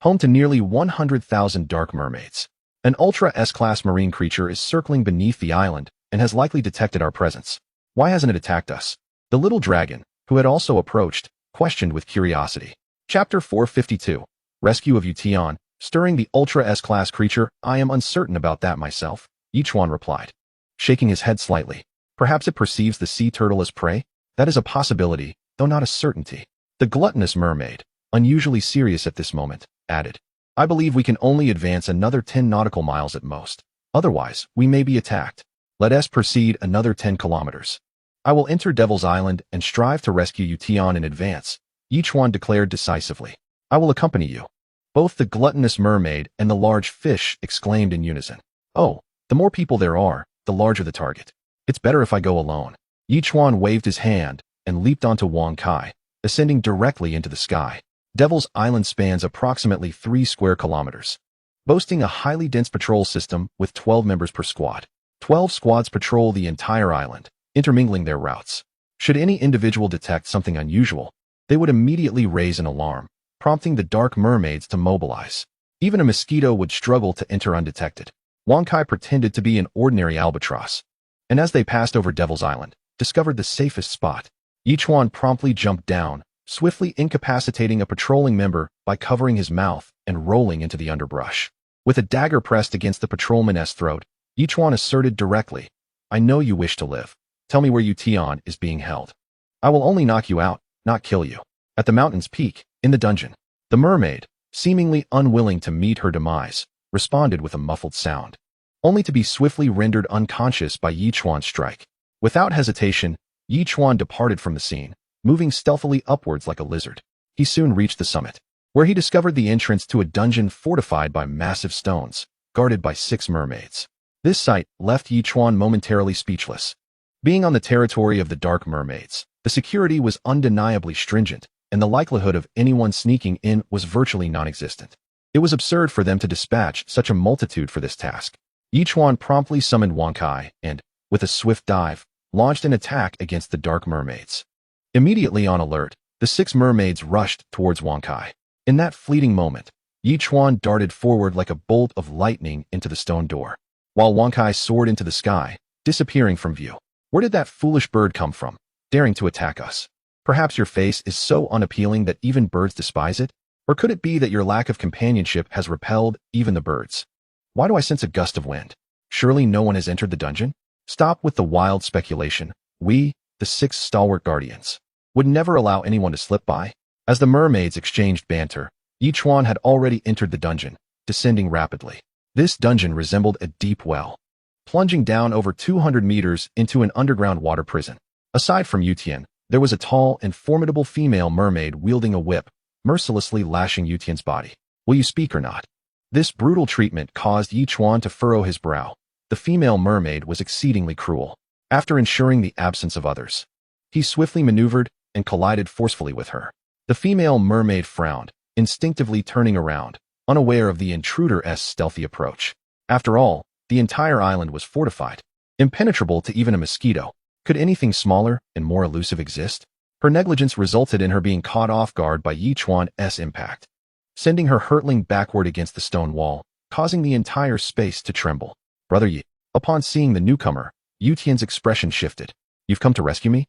S1: home to nearly 100,000 Dark Mermaids. An Ultra S-class marine creature is circling beneath the island and has likely detected our presence. Why hasn't it attacked us? The little dragon, who had also approached, questioned with curiosity. Chapter 452. Rescue of Yutian. Stirring the Ultra S-class creature, I am uncertain about that myself, Yichuan replied, shaking his head slightly. Perhaps it perceives the sea turtle as prey? That is a possibility, though not a certainty. The gluttonous mermaid, unusually serious at this moment, added, I believe we can only advance another 10 nautical miles at most. Otherwise, we may be attacked. Let us proceed another 10 kilometers. I will enter Devil's Island and strive to rescue Yutian in advance, Yichuan declared decisively. I will accompany you. Both the gluttonous mermaid and the large fish exclaimed in unison. Oh, the more people there are, the larger the target. It's better if I go alone. Yichuan waved his hand and leaped onto Wang Kai, ascending directly into the sky. Devil's Island spans approximately 3 square kilometers, boasting a highly dense patrol system with 12 members per squad. 12 squads patrol the entire island, intermingling their routes. Should any individual detect something unusual, they would immediately raise an alarm, prompting the Dark Mermaids to mobilize. Even a mosquito would struggle to enter undetected. Wang Kai pretended to be an ordinary albatross, and as they passed over Devil's Island, discovered the safest spot. Yichuan promptly jumped down, swiftly incapacitating a patrolling member by covering his mouth and rolling into the underbrush. With a dagger pressed against the patrolman's throat, Yichuan asserted directly, I know you wish to live. Tell me where Yutian is being held. I will only knock you out, not kill you. At the mountain's peak, in the dungeon. The mermaid, seemingly unwilling to meet her demise, responded with a muffled sound, only to be swiftly rendered unconscious by Yichuan's strike. Without hesitation, Yichuan departed from the scene, moving stealthily upwards like a lizard. He soon reached the summit, where he discovered the entrance to a dungeon fortified by massive stones, guarded by 6 mermaids. This sight left Yichuan momentarily speechless. Being on the territory of the Dark Mermaids, the security was undeniably stringent, and the likelihood of anyone sneaking in was virtually non-existent. It was absurd for them to dispatch such a multitude for this task. Yichuan promptly summoned Wang Kai and, with a swift dive, launched an attack against the Dark Mermaids. Immediately on alert, the 6 mermaids rushed towards Wang Kai. In that fleeting moment, Yichuan darted forward like a bolt of lightning into the stone door, while Wang Kai soared into the sky, disappearing from view. Where did that foolish bird come from, daring to attack us? Perhaps your face is so unappealing that even birds despise it? Or could it be that your lack of companionship has repelled even the birds? Why do I sense a gust of wind? Surely no one has entered the dungeon? Stop with the wild speculation. We, the 6 stalwart guardians, would never allow anyone to slip by. As the mermaids exchanged banter, each one had already entered the dungeon, descending rapidly. This dungeon resembled a deep well, plunging down over 200 meters into an underground water prison. Aside from Yutian, there was a tall and formidable female mermaid wielding a whip, mercilessly lashing Yutian's body. Will you speak or not? This brutal treatment caused Yichuan to furrow his brow. The female mermaid was exceedingly cruel. After ensuring the absence of others, he swiftly maneuvered and collided forcefully with her. The female mermaid frowned, instinctively turning around, unaware of the intruder's stealthy approach. After all, the entire island was fortified, impenetrable to even a mosquito. Could anything smaller and more elusive exist? Her negligence resulted in her being caught off guard by Yichuan's impact, sending her hurtling backward against the stone wall, causing the entire space to tremble. Brother Yi. Upon seeing the newcomer, Yutian's expression shifted. You've come to rescue me?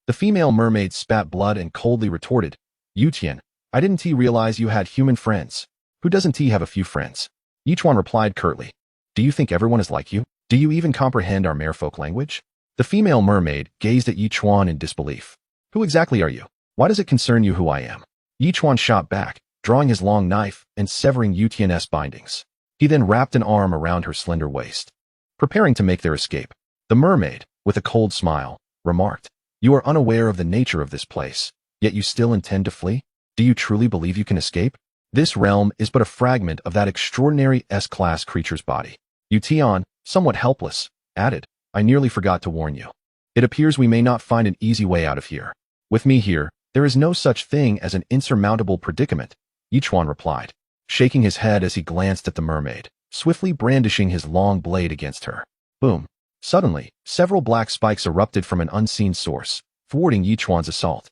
S1: The female mermaid spat blood and coldly retorted, Yutian, I didn't realize you had human friends. Who doesn't have a few friends? Yichuan replied curtly. Do you think everyone is like you? Do you even comprehend our merfolk language? The female mermaid gazed at Yichuan in disbelief. Who exactly are you? Why does it concern you who I am? Yichuan shot back, drawing his long knife and severing Yutian's bindings. He then wrapped an arm around her slender waist, preparing to make their escape. The mermaid, with a cold smile, remarked, You are unaware of the nature of this place, yet you still intend to flee? Do you truly believe you can escape? This realm is but a fragment of that extraordinary S-class creature's body. Yutian, somewhat helpless, added, I nearly forgot to warn you. It appears we may not find an easy way out of here. With me here, there is no such thing as an insurmountable predicament, Yichuan replied, shaking his head as he glanced at the mermaid, swiftly brandishing his long blade against her. Boom. Suddenly, several black spikes erupted from an unseen source, thwarting Yichuan's assault.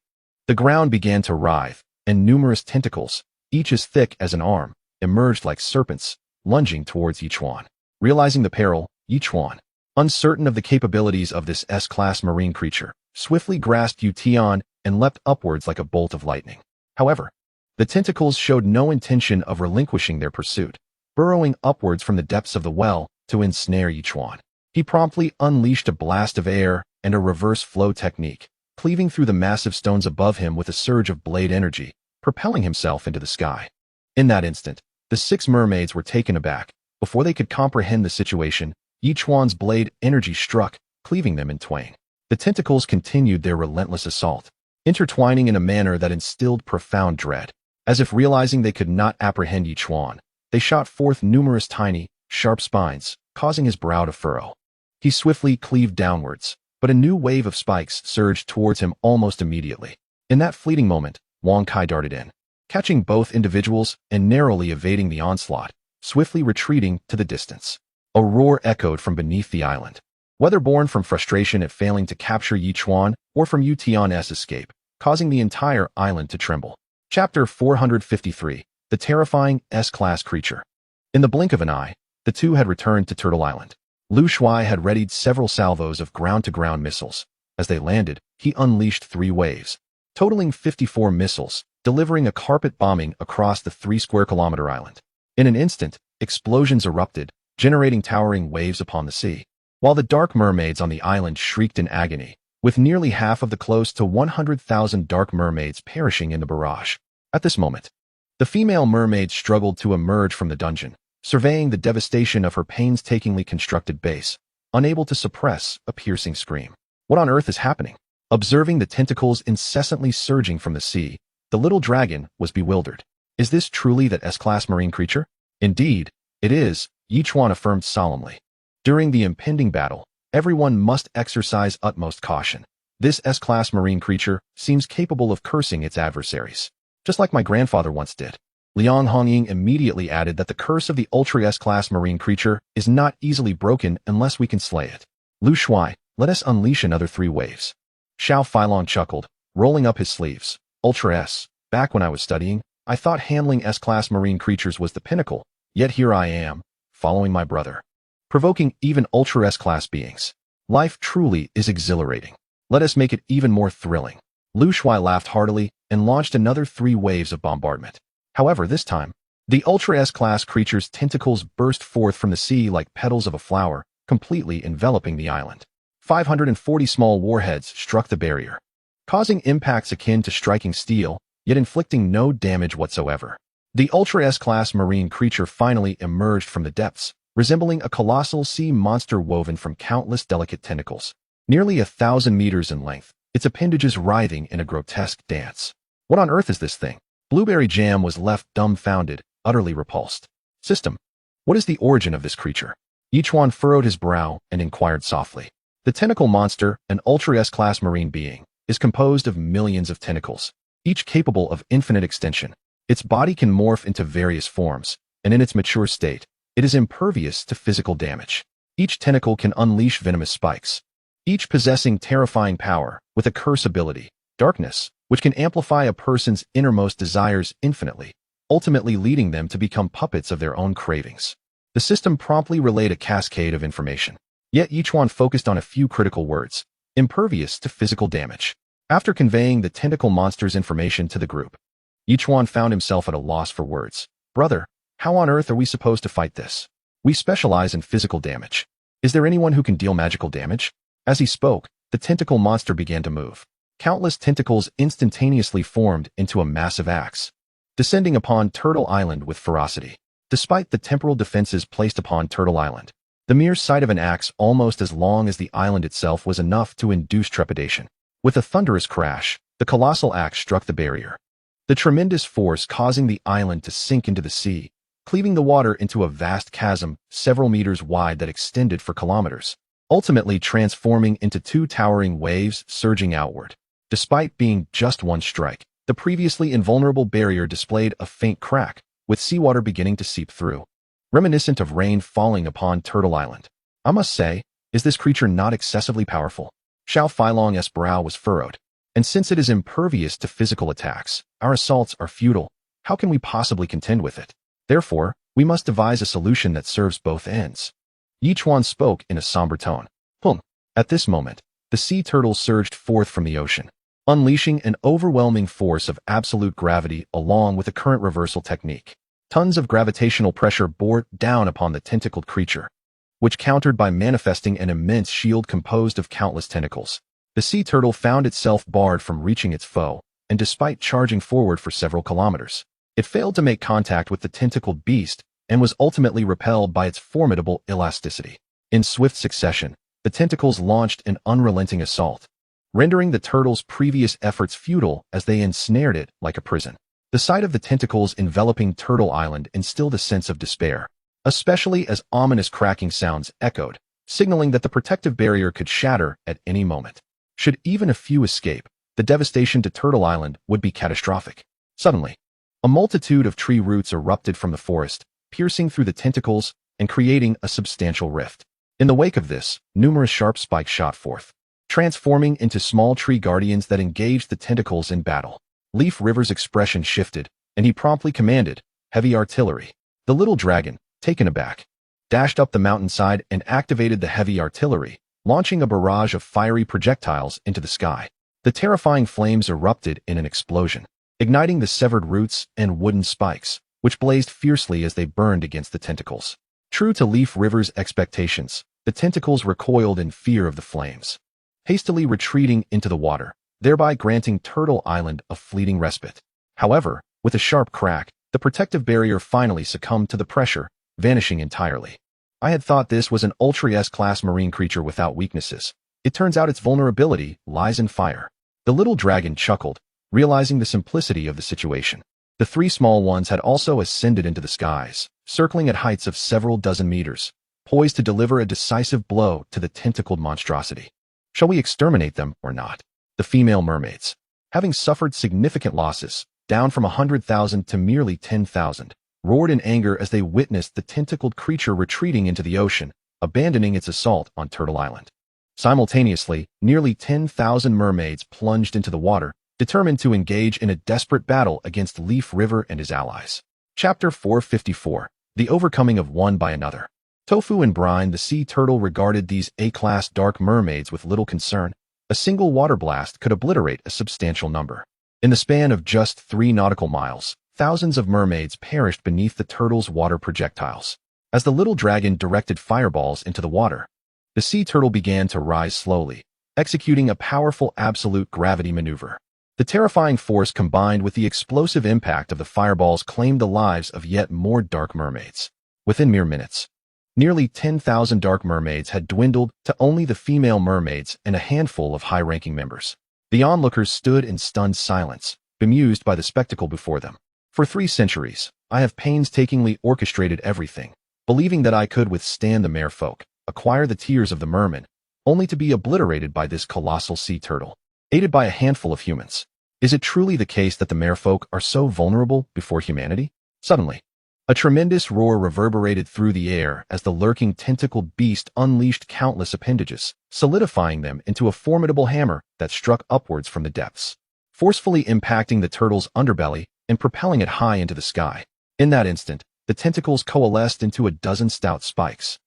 S1: The ground began to writhe, and numerous tentacles, each as thick as an arm, emerged like serpents, lunging towards Yichuan. Realizing the peril, Yichuan, uncertain of the capabilities of this S-class marine creature, swiftly grasped Yutian and leapt upwards like a bolt of lightning. However, the tentacles showed no intention of relinquishing their pursuit, burrowing upwards from the depths of the well to ensnare Yichuan. He promptly unleashed a blast of air and a reverse flow technique, cleaving through the massive stones above him with a surge of blade energy, propelling himself into the sky. In that instant, the 6 mermaids were taken aback. Before they could comprehend the situation, Yichuan's blade energy struck, cleaving them in twain. The tentacles continued their relentless assault, intertwining in a manner that instilled profound dread. As if realizing they could not apprehend Yichuan, they shot forth numerous tiny, sharp spines, causing his brow to furrow. He swiftly cleaved downwards, but a new wave of spikes surged towards him almost immediately. In that fleeting moment, Wang Kai darted in, catching both individuals and narrowly evading the onslaught, swiftly retreating to the distance. A roar echoed from beneath the island, whether born from frustration at failing to capture Yichuan or from Yutian's escape, causing the entire island to tremble. Chapter 453, The Terrifying S-Class Creature. In the blink of an eye, the two had returned to Turtle Island. Lu Shuai had readied several salvos of ground-to-ground missiles. As they landed, he unleashed 3 waves, totaling 54 missiles, delivering a carpet bombing across the 3-square-kilometer island. In an instant, explosions erupted, generating towering waves upon the sea, while the dark mermaids on the island shrieked in agony, with nearly half of the close to 100,000 dark mermaids perishing in the barrage. At this moment, the female mermaid struggled to emerge from the dungeon, surveying the devastation of her painstakingly constructed base, unable to suppress a piercing scream. What on earth is happening? Observing the tentacles incessantly surging from the sea, the little dragon was bewildered. Is this truly that S-class marine creature? Indeed, it is, Yichuan affirmed solemnly. During the impending battle, everyone must exercise utmost caution. This S-class marine creature seems capable of cursing its adversaries, just like my grandfather once did. Liang Hongying immediately added that the curse of the Ultra S-class marine creature is not easily broken unless we can slay it. Lu Shuai, let us unleash another 3 waves. Xiao Feilong chuckled, rolling up his sleeves. Ultra S. Back when I was studying, I thought handling S-class marine creatures was the pinnacle, yet here I am, following my brother, provoking even Ultra S-class beings. Life truly is exhilarating. Let us make it even more thrilling. Lu Shuai laughed heartily and launched another 3 waves of bombardment. However, this time, the Ultra S-class creature's tentacles burst forth from the sea like petals of a flower, completely enveloping the island. 540 small warheads struck the barrier, causing impacts akin to striking steel, yet inflicting no damage whatsoever. The Ultra S-class marine creature finally emerged from the depths, resembling a colossal sea monster woven from countless delicate tentacles. Nearly 1,000 meters in length, its appendages writhing in a grotesque dance. What on earth is this thing? Blueberry Jam was left dumbfounded, utterly repulsed. System. What is the origin of this creature? Ichuan furrowed his brow and inquired softly. The tentacle monster, an Ultra S-class marine being, is composed of millions of tentacles, each capable of infinite extension. Its body can morph into various forms, and in its mature state, it is impervious to physical damage. Each tentacle can unleash venomous spikes, each possessing terrifying power, with a curse ability, darkness, which can amplify a person's innermost desires infinitely, ultimately leading them to become puppets of their own cravings. The system promptly relayed a cascade of information, yet each one focused on a few critical words: impervious to physical damage. After conveying the tentacle monster's information to the group, each one found himself at a loss for words. Brother, how on earth are we supposed to fight this? We specialize in physical damage. Is there anyone who can deal magical damage? As he spoke, the tentacle monster began to move. Countless tentacles instantaneously formed into a massive axe, descending upon Turtle Island with ferocity. Despite the temporal defenses placed upon Turtle Island, the mere sight of an axe almost as long as the island itself was enough to induce trepidation. With a thunderous crash, the colossal axe struck the barrier, the tremendous force causing the island to sink into the sea, cleaving the water into a vast chasm several meters wide that extended for kilometers, ultimately transforming into two towering waves surging outward. Despite being just one strike, the previously invulnerable barrier displayed a faint crack, with seawater beginning to seep through, reminiscent of rain falling upon Turtle Island. I must say, is this creature not excessively powerful? Xiao Feilong's brow was furrowed. And since it is impervious to physical attacks, our assaults are futile. How can we possibly contend with it? Therefore, we must devise a solution that serves both ends. Yichuan spoke in a somber tone. At this moment, the sea turtle surged forth from the ocean, unleashing an overwhelming force of absolute gravity along with a current reversal technique. Tons of gravitational pressure bore down upon the tentacled creature, which countered by manifesting an immense shield composed of countless tentacles. The sea turtle found itself barred from reaching its foe, and despite charging forward for several kilometers, it failed to make contact with the tentacled beast and was ultimately repelled by its formidable elasticity. In swift succession, the tentacles launched an unrelenting assault, rendering the turtle's previous efforts futile as they ensnared it like a prison. The sight of the tentacles enveloping Turtle Island instilled a sense of despair, especially as ominous cracking sounds echoed, signaling that the protective barrier could shatter at any moment. Should even a few escape, the devastation to Turtle Island would be catastrophic. Suddenly, a multitude of tree roots erupted from the forest, piercing through the tentacles and creating a substantial rift. In the wake of this, numerous sharp spikes shot forth, transforming into small tree guardians that engaged the tentacles in battle. Leaf River's expression shifted, and he promptly commanded, "Heavy artillery." The little dragon, taken aback, dashed up the mountainside and activated the heavy artillery, launching a barrage of fiery projectiles into the sky. The terrifying flames erupted in an explosion, igniting the severed roots and wooden spikes, which blazed fiercely as they burned against the tentacles. True to Leaf River's expectations, the tentacles recoiled in fear of the flames, hastily retreating into the water, thereby granting Turtle Island a fleeting respite. However, with a sharp crack, the protective barrier finally succumbed to the pressure, vanishing entirely. I had thought this was an Ultra S-class marine creature without weaknesses. It turns out its vulnerability lies in fire. The little dragon chuckled, realizing the simplicity of the situation. The three small ones had also ascended into the skies, circling at heights of several dozen meters, poised to deliver a decisive blow to the tentacled monstrosity. Shall we exterminate them or not? The female mermaids, having suffered significant losses, down from 100,000 to merely 10,000, roared in anger as they witnessed the tentacled creature retreating into the ocean, abandoning its assault on Turtle Island. Simultaneously, nearly 10,000 mermaids plunged into the water, determined to engage in a desperate battle against Leaf River and his allies. Chapter 454. The Overcoming of One by Another. Tofu and Brine, the sea turtle, regarded these A-class dark mermaids with little concern. A single water blast could obliterate a substantial number. In the span of just 3 nautical miles, thousands of mermaids perished beneath the turtle's water projectiles. As the little dragon directed fireballs into the water, the sea turtle began to rise slowly, executing a powerful absolute gravity maneuver. The terrifying force combined with the explosive impact of the fireballs claimed the lives of yet more dark mermaids. Within mere minutes, nearly 10,000 dark mermaids had dwindled to only the female mermaids and a handful of high-ranking members. The onlookers stood in stunned silence, bemused by the spectacle before them. For 3 centuries, I have painstakingly orchestrated everything, believing that I could withstand the merfolk, acquire the tears of the mermen, only to be obliterated by this colossal sea turtle, aided by a handful of humans. Is it truly the case that the merfolk are so vulnerable before humanity? Suddenly, a tremendous roar reverberated through the air as the lurking tentacled beast unleashed countless appendages, solidifying them into a formidable hammer that struck upwards from the depths, forcefully impacting the turtle's underbelly and propelling it high into the sky. In that instant, the tentacles coalesced into a dozen stout spikes,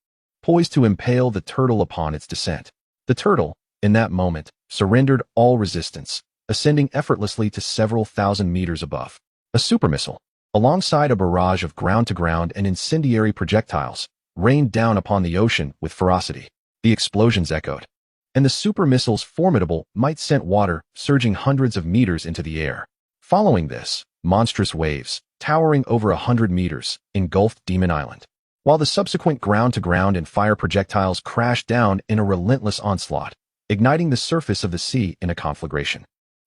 S1: poised to impale the turtle upon its descent. The turtle, in that moment, surrendered all resistance, ascending effortlessly to several thousand meters above. A supermissile, alongside a barrage of ground-to-ground and incendiary projectiles, rained down upon the ocean with ferocity. The explosions echoed, and the supermissile's formidable might sent water surging hundreds of meters into the air. Following this, monstrous waves, towering over 100 meters, engulfed Demon Island, while the subsequent ground-to-ground and fire projectiles crashed down in a relentless onslaught, igniting the surface of the sea in a conflagration.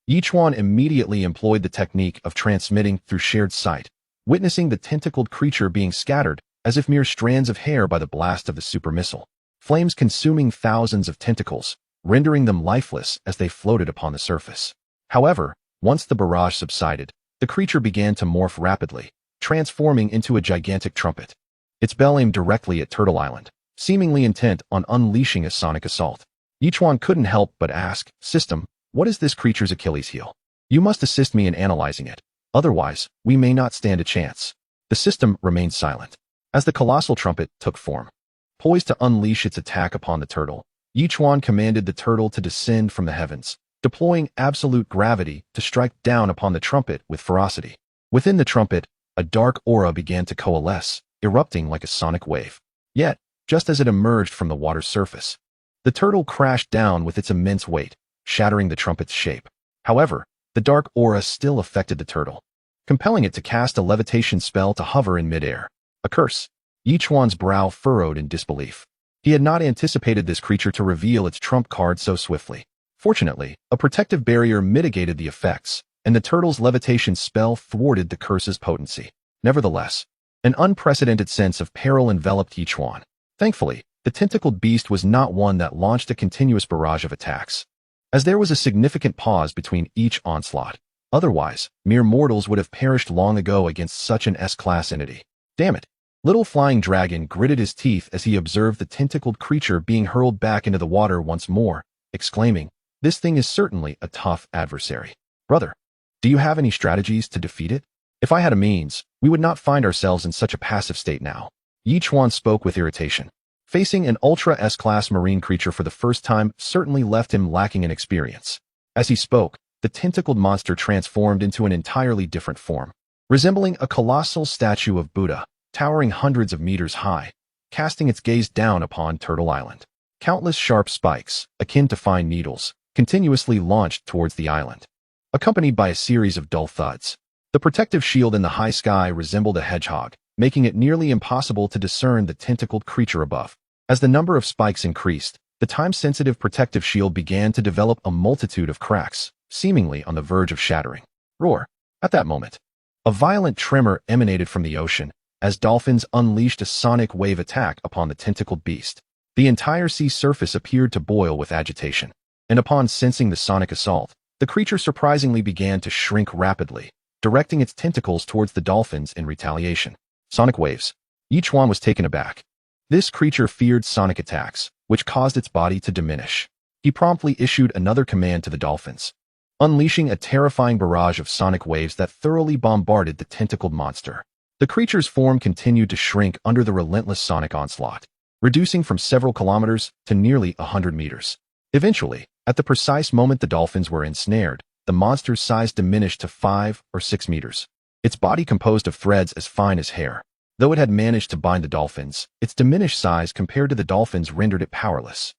S1: Each one immediately employed the technique of transmitting through shared sight, witnessing the tentacled creature being scattered as if mere strands of hair by the blast of the super missile, flames consuming thousands of tentacles, rendering them lifeless as they floated upon the surface. However, once the barrage subsided, the creature began to morph rapidly, transforming into a gigantic trumpet. Its bell aimed directly at Turtle Island, seemingly intent on unleashing a sonic assault. Each one couldn't help but ask, "System, what is this creature's Achilles heel? You must assist me in analyzing it. Otherwise, we may not stand a chance." The system remained silent. As the colossal trumpet took form, poised to unleash its attack upon the turtle, each one commanded the turtle to descend from the heavens, deploying absolute gravity to strike down upon the trumpet with ferocity. Within the trumpet, a dark aura began to coalesce, erupting like a sonic wave. Yet, just as it emerged from the water's surface, the turtle crashed down with its immense weight, shattering the trumpet's shape. However, the dark aura still affected the turtle, compelling it to cast a levitation spell to hover in midair. A curse. Each one's brow furrowed in disbelief. He had not anticipated this creature to reveal its trump card so swiftly. Fortunately, a protective barrier mitigated the effects, and the turtle's levitation spell thwarted the curse's potency. Nevertheless, an unprecedented sense of peril enveloped each one. Thankfully, the tentacled beast was not one that launched a continuous barrage of attacks, as there was a significant pause between each onslaught. Otherwise, mere mortals would have perished long ago against such an S-class entity. Damn it! Little Flying Dragon gritted his teeth as he observed the tentacled creature being hurled back into the water once more, exclaiming, "This thing is certainly a tough adversary. Brother, do you have any strategies to defeat it? If I had a means, we would not find ourselves in such a passive state now." Each one spoke with irritation. Facing an Ultra S-class marine creature for the first time certainly left him lacking in experience. As he spoke, the tentacled monster transformed into an entirely different form, resembling a colossal statue of Buddha, towering hundreds of meters high, casting its gaze down upon Turtle Island. Countless sharp spikes, akin to fine needles, continuously launched towards the island, accompanied by a series of dull thuds. The protective shield in the high sky resembled a hedgehog, making it nearly impossible to discern the tentacled creature above. As the number of spikes increased, the time-sensitive protective shield began to develop a multitude of cracks, seemingly on the verge of shattering. Roar! At that moment, a violent tremor emanated from the ocean as dolphins unleashed a sonic wave attack upon the tentacled beast. The entire sea surface appeared to boil with agitation, and upon sensing the sonic assault, the creature surprisingly began to shrink rapidly, directing its tentacles towards the dolphins in retaliation. Sonic waves. Each one was taken aback. This creature feared sonic attacks, which caused its body to diminish. He promptly issued another command to the dolphins, unleashing a terrifying barrage of sonic waves that thoroughly bombarded the tentacled monster. The creature's form continued to shrink under the relentless sonic onslaught, reducing from several kilometers to nearly 100 meters. Eventually, at the precise moment the dolphins were ensnared, the monster's size diminished to 5 or 6 meters. its body composed of threads as fine as hair. Though it had managed to bind the dolphins, its diminished size compared to the dolphins rendered it powerless.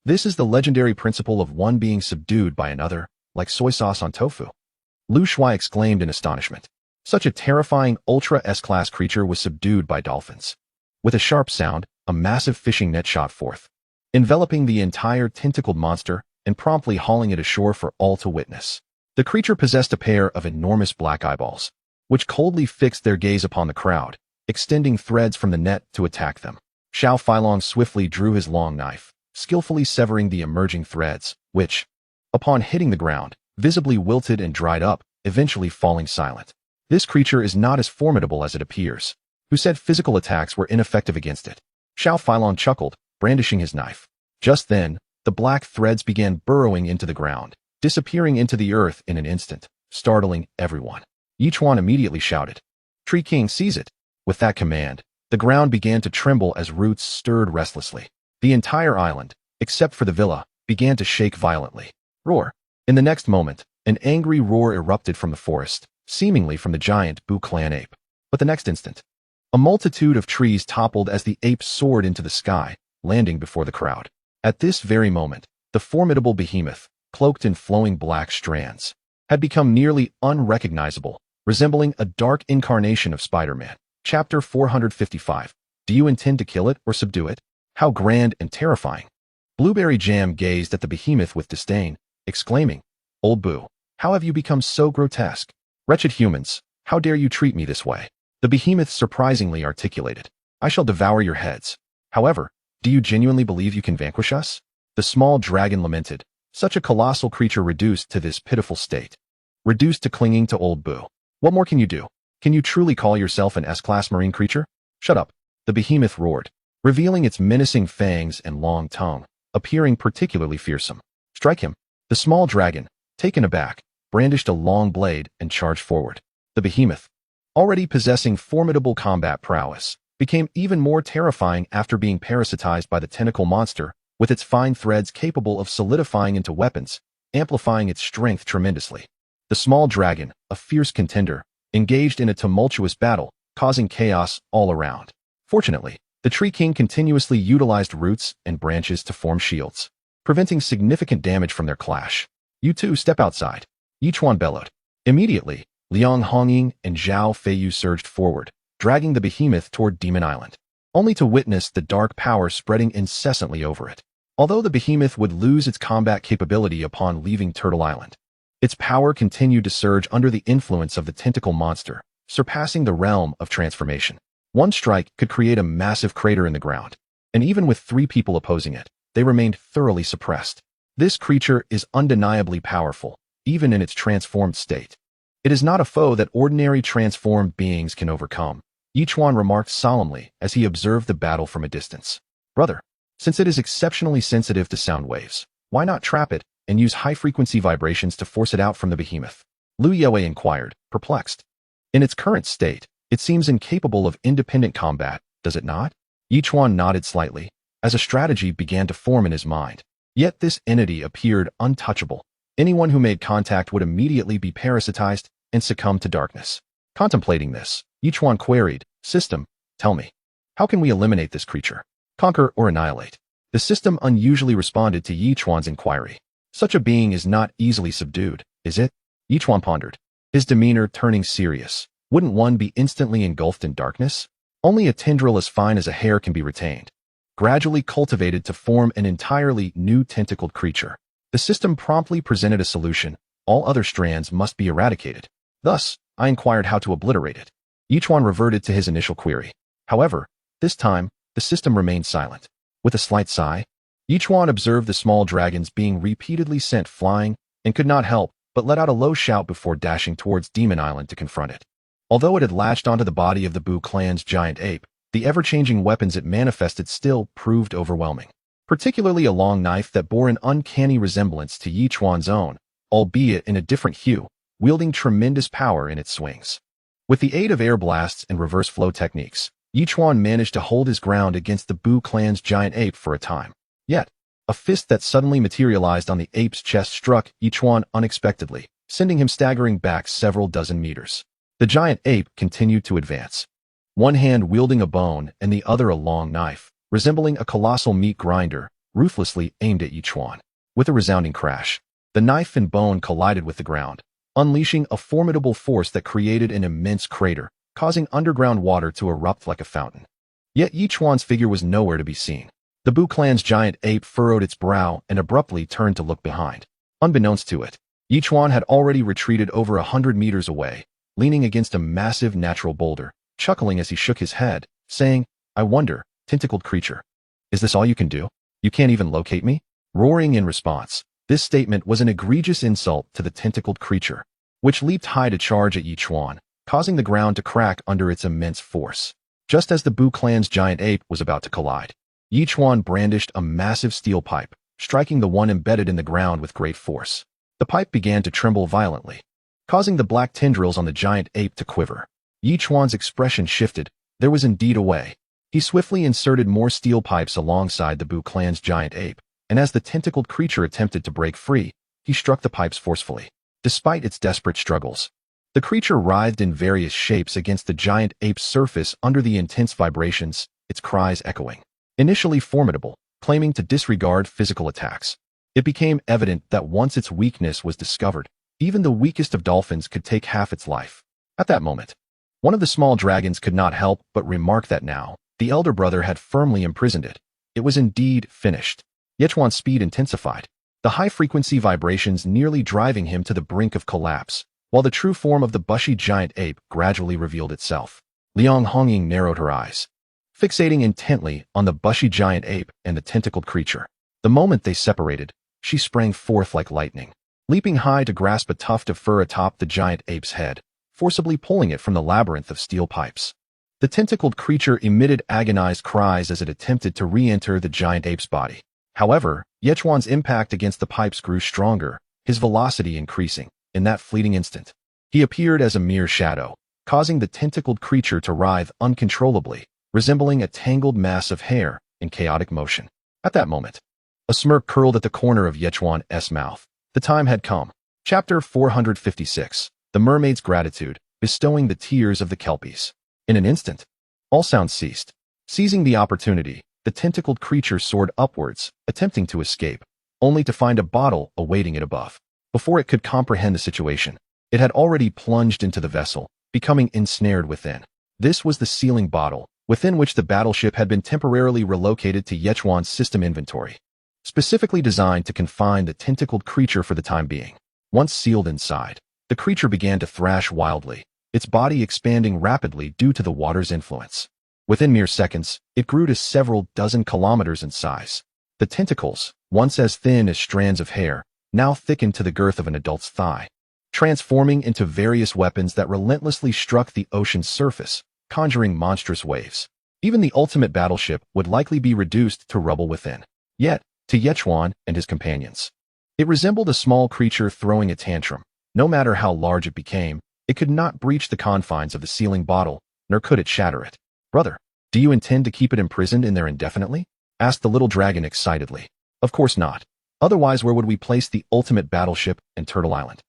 S1: This is the legendary principle of one being subdued by another, like soy sauce on tofu. Lu Shuai exclaimed in astonishment. Such a terrifying Ultra S-class creature was subdued by dolphins. With a sharp sound, a massive fishing net shot forth, enveloping the entire tentacled monster and promptly hauling it ashore for all to witness. The creature possessed a pair of enormous black eyeballs, which coldly fixed their gaze upon the crowd, extending threads from the net to attack them. Xiao Feilong swiftly drew his long knife, skillfully severing the emerging threads, which, upon hitting the ground, visibly wilted and dried up, eventually falling silent. This creature is not as formidable as it appears. Who said physical attacks were ineffective against it? Xiao Feilong chuckled, brandishing his knife. Just then, the black threads began burrowing into the ground, disappearing into the earth in an instant, startling everyone. Yichuan immediately shouted, "Tree King, seize it!" With that command, the ground began to tremble as roots stirred restlessly. The entire island, except for the villa, began to shake violently. Roar! In the next moment, an angry roar erupted from the forest, seemingly from the giant Bu clan ape. But the next instant, a multitude of trees toppled as the ape soared into the sky, landing before the crowd. At this very moment, the formidable behemoth, cloaked in flowing black strands, had become nearly unrecognizable, resembling a dark incarnation of Spider-Man. Chapter 455. Do you intend to kill it or subdue it? How grand and terrifying! Blueberry Jam gazed at the behemoth with disdain, exclaiming, "Old Boo, how have you become so grotesque? Wretched humans, how dare you treat me this way?" The behemoth surprisingly articulated, "I shall devour your heads. However, do you genuinely believe you can vanquish us?" The small dragon lamented, such a colossal creature reduced to this pitiful state. Reduced to clinging to Old Boo. What more can you do? Can you truly call yourself an S-class marine creature? Shut up, the behemoth roared, revealing its menacing fangs and long tongue, appearing particularly fearsome. Strike him. The small dragon, taken aback, brandished a long blade and charged forward. The behemoth, already possessing formidable combat prowess, became even more terrifying after being parasitized by the tentacle monster, with its fine threads capable of solidifying into weapons, amplifying its strength tremendously. The small dragon, a fierce contender, engaged in a tumultuous battle, causing chaos all around. Fortunately, the Tree King continuously utilized roots and branches to form shields, preventing significant damage from their clash. "You two step outside," Yichuan bellowed. Immediately, Liang Hongying and Zhao Feiyu surged forward, dragging the behemoth toward Demon Island, only to witness the dark power spreading incessantly over it. Although the behemoth would lose its combat capability upon leaving Turtle Island, its power continued to surge under the influence of the tentacle monster, surpassing the realm of transformation. One strike could create a massive crater in the ground, and even with 3 people opposing it, they remained thoroughly suppressed. This creature is undeniably powerful, even in its transformed state. It is not a foe that ordinary transformed beings can overcome, Yichuan remarked solemnly as he observed the battle from a distance. "Brother, since it is exceptionally sensitive to sound waves, why not trap it and use high-frequency vibrations to force it out from the behemoth?" Lu Yue inquired, perplexed. "In its current state, it seems incapable of independent combat, does it not?" Yichuan nodded slightly, as a strategy began to form in his mind. Yet this entity appeared untouchable. Anyone who made contact would immediately be parasitized and succumb to darkness. Contemplating this, Yichuan queried, "System, tell me, how can we eliminate this creature? Conquer or annihilate?" The system unusually responded to Yichuan's inquiry. "Such a being is not easily subdued, is it?" Yichuan pondered, his demeanor turning serious. "Wouldn't one be instantly engulfed in darkness? Only a tendril as fine as a hair can be retained, gradually cultivated to form an entirely new tentacled creature." The system promptly presented a solution. All other strands must be eradicated. Thus, I inquired how to obliterate it. Yichuan reverted to his initial query. However, this time, the system remained silent. With a slight sigh, Yichuan observed the small dragons being repeatedly sent flying and could not help but let out a low shout before dashing towards Demon Island to confront it. Although it had latched onto the body of the Bu clan's giant ape, the ever-changing weapons it manifested still proved overwhelming. Particularly a long knife that bore an uncanny resemblance to Yichuan's own, albeit in a different hue, wielding tremendous power in its swings. With the aid of air blasts and reverse flow techniques, Yichuan managed to hold his ground against the Bu clan's giant ape for a time. Yet, a fist that suddenly materialized on the ape's chest struck Yichuan unexpectedly, sending him staggering back several dozen meters. The giant ape continued to advance, one hand wielding a bone and the other a long knife, resembling a colossal meat grinder, ruthlessly aimed at Yichuan. With a resounding crash, the knife and bone collided with the ground, unleashing a formidable force that created an immense crater, causing underground water to erupt like a fountain. Yet Yichuan's figure was nowhere to be seen. The Bu clan's giant ape furrowed its brow and abruptly turned to look behind. Unbeknownst to it, Yichuan had already retreated over 100 meters away, leaning against a massive natural boulder, chuckling as he shook his head, saying, "I wonder, tentacled creature, is this all you can do? You can't even locate me?" Roaring in response, this statement was an egregious insult to the tentacled creature, which leaped high to charge at Yichuan, causing the ground to crack under its immense force. Just as the Bu clan's giant ape was about to collide, Yichuan brandished a massive steel pipe, striking the one embedded in the ground with great force. The pipe began to tremble violently, causing the black tendrils on the giant ape to quiver. Yichuan's expression shifted. There was indeed a way. He swiftly inserted more steel pipes alongside the Bu clan's giant ape, and as the tentacled creature attempted to break free, he struck the pipes forcefully. Despite its desperate struggles, the creature writhed in various shapes against the giant ape's surface under the intense vibrations, its cries echoing. Initially formidable, claiming to disregard physical attacks, it became evident that once its weakness was discovered, even the weakest of dolphins could take half its life. At that moment, one of the small dragons could not help but remark that now, the elder brother had firmly imprisoned it. It was indeed finished. Yichuan's speed intensified, the high-frequency vibrations nearly driving him to the brink of collapse, while the true form of the bushy giant ape gradually revealed itself. Liang Hongying narrowed her eyes, fixating intently on the bushy giant ape and the tentacled creature. The moment they separated, she sprang forth like lightning, leaping high to grasp a tuft of fur atop the giant ape's head, forcibly pulling it from the labyrinth of steel pipes. The tentacled creature emitted agonized cries as it attempted to re-enter the giant ape's body. However, Yichuan's impact against the pipes grew stronger, his velocity increasing. In that fleeting instant, he appeared as a mere shadow, causing the tentacled creature to writhe uncontrollably, resembling a tangled mass of hair in chaotic motion. At that moment, a smirk curled at the corner of Yichuan's mouth. The time had come. Chapter 456. The Mermaid's Gratitude, Bestowing the Tears of the Kelpies. In an instant, all sound ceased. Seizing the opportunity, the tentacled creature soared upwards, attempting to escape, only to find a bottle awaiting it above. Before it could comprehend the situation, it had already plunged into the vessel, becoming ensnared within. This was the sealing bottle, within which the battleship had been temporarily relocated to Yichuan's system inventory, specifically designed to confine the tentacled creature for the time being. Once sealed inside, the creature began to thrash wildly, its body expanding rapidly due to the water's influence. Within mere seconds, it grew to several dozen kilometers in size. The tentacles, once as thin as strands of hair, now thickened to the girth of an adult's thigh, transforming into various weapons that relentlessly struck the ocean's surface, conjuring monstrous waves. Even the ultimate battleship would likely be reduced to rubble within. Yet, to Yichuan and his companions, it resembled a small creature throwing a tantrum. No matter how large it became, it could not breach the confines of the sealing bottle, nor could it shatter it. "Brother, do you intend to keep it imprisoned in there indefinitely?" asked the little dragon excitedly. "Of course not. Otherwise, where would we place the ultimate battleship and Turtle Island?"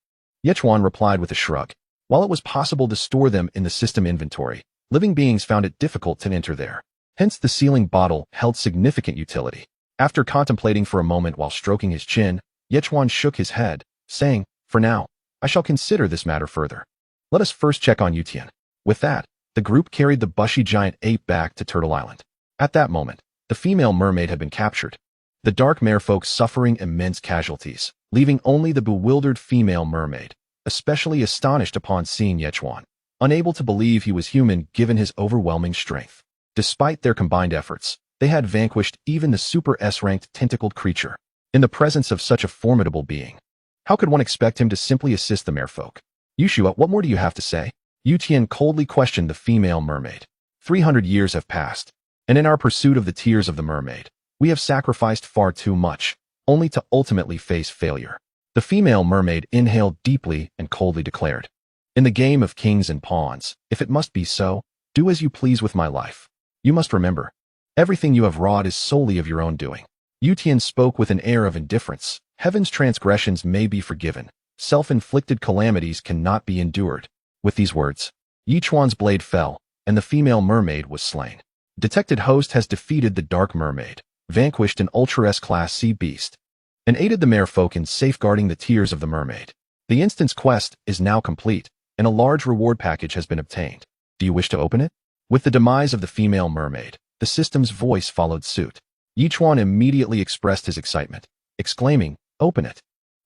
S1: Yichuan replied with a shrug. While it was possible to store them in the system inventory, living beings found it difficult to enter there. Hence, the sealing bottle held significant utility. After contemplating for a moment while stroking his chin, Yichuan shook his head, saying, "For now, I shall consider this matter further. Let us first check on Yutian." With that, the group carried the bushy giant ape back to Turtle Island. At that moment, the female mermaid had been captured, the dark merfolk suffering immense casualties, leaving only the bewildered female mermaid, especially astonished upon seeing Yichuan, unable to believe he was human given his overwhelming strength. Despite their combined efforts, they had vanquished even the super S-ranked tentacled creature. In the presence of such a formidable being, how could one expect him to simply assist the merfolk? "Yushua, what more do you have to say?" Yutian coldly questioned the female mermaid. 300 years have passed, and in our pursuit of the tears of the mermaid, we have sacrificed far too much, only to ultimately face failure. The female mermaid inhaled deeply and coldly declared, "In the game of kings and pawns, if it must be so, do as you please with my life. You must remember, everything you have wrought is solely of your own doing." Yutian spoke with an air of indifference. Heaven's transgressions may be forgiven. Self-inflicted calamities cannot be endured. With these words, Yichuan's blade fell, and the female mermaid was slain. Detected host has defeated the Dark Mermaid, vanquished an Ultra S-Class sea beast, and aided the merfolk in safeguarding the tears of the mermaid. The instance quest is now complete, and a large reward package has been obtained. Do you wish to open it? With the demise of the female mermaid, the system's voice followed suit. Yichuan immediately expressed his excitement, exclaiming, "Open it."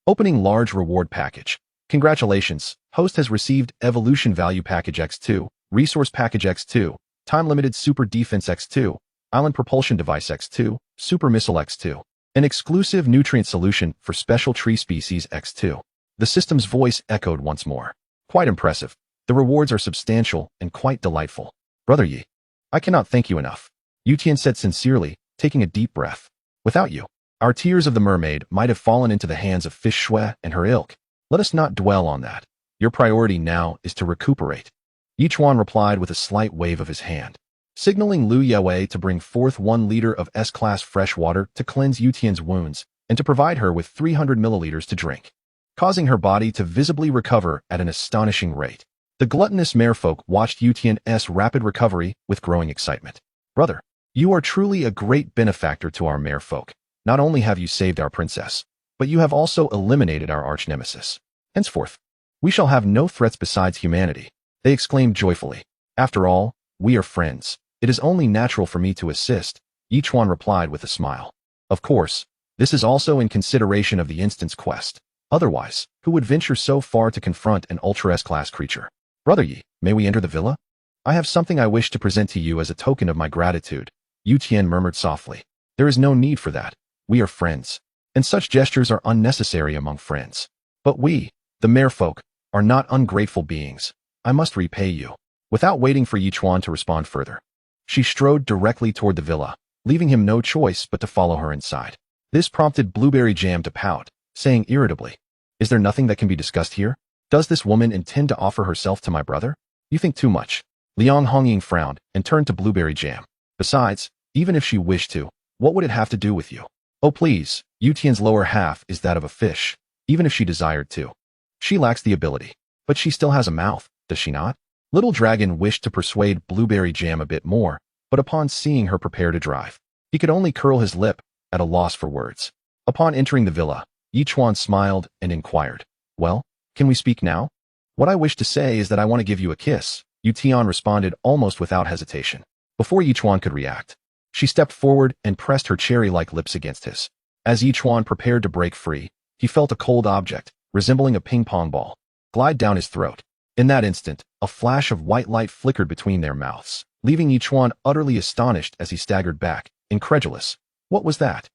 S1: Opening large reward package. Congratulations, host has received Evolution Value Package X2, Resource Package X2, Time Limited Super Defense X2, Island Propulsion Device X2, Super Missile X2, an exclusive nutrient solution for special tree species X2. The system's voice echoed once more. Quite impressive. The rewards are substantial and quite delightful. Brother Yi, I cannot thank you enough. Yu Tian said sincerely, taking a deep breath. Without you, our tears of the mermaid might have fallen into the hands of Fish Shui and her ilk. Let us not dwell on that. Your priority now is to recuperate. Yichuan replied with a slight wave of his hand, signaling Lu Yue to bring forth 1 liter of S-Class fresh water to cleanse Yu Tian's wounds and to provide her with 300 milliliters to drink, causing her body to visibly recover at an astonishing rate. The gluttonous merfolk watched Yu Tian's rapid recovery with growing excitement. Brother, you are truly a great benefactor to our merfolk. Not only have you saved our princess, but you have also eliminated our arch-nemesis. Henceforth, we shall have no threats besides humanity, they exclaimed joyfully. After all, we are friends. It is only natural for me to assist, Yichuan replied with a smile. Of course, this is also in consideration of the instance quest. Otherwise, who would venture so far to confront an Ultra S-Class creature? Brother Yi, may we enter the villa? I have something I wish to present to you as a token of my gratitude, Yu Tian murmured softly. There is no need for that. We are friends, and such gestures are unnecessary among friends. But we, the merfolk, are not ungrateful beings. I must repay you. Without waiting for Yichuan to respond further, she strode directly toward the villa, leaving him no choice but to follow her inside. This prompted Blueberry Jam to pout, saying irritably, "Is there nothing that can be discussed here? Does this woman intend to offer herself to my brother? You think too much." Liang Hongying frowned and turned to Blueberry Jam. Besides, even if she wished to, what would it have to do with you? Oh please, Yu Tian's lower half is that of a fish, even if she desired to. She lacks the ability, but she still has a mouth, does she not? Little Dragon wished to persuade Blueberry Jam a bit more, but upon seeing her prepare to drive, he could only curl his lip, at a loss for words. Upon entering the villa, Yichuan smiled and inquired, "Well, can we speak now?" "What I wish to say is that I want to give you a kiss," Yu Tian responded almost without hesitation. Before Yichuan could react, she stepped forward and pressed her cherry-like lips against his. As Yichuan prepared to break free, he felt a cold object, resembling a ping-pong ball, glide down his throat. In that instant, a flash of white light flickered between their mouths, leaving Yichuan utterly astonished as he staggered back, incredulous. What was that?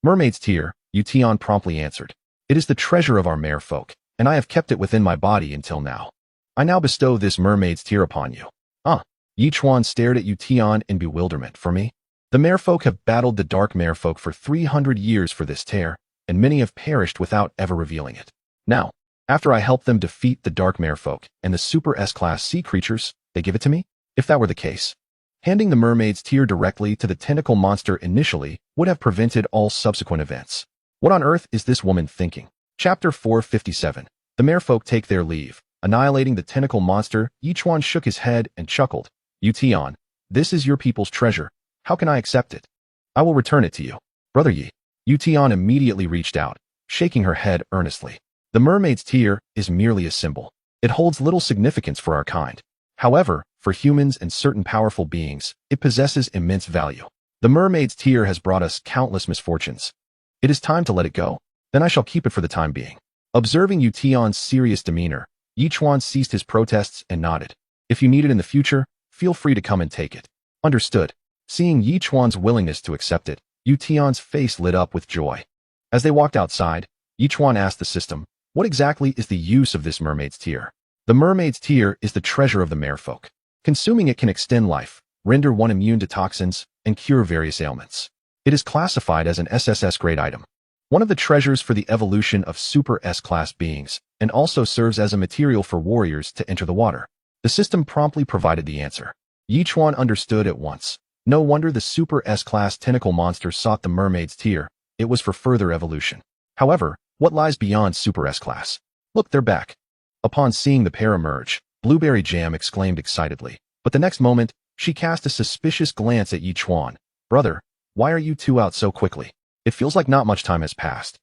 S1: "Mermaid's tear," Yu Tian promptly answered. "It is the treasure of our merfolk, and I have kept it within my body until now. I now bestow this mermaid's tear upon you." Yichuan stared at Yu Tian in bewilderment. "For me? The merfolk have battled the dark merfolk for 300 years for this tear, and many have perished without ever revealing it. Now, after I help them defeat the dark merfolk and the super S-Class sea creatures, they give it to me? If that were the case, handing the mermaid's tear directly to the tentacle monster initially would have prevented all subsequent events. What on earth is this woman thinking?" Chapter 457. The merfolk take their leave. Annihilating the tentacle monster, Yichuan shook his head and chuckled. "Yu Tian, this is your people's treasure. How can I accept it? I will return it to you." "Brother Yi." Yu Tian immediately reached out, shaking her head earnestly. "The mermaid's tear is merely a symbol. It holds little significance for our kind. However, for humans and certain powerful beings, it possesses immense value. The mermaid's tear has brought us countless misfortunes. It is time to let it go. Then I shall keep it for the time being." Observing Yu Tian's serious demeanor, Yichuan ceased his protests and nodded. "If you need it in the future, feel free to come and take it." "Understood." Seeing Yichuan's willingness to accept it, Yu Tian's face lit up with joy. As they walked outside, Yichuan asked the system, "What exactly is the use of this mermaid's tear?" "The mermaid's tear is the treasure of the merfolk. Consuming it can extend life, render one immune to toxins, and cure various ailments. It is classified as an SSS-grade item. One of the treasures for the evolution of super S-Class beings, and also serves as a material for warriors to enter the water." The system promptly provided the answer. Yichuan understood at once. No wonder the super S-Class tentacle monster sought the mermaid's tear. It was for further evolution. However, what lies beyond super S-Class? Look, they're back. Upon seeing the pair emerge, Blueberry Jam exclaimed excitedly. But the next moment, she cast a suspicious glance at Yi Chuan. Brother, why are you two out so quickly? It feels like not much time has passed.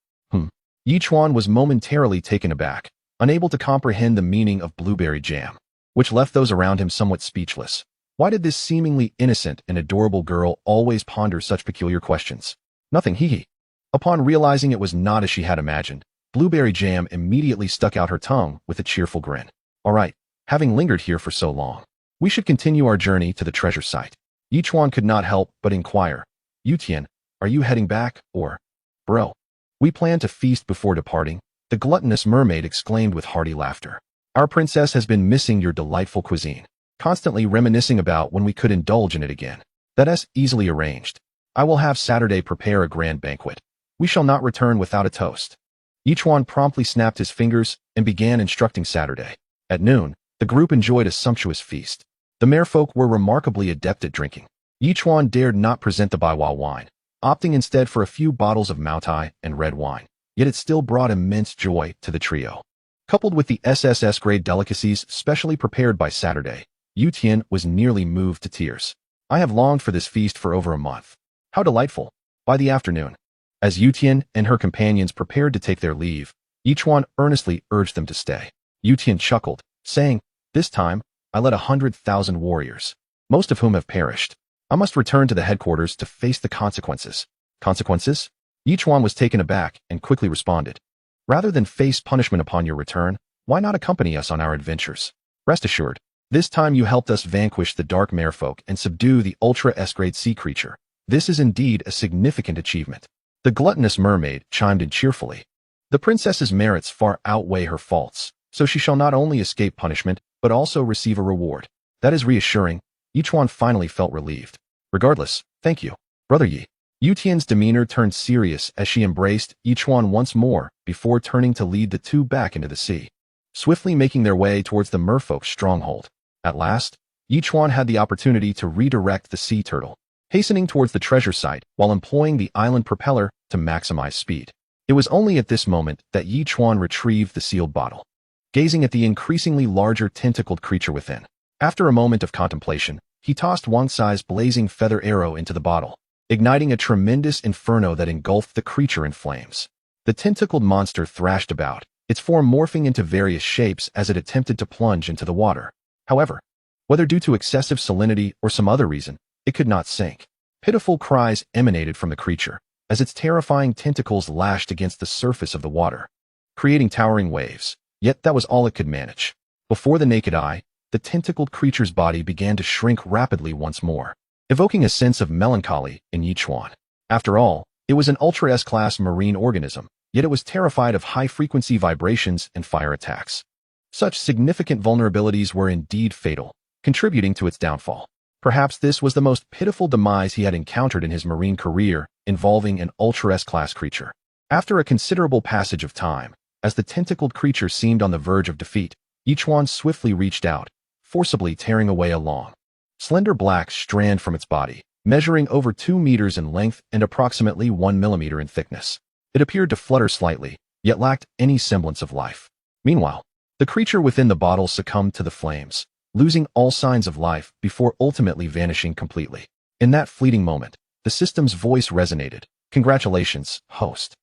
S1: Yi Chuan was momentarily taken aback, unable to comprehend the meaning of Blueberry Jam, which left those around him somewhat speechless. Why did this seemingly innocent and adorable girl always ponder such peculiar questions? Nothing, hee. Upon realizing it was not as she had imagined, Blueberry Jam immediately stuck out her tongue with a cheerful grin. All right, having lingered here for so long, we should continue our journey to the treasure site. Yi Chuan could not help but inquire, Yutian, are you heading back, or? Bro, we plan to feast before departing, the gluttonous mermaid exclaimed with hearty laughter. Our princess has been missing your delightful cuisine, constantly reminiscing about when we could indulge in it again. That's easily arranged. I will have Saturday prepare a grand banquet. We shall not return without a toast. Yi Chuan promptly snapped his fingers and began instructing Saturday. At noon, the group enjoyed a sumptuous feast. The merfolk were remarkably adept at drinking. Yi Chuan dared not present the Baiwa wine, opting instead for a few bottles of Maotai and red wine, yet it still brought immense joy to the trio. Coupled with the SSS-grade delicacies specially prepared by Saturday, Yu Tian was nearly moved to tears. I have longed for this feast for over a month. How delightful. By the afternoon, as Yu Tian and her companions prepared to take their leave, Yi Chuan earnestly urged them to stay. Yu Tian chuckled, saying, this time, I led 100,000 warriors, most of whom have perished. I must return to the headquarters to face the consequences. Consequences? Yi Chuan was taken aback and quickly responded. Rather than face punishment upon your return, why not accompany us on our adventures? Rest assured, this time you helped us vanquish the dark merfolk and subdue the ultra S-grade sea creature. This is indeed a significant achievement. The gluttonous mermaid chimed in cheerfully. The princess's merits far outweigh her faults, so she shall not only escape punishment, but also receive a reward. That is reassuring. Yi Chuan finally felt relieved. Regardless, thank you, Brother Yi. Yu Tian's demeanor turned serious as she embraced Yi Chuan once more before turning to lead the two back into the sea, swiftly making their way towards the merfolk's stronghold. At last, Yi Chuan had the opportunity to redirect the sea turtle, hastening towards the treasure site while employing the island propeller to maximize speed. It was only at this moment that Yi Chuan retrieved the sealed bottle, gazing at the increasingly larger tentacled creature within. After a moment of contemplation, he tossed Wang Sai's blazing feather arrow into the bottle, igniting a tremendous inferno that engulfed the creature in flames. The tentacled monster thrashed about, its form morphing into various shapes as it attempted to plunge into the water. However, whether due to excessive salinity or some other reason, it could not sink. Pitiful cries emanated from the creature as its terrifying tentacles lashed against the surface of the water, creating towering waves. Yet that was all it could manage. Before the naked eye, the tentacled creature's body began to shrink rapidly once more, evoking a sense of melancholy in Yi Chuan. After all, it was an Ultra S-class marine organism, yet it was terrified of high-frequency vibrations and fire attacks. Such significant vulnerabilities were indeed fatal, contributing to its downfall. Perhaps this was the most pitiful demise he had encountered in his marine career, involving an Ultra S-class creature. After a considerable passage of time, as the tentacled creature seemed on the verge of defeat, Yi Chuan swiftly reached out, forcibly tearing away a long, slender black strand from its body, measuring over 2 meters in length and approximately 1 millimeter in thickness. It appeared to flutter slightly, yet lacked any semblance of life. Meanwhile, the creature within the bottle succumbed to the flames, losing all signs of life before ultimately vanishing completely. In that fleeting moment, the system's voice resonated. Congratulations, host.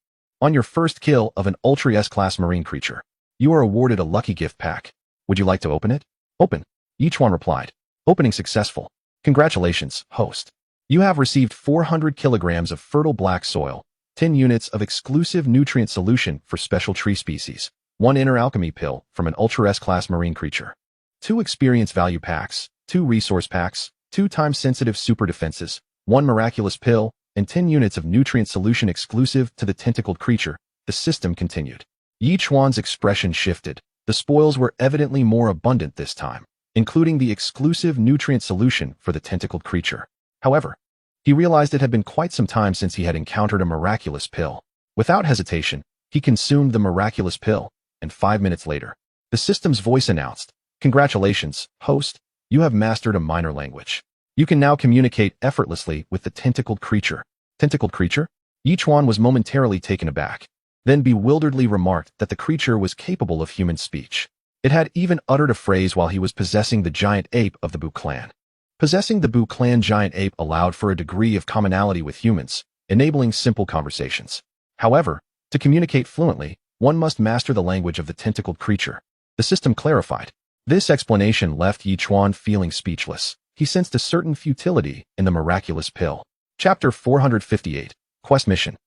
S1: On your first kill of an Ultra S-class marine creature, you are awarded a lucky gift pack. Would you like to open it? Open. Yi Chuan replied. Opening successful. Congratulations, host. You have received 400 kilograms of fertile black soil, 10 units of exclusive nutrient solution for special tree species, 1 inner alchemy pill from an Ultra S-class marine creature, 2 experience value packs, 2 resource packs, 2 time-sensitive super defenses, 1 miraculous pill, and 10 units of nutrient solution exclusive to the tentacled creature. The system continued. Yi Chuan's expression shifted. The spoils were evidently more abundant this time, including the exclusive nutrient solution for the tentacled creature. However, he realized it had been quite some time since he had encountered a miraculous pill. Without hesitation, he consumed the miraculous pill, and 5 minutes later, the system's voice announced, congratulations, host, you have mastered a minor language. You can now communicate effortlessly with the tentacled creature. Tentacled creature? Yi Chuan was momentarily taken aback, then bewilderedly remarked that the creature was capable of human speech. It had even uttered a phrase while he was possessing the giant ape of the Bu clan. Possessing the Bu clan giant ape allowed for a degree of commonality with humans, enabling simple conversations. However, to communicate fluently, one must master the language of the tentacled creature. The system clarified. This explanation left Yichuan feeling speechless. He sensed a certain futility in the miraculous pill. Chapter 458. Quest Mission.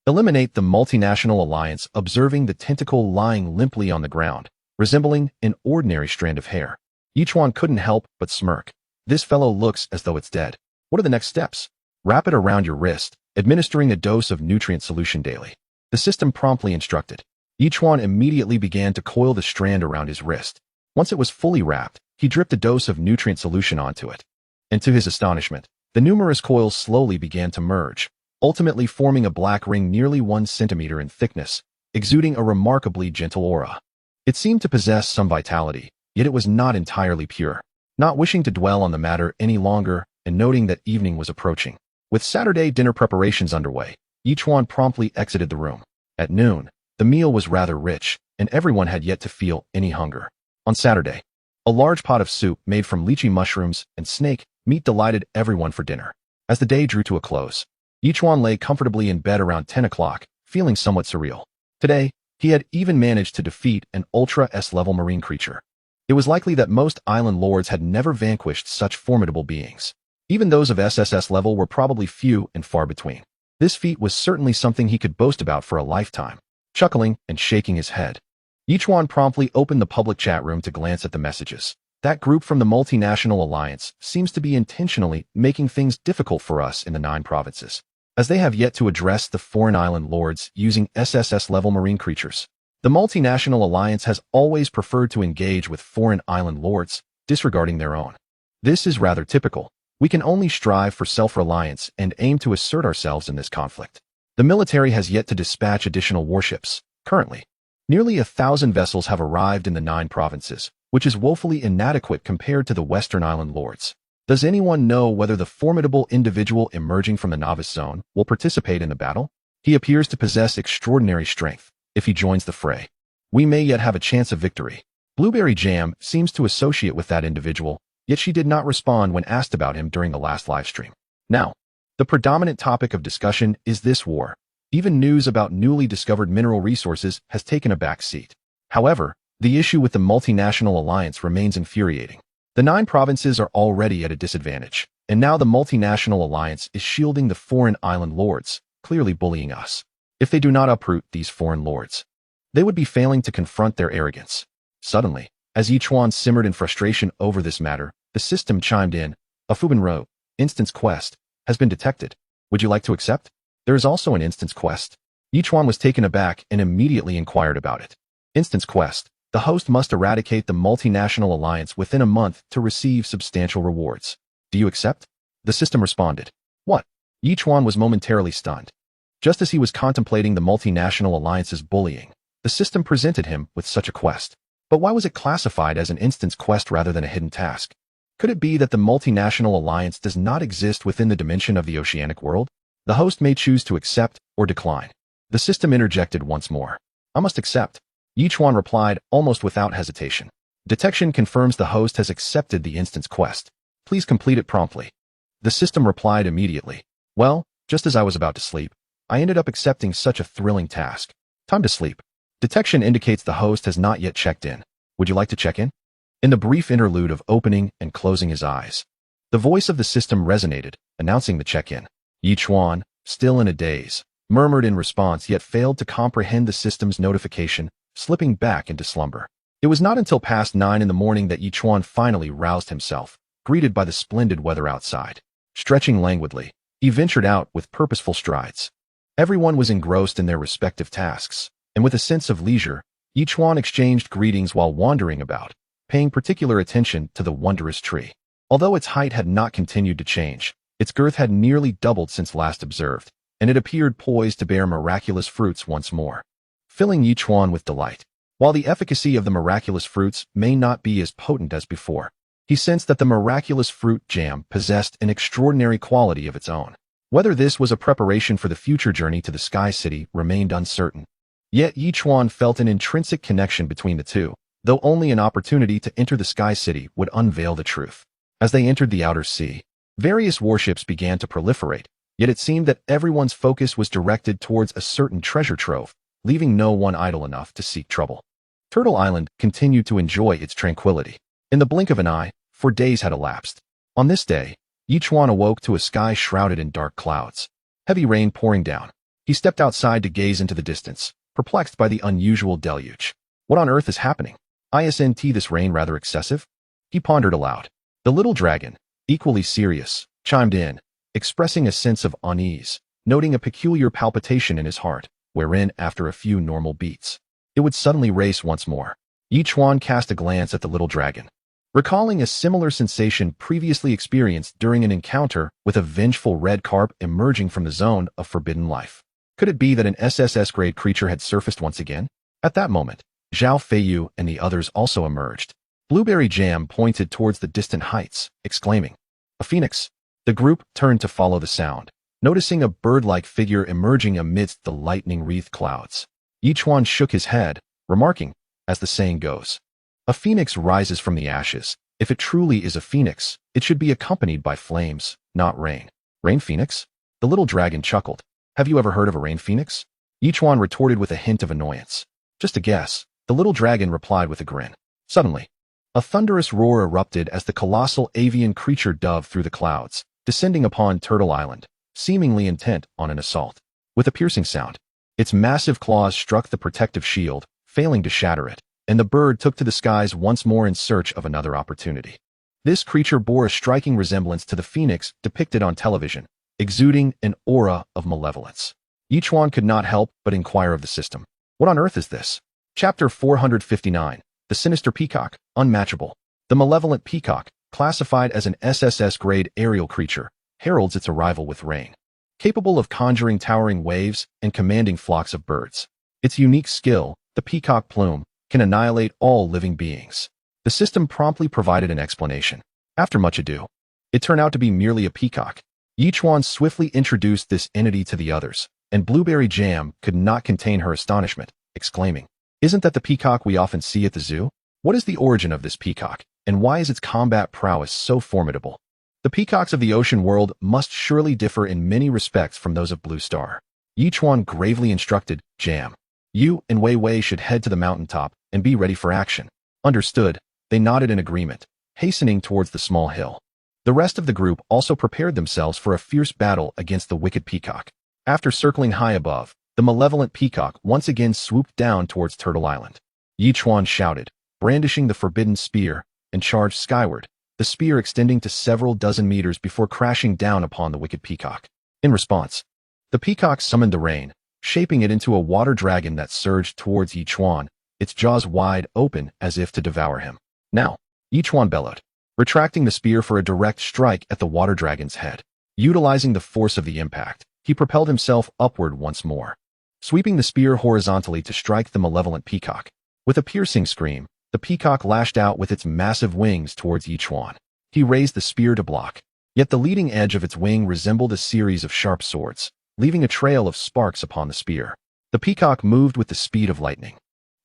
S1: Eliminate the multinational alliance, observing the tentacle lying limply on the ground, resembling an ordinary strand of hair. Yichuan couldn't help but smirk. This fellow looks as though it's dead. What are the next steps? Wrap it around your wrist, administering a dose of nutrient solution daily. The system promptly instructed. Yichuan immediately began to coil the strand around his wrist. Once it was fully wrapped, he dripped a dose of nutrient solution onto it. And to his astonishment, the numerous coils slowly began to merge, ultimately forming a black ring nearly 1 centimeter in thickness, exuding a remarkably gentle aura. It seemed to possess some vitality, yet it was not entirely pure. Not wishing to dwell on the matter any longer and noting that evening was approaching, with Saturday dinner preparations underway, Yichuan promptly exited the room. At noon, the meal was rather rich, and everyone had yet to feel any hunger. On Saturday, a large pot of soup made from lychee mushrooms and snake meat delighted everyone for dinner. As the day drew to a close, Yichuan lay comfortably in bed around 10 o'clock, feeling somewhat surreal. Today, he had even managed to defeat an Ultra S-level marine creature. It was likely that most island lords had never vanquished such formidable beings. Even those of SSS level were probably few and far between. This feat was certainly something he could boast about for a lifetime. Chuckling and shaking his head, Yichuan promptly opened the public chat room to glance at the messages. That group from the multinational alliance seems to be intentionally making things difficult for us in the 9 provinces, as they have yet to address the foreign island lords using SSS-level marine creatures. The multinational alliance has always preferred to engage with foreign island lords, disregarding their own. This is rather typical. We can only strive for self-reliance and aim to assert ourselves in this conflict. The military has yet to dispatch additional warships. Currently, nearly 1,000 vessels have arrived in the 9 provinces, which is woefully inadequate compared to the Western Island lords. Does anyone know whether the formidable individual emerging from the novice zone will participate in the battle? He appears to possess extraordinary strength. If he joins the fray, we may yet have a chance of victory. Blueberry Jam seems to associate with that individual, yet she did not respond when asked about him during the last livestream. Now, the predominant topic of discussion is this war. Even news about newly discovered mineral resources has taken a back seat. However, the issue with the multinational alliance remains infuriating. The 9 provinces are already at a disadvantage, and now the multinational alliance is shielding the foreign island lords, clearly bullying us. If they do not uproot these foreign lords, they would be failing to confront their arrogance. Suddenly, as Yichuan simmered in frustration over this matter, the system chimed in. A Fuban wrote, "Instance quest has been detected. Would you like to accept?" There is also an instance quest. Yichuan was taken aback and immediately inquired about it. Instance quest. The host must eradicate the multinational alliance within a month to receive substantial rewards. Do you accept? The system responded. What? Yichuan was momentarily stunned. Just as he was contemplating the multinational alliance's bullying, the system presented him with such a quest. But why was it classified as an instance quest rather than a hidden task? Could it be that the multinational alliance does not exist within the dimension of the oceanic world? The host may choose to accept or decline. The system interjected once more. I must accept. Yichuan replied almost without hesitation. Detection confirms the host has accepted the instance quest. Please complete it promptly. The system replied immediately. Well, just as I was about to sleep, I ended up accepting such a thrilling task. Time to sleep. Detection indicates the host has not yet checked in. Would you like to check in? In the brief interlude of opening and closing his eyes, the voice of the system resonated, announcing the check-in. Yichuan, still in a daze, murmured in response yet failed to comprehend the system's notification, slipping back into slumber. It was not until past 9 in the morning that Yichuan finally roused himself, greeted by the splendid weather outside. Stretching languidly, he ventured out with purposeful strides. Everyone was engrossed in their respective tasks, and with a sense of leisure, Yichuan exchanged greetings while wandering about, paying particular attention to the wondrous tree. Although its height had not continued to change, its girth had nearly doubled since last observed, and it appeared poised to bear miraculous fruits once more, filling Yichuan with delight. While the efficacy of the miraculous fruits may not be as potent as before, he sensed that the miraculous fruit jam possessed an extraordinary quality of its own. Whether this was a preparation for the future journey to the Sky City remained uncertain. Yet Yichuan felt an intrinsic connection between the two, though only an opportunity to enter the Sky City would unveil the truth. As they entered the outer sea, various warships began to proliferate, yet it seemed that everyone's focus was directed towards a certain treasure trove, leaving no one idle enough to seek trouble. Turtle Island continued to enjoy its tranquility. In the blink of an eye, 4 days had elapsed. On this day, Yichuan awoke to a sky shrouded in dark clouds. Heavy rain pouring down. He stepped outside to gaze into the distance, perplexed by the unusual deluge. What on earth is happening? Isn't this rain rather excessive? He pondered aloud. The little dragon, equally serious, chimed in, expressing a sense of unease, noting a peculiar palpitation in his heart, wherein, after a few normal beats, it would suddenly race once more. Yichuan cast a glance at the little dragon, recalling a similar sensation previously experienced during an encounter with a vengeful red carp emerging from the zone of forbidden life. Could it be that an SSS-grade creature had surfaced once again? At that moment, Zhao Feiyu and the others also emerged. Blueberry Jam pointed towards the distant heights, exclaiming, "A phoenix!" The group turned to follow the sound, noticing a bird-like figure emerging amidst the lightning-wreathed clouds. Yichuan shook his head, remarking, as the saying goes, "A phoenix rises from the ashes. If it truly is a phoenix, it should be accompanied by flames, not rain." Rain phoenix? The little dragon chuckled. "Have you ever heard of a rain phoenix?" Yichuan retorted with a hint of annoyance. "Just a guess," the little dragon replied with a grin. Suddenly, a thunderous roar erupted as the colossal avian creature dove through the clouds, descending upon Turtle Island, seemingly intent on an assault. With a piercing sound, its massive claws struck the protective shield, failing to shatter it, and the bird took to the skies once more in search of another opportunity. This creature bore a striking resemblance to the phoenix depicted on television, exuding an aura of malevolence. Yichuan could not help but inquire of the system. What on earth is this? Chapter 459, The Sinister Peacock, Unmatchable. The malevolent peacock, classified as an SSS-grade aerial creature, heralds its arrival with rain. Capable of conjuring towering waves and commanding flocks of birds. Its unique skill, the peacock plume, can annihilate all living beings. The system promptly provided an explanation. After much ado, it turned out to be merely a peacock. Yichuan swiftly introduced this entity to the others, and Blueberry Jam could not contain her astonishment, exclaiming, "Isn't that the peacock we often see at the zoo? What is the origin of this peacock, and why is its combat prowess so formidable?" The peacocks of the ocean world must surely differ in many respects from those of Blue Star. Yichuan gravely instructed, "Jam, you and Wei Wei should head to the mountaintop and be ready for action." Understood, they nodded in agreement, hastening towards the small hill. The rest of the group also prepared themselves for a fierce battle against the wicked peacock. After circling high above, the malevolent peacock once again swooped down towards Turtle Island. Yichuan shouted, brandishing the forbidden spear, and charged skyward, the spear extending to several dozen meters before crashing down upon the wicked peacock. In response, the peacock summoned the rain, shaping it into a water dragon that surged towards Yichuan, its jaws wide open as if to devour him. "Now," Yichuan bellowed, retracting the spear for a direct strike at the water dragon's head. Utilizing the force of the impact, he propelled himself upward once more, sweeping the spear horizontally to strike the malevolent peacock. With a piercing scream, the peacock lashed out with its massive wings towards Yichuan. He raised the spear to block, yet the leading edge of its wing resembled a series of sharp swords, leaving a trail of sparks upon the spear. The peacock moved with the speed of lightning.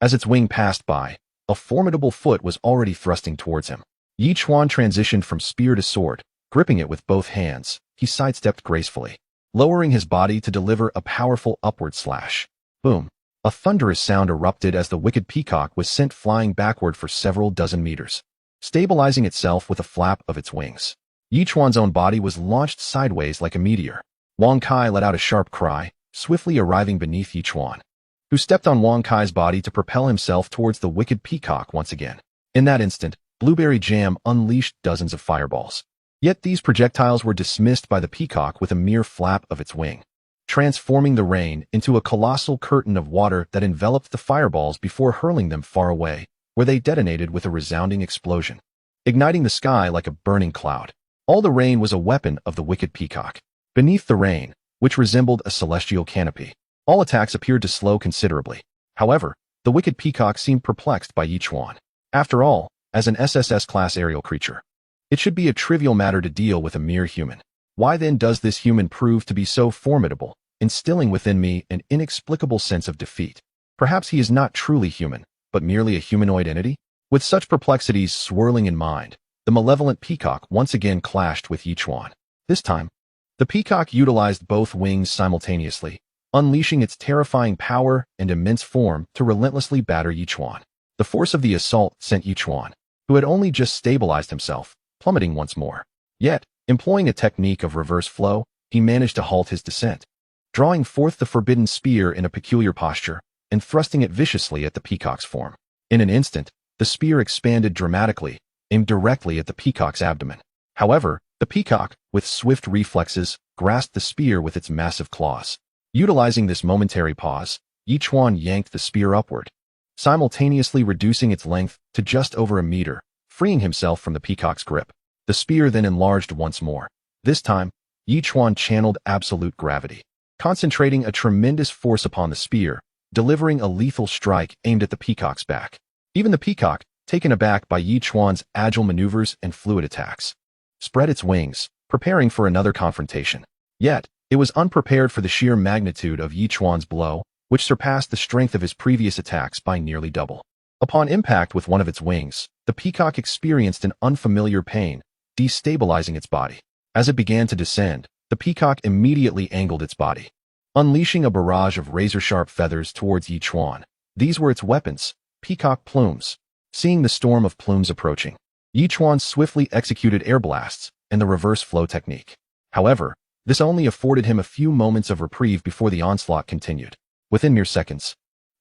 S1: As its wing passed by, a formidable foot was already thrusting towards him. Yichuan transitioned from spear to sword, gripping it with both hands. He sidestepped gracefully, lowering his body to deliver a powerful upward slash. Boom! A thunderous sound erupted as the wicked peacock was sent flying backward for several dozen meters, stabilizing itself with a flap of its wings. Yichuan's own body was launched sideways like a meteor. Wang Kai let out a sharp cry, swiftly arriving beneath Yichuan, who stepped on Wang Kai's body to propel himself towards the wicked peacock once again. In that instant, Blueberry Jam unleashed dozens of fireballs. Yet these projectiles were dismissed by the peacock with a mere flap of its wing, transforming the rain into a colossal curtain of water that enveloped the fireballs before hurling them far away, where they detonated with a resounding explosion, igniting the sky like a burning cloud. All the rain was a weapon of the wicked peacock. Beneath the rain, which resembled a celestial canopy, all attacks appeared to slow considerably. However, the wicked peacock seemed perplexed by Yichuan. After all, as an SSS-class aerial creature, it should be a trivial matter to deal with a mere human. Why then does this human prove to be so formidable, instilling within me an inexplicable sense of defeat? Perhaps he is not truly human, but merely a humanoid entity? With such perplexities swirling in mind, the malevolent peacock once again clashed with Yichuan. This time, the peacock utilized both wings simultaneously, unleashing its terrifying power and immense form to relentlessly batter Yichuan. The force of the assault sent Yichuan, who had only just stabilized himself, plummeting once more. Yet, employing a technique of reverse flow, he managed to halt his descent, drawing forth the forbidden spear in a peculiar posture and thrusting it viciously at the peacock's form. In an instant, the spear expanded dramatically, aimed directly at the peacock's abdomen. However, the peacock, with swift reflexes, grasped the spear with its massive claws. Utilizing this momentary pause, Yichuan yanked the spear upward, simultaneously reducing its length to just over a meter, freeing himself from the peacock's grip. The spear then enlarged once more. This time, Yichuan channeled absolute gravity, concentrating a tremendous force upon the spear, delivering a lethal strike aimed at the peacock's back. Even the peacock, taken aback by Yichuan's agile maneuvers and fluid attacks, spread its wings, preparing for another confrontation. Yet, it was unprepared for the sheer magnitude of Yichuan's blow, which surpassed the strength of his previous attacks by nearly double. Upon impact with one of its wings, the peacock experienced an unfamiliar pain, destabilizing its body. As it began to descend, the peacock immediately angled its body, unleashing a barrage of razor-sharp feathers towards Yichuan. These were its weapons, peacock plumes. Seeing the storm of plumes approaching, Yichuan swiftly executed air blasts and the reverse flow technique. However, this only afforded him a few moments of reprieve before the onslaught continued. Within mere seconds,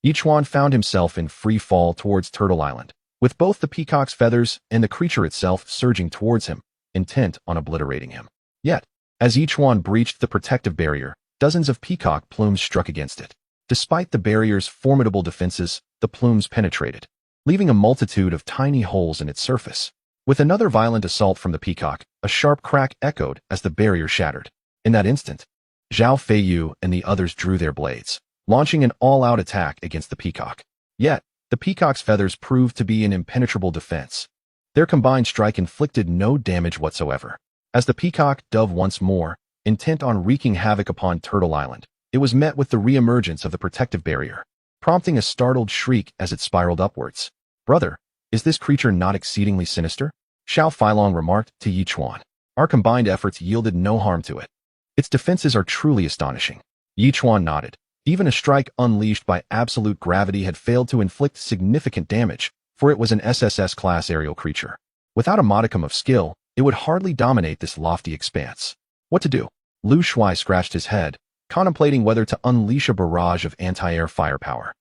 S1: Yichuan found himself in free fall towards Turtle Island, with both the peacock's feathers and the creature itself surging towards him, intent on obliterating him. Yet, as Yichuan breached the protective barrier, dozens of peacock plumes struck against it. Despite the barrier's formidable defenses, the plumes penetrated, leaving a multitude of tiny holes in its surface. With another violent assault from the peacock, a sharp crack echoed as the barrier shattered. In that instant, Zhao Feiyu and the others drew their blades, launching an all-out attack against the peacock. Yet, the peacock's feathers proved to be an impenetrable defense. Their combined strike inflicted no damage whatsoever. As the peacock dove once more, intent on wreaking havoc upon Turtle Island, it was met with the re-emergence of the protective barrier, prompting a startled shriek as it spiraled upwards. "Brother, is this creature not exceedingly sinister?" Xiao Feilong remarked to Yichuan. "Our combined efforts yielded no harm to it. Its defenses are truly astonishing." Yichuan nodded. Even a strike unleashed by absolute gravity had failed to inflict significant damage, for it was an SSS-class aerial creature. Without a modicum of skill, it would hardly dominate this lofty expanse. What to do? Lu Shuai scratched his head, contemplating whether to unleash a barrage of anti-air firepower.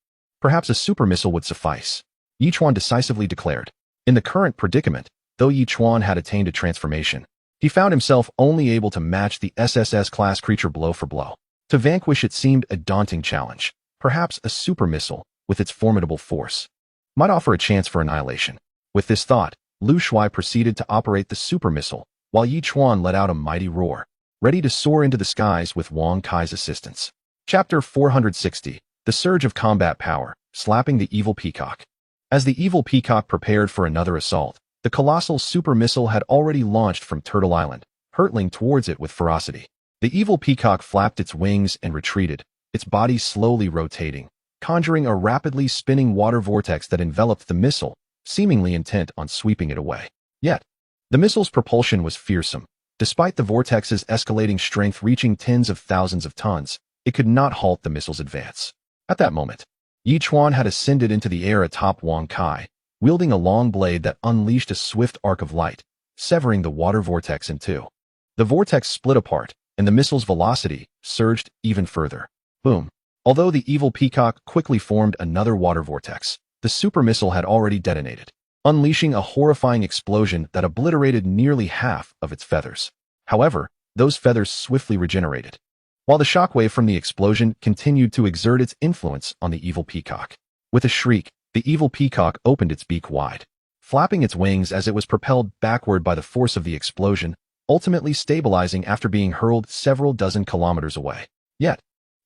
S1: Perhaps a super missile would suffice. Yichuan decisively declared. In the current predicament, though Yichuan had attained a transformation, he found himself only able to match the SSS-class creature blow for blow. To vanquish it seemed a daunting challenge. Perhaps a super missile, with its formidable force, might offer a chance for annihilation. With this thought, Lu Shuai proceeded to operate the super missile, while Yichuan let out a mighty roar, ready to soar into the skies with Wang Kai's assistance. Chapter 460, The Surge of Combat Power, Slapping the Evil Peacock. As the evil peacock prepared for another assault, the colossal super missile had already launched from Turtle Island, hurtling towards it with ferocity. The evil peacock flapped its wings and retreated, its body slowly rotating, conjuring a rapidly spinning water vortex that enveloped the missile, seemingly intent on sweeping it away. Yet, the missile's propulsion was fearsome. Despite the vortex's escalating strength reaching tens of thousands of tons, it could not halt the missile's advance. At that moment, Yichuan had ascended into the air atop Wang Kai, wielding a long blade that unleashed a swift arc of light, severing the water vortex in two. The vortex split apart, and the missile's velocity surged even further. Boom. Although the evil peacock quickly formed another water vortex, the super missile had already detonated, unleashing a horrifying explosion that obliterated nearly half of its feathers. However, those feathers swiftly regenerated, while the shockwave from the explosion continued to exert its influence on the evil peacock. With a shriek, the evil peacock opened its beak wide, flapping its wings as it was propelled backward by the force of the explosion, ultimately stabilizing after being hurled several dozen kilometers away. Yet,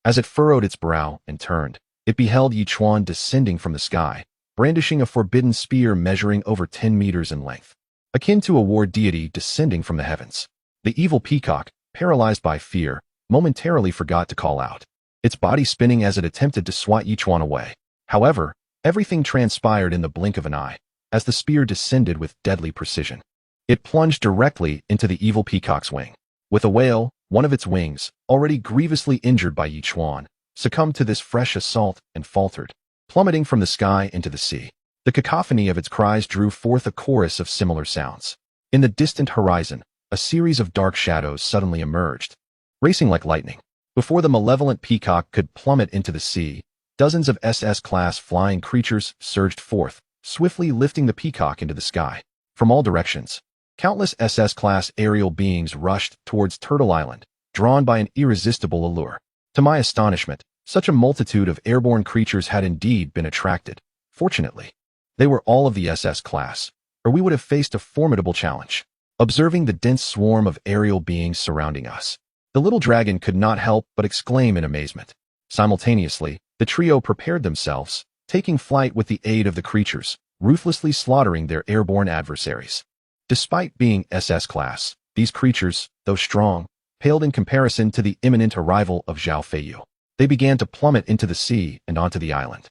S1: as it furrowed its brow and turned, it beheld Yichuan descending from the sky, brandishing a forbidden spear measuring over 10 meters in length, akin to a war deity descending from the heavens. The evil peacock, paralyzed by fear, momentarily forgot to call out, its body spinning as it attempted to swat Yichuan away. However, everything transpired in the blink of an eye. as the spear descended with deadly precision. It plunged directly into the evil peacock's wing. With a wail, one of its wings, already grievously injured by Yichuan, succumbed to this fresh assault and faltered, plummeting from the sky into the sea. The cacophony of its cries drew forth a chorus of similar sounds. In the distant horizon, a series of dark shadows suddenly emerged, racing like lightning. Before the malevolent peacock could plummet into the sea, dozens of SS-class flying creatures surged forth, swiftly lifting the peacock into the sky. From all directions, countless SS-class aerial beings rushed towards Turtle Island, drawn by an irresistible allure. To my astonishment, such a multitude of airborne creatures had indeed been attracted. Fortunately, they were all of the SS class, or we would have faced a formidable challenge. Observing the dense swarm of aerial beings surrounding us, the little dragon could not help but exclaim in amazement. Simultaneously, the trio prepared themselves, taking flight with the aid of the creatures, ruthlessly slaughtering their airborne adversaries. Despite being SS class, these creatures, though strong, paled in comparison to the imminent arrival of Zhao Feiyu. They began to plummet into the sea and onto the island.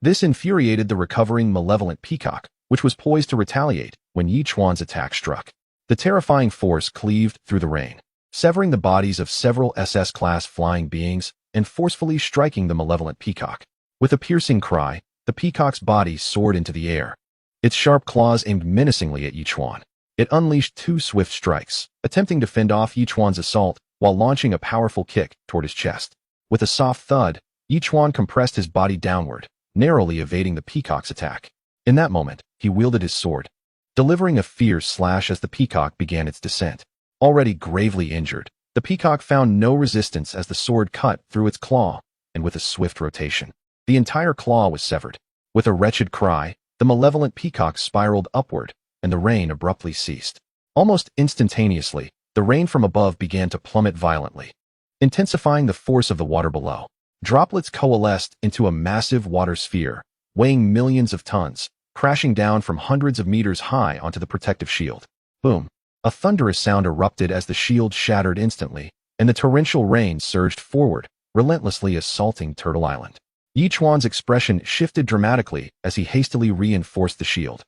S1: This infuriated the recovering malevolent peacock, which was poised to retaliate when Yichuan's attack struck. The terrifying force cleaved through the rain, severing the bodies of several SS-class flying beings and forcefully striking the malevolent peacock. With a piercing cry, the peacock's body soared into the air, its sharp claws aimed menacingly at Yichuan. It unleashed two swift strikes, attempting to fend off Yichuan's assault while launching a powerful kick toward his chest. With a soft thud, Yichuan compressed his body downward, narrowly evading the peacock's attack. In that moment, he wielded his sword, delivering a fierce slash as the peacock began its descent. Already gravely injured, the peacock found no resistance as the sword cut through its claw, and with a swift rotation, the entire claw was severed. With a wretched cry, the malevolent peacock spiraled upward, and the rain abruptly ceased. Almost instantaneously, the rain from above began to plummet violently, intensifying the force of the water below. Droplets coalesced into a massive water sphere, weighing millions of tons, crashing down from hundreds of meters high onto the protective shield. Boom! A thunderous sound erupted as the shield shattered instantly, and the torrential rain surged forward, relentlessly assaulting Turtle Island. Yichuan's expression shifted dramatically as he hastily reinforced the shield.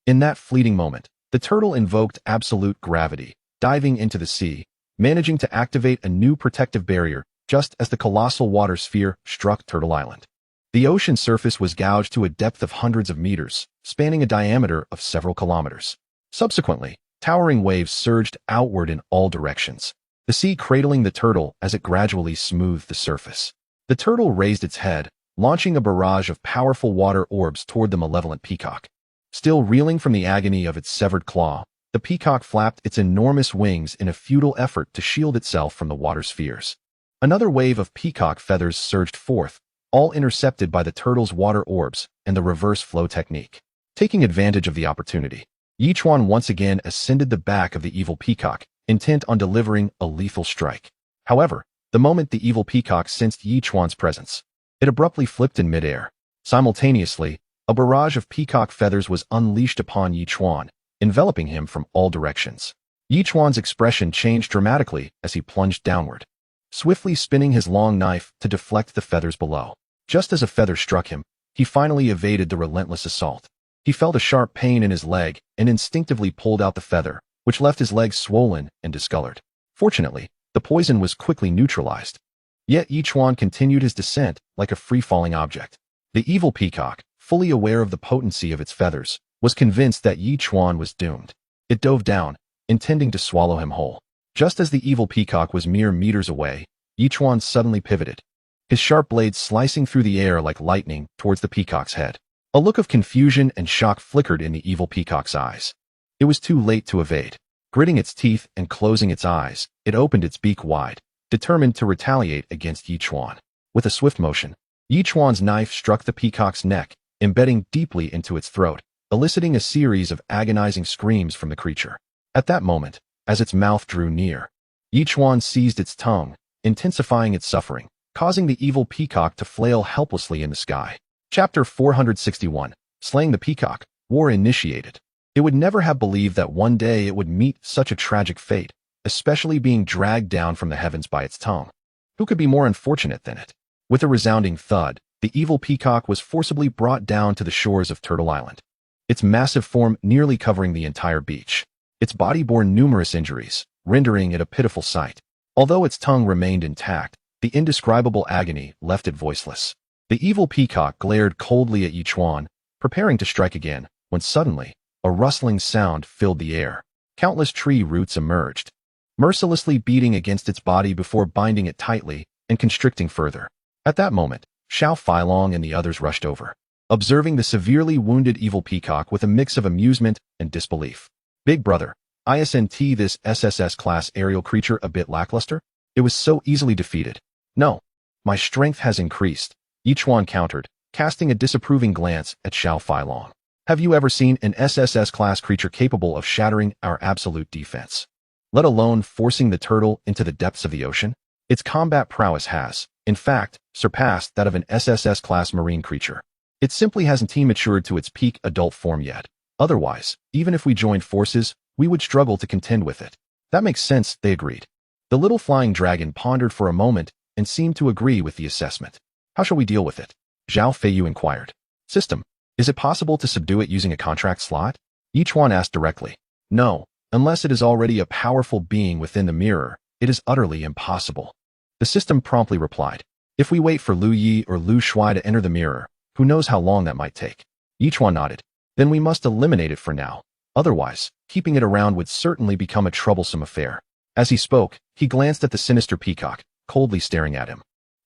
S1: In that fleeting moment, the turtle invoked absolute gravity, diving into the sea, managing to activate a new protective barrier just as the colossal water sphere struck Turtle Island. The ocean surface was gouged to a depth of hundreds of meters, spanning a diameter of several kilometers. Subsequently, towering waves surged outward in all directions, the sea cradling the turtle as it gradually smoothed the surface. The turtle raised its head, launching a barrage of powerful water orbs toward the malevolent peacock. Still reeling from the agony of its severed claw, the peacock flapped its enormous wings in a futile effort to shield itself from the water spheres. Another wave of peacock feathers surged forth, all intercepted by the turtle's water orbs and the reverse flow technique. Taking advantage of the opportunity, Yichuan once again ascended the back of the evil peacock, intent on delivering a lethal strike. However, the moment the evil peacock sensed Yichuan's presence, it abruptly flipped in midair. Simultaneously, a barrage of peacock feathers was unleashed upon Yichuan, enveloping him from all directions. Yichuan's expression changed dramatically as he plunged downward, swiftly spinning his long knife to deflect the feathers below. Just as a feather struck him, he finally evaded the relentless assault. He felt a sharp pain in his leg and instinctively pulled out the feather, which left his leg swollen and discolored. Fortunately, the poison was quickly neutralized. Yet Yichuan continued his descent like a free-falling object. The evil peacock, fully aware of the potency of its feathers, was convinced that Yichuan was doomed. It dove down, intending to swallow him whole. Just as the evil peacock was mere meters away, Yichuan suddenly pivoted, his sharp blade slicing through the air like lightning towards the peacock's head. A look of confusion and shock flickered in the evil peacock's eyes. It was too late to evade. Gritting its teeth and closing its eyes, it opened its beak wide, determined to retaliate against Yichuan. With a swift motion, Yichuan's knife struck the peacock's neck, embedding deeply into its throat, eliciting a series of agonizing screams from the creature. At that moment, as its mouth drew near, Yichuan seized its tongue, intensifying its suffering, causing the evil peacock to flail helplessly in the sky. Chapter 461, Slaying the Peacock, War Initiated. It would never have believed that one day it would meet such a tragic fate, especially being dragged down from the heavens by its tongue. Who could be more unfortunate than it? With a resounding thud, the evil peacock was forcibly brought down to the shores of Turtle Island. its massive form nearly covering the entire beach. Its body bore numerous injuries, rendering it a pitiful sight. Although its tongue remained intact, the indescribable agony left it voiceless. The evil peacock glared coldly at Yichuan, preparing to strike again, when suddenly, a rustling sound filled the air. Countless tree roots emerged, mercilessly beating against its body before binding it tightly and constricting further. At that moment, Xiao Feilong and the others rushed over, observing the severely wounded evil peacock with a mix of amusement and disbelief. Big brother, isn't this SSS-class aerial creature a bit lackluster? It was so easily defeated. No, my strength has increased, Yichuan countered, casting a disapproving glance at Xiao Feilong. Have you ever seen an SSS-class creature capable of shattering our absolute defense, let alone forcing the turtle into the depths of the ocean? Its combat prowess has, in fact, surpassed that of an SSS-class marine creature. It simply hasn't matured to its peak adult form yet. Otherwise, even if we joined forces, we would struggle to contend with it. That makes sense, they agreed. The little flying dragon pondered for a moment and seemed to agree with the assessment. How shall we deal with it? Zhao Feiyu inquired. System. Is it possible to subdue it using a contract slot? Yichuan asked directly. No, unless it is already a powerful being within the mirror, it is utterly impossible. The system promptly replied. If we wait for Lu Yi or Lu Shuai to enter the mirror, who knows how long that might take? Yichuan nodded. Then we must eliminate it for now. Otherwise, keeping it around would certainly become a troublesome affair. As he spoke, he glanced at the sinister peacock, coldly staring at him,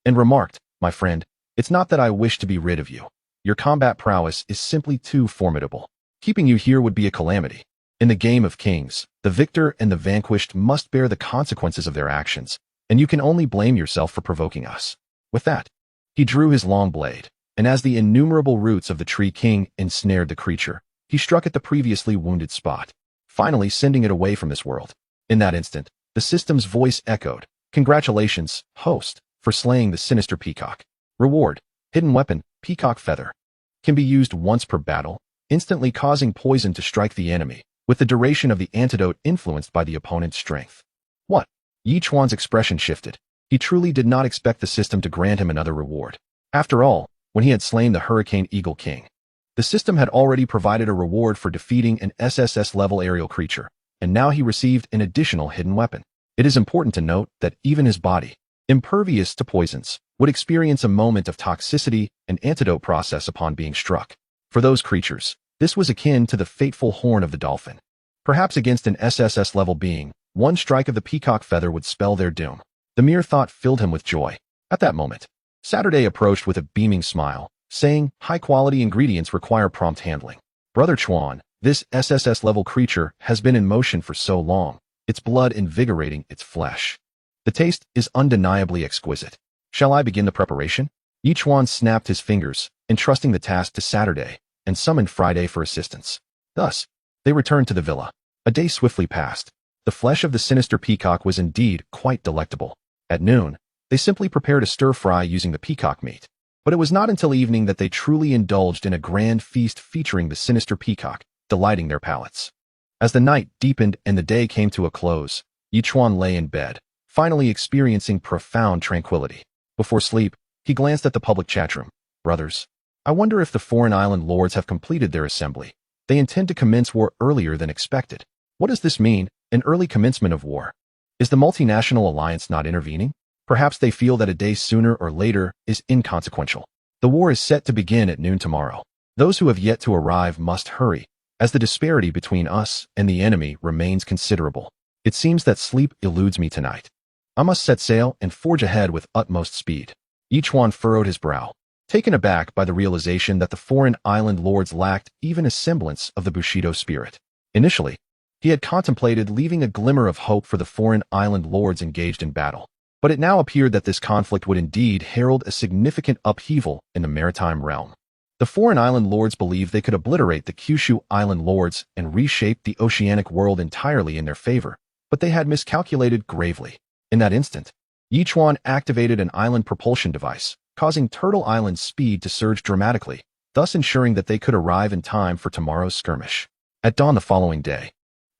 S1: and remarked, my friend, it's not that I wish to be rid of you. Your combat prowess is simply too formidable. Keeping you here would be a calamity. In the game of kings, the victor and the vanquished must bear the consequences of their actions, and you can only blame yourself for provoking us. With that, he drew his long blade, and as the innumerable roots of the tree king ensnared the creature, he struck at the previously wounded spot, finally sending it away from this world. In that instant, the system's voice echoed, congratulations, host, for slaying the sinister peacock. Reward, hidden weapon, peacock feather. Can be used once per battle, instantly causing poison to strike the enemy, with the duration of the antidote influenced by the opponent's strength. What? Yichuan's expression shifted. He truly did not expect the system to grant him another reward. After all, when he had slain the Hurricane Eagle King, the system had already provided a reward for defeating an SSS-level aerial creature, and now he received an additional hidden weapon. It is important to note that even his body, impervious to poisons, would experience a moment of toxicity and antidote process upon being struck. For those creatures, this was akin to the fateful horn of the dolphin. Perhaps against an SSS-level being, one strike of the peacock feather would spell their doom. The mere thought filled him with joy. At that moment, Saturday approached with a beaming smile, saying, high-quality ingredients require prompt handling. Brother Chuan, this SSS-level creature has been in motion for so long, its blood invigorating its flesh. The taste is undeniably exquisite. Shall I begin the preparation? Yichuan snapped his fingers, entrusting the task to Saturday, and summoned Friday for assistance. Thus, they returned to the villa. A day swiftly passed. The flesh of the sinister peacock was indeed quite delectable. At noon, they simply prepared a stir-fry using the peacock meat. But it was not until evening that they truly indulged in a grand feast featuring the sinister peacock, delighting their palates. As the night deepened and the day came to a close, Yichuan lay in bed, finally experiencing profound tranquility. Before sleep, he glanced at the public chatroom. Brothers, I wonder if the foreign island lords have completed their assembly. They intend to commence war earlier than expected. What does this mean, an early commencement of war? Is the multinational alliance not intervening? Perhaps they feel that a day sooner or later is inconsequential. The war is set to begin at noon tomorrow. Those who have yet to arrive must hurry, as the disparity between us and the enemy remains considerable. It seems that sleep eludes me tonight. I must set sail and forge ahead with utmost speed. Yichuan furrowed his brow, taken aback by the realization that the foreign island lords lacked even a semblance of the Bushido spirit. Initially, he had contemplated leaving a glimmer of hope for the foreign island lords engaged in battle. But it now appeared that this conflict would indeed herald a significant upheaval in the maritime realm. The foreign island lords believed they could obliterate the Kyushu island lords and reshape the oceanic world entirely in their favor, but they had miscalculated gravely. In that instant, Yichuan activated an island propulsion device, causing Turtle Island's speed to surge dramatically, thus ensuring that they could arrive in time for tomorrow's skirmish. At dawn the following day,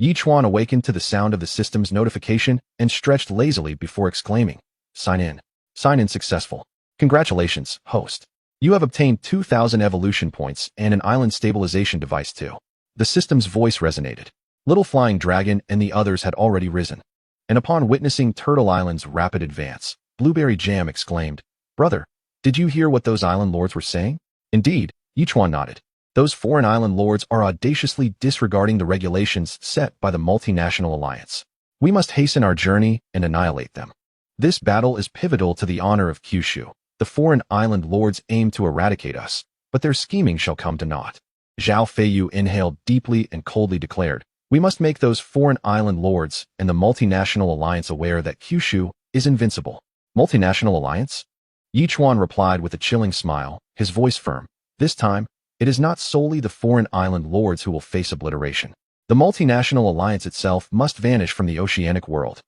S1: Yichuan awakened to the sound of the system's notification and stretched lazily before exclaiming, Sign in. Sign in successful. Congratulations, host. You have obtained 2,000 evolution points and an island stabilization device too. The system's voice resonated. Little Flying Dragon and the others had already risen. And upon witnessing Turtle Island's rapid advance, Blueberry Jam exclaimed, "Brother, did you hear what those island lords were saying?" Indeed, Yichuan nodded. Those foreign island lords are audaciously disregarding the regulations set by the multinational alliance. We must hasten our journey and annihilate them. This battle is pivotal to the honor of Kyushu. The foreign island lords aim to eradicate us, but their scheming shall come to naught. Zhao Feiyu inhaled deeply and coldly declared, "We must make those foreign island lords and the multinational alliance aware that Kyushu is invincible." Multinational alliance? Yichuan replied with a chilling smile, his voice firm. This time, it is not solely the foreign island lords who will face obliteration. The multinational alliance itself must vanish from the oceanic world.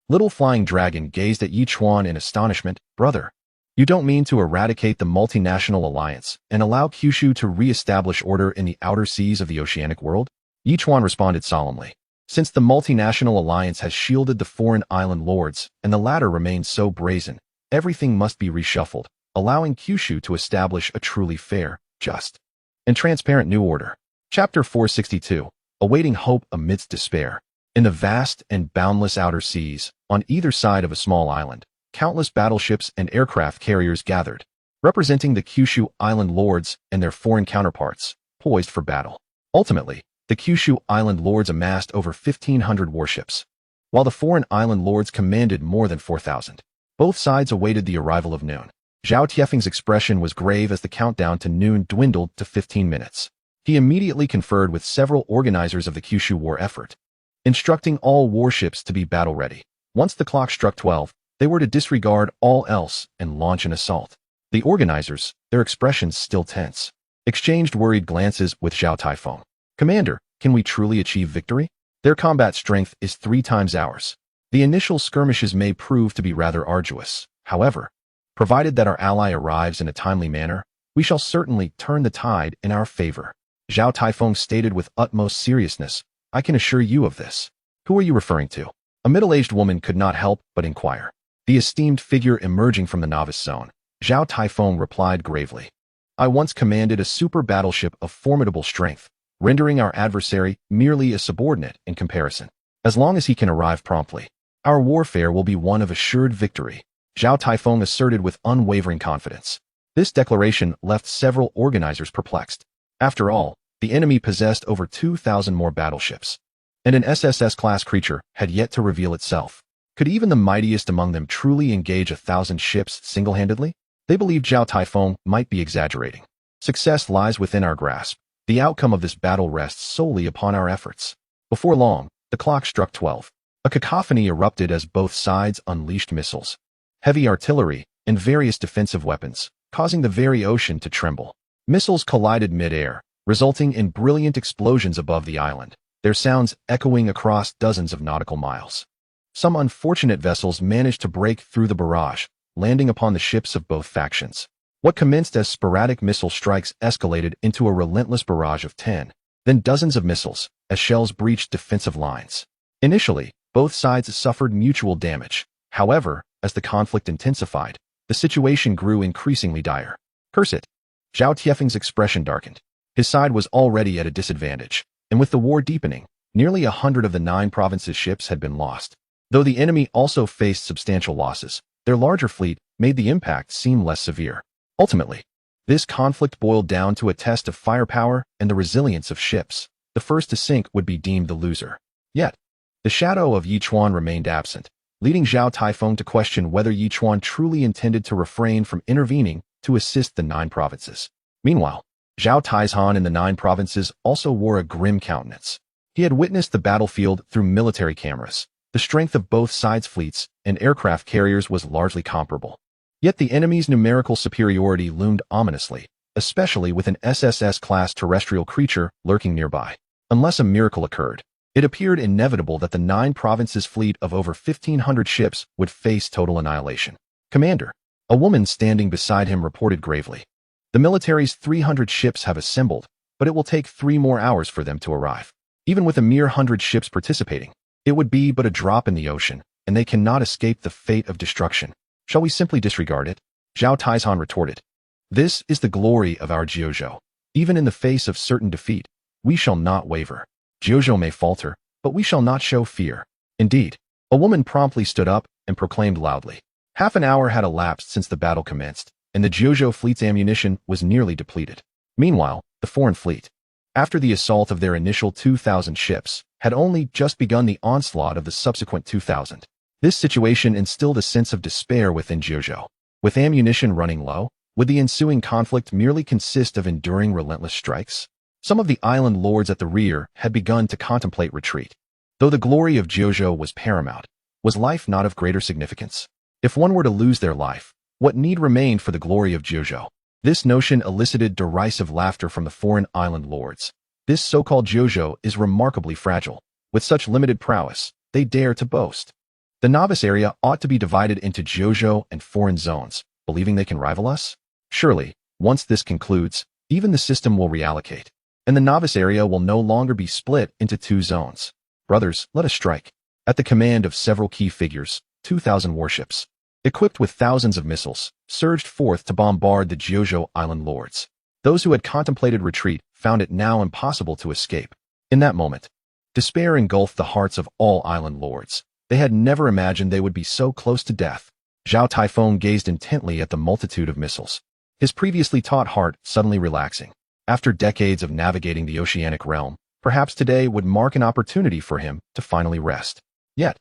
S1: Little Flying Dragon gazed at Yichuan in astonishment. "Brother, you don't mean to eradicate the multinational alliance and allow Kyushu to re-establish order in the outer seas of the oceanic world?" Yichuan responded solemnly. "Since the multinational alliance has shielded the foreign island lords and the latter remains so brazen, everything must be reshuffled, allowing Kyushu to establish a truly fair, just, and transparent new order." Chapter 462, Awaiting Hope Amidst Despair. In the vast and boundless outer seas, on either side of a small island, countless battleships and aircraft carriers gathered, representing the Kyushu Island lords and their foreign counterparts, poised for battle. Ultimately, the Kyushu Island lords amassed over 1,500 warships, while the foreign island lords commanded more than 4,000. Both sides awaited the arrival of noon. Zhao Tiefeng's expression was grave as the countdown to noon dwindled to 15 minutes. He immediately conferred with several organizers of the Kyushu war effort, instructing all warships to be battle-ready. Once the clock struck 12, they were to disregard all else and launch an assault. The organizers, their expressions still tense, exchanged worried glances with Zhao Taifeng. "Commander, can we truly achieve victory? Their combat strength is 3 times ours. The initial skirmishes may prove to be rather arduous. However, provided that our ally arrives in a timely manner, we shall certainly turn the tide in our favor." Zhao Taifeng stated with utmost seriousness, "I can assure you of this." "Who are you referring to?" A middle-aged woman could not help but inquire. The esteemed figure emerging from the novice zone, Zhao Taifeng replied gravely, "I once commanded a super battleship of formidable strength, rendering our adversary merely a subordinate in comparison. As long as he can arrive promptly, our warfare will be one of assured victory," Zhao Taifeng asserted with unwavering confidence. This declaration left several organizers perplexed. After all, the enemy possessed over 2,000 more battleships, and an SSS-class creature had yet to reveal itself. Could even the mightiest among them truly engage 1,000 ships single-handedly? They believed Zhao Taifeng might be exaggerating. "Success lies within our grasp. The outcome of this battle rests solely upon our efforts." Before long, the clock struck 12. A cacophony erupted as both sides unleashed missiles, heavy artillery, and various defensive weapons, causing the very ocean to tremble. Missiles collided mid-air, resulting in brilliant explosions above the island, their sounds echoing across dozens of nautical miles. Some unfortunate vessels managed to break through the barrage, landing upon the ships of both factions. What commenced as sporadic missile strikes escalated into a relentless barrage of 10, then dozens of missiles, as shells breached defensive lines. Initially, both sides suffered mutual damage. However, as the conflict intensified, the situation grew increasingly dire. "Curse it!" Zhao Tiefeng's expression darkened. His side was already at a disadvantage, and with the war deepening, nearly 100 of the 9 provinces' ships had been lost. Though the enemy also faced substantial losses, their larger fleet made the impact seem less severe. Ultimately, this conflict boiled down to a test of firepower and the resilience of ships. The first to sink would be deemed the loser. Yet, the shadow of Yichuan remained absent, leading Zhao Taifeng to question whether Yichuan truly intended to refrain from intervening to assist the 9 provinces. Meanwhile, Zhao Taizhan in the 9 provinces also wore a grim countenance. He had witnessed the battlefield through military cameras. The strength of both sides' fleets and aircraft carriers was largely comparable. Yet the enemy's numerical superiority loomed ominously, especially with an SSS-class terrestrial creature lurking nearby. Unless a miracle occurred, it appeared inevitable that the 9 provinces' fleet of over 1,500 ships would face total annihilation. "Commander," a woman standing beside him reported gravely, "the military's 300 ships have assembled, but it will take 3 more hours for them to arrive. Even with a mere 100 ships participating, it would be but a drop in the ocean, and they cannot escape the fate of destruction. Shall we simply disregard it?" Zhao Taizhan retorted. This is the glory of our Jojo. Even in the face of certain defeat, we shall not waver. Jojo may falter, but we shall not show fear. Indeed, a woman promptly stood up and proclaimed loudly. Half an hour had elapsed since the battle commenced, and the Jojo fleet's ammunition was nearly depleted. Meanwhile, the foreign fleet, after the assault of their initial 2,000 ships, had only just begun the onslaught of the subsequent 2,000. This situation instilled a sense of despair within Jojo. With ammunition running low, would the ensuing conflict merely consist of enduring relentless strikes? Some of the island lords at the rear had begun to contemplate retreat. Though the glory of Jojo was paramount, was life not of greater significance? If one were to lose their life, what need remained for the glory of Jojo? This notion elicited derisive laughter from the foreign island lords. This so-called Jojo is remarkably fragile. With such limited prowess, they dare to boast. The novice area ought to be divided into Jojo and foreign zones, believing they can rival us? Surely, once this concludes, even the system will reallocate, and the novice area will no longer be split into two zones. Brothers, let us strike. At the command of several key figures, 2,000 warships, equipped with thousands of missiles, surged forth to bombard the Jojo island lords. Those who had contemplated retreat found it now impossible to escape. In that moment, despair engulfed the hearts of all island lords. They had never imagined they would be so close to death. Zhao Taifeng gazed intently at the multitude of missiles, his previously taut heart suddenly relaxing. After decades of navigating the oceanic realm, perhaps today would mark an opportunity for him to finally rest. Yet,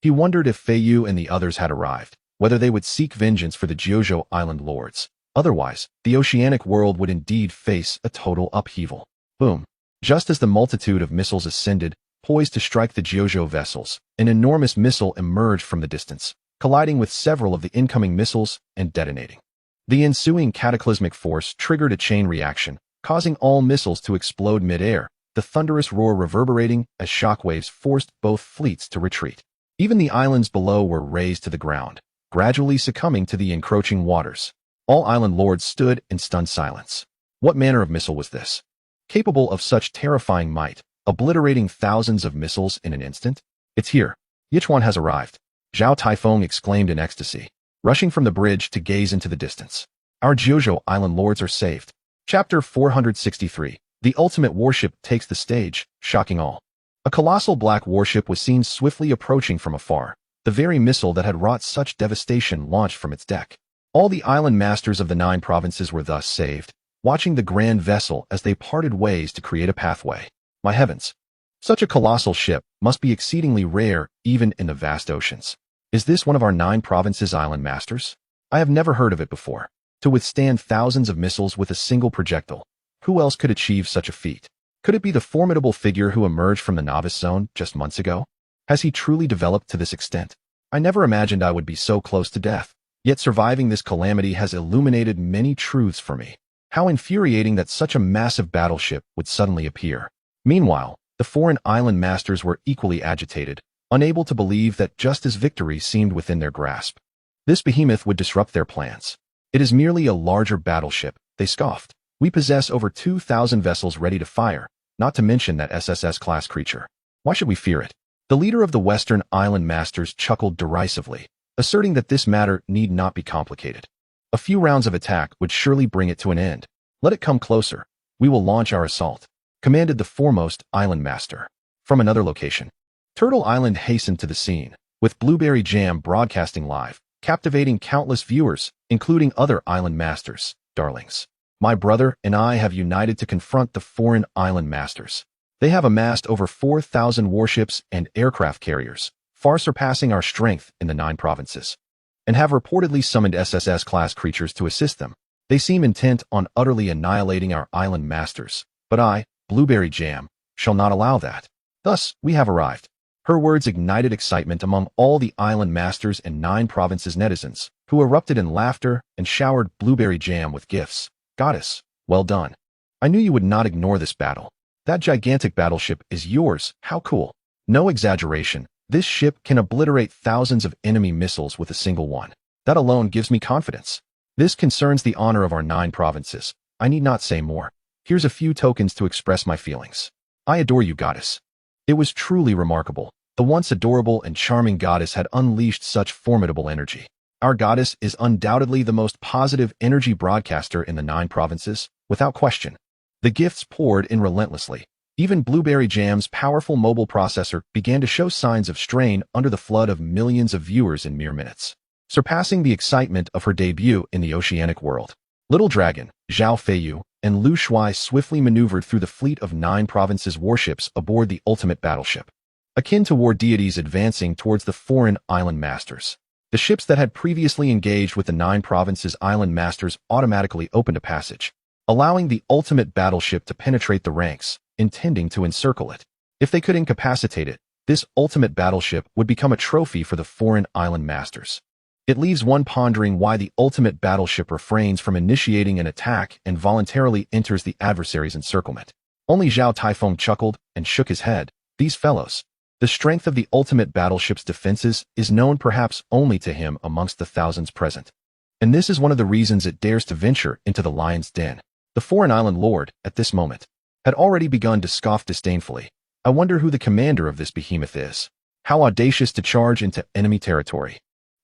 S1: he wondered if Fei Yu and the others had arrived, whether they would seek vengeance for the Jojo island lords. Otherwise, the oceanic world would indeed face a total upheaval. Boom. Just as the multitude of missiles ascended, poised to strike the Jojo vessels, an enormous missile emerged from the distance, colliding with several of the incoming missiles and detonating. The ensuing cataclysmic force triggered a chain reaction, causing all missiles to explode mid-air, the thunderous roar reverberating as shockwaves forced both fleets to retreat. Even the islands below were razed to the ground, gradually succumbing to the encroaching waters. All island lords stood in stunned silence. What manner of missile was this? Capable of such terrifying might, obliterating thousands of missiles in an instant? It's here. Yichuan has arrived. Zhao Taifeng exclaimed in ecstasy, rushing from the bridge to gaze into the distance. Our Jojo island lords are saved. Chapter 463. The ultimate warship takes the stage, shocking all. A colossal black warship was seen swiftly approaching from afar, the very missile that had wrought such devastation launched from its deck. All the island masters of the 9 provinces were thus saved, watching the grand vessel as they parted ways to create a pathway. My heavens! Such a colossal ship must be exceedingly rare even in the vast oceans. Is this one of our 9 provinces' island masters? I have never heard of it before. To withstand thousands of missiles with a single projectile, who else could achieve such a feat? Could it be the formidable figure who emerged from the novice zone just months ago? Has he truly developed to this extent? I never imagined I would be so close to death. Yet surviving this calamity has illuminated many truths for me. How infuriating that such a massive battleship would suddenly appear. Meanwhile, the foreign island masters were equally agitated, unable to believe that just as victory seemed within their grasp, this behemoth would disrupt their plans. It is merely a larger battleship, they scoffed. We possess over 2,000 vessels ready to fire, not to mention that SSS-class creature. Why should we fear it? The leader of the Western Island Masters chuckled derisively, asserting that this matter need not be complicated. A few rounds of attack would surely bring it to an end. Let it come closer. We will launch our assault, commanded the foremost Island Master. From another location, Turtle Island hastened to the scene, with Blueberry Jam broadcasting live, captivating countless viewers, including other Island Masters. Darlings, my brother and I have united to confront the foreign Island Masters. They have amassed over 4,000 warships and aircraft carriers, far surpassing our strength in the 9 provinces, and have reportedly summoned SSS-class creatures to assist them. They seem intent on utterly annihilating our island masters, but I, Blueberry Jam, shall not allow that. Thus, we have arrived. Her words ignited excitement among all the island masters and 9 provinces netizens, who erupted in laughter and showered Blueberry Jam with gifts. Goddess, well done. I knew you would not ignore this battle. That gigantic battleship is yours. How cool. No exaggeration. This ship can obliterate thousands of enemy missiles with a single one. That alone gives me confidence. This concerns the honor of our 9 provinces. I need not say more. Here's a few tokens to express my feelings. I adore you, goddess. It was truly remarkable. The once adorable and charming goddess had unleashed such formidable energy. Our goddess is undoubtedly the most positive energy broadcaster in the 9 provinces, without question. The gifts poured in relentlessly. Even Blueberry Jam's powerful mobile processor began to show signs of strain under the flood of millions of viewers in mere minutes, surpassing the excitement of her debut in the oceanic world. Little Dragon, Zhao Feiyu, and Lu Shuai swiftly maneuvered through the fleet of 9 provinces warships aboard the ultimate battleship, akin to war deities advancing towards the foreign island masters. The ships that had previously engaged with the 9 provinces island masters automatically opened a passage, allowing the ultimate battleship to penetrate the ranks, intending to encircle it. If they could incapacitate it, this ultimate battleship would become a trophy for the foreign island masters. It leaves one pondering why the ultimate battleship refrains from initiating an attack and voluntarily enters the adversary's encirclement. Only Zhao Taifeng chuckled and shook his head. These fellows. The strength of the ultimate battleship's defenses is known perhaps only to him amongst the thousands present. And this is one of the reasons it dares to venture into the lion's den. The foreign island lord, at this moment, had already begun to scoff disdainfully. I wonder who the commander of this behemoth is. How audacious to charge into enemy territory.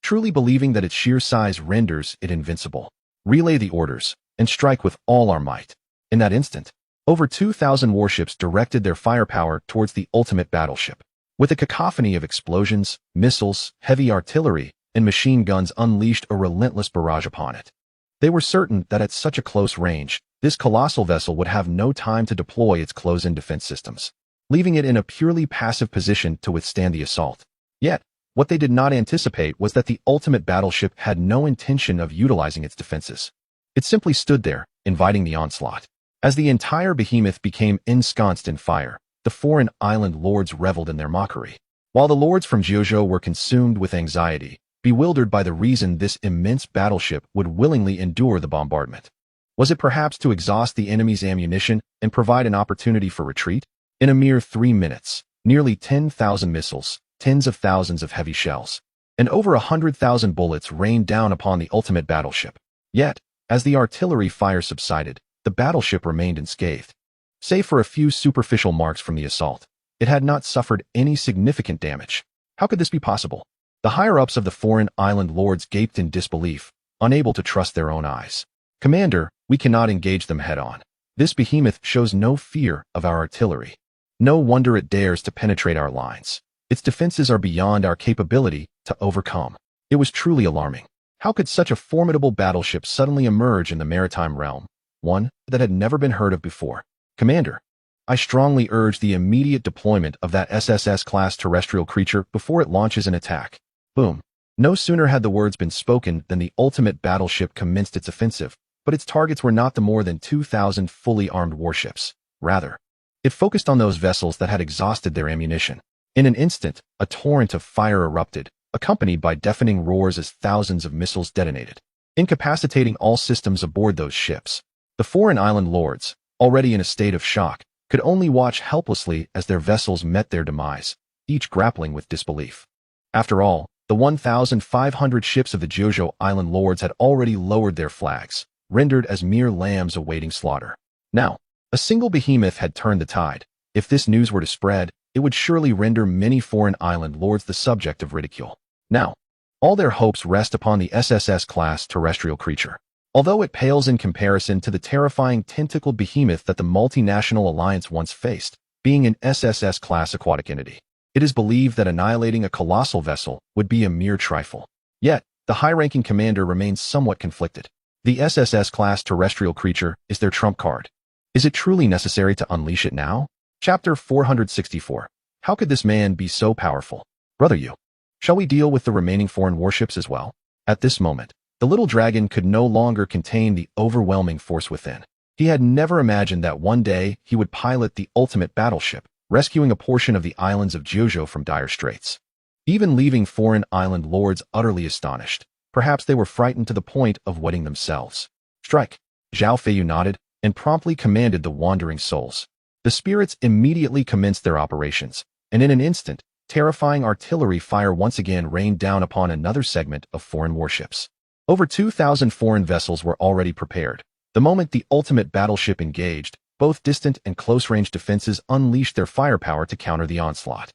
S1: Truly believing that its sheer size renders it invincible. Relay the orders, and strike with all our might. In that instant, over 2,000 warships directed their firepower towards the ultimate battleship. With a cacophony of explosions, missiles, heavy artillery, and machine guns unleashed a relentless barrage upon it. They were certain that at such a close range, this colossal vessel would have no time to deploy its close-in defense systems, leaving it in a purely passive position to withstand the assault. Yet, what they did not anticipate was that the ultimate battleship had no intention of utilizing its defenses. It simply stood there, inviting the onslaught. As the entire behemoth became ensconced in fire, the foreign island lords reveled in their mockery, while the lords from Jiuzhou were consumed with anxiety, bewildered by the reason this immense battleship would willingly endure the bombardment. Was it perhaps to exhaust the enemy's ammunition and provide an opportunity for retreat? In a mere 3 minutes, nearly 10,000 missiles, tens of thousands of heavy shells, and over 100,000 bullets rained down upon the ultimate battleship. Yet, as the artillery fire subsided, the battleship remained unscathed. Save for a few superficial marks from the assault, it had not suffered any significant damage. How could this be possible? The higher-ups of the foreign island lords gaped in disbelief, unable to trust their own eyes. Commander, we cannot engage them head-on. This behemoth shows no fear of our artillery. No wonder it dares to penetrate our lines. Its defenses are beyond our capability to overcome. It was truly alarming. How could such a formidable battleship suddenly emerge in the maritime realm, one that had never been heard of before? Commander, I strongly urge the immediate deployment of that SSS-class terrestrial creature before it launches an attack. Boom. No sooner had the words been spoken than the ultimate battleship commenced its offensive, but its targets were not the more than 2,000 fully armed warships. Rather, it focused on those vessels that had exhausted their ammunition. In an instant, a torrent of fire erupted, accompanied by deafening roars as thousands of missiles detonated, incapacitating all systems aboard those ships. The foreign island lords, already in a state of shock, could only watch helplessly as their vessels met their demise, each grappling with disbelief. After all, the 1,500 ships of the Jiuzhou island lords had already lowered their flags, rendered as mere lambs awaiting slaughter. Now, a single behemoth had turned the tide. If this news were to spread, it would surely render many foreign island lords the subject of ridicule. Now, all their hopes rest upon the SSS-class terrestrial creature. Although it pales in comparison to the terrifying tentacled behemoth that the multinational alliance once faced, being an SSS-class aquatic entity, it is believed that annihilating a colossal vessel would be a mere trifle. Yet, the high-ranking commander remains somewhat conflicted. The SSS-class terrestrial creature is their trump card. Is it truly necessary to unleash it now? Chapter 464. How could this man be so powerful? Brother Yu, shall we deal with the remaining foreign warships as well? At this moment, the little dragon could no longer contain the overwhelming force within. He had never imagined that one day he would pilot the ultimate battleship, rescuing a portion of the islands of Jiuzhou from dire straits. Even leaving foreign island lords utterly astonished, perhaps they were frightened to the point of wetting themselves. Strike! Zhao Feiyu nodded and promptly commanded the wandering souls. The spirits immediately commenced their operations, and in an instant, terrifying artillery fire once again rained down upon another segment of foreign warships. Over 2,000 foreign vessels were already prepared. The moment the ultimate battleship engaged, both distant and close-range defenses unleashed their firepower to counter the onslaught.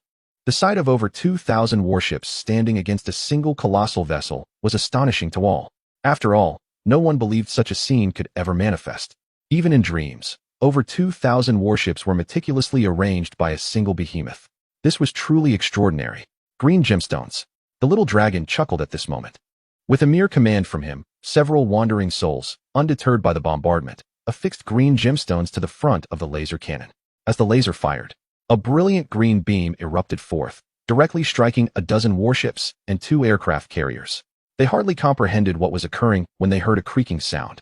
S1: The sight of over 2,000 warships standing against a single colossal vessel was astonishing to all. After all, no one believed such a scene could ever manifest. Even in dreams, over 2,000 warships were meticulously arranged by a single behemoth. This was truly extraordinary. Green gemstones. The little dragon chuckled at this moment. With a mere command from him, several wandering souls, undeterred by the bombardment, affixed green gemstones to the front of the laser cannon. As the laser fired, a brilliant green beam erupted forth, directly striking a dozen warships and 2 aircraft carriers. They hardly comprehended what was occurring when they heard a creaking sound.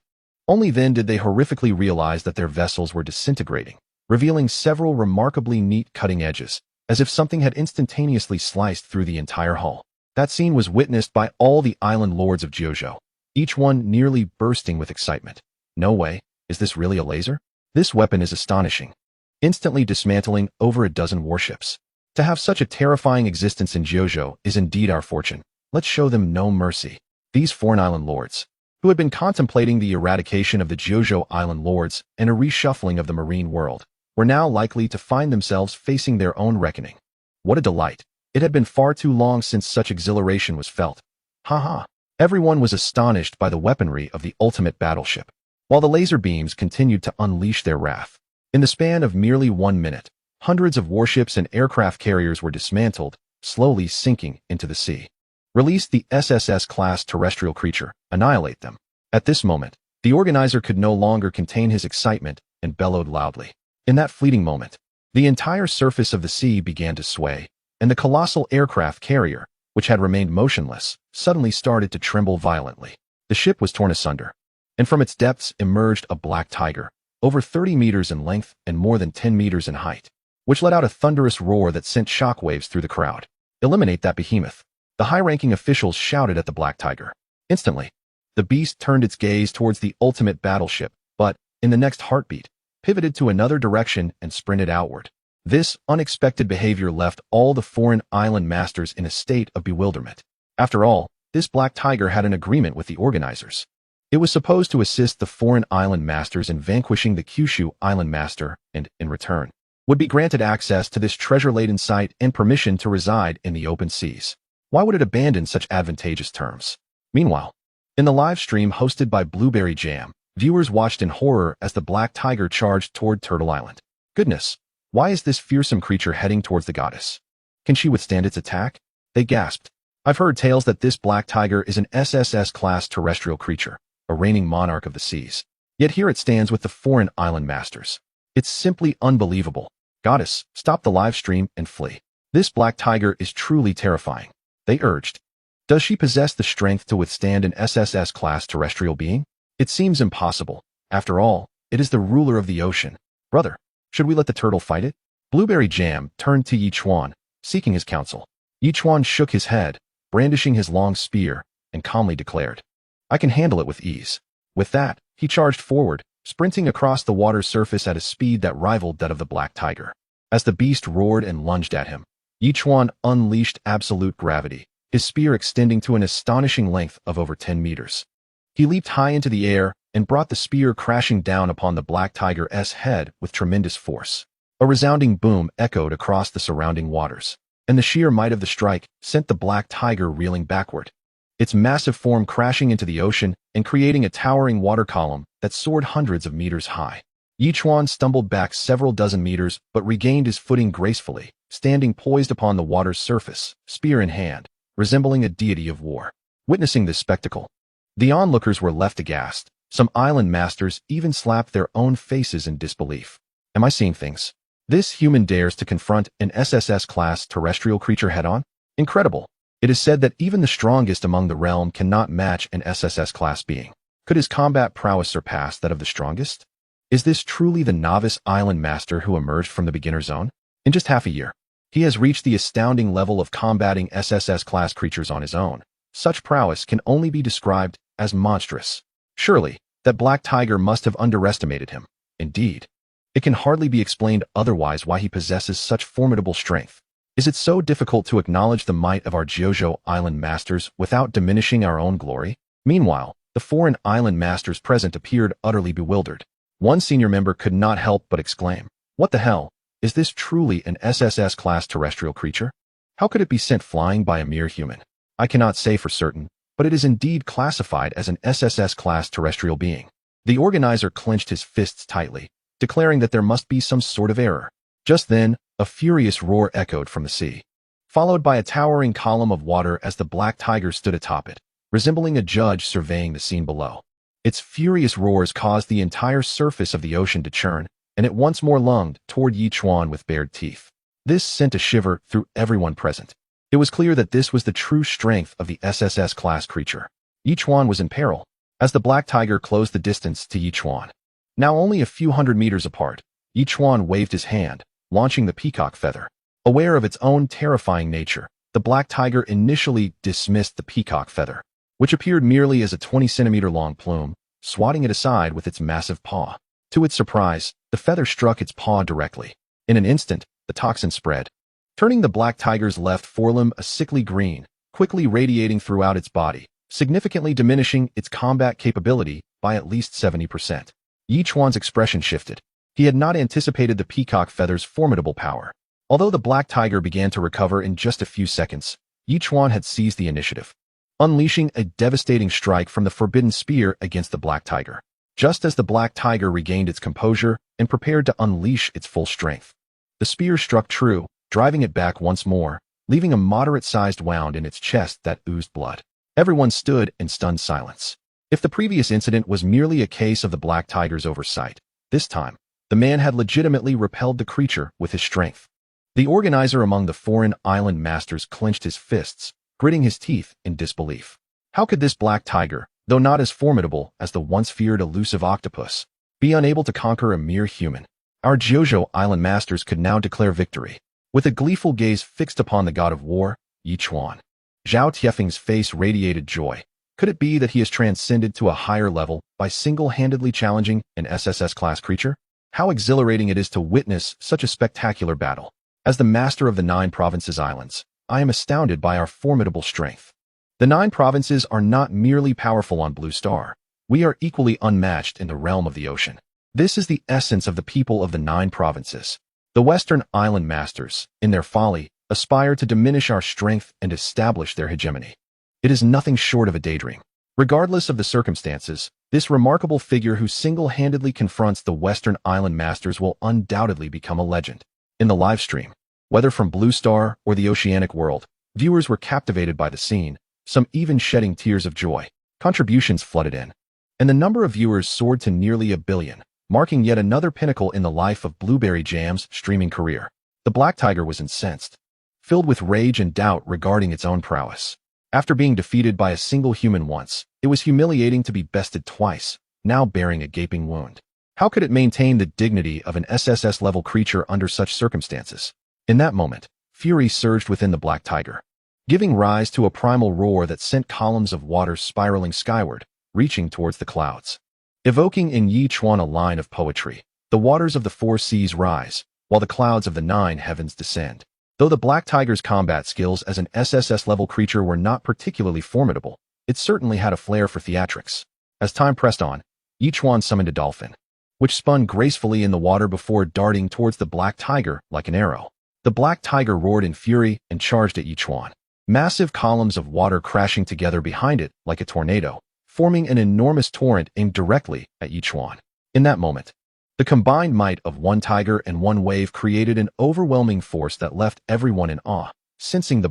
S1: Only then did they horrifically realize that their vessels were disintegrating, revealing several remarkably neat cutting edges, as if something had instantaneously sliced through the entire hull. That scene was witnessed by all the island lords of Jojo, each one nearly bursting with excitement. No way, is this really a laser? This weapon is astonishing. Instantly dismantling over a dozen warships. To have such a terrifying existence in Jojo is indeed our fortune. Let's show them no mercy. These foreign island lords, who had been contemplating the eradication of the Jojo island lords and a reshuffling of the marine world, were now likely to find themselves facing their own reckoning. What a delight. It had been far too long since such exhilaration was felt. Ha ha. Everyone was astonished by the weaponry of the ultimate battleship, while the laser beams continued to unleash their wrath. In the span of merely 1 minute, hundreds of warships and aircraft carriers were dismantled, slowly sinking into the sea. Release the SSS-class terrestrial creature, annihilate them. At this moment, the organizer could no longer contain his excitement and bellowed loudly. In that fleeting moment, the entire surface of the sea began to sway, and the colossal aircraft carrier, which had remained motionless, suddenly started to tremble violently. The ship was torn asunder, and from its depths emerged a black tiger, over 30 meters in length and more than 10 meters in height, which let out a thunderous roar that sent shockwaves through the crowd. Eliminate that behemoth. The high-ranking officials shouted at the black tiger. Instantly, the beast turned its gaze towards the ultimate battleship, but, in the next heartbeat, pivoted to another direction and sprinted outward. This unexpected behavior left all the foreign island masters in a state of bewilderment. After all, this black tiger had an agreement with the organizers. It was supposed to assist the foreign island masters in vanquishing the Kyushu island master and, in return, would be granted access to this treasure-laden site and permission to reside in the open seas. Why would it abandon such advantageous terms? Meanwhile, in the live stream hosted by Blueberry Jam, viewers watched in horror as the black tiger charged toward Turtle Island. Goodness, why is this fearsome creature heading towards the goddess? Can she withstand its attack? They gasped. I've heard tales that this black tiger is an SSS-class terrestrial creature, a reigning monarch of the seas. Yet here it stands with the foreign island masters. It's simply unbelievable. Goddess, stop the live stream and flee. This black tiger is truly terrifying. They urged. Does she possess the strength to withstand an SSS-class terrestrial being? It seems impossible. After all, it is the ruler of the ocean. Brother, should we let the turtle fight it? Blueberry Jam turned to Yichuan, seeking his counsel. Yichuan shook his head, brandishing his long spear, and calmly declared, I can handle it with ease. With that, he charged forward, sprinting across the water's surface at a speed that rivaled that of the black tiger. As the beast roared and lunged at him, Yichuan unleashed absolute gravity, his spear extending to an astonishing length of over 10 meters. He leaped high into the air and brought the spear crashing down upon the black tiger's head with tremendous force. A resounding boom echoed across the surrounding waters, and the sheer might of the strike sent the black tiger reeling backward, its massive form crashing into the ocean and creating a towering water column that soared hundreds of meters high. Yichuan stumbled back several dozen meters but regained his footing gracefully, standing poised upon the water's surface, spear in hand, resembling a deity of war. Witnessing this spectacle, the onlookers were left aghast. Some island masters even slapped their own faces in disbelief. Am I seeing things? This human dares to confront an SSS-class terrestrial creature head-on? Incredible. It is said that even the strongest among the realm cannot match an SSS-class being. Could his combat prowess surpass that of the strongest? Is this truly the novice island master who emerged from the beginner zone? In just half a year, he has reached the astounding level of combating SSS-class creatures on his own. Such prowess can only be described as monstrous. Surely, that black tiger must have underestimated him. Indeed, it can hardly be explained otherwise why he possesses such formidable strength. Is it so difficult to acknowledge the might of our Jojo island masters without diminishing our own glory? Meanwhile, the foreign island masters present appeared utterly bewildered. One senior member could not help but exclaim, What the hell? Is this truly an SSS-class terrestrial creature? How could it be sent flying by a mere human? I cannot say for certain, but it is indeed classified as an SSS-class terrestrial being. The organizer clenched his fists tightly, declaring that there must be some sort of error. Just then, a furious roar echoed from the sea, followed by a towering column of water as the black tiger stood atop it, resembling a judge surveying the scene below. Its furious roars caused the entire surface of the ocean to churn, and it once more lunged toward Yichuan with bared teeth. This sent a shiver through everyone present. It was clear that this was the true strength of the SSS-class creature. Yichuan was in peril, as the black tiger closed the distance to Yichuan. Now only a few hundred meters apart, Yichuan waved his hand, launching the peacock feather. Aware of its own terrifying nature, the black tiger initially dismissed the peacock feather, which appeared merely as a 20-centimeter-long plume, swatting it aside with its massive paw. To its surprise, the feather struck its paw directly. In an instant, the toxin spread, turning the black tiger's left forelimb a sickly green, quickly radiating throughout its body, significantly diminishing its combat capability by at least 70%. Yichuan's expression shifted. He had not anticipated the peacock feather's formidable power. Although the black tiger began to recover in just a few seconds, Yichuan had seized the initiative, unleashing a devastating strike from the forbidden spear against the black tiger. Just as the black tiger regained its composure and prepared to unleash its full strength, the spear struck true, driving it back once more, leaving a moderate-sized wound in its chest that oozed blood. Everyone stood in stunned silence. If the previous incident was merely a case of the black tiger's oversight, this time, the man had legitimately repelled the creature with his strength. The organizer among the foreign island masters clenched his fists, gritting his teeth in disbelief. How could this black tiger, though not as formidable as the once-feared elusive octopus, be unable to conquer a mere human? Our Jiuzhou Island masters could now declare victory. With a gleeful gaze fixed upon the god of war, Yichuan, Zhao Tiefeng's face radiated joy. Could it be that he has transcended to a higher level by single-handedly challenging an SSS-class creature? How exhilarating it is to witness such a spectacular battle. As the master of the 9 provinces islands, I am astounded by our formidable strength. The 9 provinces are not merely powerful on Blue Star. We are equally unmatched in the realm of the ocean. This is the essence of the people of the 9 provinces. The Western Island masters, in their folly, aspire to diminish our strength and establish their hegemony. It is nothing short of a daydream. Regardless of the circumstances, this remarkable figure who single-handedly confronts the Western Island masters will undoubtedly become a legend. In the live stream, whether from Blue Star or the oceanic world, viewers were captivated by the scene, some even shedding tears of joy. Contributions flooded in, and the number of viewers soared to nearly 1 billion, marking yet another pinnacle in the life of Blueberry Jam's streaming career. The black tiger was incensed, filled with rage and doubt regarding its own prowess. After being defeated by a single human once, it was humiliating to be bested twice, now bearing a gaping wound. How could it maintain the dignity of an SSS-level creature under such circumstances? In that moment, fury surged within the black tiger, giving rise to a primal roar that sent columns of water spiraling skyward, reaching towards the clouds. Evoking in Yichuan a line of poetry, the waters of the 4 seas rise, while the clouds of the 9 heavens descend. Though the black tiger's combat skills as an SSS-level creature were not particularly formidable, it certainly had a flair for theatrics. As time pressed on, Yichuan summoned a dolphin, which spun gracefully in the water before darting towards the black tiger like an arrow. The black tiger roared in fury and charged at Yichuan, massive columns of water crashing together behind it like a tornado, forming an enormous torrent aimed directly at Yichuan. In that moment, the combined might of one tiger and one wave created an overwhelming force that left everyone in awe. Sensing the